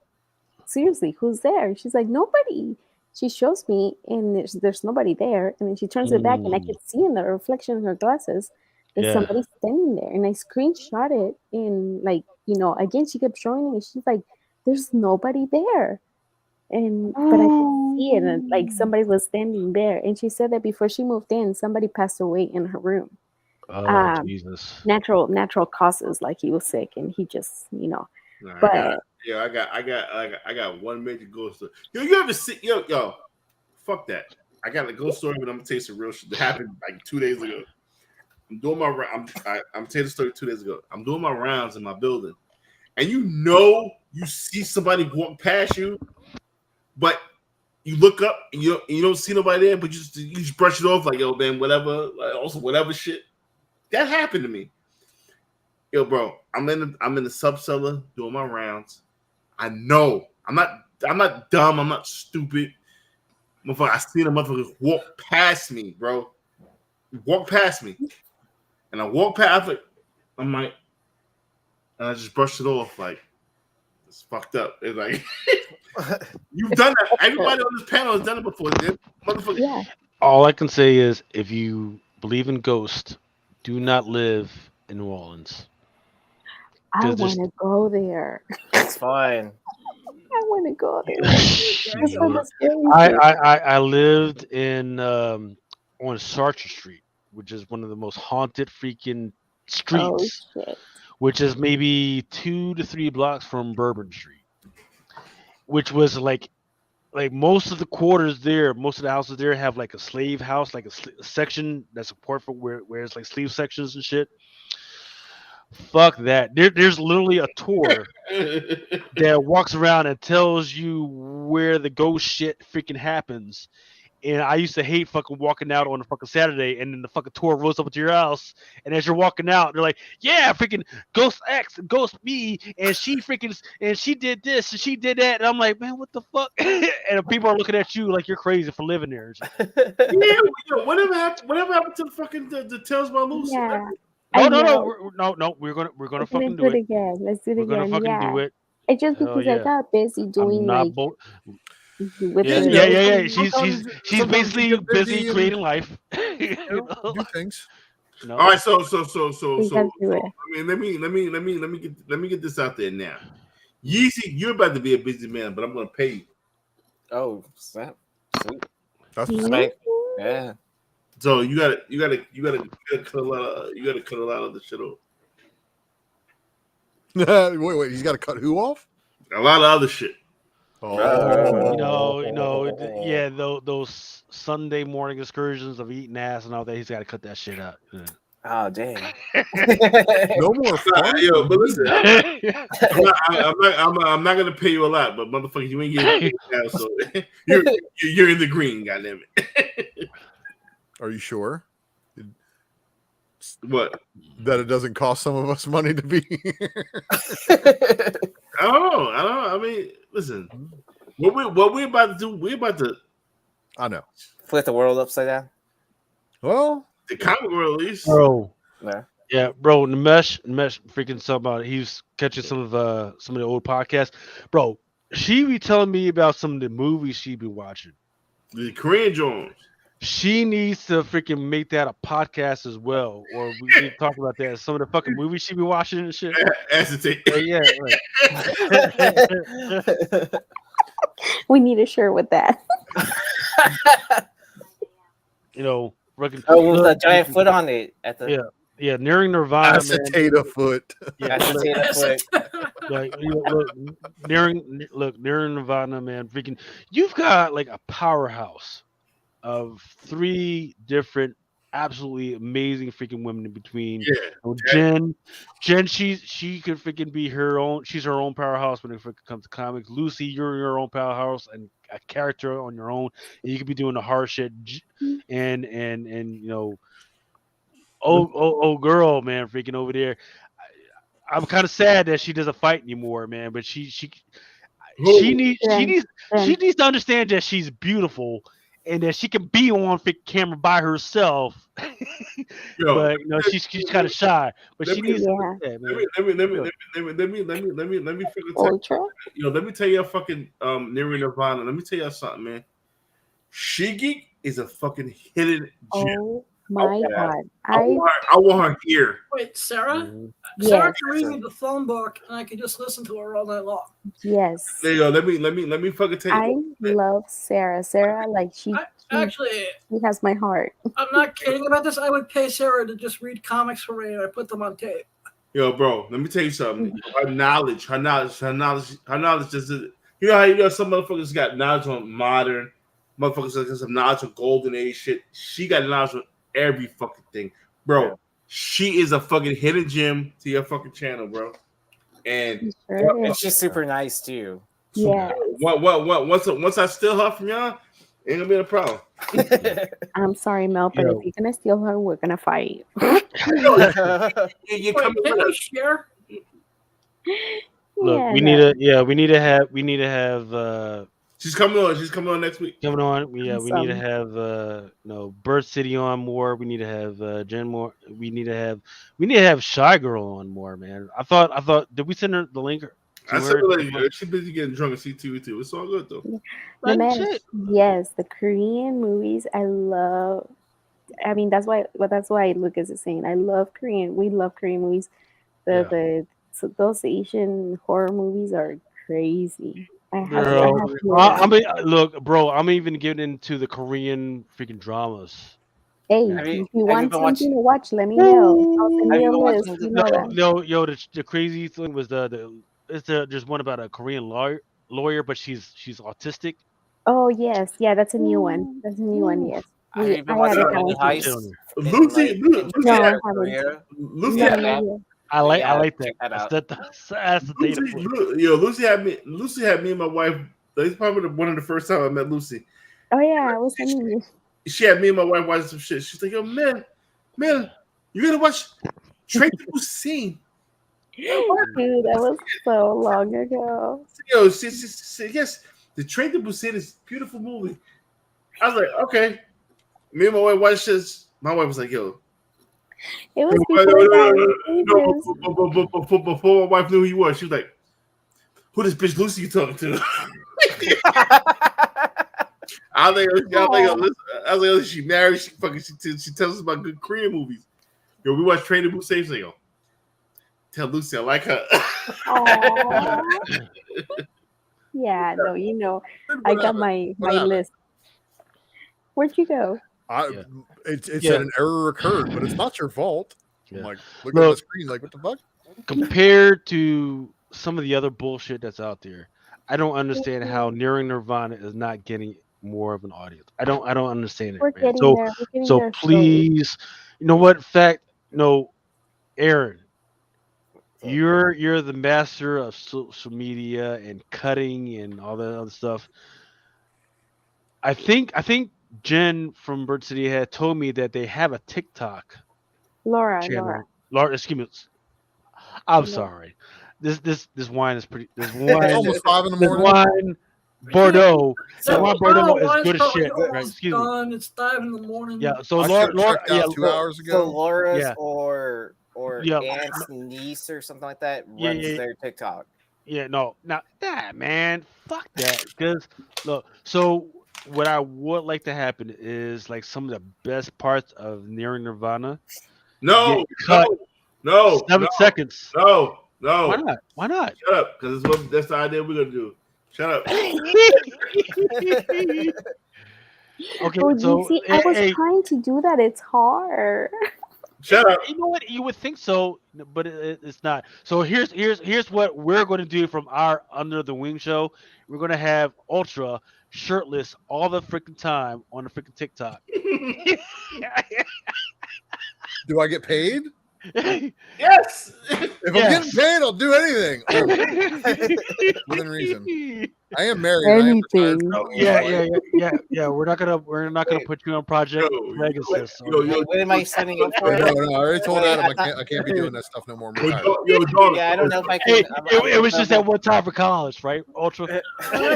"Seriously, who's there?" She's like, "Nobody." she shows me, and there's nobody there. And then she turns it back, and I can see in the reflection in her glasses that Yeah. somebody's standing there. And I screenshot it, and like, again, she kept showing me. She's like, "There's nobody there," but I could see it, and like somebody was standing there. And she said that before she moved in, somebody passed away in her room. Oh Jesus. Natural causes, like he was sick, and he just, Nah, but. I got one major ghost story. You ever see yo? Fuck that. I got a ghost story, but I'm gonna tell you some real shit that happened like 2 days ago. I'm doing my I'm telling the story 2 days ago. I'm doing my rounds in my building, and you see somebody walk past you, but you look up and you don't see nobody there, but you just brush it off like, yo, man, whatever. Like, also whatever shit. That happened to me. Yo, bro, I'm in the sub-cellar doing my rounds. I know I'm not dumb. I'm not stupid. Motherfucker, I seen a motherfucker walk past me, bro. Walk past me, and I walk past. I'm like, and I just brushed it off. Like, it's fucked up. It's like you've done that. Everybody on this panel has done it before. Motherfucker. Yeah. All I can say is, if you believe in ghosts, do not live in New Orleans. I want to go there. It's fine. I want to go there. I lived in on Sartre Street, which is one of the most haunted freaking streets, which is maybe 2 to 3 blocks from Bourbon Street, which was like most of the quarters there, most of the houses there have like a slave house, like a section that's a port for where it's like slave sections and shit. Fuck that. There's literally a tour that walks around and tells you where the ghost shit freaking happens. And I used to hate fucking walking out on a fucking Saturday, and then the fucking tour rolls up to your house, and as you're walking out, they're like, "Yeah, freaking Ghost X, Ghost B, and she did this and she did that," and I'm like, "Man, what the fuck?" And people are looking at you like you're crazy for living there. Yeah, whatever happened to the fucking the Tales by Lucy? Yeah. No, we're gonna fucking do it again. Let's do it We're again. gonna fucking do it. It's just Hell because yeah. I got busy doing I'm not with Yeah. She's basically busy creating life. Do things. No. All right, so We gotta do it. I mean, let me get this out there now. Yeezy, you're about to be a busy man, but I'm gonna pay you. Oh, snap. Sweet. That's Like, yeah. So you gotta cut a lot of the shit off. Wait, he's got to cut who off? A lot of other shit. Yeah, those Sunday morning excursions of eating ass and all that, he's got to cut that shit out. Yeah. Oh, damn. No more fun. Yo, but listen, I'm not gonna pay you a lot, but motherfucker, you ain't getting paid now, so you're in the green, goddamn it. Are you sure? What? That it doesn't cost some of us money to be here? I don't know. I mean, listen, what we're about to do, I know. Flip the world upside down. Well, the comic world at least. Bro. Yeah. Bro, Nimesh freaking talking about he was catching some of the old podcasts. Bro, she be telling me about some of the movies she be watching. The Korean Jones. She needs to freaking make that a podcast as well, or we need to talk about that. Some of the fucking movies she be watching and shit. Acetate. Yeah. Right. We need a shirt with that. With a giant foot on it at the nearing Nirvana. Acetate a foot. Yeah, Acetate a foot. Like, nearing Nirvana, man. Freaking, you've got like a powerhouse of 3 different absolutely amazing freaking women in between. Jen, she could freaking be her own. She's her own powerhouse when it comes to comics. Lucy, you're your own powerhouse and a character on your own, and you could be doing the hard shit. And girl, man, freaking over there. I'm kind of sad that she doesn't fight anymore, man. But she needs to understand that she's beautiful and that she can be on camera by herself. But she's kind of shy. But she needs to. Let me tell you a fucking Nirvana. Let me tell you something, man. Shiggy is a fucking hidden gem. Oh my god! I want her here. Wait, Sarah? Yes. Sarah can read me the phone book, and I can just listen to her all night long. Yes. There you go. Let me fucking tell you. I love Sarah. Sarah, like she Actually, has my heart. I'm not kidding about this. I would pay Sarah to just read comics for me, and I put them on tape. Yo, bro, let me tell you something. Her knowledge just you know how some motherfuckers got knowledge on modern, motherfuckers got some knowledge on golden age shit. She got knowledge on every fucking thing, bro. Yeah. She is a fucking hidden gem to your fucking channel, bro. And she's super nice too. Yeah. Once I steal her from y'all, ain't gonna be a problem. I'm sorry, Mel, but if you're gonna steal her, we're gonna fight. You come to share. Look, Yeah, we need to have. She's coming on next week. Coming on, we need to have Bird City on more. We need to have Jen more. We need to have Shy Girl on more, man. I thought did we send her the link? I said like she's busy getting drunk on CTV too. It's all good though. Yes, the Korean movies I love. I mean that's why Lucas is saying I love Korean. We love Korean movies. So those Asian horror movies are crazy. Look, bro, I'm even getting into the Korean freaking dramas. Hey, if you want something to watch, let me know. The crazy thing was there's one about a Korean lawyer, but she's autistic. Oh yes, yeah, that's a new one. That's a new one. Yes. Have you watched Lucy. I like that. Lucy had me and my wife. That's probably one of the first time I met Lucy. Oh yeah, I was telling you. She had me and my wife watching some shit. She's like, "Yo, man, you gotta watch Train to Busan." Dude, that was so long ago. Yo, she yes, the Train to Busan is a beautiful movie. I was like, okay. Me and my wife watched this. My wife was like, "Yo." It was before my wife knew who he was. She was like, "Who this bitch Lucy you talking to?" I was like, she married. She tells us about good Korean movies. Yo, we watch Train to Busan. She's like, yo, tell Lucy I like her. Yeah, no, I got my list. Where'd you go? It said an error occurred, but it's not your fault. Yeah. I'm like, looking at the screen, like, what the fuck? Compared to some of the other bullshit that's out there, I don't understand how Nearing Nirvana is not getting more of an audience. I don't understand it, man. So please, you know what? In fact, Aaron, you're the master of social media and cutting and all that other stuff. I think Jen from Bird City had told me that they have a TikTok. Laura, excuse me. I'm sorry. This wine is pretty. This wine it's almost 5 in the morning. Wine Bordeaux. Bordeaux is good as shit. Right? Excuse me. It's 5 in the morning. Yeah. So Laura 2 hours ago. So Laura's or Aunt's niece or something like that runs their TikTok. Yeah. No. Now that man, fuck that. Because look, so. What I would like to happen is like some of the best parts of Nearing Nirvana. No. 7 seconds. No. Why not? Shut up, because that's the idea we're gonna do. Shut up. Okay, so see, I was trying to do that. It's hard. Shut up. You know what? You would think so, but it's not. So here's what we're going to do from our Under the Wing show. We're going to have Ultra shirtless all the freaking time on the freaking TikTok. Do I get paid? Yes. If I'm getting paid, I'll do anything. Within reason. I am married. Anything. Yeah. We're not gonna put you on Project Pegasus. What am I signing up for? No. I already told Adam I can't be doing that stuff no more. Yeah, I don't know if I can. It was just that one time for college, right? Ultra. I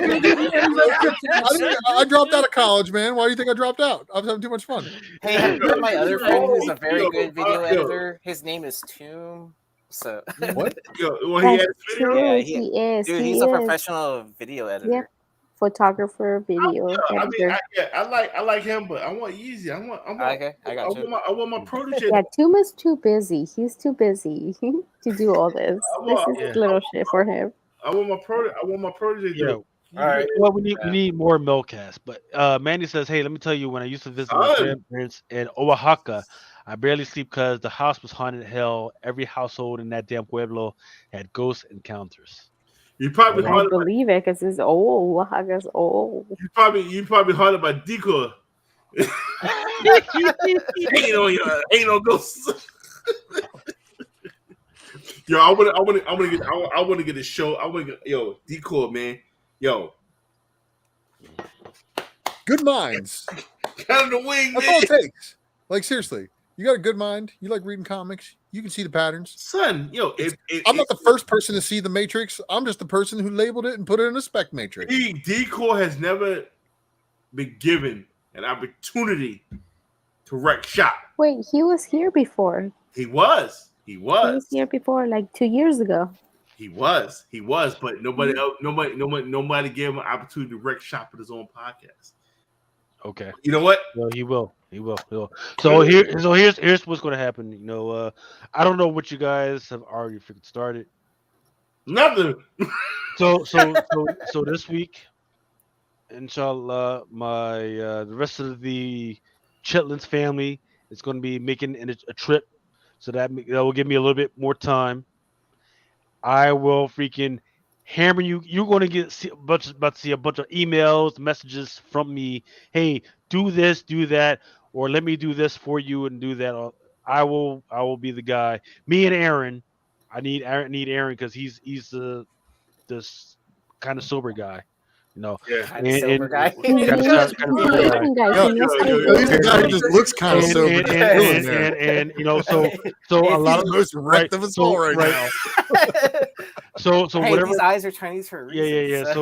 dropped out of college, man. Why do you think I dropped out? I was having too much fun. Hey, have you met my other friend who's a very good video editor? His name is Tomb. So what? He is. Dude, he's a professional video editor. Yep. photographer, video editor. I like him, but I want Yeezy. I want Okay, I got you. I want my protege. Yeah, Tuma's too busy. He's too busy to do all this. This is little shit for him. I want my protege. Yeah. All right. Well, we need more Milkcast. But Mandy says, "Hey, let me tell you, when I used to visit my grandparents in Oaxaca, I barely sleep because the house was haunted hell. Every household in that damn pueblo had ghost encounters." You probably I believe it because it's old. Oaxaca's old. You probably haunted by Decoy. ain't no ghosts. Yo, I want to get a show. I want to get Decoy, man. Yo, good minds. Kind of the wing, That's man. all it takes. Like seriously, you got a good mind. You like reading comics. You can see the patterns. Son, I'm not the first person to see the Matrix. I'm just the person who labeled it and put it in a spec matrix. Decoy has never been given an opportunity to wreck shop. Wait, he was here before. He was He was here before, like 2 years ago. He was, but nobody gave him an opportunity to wreck shop at his own podcast. Okay. You know what? Well, he will. So here's what's going to happen. You know, I don't know what you guys have already freaking started. Nothing. So this week, inshallah, my the rest of the Chitlins family is going to be making a trip, so that will give me a little bit more time. I will freaking hammer you. You're going to see a bunch of emails, messages from me. Hey, do this, do that, or let me do this for you and do that. I will be the guy. Me and Aaron. I need Aaron because he's the this kind of sober guy. You know, Kind of sober guy. He's a guy who just looks kind of sober. And you know, so a lot of the most wrecked of us all right now. So hey, whatever. These eyes are Chinese for a reason. Yeah.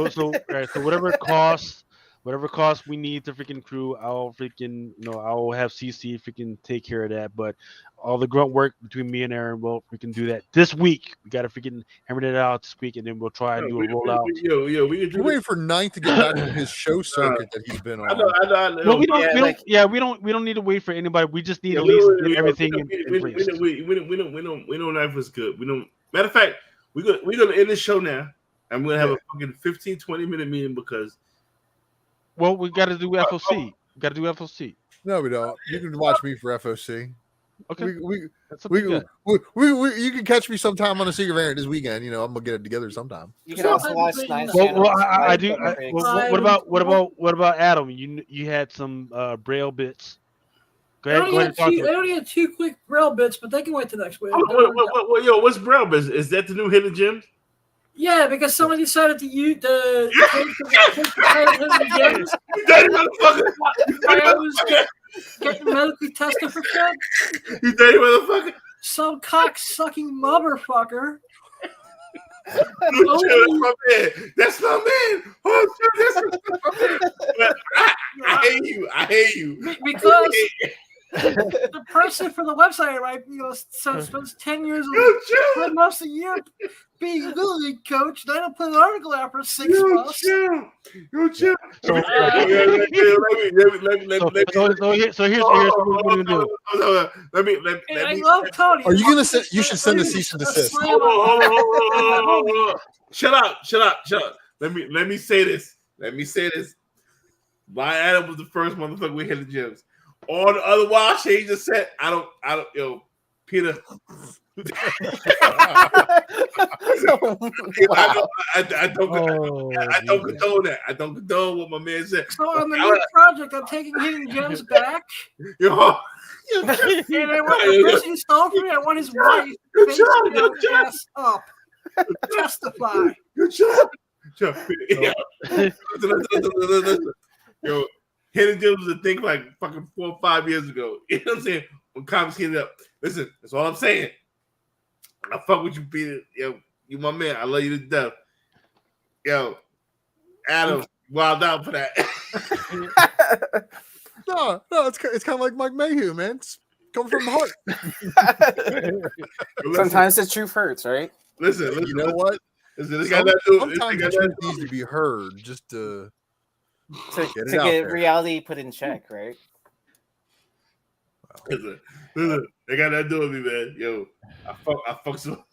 So whatever it costs. Whatever cost we need to freaking crew, I'll have CC freaking take care of that. But all the grunt work between me and Aaron, we'll freaking do that this week. We got to freaking hammer it out this week, and then we'll try and do a rollout. We're waiting for Ninth to get back to his show circuit that he's been on. I know. No, we don't need to wait for anybody. We just need at least get everything in place. We know Knife was good. We don't. Matter of fact, we're gonna end the show now, and we're gonna have a fucking 15-20 minute meeting because. Well, we got to do FOC. No, we don't. You can watch me for FOC. Okay. You can catch me sometime on a Secret Variant this weekend. You know, I'm gonna get it together sometime. You can also watch Nice. I do. What about Adam? You had some Braille bits. Go ahead. I only had two quick Braille bits, but they can wait till next week. What's Braille bits? Is that the new Hidden Gems? Yeah, because someone decided to use the Hidden Gems. I was getting medically tested for shit. You dirty motherfucker. Some cock-sucking motherfucker. That's my man. Oh, shit, I hate you. Because the person for the website, right, spends 10 years of most of the year being a little league coach. Then I'll put an article out for 6 months. Chill. So here's what we're gonna do. Let me. I love Tony. Are you gonna send? You should send a cease and desist. Hold on. Shut up. Let me say this. My Adam was the first motherfucker we hit the gyms. All the other wild shades just said, I don't, Peter. I don't condone that. I don't condone what my man said. So on the new project, I'm taking Hidden Gems back. And I want the person who stole from me, I want his wife face up. Testify. Good job. Yo, Hidden Gems was a thing like fucking 4 or 5 years ago. You know what I'm saying? When comics heated up. Listen, that's all I'm saying. I fuck with you, Peter. Yo, you my man. I love you to death. Yo, Adam, wild out for that. No, it's kind of like Mike Mayhew, man. It's coming from the heart. Sometimes the truth hurts, right? Listen, you know what? Sometimes the truth needs to be heard just to to Get it get out there. reality put in check, right? Listen, they got nothing to do with me, man. Yo, I fuck so.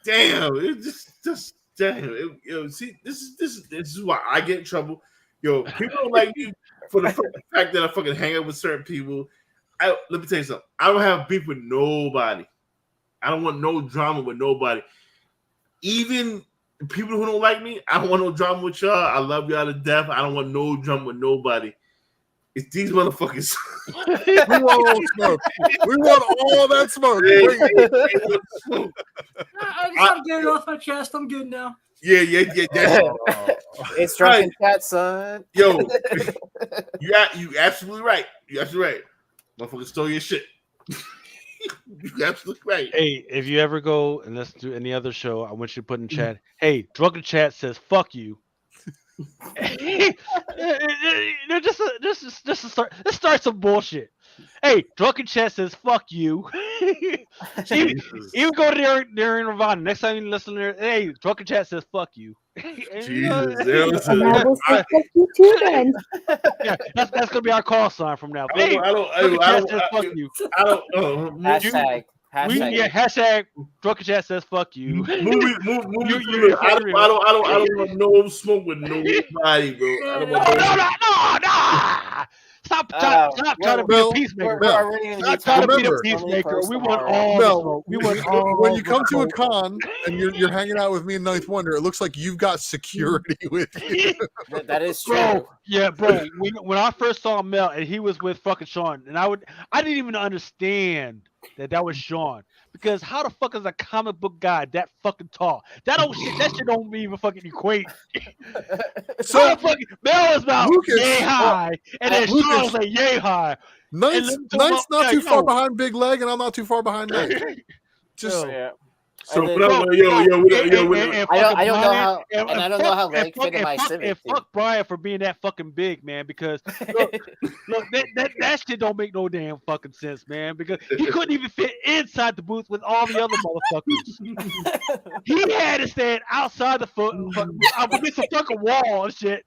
Damn, it just damn. Yo, see, this is why I get in trouble. Yo, people don't like me for the fact that I fucking hang out with certain people. Let me tell you something. I don't have beef with nobody. I don't want no drama with nobody. Even people who don't like me, I don't want no drama with y'all. I love y'all to death. I don't want no drama with nobody. It's these motherfuckers. We want all smoke. We want all that smoke. I'm getting off my chest. I'm good now. Yeah. It's Drunken Chat, son. Yo, you absolutely right. You absolutely right. Motherfucker stole your shit. You absolutely right. Hey, if you ever go and listen to any other show, I want you to put in chat. Hey, Drunken Chat says "fuck you." Just start some bullshit. Hey, Drunken Chat says "fuck you." even go to their in Nirvana. Next time you listen to hey, Drunken Chat says "fuck you." Jesus, and I will say fuck you too then. Yeah, that's gonna be our call sign from now. I don't. Fuck you. Hashtag. Hashtag Drunken Chat says "fuck you." I don't want no smoke with nobody, bro. I don't want No. Stop trying to be a peacemaker. Stop trying to be a peacemaker. We want all the smoke. We want all. When you come to a con and you're hanging out with me and Ninth Wonder, it looks like you've got security with you. That is true. Bro, yeah, bro. When I first saw Mel and he was with fucking Sean, and I didn't even understand that was Sean. Because how the fuck is a comic book guy that fucking tall? That shit don't even fucking equate. So fucking Mel is about yay high, and then Sean is like yay high. Ninth's not too far behind Big Leg, and I'm not too far behind Ninth. Just So, I don't know how Leg fit in my Civic. And fuck Brian for being that fucking big, man. Because look, that shit don't make no damn fucking sense, man. Because he couldn't even fit inside the booth with all the other motherfuckers. He had to stand outside the against a fucking wall and shit,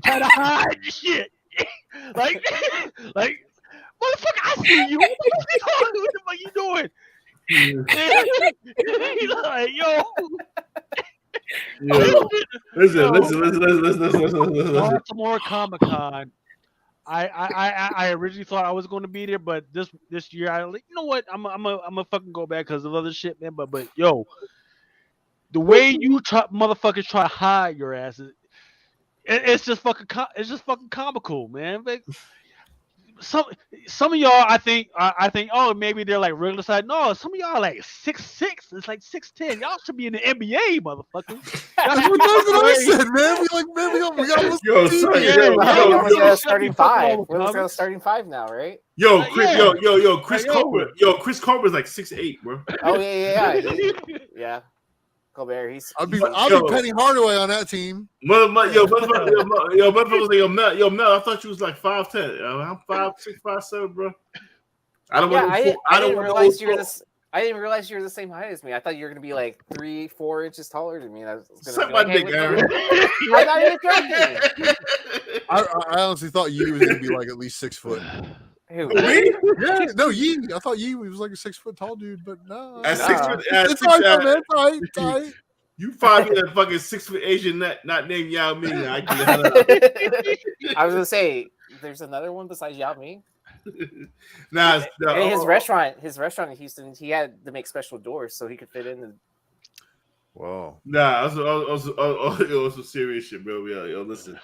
trying to hide the shit. like, motherfucker, I see you. What the fuck you doing? He's like, yo. Listen. Baltimore Comic Con. I originally thought I was going to be there, but this year I like, you know what? I'm gonna fucking go back because of other shit, man. But yo, the way you motherfuckers try to hide your asses, it's just fucking comical, man. Like, some of y'all, I think, oh, maybe they're like regular size. No, some of y'all are like 6'6". It's like 6'10". Y'all should be in the NBA, motherfuckers. That's what I said, man. We got starting five. We're starting five now, right? Chris Colbert's like 6'8", bro. Oh yeah. Colbert, I'll be Penny Hardaway on that team. Motherfucker, Mel, I thought you was like 5'10". I'm 5'6", 5'7", bro. I didn't realize you were the same height as me. I thought you were gonna be like 3-4 inches taller than me. I was gonna my dick, Aaron. I'm not even joking. I honestly thought Yee was gonna be like at least 6 foot. Who? Yeah, no, Yee. I thought Yee was like a 6 foot tall dude, but no. At 6 foot, it's man. Tight. You find me that fucking 6 foot Asian not named Yao Ming. I was gonna say, there's another one besides Yao Ming. And his restaurant in Houston, he had to make special doors so he could fit in. Whoa. Nah, it was some serious shit, bro. Yo, listen.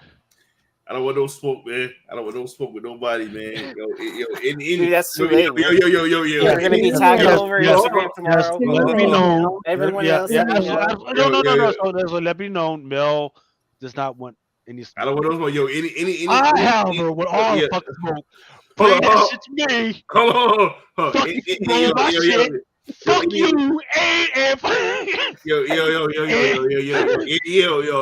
I don't want no smoke, man. I don't want no smoke with nobody, man. Dude, that's too late. Yo. You're gonna be tagged over Instagram tomorrow. Let me know. Everyone else. No. So let me know. Mel does not want any smoke. I don't want no smoke. Yo, any. I have her with all the fucking smoke. Bring that shit to me. Hold on. Fuck you, and yo.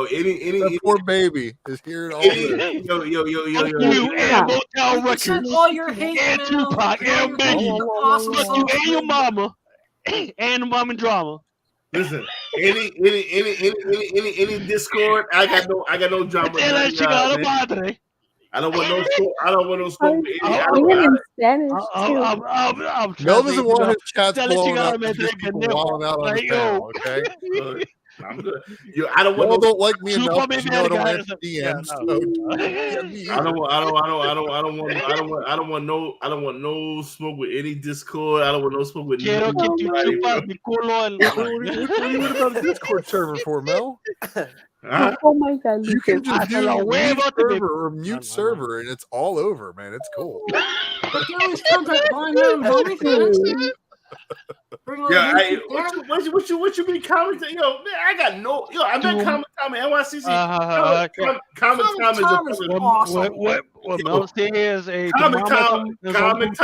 Any poor baby is hearing all this. Yo. You and Motel Records. All your hate, and Tupac and Biggie. Awesome. Fuck you and your mama and Mom and Drama. Listen, any Discord. I got no drama. I don't want no smoke. I don't want no smoke with any. Even in Spanish too. Mel doesn't want his chats blowing up and just people wilding out on the panel, okay? I'm good. I don't want. Y'all don't like me enough because you know I don't answer DMs. I don't want no smoke with any Discord. I don't want no smoke with What are you about a Discord server for, Mel? Oh my God! You can just do a leave server or mute server, and it's all over, man. It's cool. But you always come to find out homie fans. Yeah, what you mean commenting? Yo, man, I got no. Yo, I'm not commenting NYCC. Comment time is awesome. What Mel is a comment time. Comment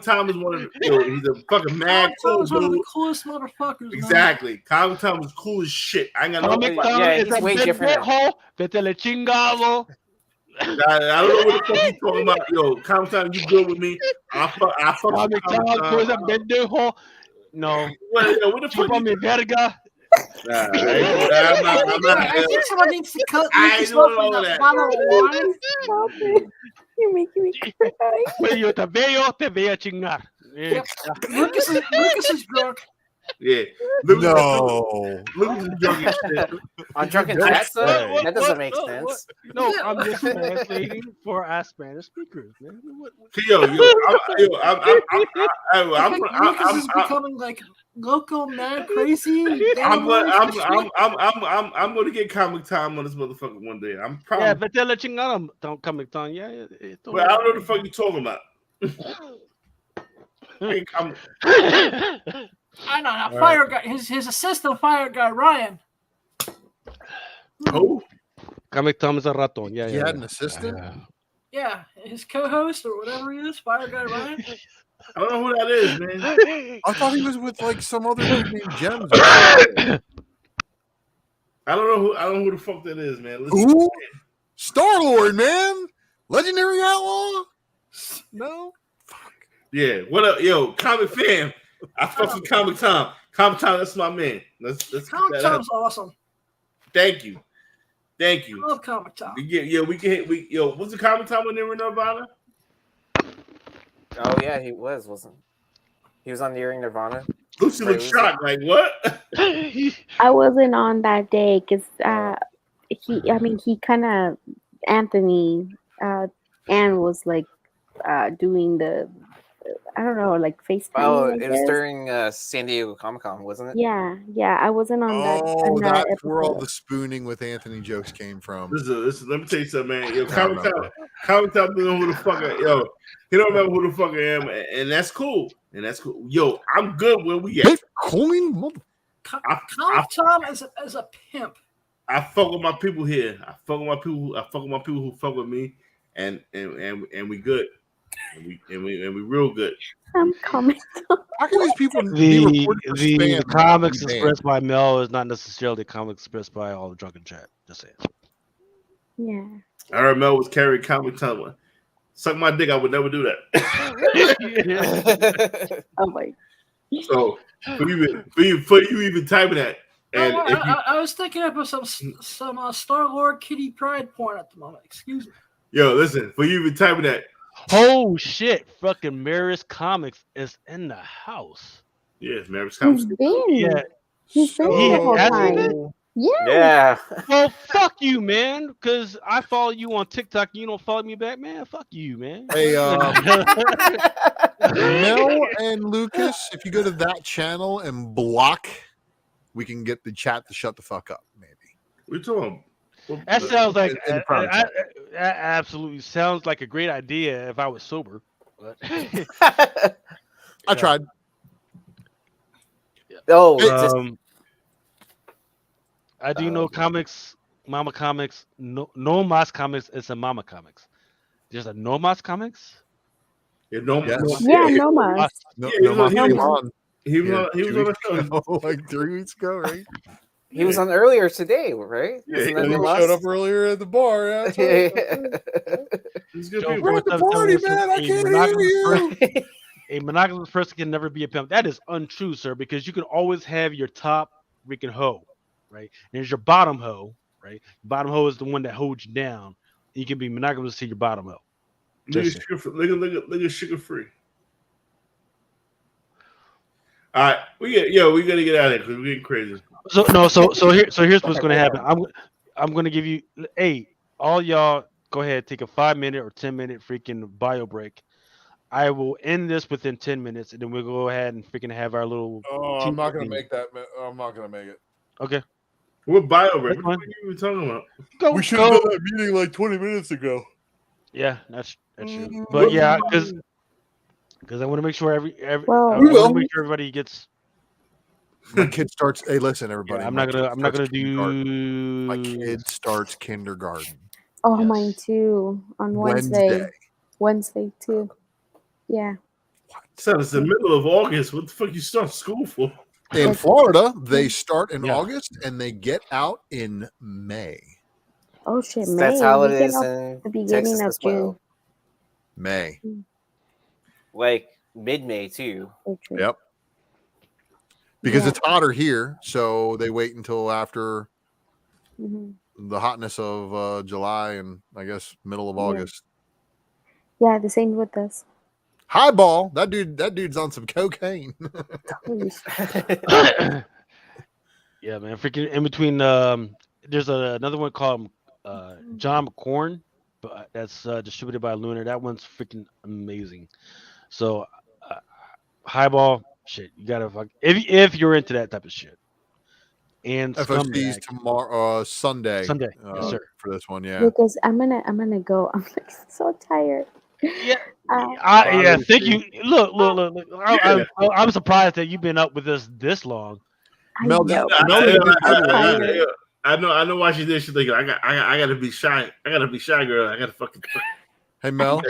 time is one of the. He's a fucking mad cool One of the dude. coolest motherfuckers. Exactly. Comment time is cool as shit. I ain't got no. It's way different. Vete le chingado. I don't know what the fuck you talking about. Yo, comment time, you good with me? I fuck with pendejo. No. What the fuck? Me verga. I'm not. I think someone needs to cut. I don't know that. Stop it. You're making me cry. Yo te veo a chingar. Lucas is drunk. Yeah. No. Lucas is drunk as shit. On Drunken Chat, that doesn't make sense. No, I'm just translating for our Spanish speakers, man. Lucas is becoming like loco, mad, crazy. I'm gonna get comic time on this motherfucker one day. I'm probably. Yeah, vete le chingado. Don't comic time. Yeah. But I don't know what the fuck you talking about. I know how fire guy. His assistant fire guy Ryan. Who? Comic Tom is a raton. Yeah, He had an assistant? Yeah, his co-host or whatever he is, fire guy Ryan. I don't know who that is, man. I thought he was with like some other dude named Gems. I don't know who the fuck that is, man. Who? Star-Lord, man. Legendary outlaw. No. Yeah. What up, yo? Comic fam. I fuck with Comic Tom. Comic Tom, that's my man. Let's Comic Tom's awesome. Thank you. I love Comic Tom. What's the Comic Tom when they were in Nirvana? Oh yeah, he wasn't he? Was on Nearing Nirvana. Lucy looked shocked, like what? I wasn't on that day because he kind of Anthony and was like doing the. I don't know, like FaceTime. Oh, it was during San Diego Comic-Con, wasn't it? Yeah, I wasn't on that. Oh, that's episode. where all the spooning with Anthony jokes came from. Listen, let me tell you something, man. Yo, Comic Tom don't know who the fuck he don't remember who the fuck I am, and that's cool. Yo, I'm good where we at. Comic Tom as a pimp. I fuck with my people here. I fuck with my people who fuck with me, and we good. And we real good. I'm coming. How can these people the comics expressed by Mel is not necessarily comics expressed by all the Drunken Chat. Just saying. Yeah. I heard Mel was carrying Comic Tom. Suck my dick. I would never do that. Oh my. So for you even typing that. And I was thinking of some Star-Lord Kitty Pride porn at the moment. Excuse me. Yo, listen, for you even typing that. Oh shit! Fucking Maris Comics is in the house. Yes, Maris Comics. He's been. Yeah. He's been the whole time. Yeah. Well, fuck you, man. Because I follow you on TikTok. You don't follow me back, man. Fuck you, man. Hey, Mel and Lucas, if you go to that channel and block, we can get the chat to shut the fuck up. Maybe. What are you talking? That sounds like that absolutely sounds like a great idea if I was sober. But I tried. Oh, I do know comics, Mama Comics, no Mas Comics is a Mama Comics. There's a No Mas Comics? Yeah, No Mas. Yeah, No Mas. No Mas came on. He was on the show like 3 weeks ago, right? He was on earlier today, right? Yeah, he showed up earlier at the bar. Yeah, He's good. We're at the party, man. I can't hear you. a monogamous person can never be a pimp. That is untrue, sir, because you can always have your top freaking hoe, right? And there's your bottom hoe, right? Bottom hoe is the one that holds you down. You can be monogamous to your bottom hoe. Look Just at sugar free. All right, we gotta get out of here because we're getting crazy. here's what's gonna happen. I'm gonna give you, hey, all y'all go ahead, take a 5-minute or 10-minute freaking bio break. I will end this within 10 minutes, and then we'll go ahead and freaking have our little. Oh, I'm not gonna make that. I'm not gonna make it. Okay. What bio break? That's What fine. are you talking about? We should have done that meeting like 20 minutes ago. Yeah, that's true. But yeah, because I want to make sure I Well, want to make sure everybody gets. My kid starts. Hey, listen, everybody. Yeah, I'm my not kid gonna starts do. kindergarten. My kid starts kindergarten oh, Yes. mine too. On Wednesday too. Yeah. Son, it's the middle of August. What the fuck you start school for? In Florida, they start in Yeah. August and they get out in May. Oh shit, So May. that's how it We get is off in the beginning Texas of as well. June. May. Like mid-May too. So true. Yep. Because Yeah. it's hotter here, so they wait until after Mhm. the hotness of July and I guess middle of Yeah. August. Yeah, the same with us. Highball, that dude's on some cocaine. Holy shit. Yeah, man. Freaking in between. There's another one called John McCorn, but that's distributed by Lunar. That one's freaking amazing. So, highball shit. You gotta fuck if you're into that type of shit. And FOC's Scumbag. tomorrow, Sunday. Sunday, yes, sir. For this one, yeah. Because I'm gonna go. I'm like so tired. Yeah, Uh, yeah. Thank you. Look. I'm surprised that you've been up with us this long. I Mel, know. Mel did a good giveaway. I know why she did. She's like, I gotta be shy. I gotta be shy, girl. I gotta fucking. Hey Mel,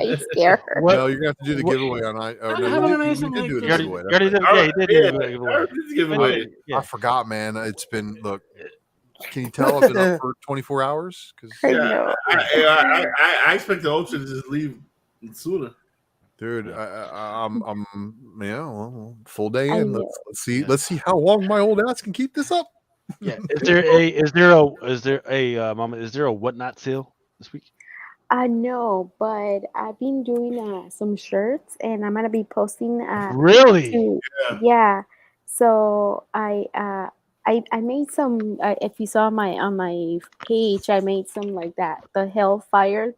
I scare her. Mel, you're gonna have to do the giveaway on I. Oh, I no, have an you amazing did do the week. giveaway. You already did. Yeah, he did do the giveaway. Giveaway. Yeah. I forgot, man. It's been Can you tell I've been up for 24 hours? Because I know. I expect the Ultra to just leave sooner. dude, I'm well, full day I in. know. Let's see how long my old ass can keep this up. Yeah. Is there a whatnot sale this week? No, but I've been doing some shirts, and I'm gonna be posting. Really? Yeah. So I made some. If you saw on my page, I made some like that. The Hellfire,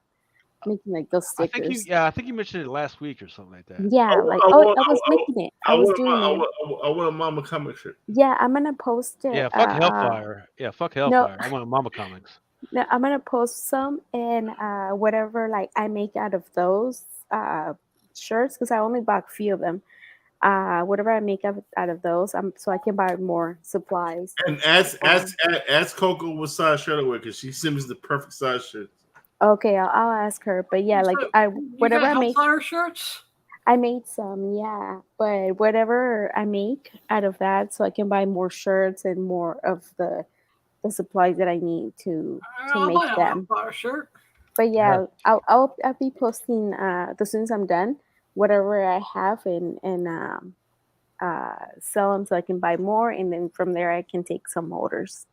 making like those I stickers. think you mentioned it last week or something like that. Yeah, I was making it. I was doing it. I want a Mama comic shirt. Yeah, I'm gonna post it. Yeah, fuck Hellfire. Yeah, fuck Hellfire. I want Mama Comics. No, I'm gonna post some, and whatever like I make out of those shirts, because I only bought a few of them. Whatever I make out of those, so I can buy more supplies. And ask Coco what size shirt I wear, because she sends the perfect size shirt. Okay, I'll ask her. But yeah, like whatever I make. Hellfire shirts. I made some, yeah, but whatever I make out of that, so I can buy more shirts and more of the supplies that I need to I'll make buy a them. Hellfire shirt. But yeah, I'll be posting as soon as I'm done whatever I have and sell them so I can buy more, and then from there I can take some orders.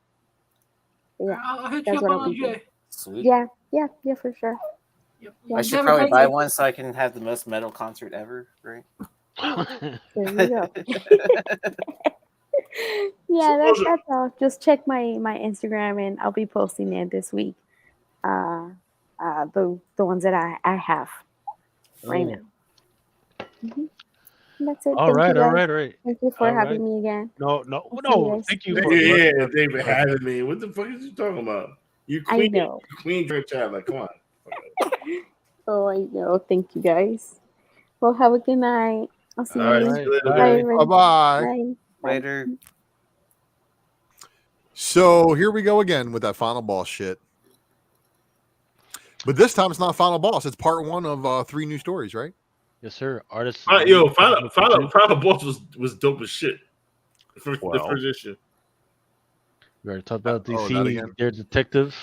Yeah, I'll hit you that's up what on I'll be doing. Jay. Sweet. Yeah, for sure. Yep. I should probably buy one so I can have the most metal concert ever, right? There you go. Yeah, that's all. Just check my Instagram, and I'll be posting it this week. The ones that I have right now. That's it. All right. Thank you for having me again. No. Thank you. Thank for having me. What the fuck is you talking about? You queen, I know. queen drink child. Like, come on. Oh, I know. Thank you, guys. Well, have a good night. I'll see All you. right, Bye. Bye-bye. Later. So here we go again with that final boss shit. But this time it's not final boss. It's part one of 3 new stories, right? Yes, sir. Artists. Yo, final boss was dope as shit. The first issue. We already talked about that DC. again? Their detective.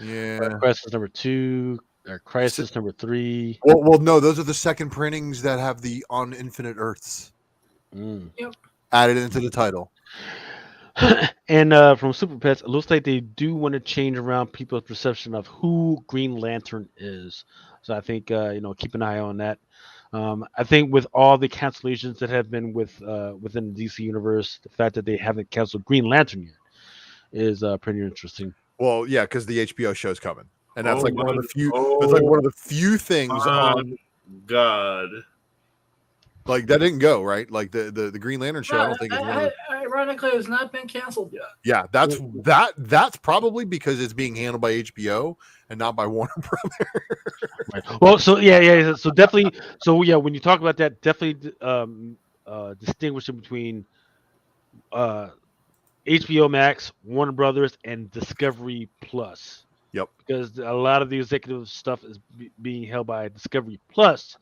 Yeah. Quest is number 2. Crisis number 3. Well, no, those are the second printings that have the On Infinite Earths added into the title. And from Super Pets, it looks like they do want to change around people's perception of who Green Lantern is. So I think keep an eye on that. I think with all the cancellations that have been within the DC universe, the fact that they haven't canceled Green Lantern yet is pretty interesting. Well, yeah, because the HBO show's coming, and that's one of the few. That's like one of the few things on God. Like that didn't go right. Like the Green Lantern show, I don't think. Ironically, has not been canceled yet. Yeah, that's probably because it's being handled by HBO and not by Warner Brothers. Right. Well, so yeah. So definitely. So yeah, when you talk about that, definitely distinguishing between HBO Max, Warner Brothers, and Discovery Plus. Yep. Because a lot of the executive stuff is being held by Discovery Plus.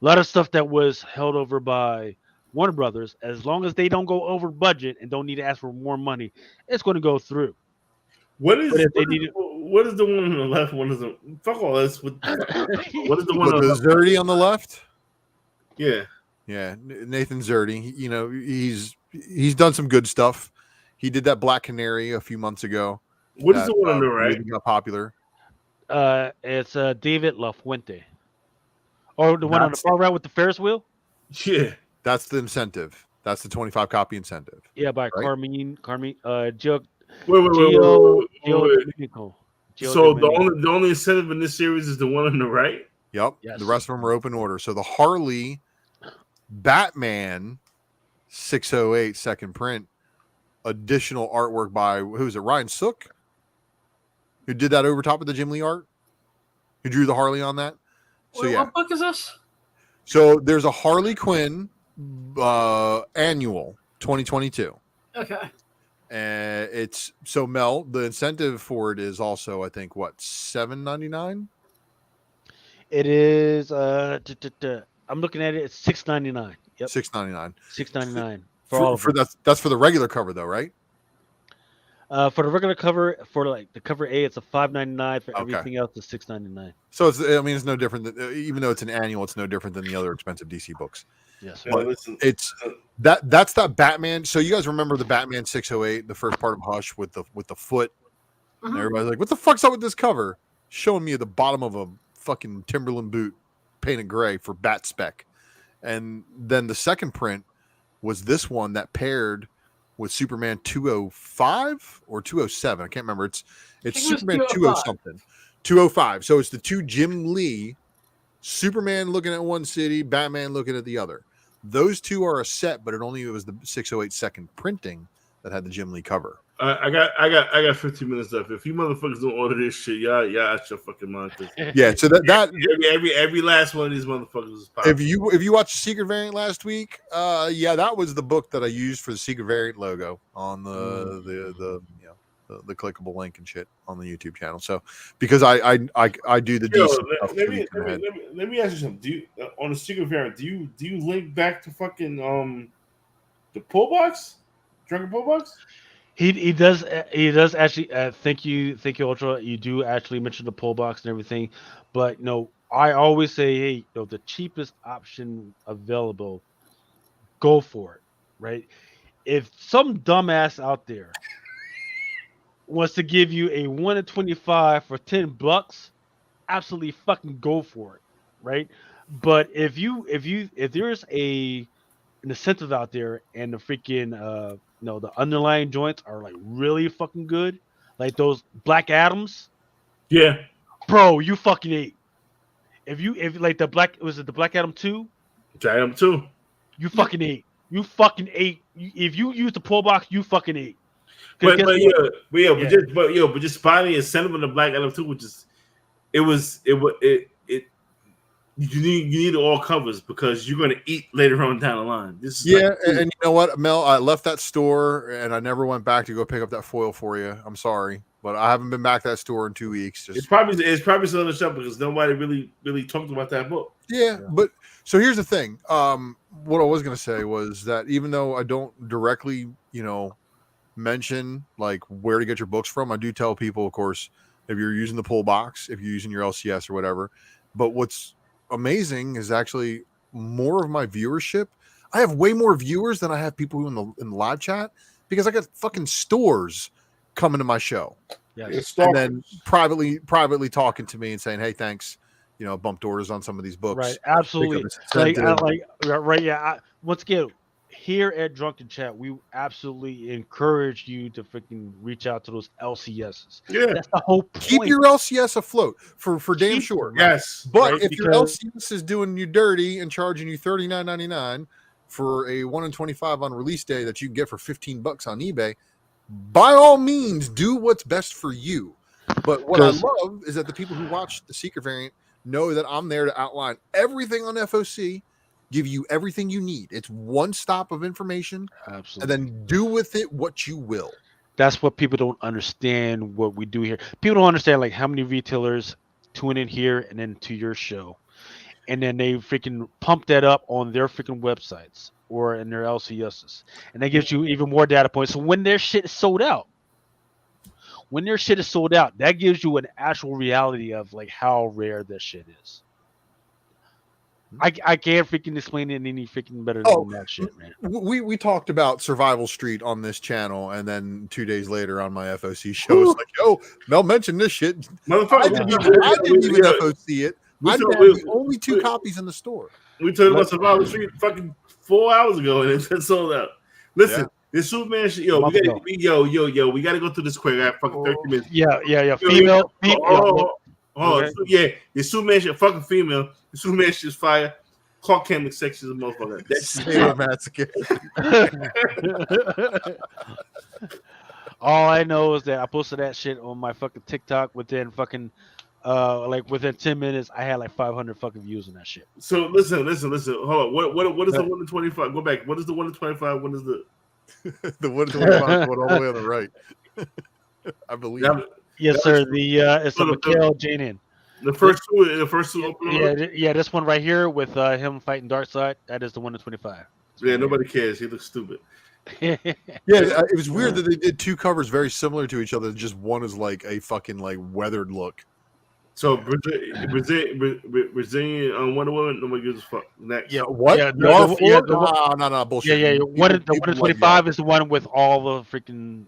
A lot of stuff that was held over by Warner Brothers, as long as they don't go over budget and don't need to ask for more money, it's going to go through. What is the one on the left? What is the fuck all this? What is the one on the Zerdy on the left? Yeah, Nathan Zerdy. He's done some good stuff. He did that Black Canary a few months ago. What is the one on the right? Really got popular. It's David LaFuente. Or the one on the far right with the Ferris wheel? Yeah. That's the incentive. That's the 25 copy incentive. Yeah, by right? Gio. So the only incentive in this series is the one on the right? Yep. Yes. The rest of them are open order. So the Harley Batman 608 second print, additional artwork by, who is it, Ryan Sook? Who did that over top of the Jim Lee art? Who drew the Harley on that? So Wait, what book is this? So there's a Harley Quinn annual 2022. Okay. It's so Mel. The incentive for it is also, I think, what, $7.99? It is. I'm looking at it. It's $6.99. Yep. $6.99. $6.99 for that's for the regular cover though, right? For the regular cover, for like the cover A, it's a $5.99. For everything else, it's $6.99. So it's no different than, even though it's an annual, it's no different than the other expensive DC books. Yes, but it's that's that Batman. So you guys remember the Batman 608, the first part of Hush with the foot, and everybody's like, "What the fuck's up with this cover?" Showing me at the bottom of a fucking Timberland boot painted gray for Bat Spec, and then the second print was this one that paired with Superman 205 or 207. I can't remember. It's Superman 20 something. 205. So it's the two Jim Lee, Superman looking at one city, Batman looking at the other. Those two are a set, but it was the 608 second printing that had the Jim Lee cover. I got 15 minutes left. If you motherfuckers don't order this shit, y'all out your fucking mind. Yeah, so that every last one of these motherfuckers is popping. If you watched the Secret Variant last week, that was the book that I used for the Secret Variant logo on the clickable link and shit on the YouTube channel. So because I do the DC stuff. Let me ask you something. Do you on the Secret Variant? Do you link back to fucking the pull box, Drunken pull box? He does actually. Thank you, Ultra. You do actually mention the pull box and everything, but I always say, hey, the cheapest option available, go for it, right? If some dumbass out there wants to give you a 1 in 25 for $10, absolutely fucking go for it, right? But if there's an incentive out there and the freaking the underlying joints are like really fucking good, like those Black Adams. Yeah, bro, you fucking ate. If like the Black Adam 2? Adam 2. You fucking ate. You fucking ate. If you use the pull box, you fucking ate. But just buying the incentive of the Black Adam 2, which is you need all covers because you're going to eat later on down the line. And you know what, Mel? I left that store and I never went back to go pick up that foil for you. I'm sorry, but I haven't been back to that store in 2 weeks. It's probably still in the shop because nobody really talked about that book. Yeah, but so here's the thing. What I was going to say was that even though I don't directly, mention like where to get your books from, I do tell people, of course, if you're using the pull box, if you're using your LCS or whatever. But what's amazing is actually more of my viewership. I have way more viewers than I have people in the live chat because I got fucking stores coming to my show. Yes. And then privately talking to me and saying, "Hey, thanks. You know, bumped orders on some of these books." Right, absolutely. Once again, here at Drunken Chat, we absolutely encourage you to freaking reach out to those LCSs. Yeah, that's the whole point. Keep your LCS afloat for damn sure. Yes, but right, if your LCS is doing you dirty and charging you $39.99 for a 1 in 25 on release day that you can get for $15 on eBay, by all means, do what's best for you. But what I love is that the people who watch the secret variant know that I'm there to outline everything on FOC, give you everything you need. It's one stop of information. Absolutely. And then do with it what you will. That's what people don't understand what we do here. People don't understand like how many retailers tune in here and then to your show. And then they freaking pump that up on their freaking websites or in their LCSs. And that gives you even more data points. So when their shit is sold out, that gives you an actual reality of like how rare this shit is. I can't freaking explain it any freaking better than that shit, man. We talked about Survival Street on this channel, and then 2 days later on my FOC show, it's like, yo, Mel mentioned this shit. I didn't even FOC it. I had the only 2 copies in the store. We talked about Survival Street fucking 4 hours ago, and it's sold out. Listen, this Superman shit, we gotta go through this quick. I have fucking 30 minutes. Yeah. Female. The Superman shit, fucking female. The Superman shit is fire. Clark Kent is sexy as a motherfucker. That's all I know is that I posted that shit on my fucking TikTok within fucking within 10 minutes. I had like 500 fucking views on that shit. So listen. Hold on. What is the 1 to 25? Go back. What is the 1 to 25? What is the the 1 to 25 going all the way on the right? I believe. Yes, sir. It's a Mikhail Janin. The first two. This one right here with him fighting Darkseid. That is the 1 to 25. Yeah, nobody cares. He looks stupid. It was weird that they did 2 covers very similar to each other. Just one is like a fucking like weathered look. So Brazilian Wonder Woman, nobody gives a fuck. Next. Yeah, what? No, bullshit. Yeah. 1 to 25 is the one with all the freaking.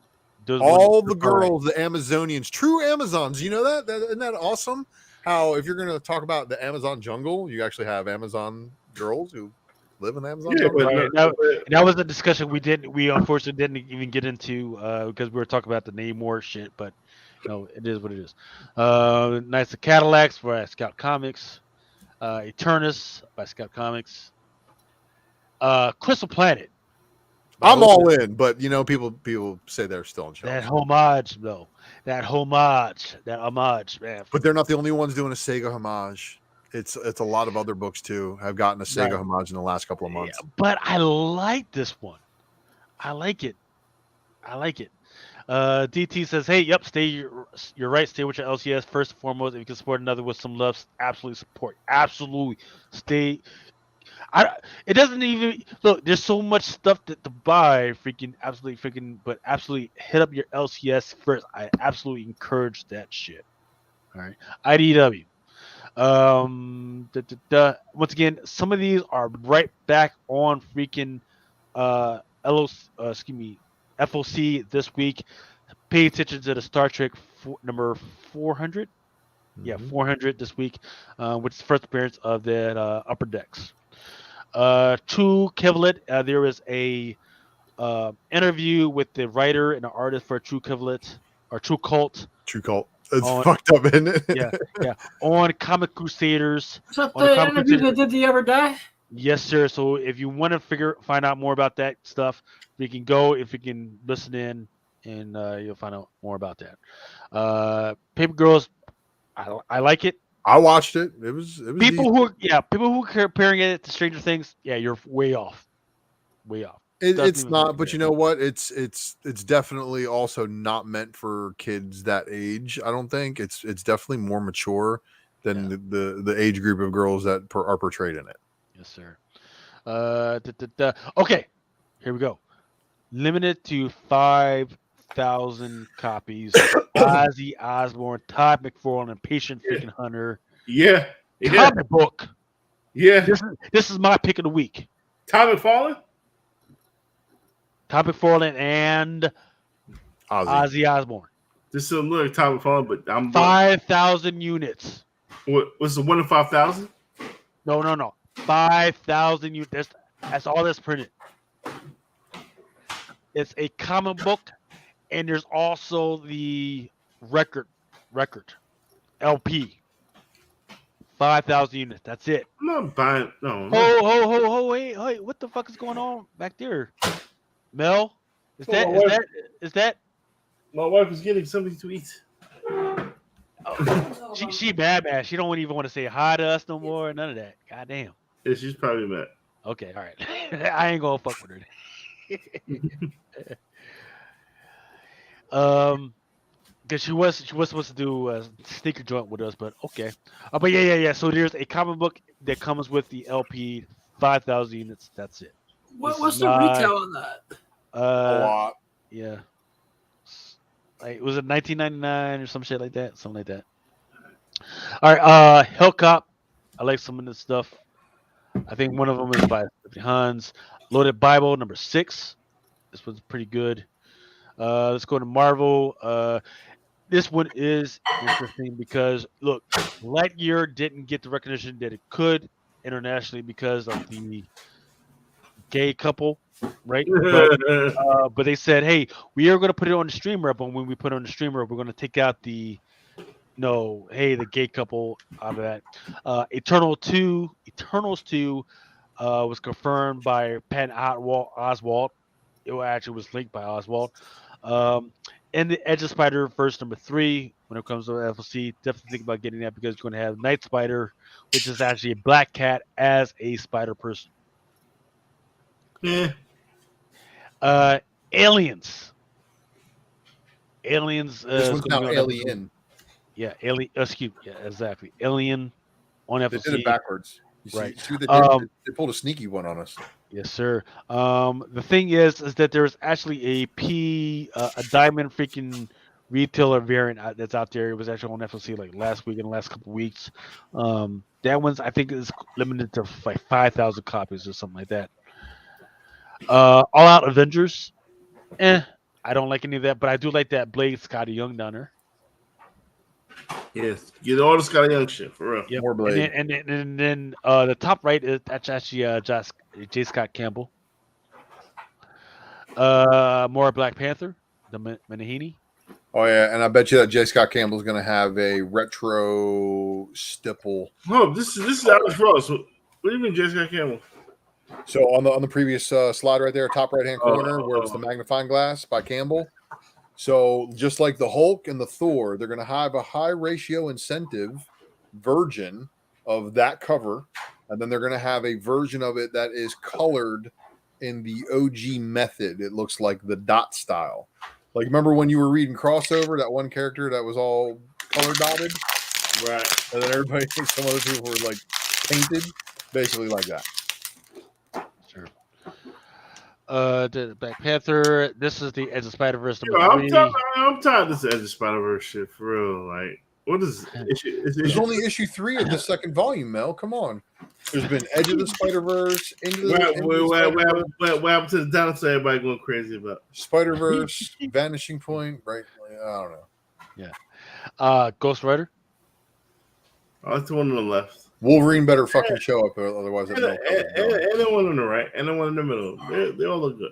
All the girls, the Amazonians, true Amazons. You know that? Isn't that awesome? How if you're going to talk about the Amazon jungle, you actually have Amazon girls who live in the Amazon jungle. That was a discussion we unfortunately didn't even get into because we were talking about the Namor shit, but it is what it is. Knights of Cadillacs by Scout Comics, Eternus by Scout Comics, Crystal Planet. I'm all in, but people say they're still on show. That homage, man. But they're not the only ones doing a Sega homage. It's a lot of other books too have gotten a Sega homage in the last couple of months. Yeah, but I like this one. I like it. DT says, "Hey, yep, you're right. Stay with your LCS first and foremost. If you can support another with some love, absolutely support. Absolutely stay." It doesn't even look. There's so much stuff to buy. Absolutely hit up your LCS first. I absolutely encourage that shit. All right, IDW. Once again, some of these are right back on freaking FOC this week. Pay attention to the Star Trek number 400. Yeah, 400 this week, which is the first appearance of that Upper Decks. True Kevlet, there is a interview with the writer and the artist for True Kevlet or True Cult. It's fucked up, isn't it? Yeah. On Comic Crusaders. Is that the interview that did the ever die? Yes, sir. So if you want to find out more about that stuff, we can go. If you can listen in, and you'll find out more about that. Paper Girls, I like it. I watched it. It was people who are comparing it to Stranger Things. Yeah, you're way off. It's not, but you know what? It's definitely also not meant for kids that age. I don't think it's definitely more mature than the age group of girls that are portrayed in it. Yes, sir. Okay, here we go. Limited to 5 5,000 copies. Ozzy Osbourne, Todd McFarlane, and Patient Freaking Hunter. Yeah. Comic book. Yeah. This is my pick of the week. Todd McFarlane? Todd McFarlane and Ozzy Osbourne. This is a little Todd McFarlane, but I'm 5,000 units. What's the 1 in 5,000? No. 5,000 units. That's all that's printed. It's a comic book, and there's also the record LP. 5,000 units. That's it. I'm not buying. No. Wait. What the fuck is going on back there? Mel? Is that? My wife is getting something to eat. Oh, she bad. She don't even want to say hi to us no more. None of that. Goddamn. Yeah, she's probably mad. Okay, all right. I ain't gonna fuck with her. Because she was supposed to do a sneaker joint with us, but okay. But yeah. So there's a comic book that comes with the LP, 5,000 units. That's it. What's the retail on that? A lot. Yeah. Like, was it $19.99 or some shit like that? Something like that. All right. Hellcop. I like some of this stuff. I think one of them is by Hans. Loaded Bible number 6. This one's pretty good. Let's go to Marvel. This one is interesting because look, Lightyear didn't get the recognition that it could internationally because of the gay couple, right? But they said, hey, we are going to put it on the streamer, but when we put it on the streamer, we're going to take out the the gay couple out of that. Eternals 2 was confirmed by Patton Oswalt. It actually was linked by Oswald. And the Edge of Spider-Verse number 3, when it comes to FOC, definitely think about getting that because you're going to have Night Spider, which is actually a black cat as a spider person. Yeah. Aliens. This one's now Alien. Yeah, Alien. Excuse me. Yeah, exactly. Alien on FOC. They did it backwards. Right. They pulled a sneaky one on us. Yes, sir. The thing is that there's actually a diamond freaking retailer variant that's out there. It was actually on FOC like last week and the last couple of weeks. That one's I think is limited to like 5,000 copies or something like that. All Out Avengers. I don't like any of that, but I do like that Blade Scotty Young down there. Yes, get all the Scotty Young shit for real. Yep. More Blade. And then the top right is actually J. Scott Campbell. More Black Panther, the Manahini. Oh yeah, and I bet you that J. Scott Campbell's going to have a retro stipple. No, this is Alex Ross. What do you mean, J. Scott Campbell? So on the previous slide right there, top right hand corner, where it's the magnifying glass by Campbell. So just like the Hulk and the Thor, they're going to have a high ratio incentive version of that cover, and then they're going to have a version of it that is colored in the OG method. It looks like the dot style. Like remember when you were reading Crossover, that one character that was all color dotted, right? And then everybody, some other people were like painted, basically like that. Sure. The Black Panther. This is the Edge of Spider-Verse number 3. I'm tired of this Edge of Spider-Verse shit for real. Like, what is issue? There's only issue 3 of the second volume, Mel. Come on. There's been Edge of the Spider-Verse, what happened to the dinosaur everybody going crazy about? Spider-Verse, Vanishing Point, right? I don't know. Yeah. Ghost Rider. Oh, that's the one on the left. Wolverine better fucking show up, otherwise. And the one on the right, and the one in the middle. They all look good.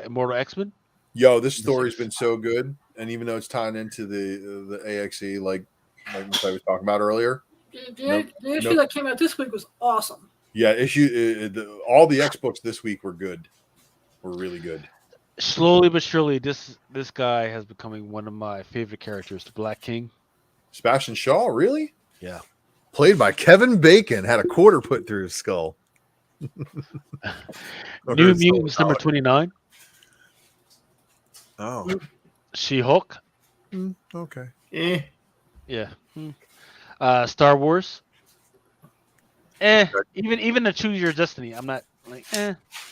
Immortal X-Men. Yo, this story's been so good, and even though it's tying into the AXE, like I was talking about earlier. The issue that came out this week was awesome. Yeah, all the X books this week were good. Were really good. Slowly but surely, this guy has becoming one of my favorite characters, the Black King. Sebastian Shaw, really? Yeah. Played by Kevin Bacon, had a quarter put through his skull. New Mutants number 29. Oh. She-Hulk. Okay. Yeah. Star Wars. Even the Choose Your Destiny. I'm not Like,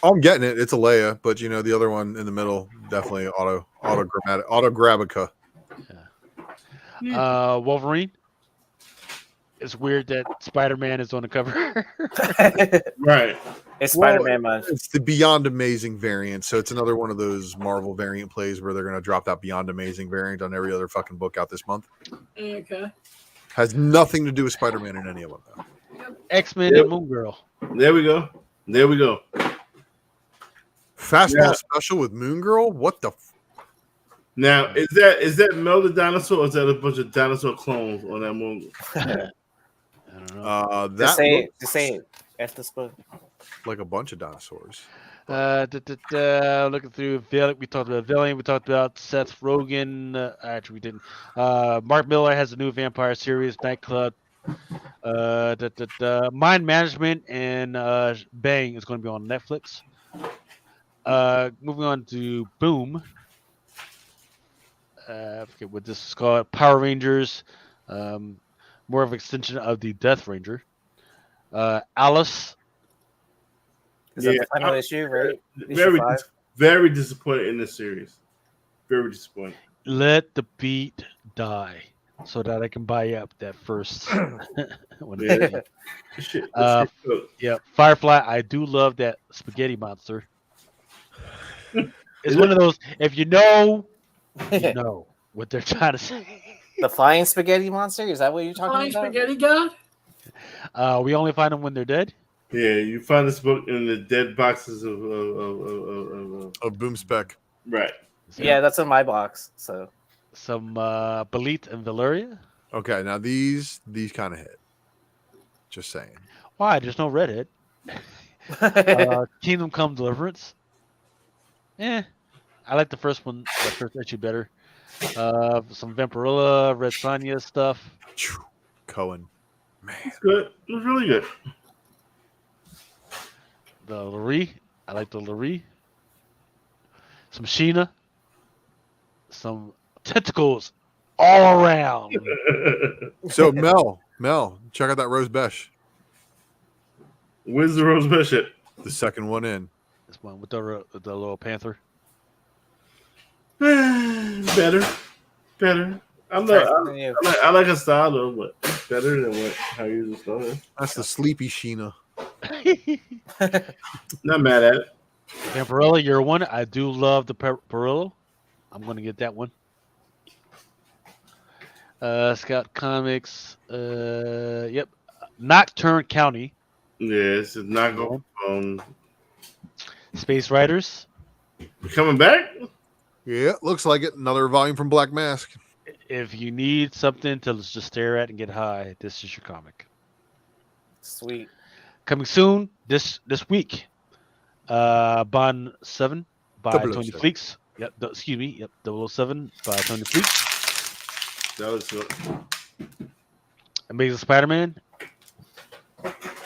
I'm getting it. It's a Leia, but the other one in the middle definitely autograbica. Wolverine. It's weird that Spider-Man is on the cover. Right. It's Spider-Man month. It's the Beyond Amazing variant, so it's another one of those Marvel variant plays where they're going to drop that Beyond Amazing variant on every other fucking book out this month. Okay. Has nothing to do with Spider-Man in any of them, though. X-Men and Moon Girl. There we go. There we go. Fastball special with Moon Girl? What the? Now, is that Mel the dinosaur, or is that a bunch of dinosaur clones on that moon? I don't know. Just say it. F this book. Like a bunch of dinosaurs. Looking through Valiant, we talked about Valiant. We talked about Seth Rogen. Actually, we didn't. Mark Miller has a new vampire series, Nightclub. Mind Management and Bang is going to be on Netflix. Moving on to Boom. I forget what this is called. Power Rangers. More of an extension of the Death Ranger. Alice. Is that the final issue, right? Very disappointed in this series. Very disappointed. Let the beat die so that I can buy up that first one. Yeah, Firefly. I do love that spaghetti monster. It's one of those, if you know what they're trying to say. The flying spaghetti monster? Is that what you're talking Flying about? spaghetti god? We only find them when they're dead. Yeah, you find this book in the dead boxes of Boom Spec. Right. Yeah, that's in my box. So some Belit and Valeria. Okay, now these kind of hit. Just saying. Why? There's no redhead. Kingdom Come Deliverance. I like the first one, the first issue better. Some Vampirilla, Red Sonja stuff. Cohen. Man. It's good. It was really good. The Lurie. I like the Lurie. Some Sheena. Some tentacles all around. So Mel, check out that Rose Besh. Where's the Rose Besh at? The second one in. This one with the little panther. Better. I like her style though, but better than how you just started. That's the sleepy Sheena. Not mad at it. Vampirilla, you're one. I do love the Perillo. I'm going to get that one. Scout Comics. Yep. Nocturne County. Yes, it's not going. Space Riders. Coming back? Yeah, looks like it. Another volume from Black Mask. If you need something to just stare at and get high, this is your comic. Sweet. Coming soon this week. Bond 7 by 007. Tony Fleeks. Yep, excuse me. Yep, 007 by Tony Fleeks. That was good. Amazing Spider-Man.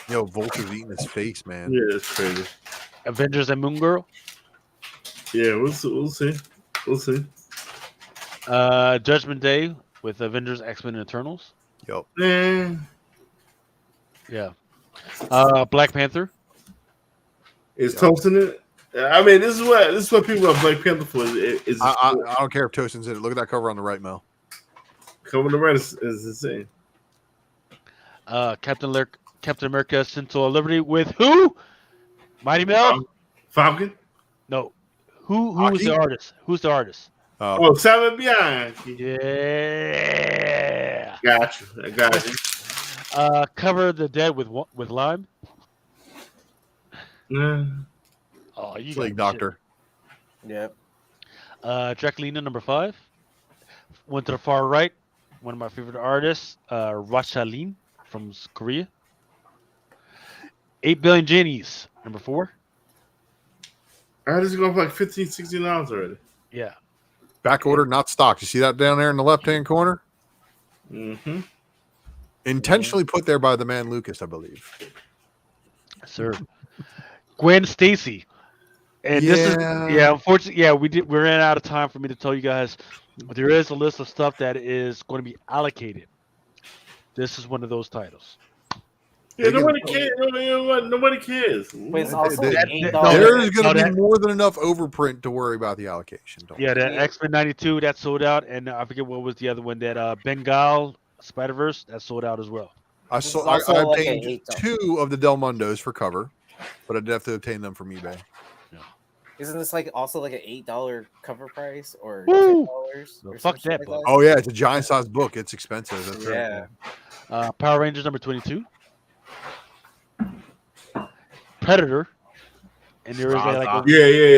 Yo, Vulture's eating his face, man. Yeah, that's crazy. Avengers and Moon Girl. Yeah, we'll see. Judgment Day with Avengers, X-Men, and Eternals. Yep. Yeah. Black Panther. Is Toasting it? I mean, this is what people are Black Panther for. I don't care if Toasting's in it. Look at that cover on the right, Mel. Cover on the right is insane. Captain America: Sentinel of Liberty with who? Mighty Mel. Falcon. No. Who's the artist? Who's the artist? Simon Bianchi. Yeah. Got you. I got you. Cover the Dead with lime. Oh, you like Doctor. Yep. Draculina #5. Went to the far right. One of my favorite artists, Rachalin from Korea. 8 Billion Genies, #4. This is going for like $15, $16 already. Yeah. Back order, not stocked. You see that down there in the left-hand corner? Mm-hmm. Intentionally put there by the man Lucas, I believe. Sir. Gwen Stacy. And this is unfortunately, we ran out of time for me to tell you guys. But there is a list of stuff that is going to be allocated. This is one of those titles. Yeah, nobody cares. Nobody cares. But it's also There's $8. going to be more than enough overprint to worry about the allocation. Yeah, the X-Men 92 that sold out, and I forget what was the other one. That Bengal Spider-Verse that sold out as well. I obtained 2 of the Del Mundos for cover, but I'd have to obtain them from eBay. Isn't this also like an $8 cover price or Woo! $10? No, Or fuck something that like book. Oh yeah, it's a giant size book. It's expensive. That's Yeah. Power Rangers number 22. Predator. And there is Yeah,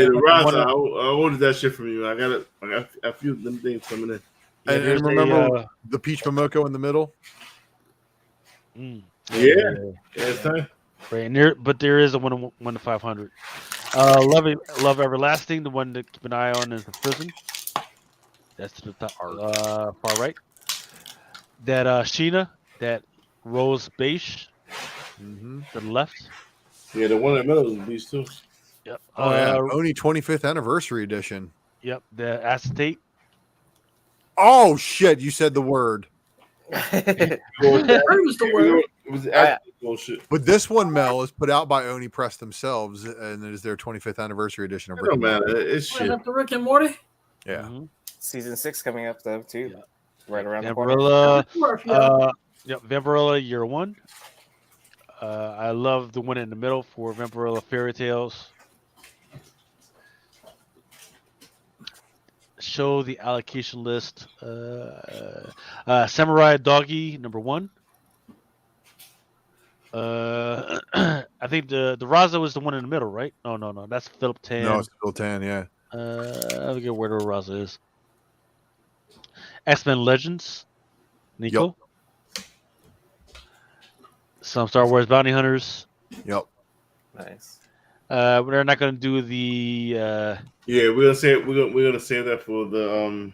the Raza. I ordered that shit from you. I got a few of them things coming in. And remember the Peach Momoko in the middle? Yeah, it's time. Right, and but there is a 1 to 500. Love Everlasting, the one to keep an eye on is the prison. That's to the top, far right. That Sheena, that Rose Beige, to the left. Yeah, the one in the middle is these two. Yep. Oh yeah, Oni 25th anniversary edition. Yep, the Acetate. Oh shit! You said the word. the word. It was actually bullshit. But this one, Mel, is put out by Oni Press themselves, and it is their 25th anniversary edition of It don't matter. It's shit. Is that the Rick and Morty? Yeah. Season 6 coming up though too. Yeah. Right around the Vampirella, corner. Vampirella Year 1. I love the one in the middle for Vampirella Fairy Tales. Show the allocation list. Samurai Doggy number 1. I think the Raza was the one in the middle, right? No, that's Philip Tan. No, it's Phil Tan, yeah. I forget where the Raza is. X-Men Legends, Nico. Yep. Some Star Wars Bounty Hunters. Yep. Nice. We're not going to do the. Yeah, we're gonna save that for the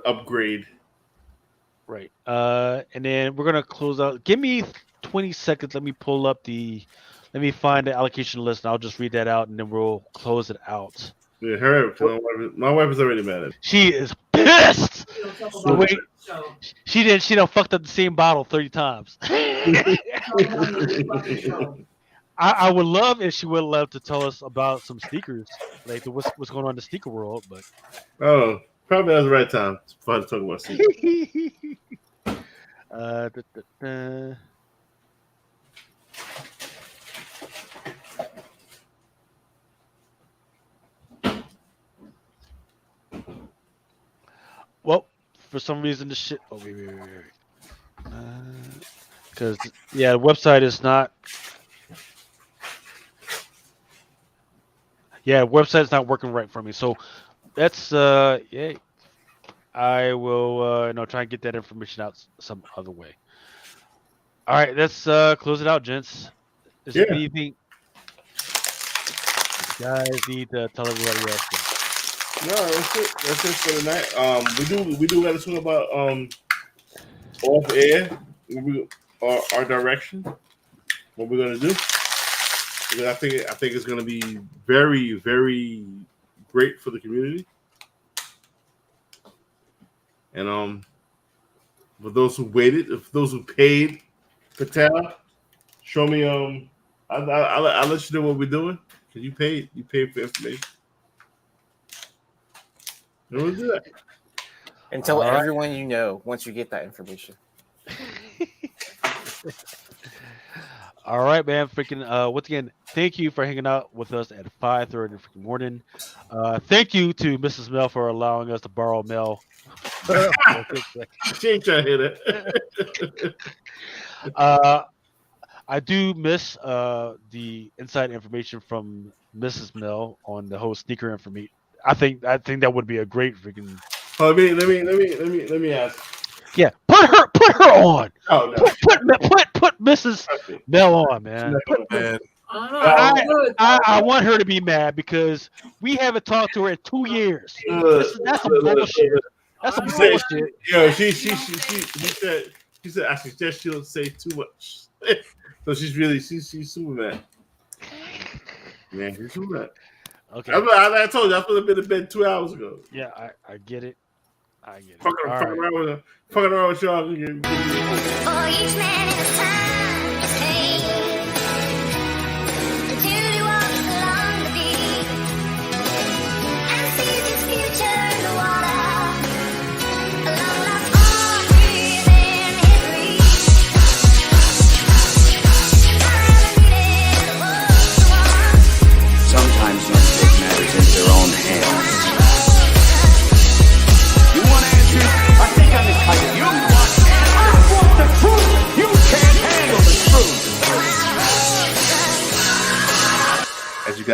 upgrade. Right. And then we're gonna close out. Give me 20 seconds. Let me pull up let me find the allocation list, and I'll just read that out, and then we'll close it out. Yeah, hurry up. My wife is already mad at me. She is pissed. Wait, she done fucked up the same bottle 30 times. I would love if she would love to tell us about some sneakers, like what's going on in the sneaker world, but probably that's the right time for her to talk about sneakers. Well, for some reason the shit. Oh wait. Because the website is not. Yeah, website's not working right for me. So that's I will try and get that information out some other way. All right, let's close it out, gents. Is there anything you guys need to tell everybody else? No, that's it. That's it for tonight. We do got to talk about off air. Our direction. What we're gonna do. Because I think it's gonna be very, very great for the community. And for those who waited, for those who paid for tab, show me I'll let you know what we're doing. Cause you paid for information. We'll do that. And tell everyone you know once you get that information. All right, man. Freaking once again, thank you for hanging out with us at 5:30 in the freaking morning. Thank you to Mrs. Mel for allowing us to borrow Mel. She ain't trying to hear that. I do miss the inside information from Mrs. Mel on the whole sneaker information. I think that would be a great freaking. Let me ask. Yeah, put her on. Oh no. Put Mrs. Mel on, man. I want her to be mad because we haven't talked to her in 2 years. That's some bullshit. That's some bullshit. Yo, she said I suggest she don't say too much. So she's super mad. Man, she's super mad. Okay. I told you I could have been in bed 2 hours ago. Yeah, I get it. Fucking around with y'all. For each man in his time, his pain.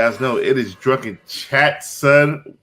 guys know it is Drunken Chat, son.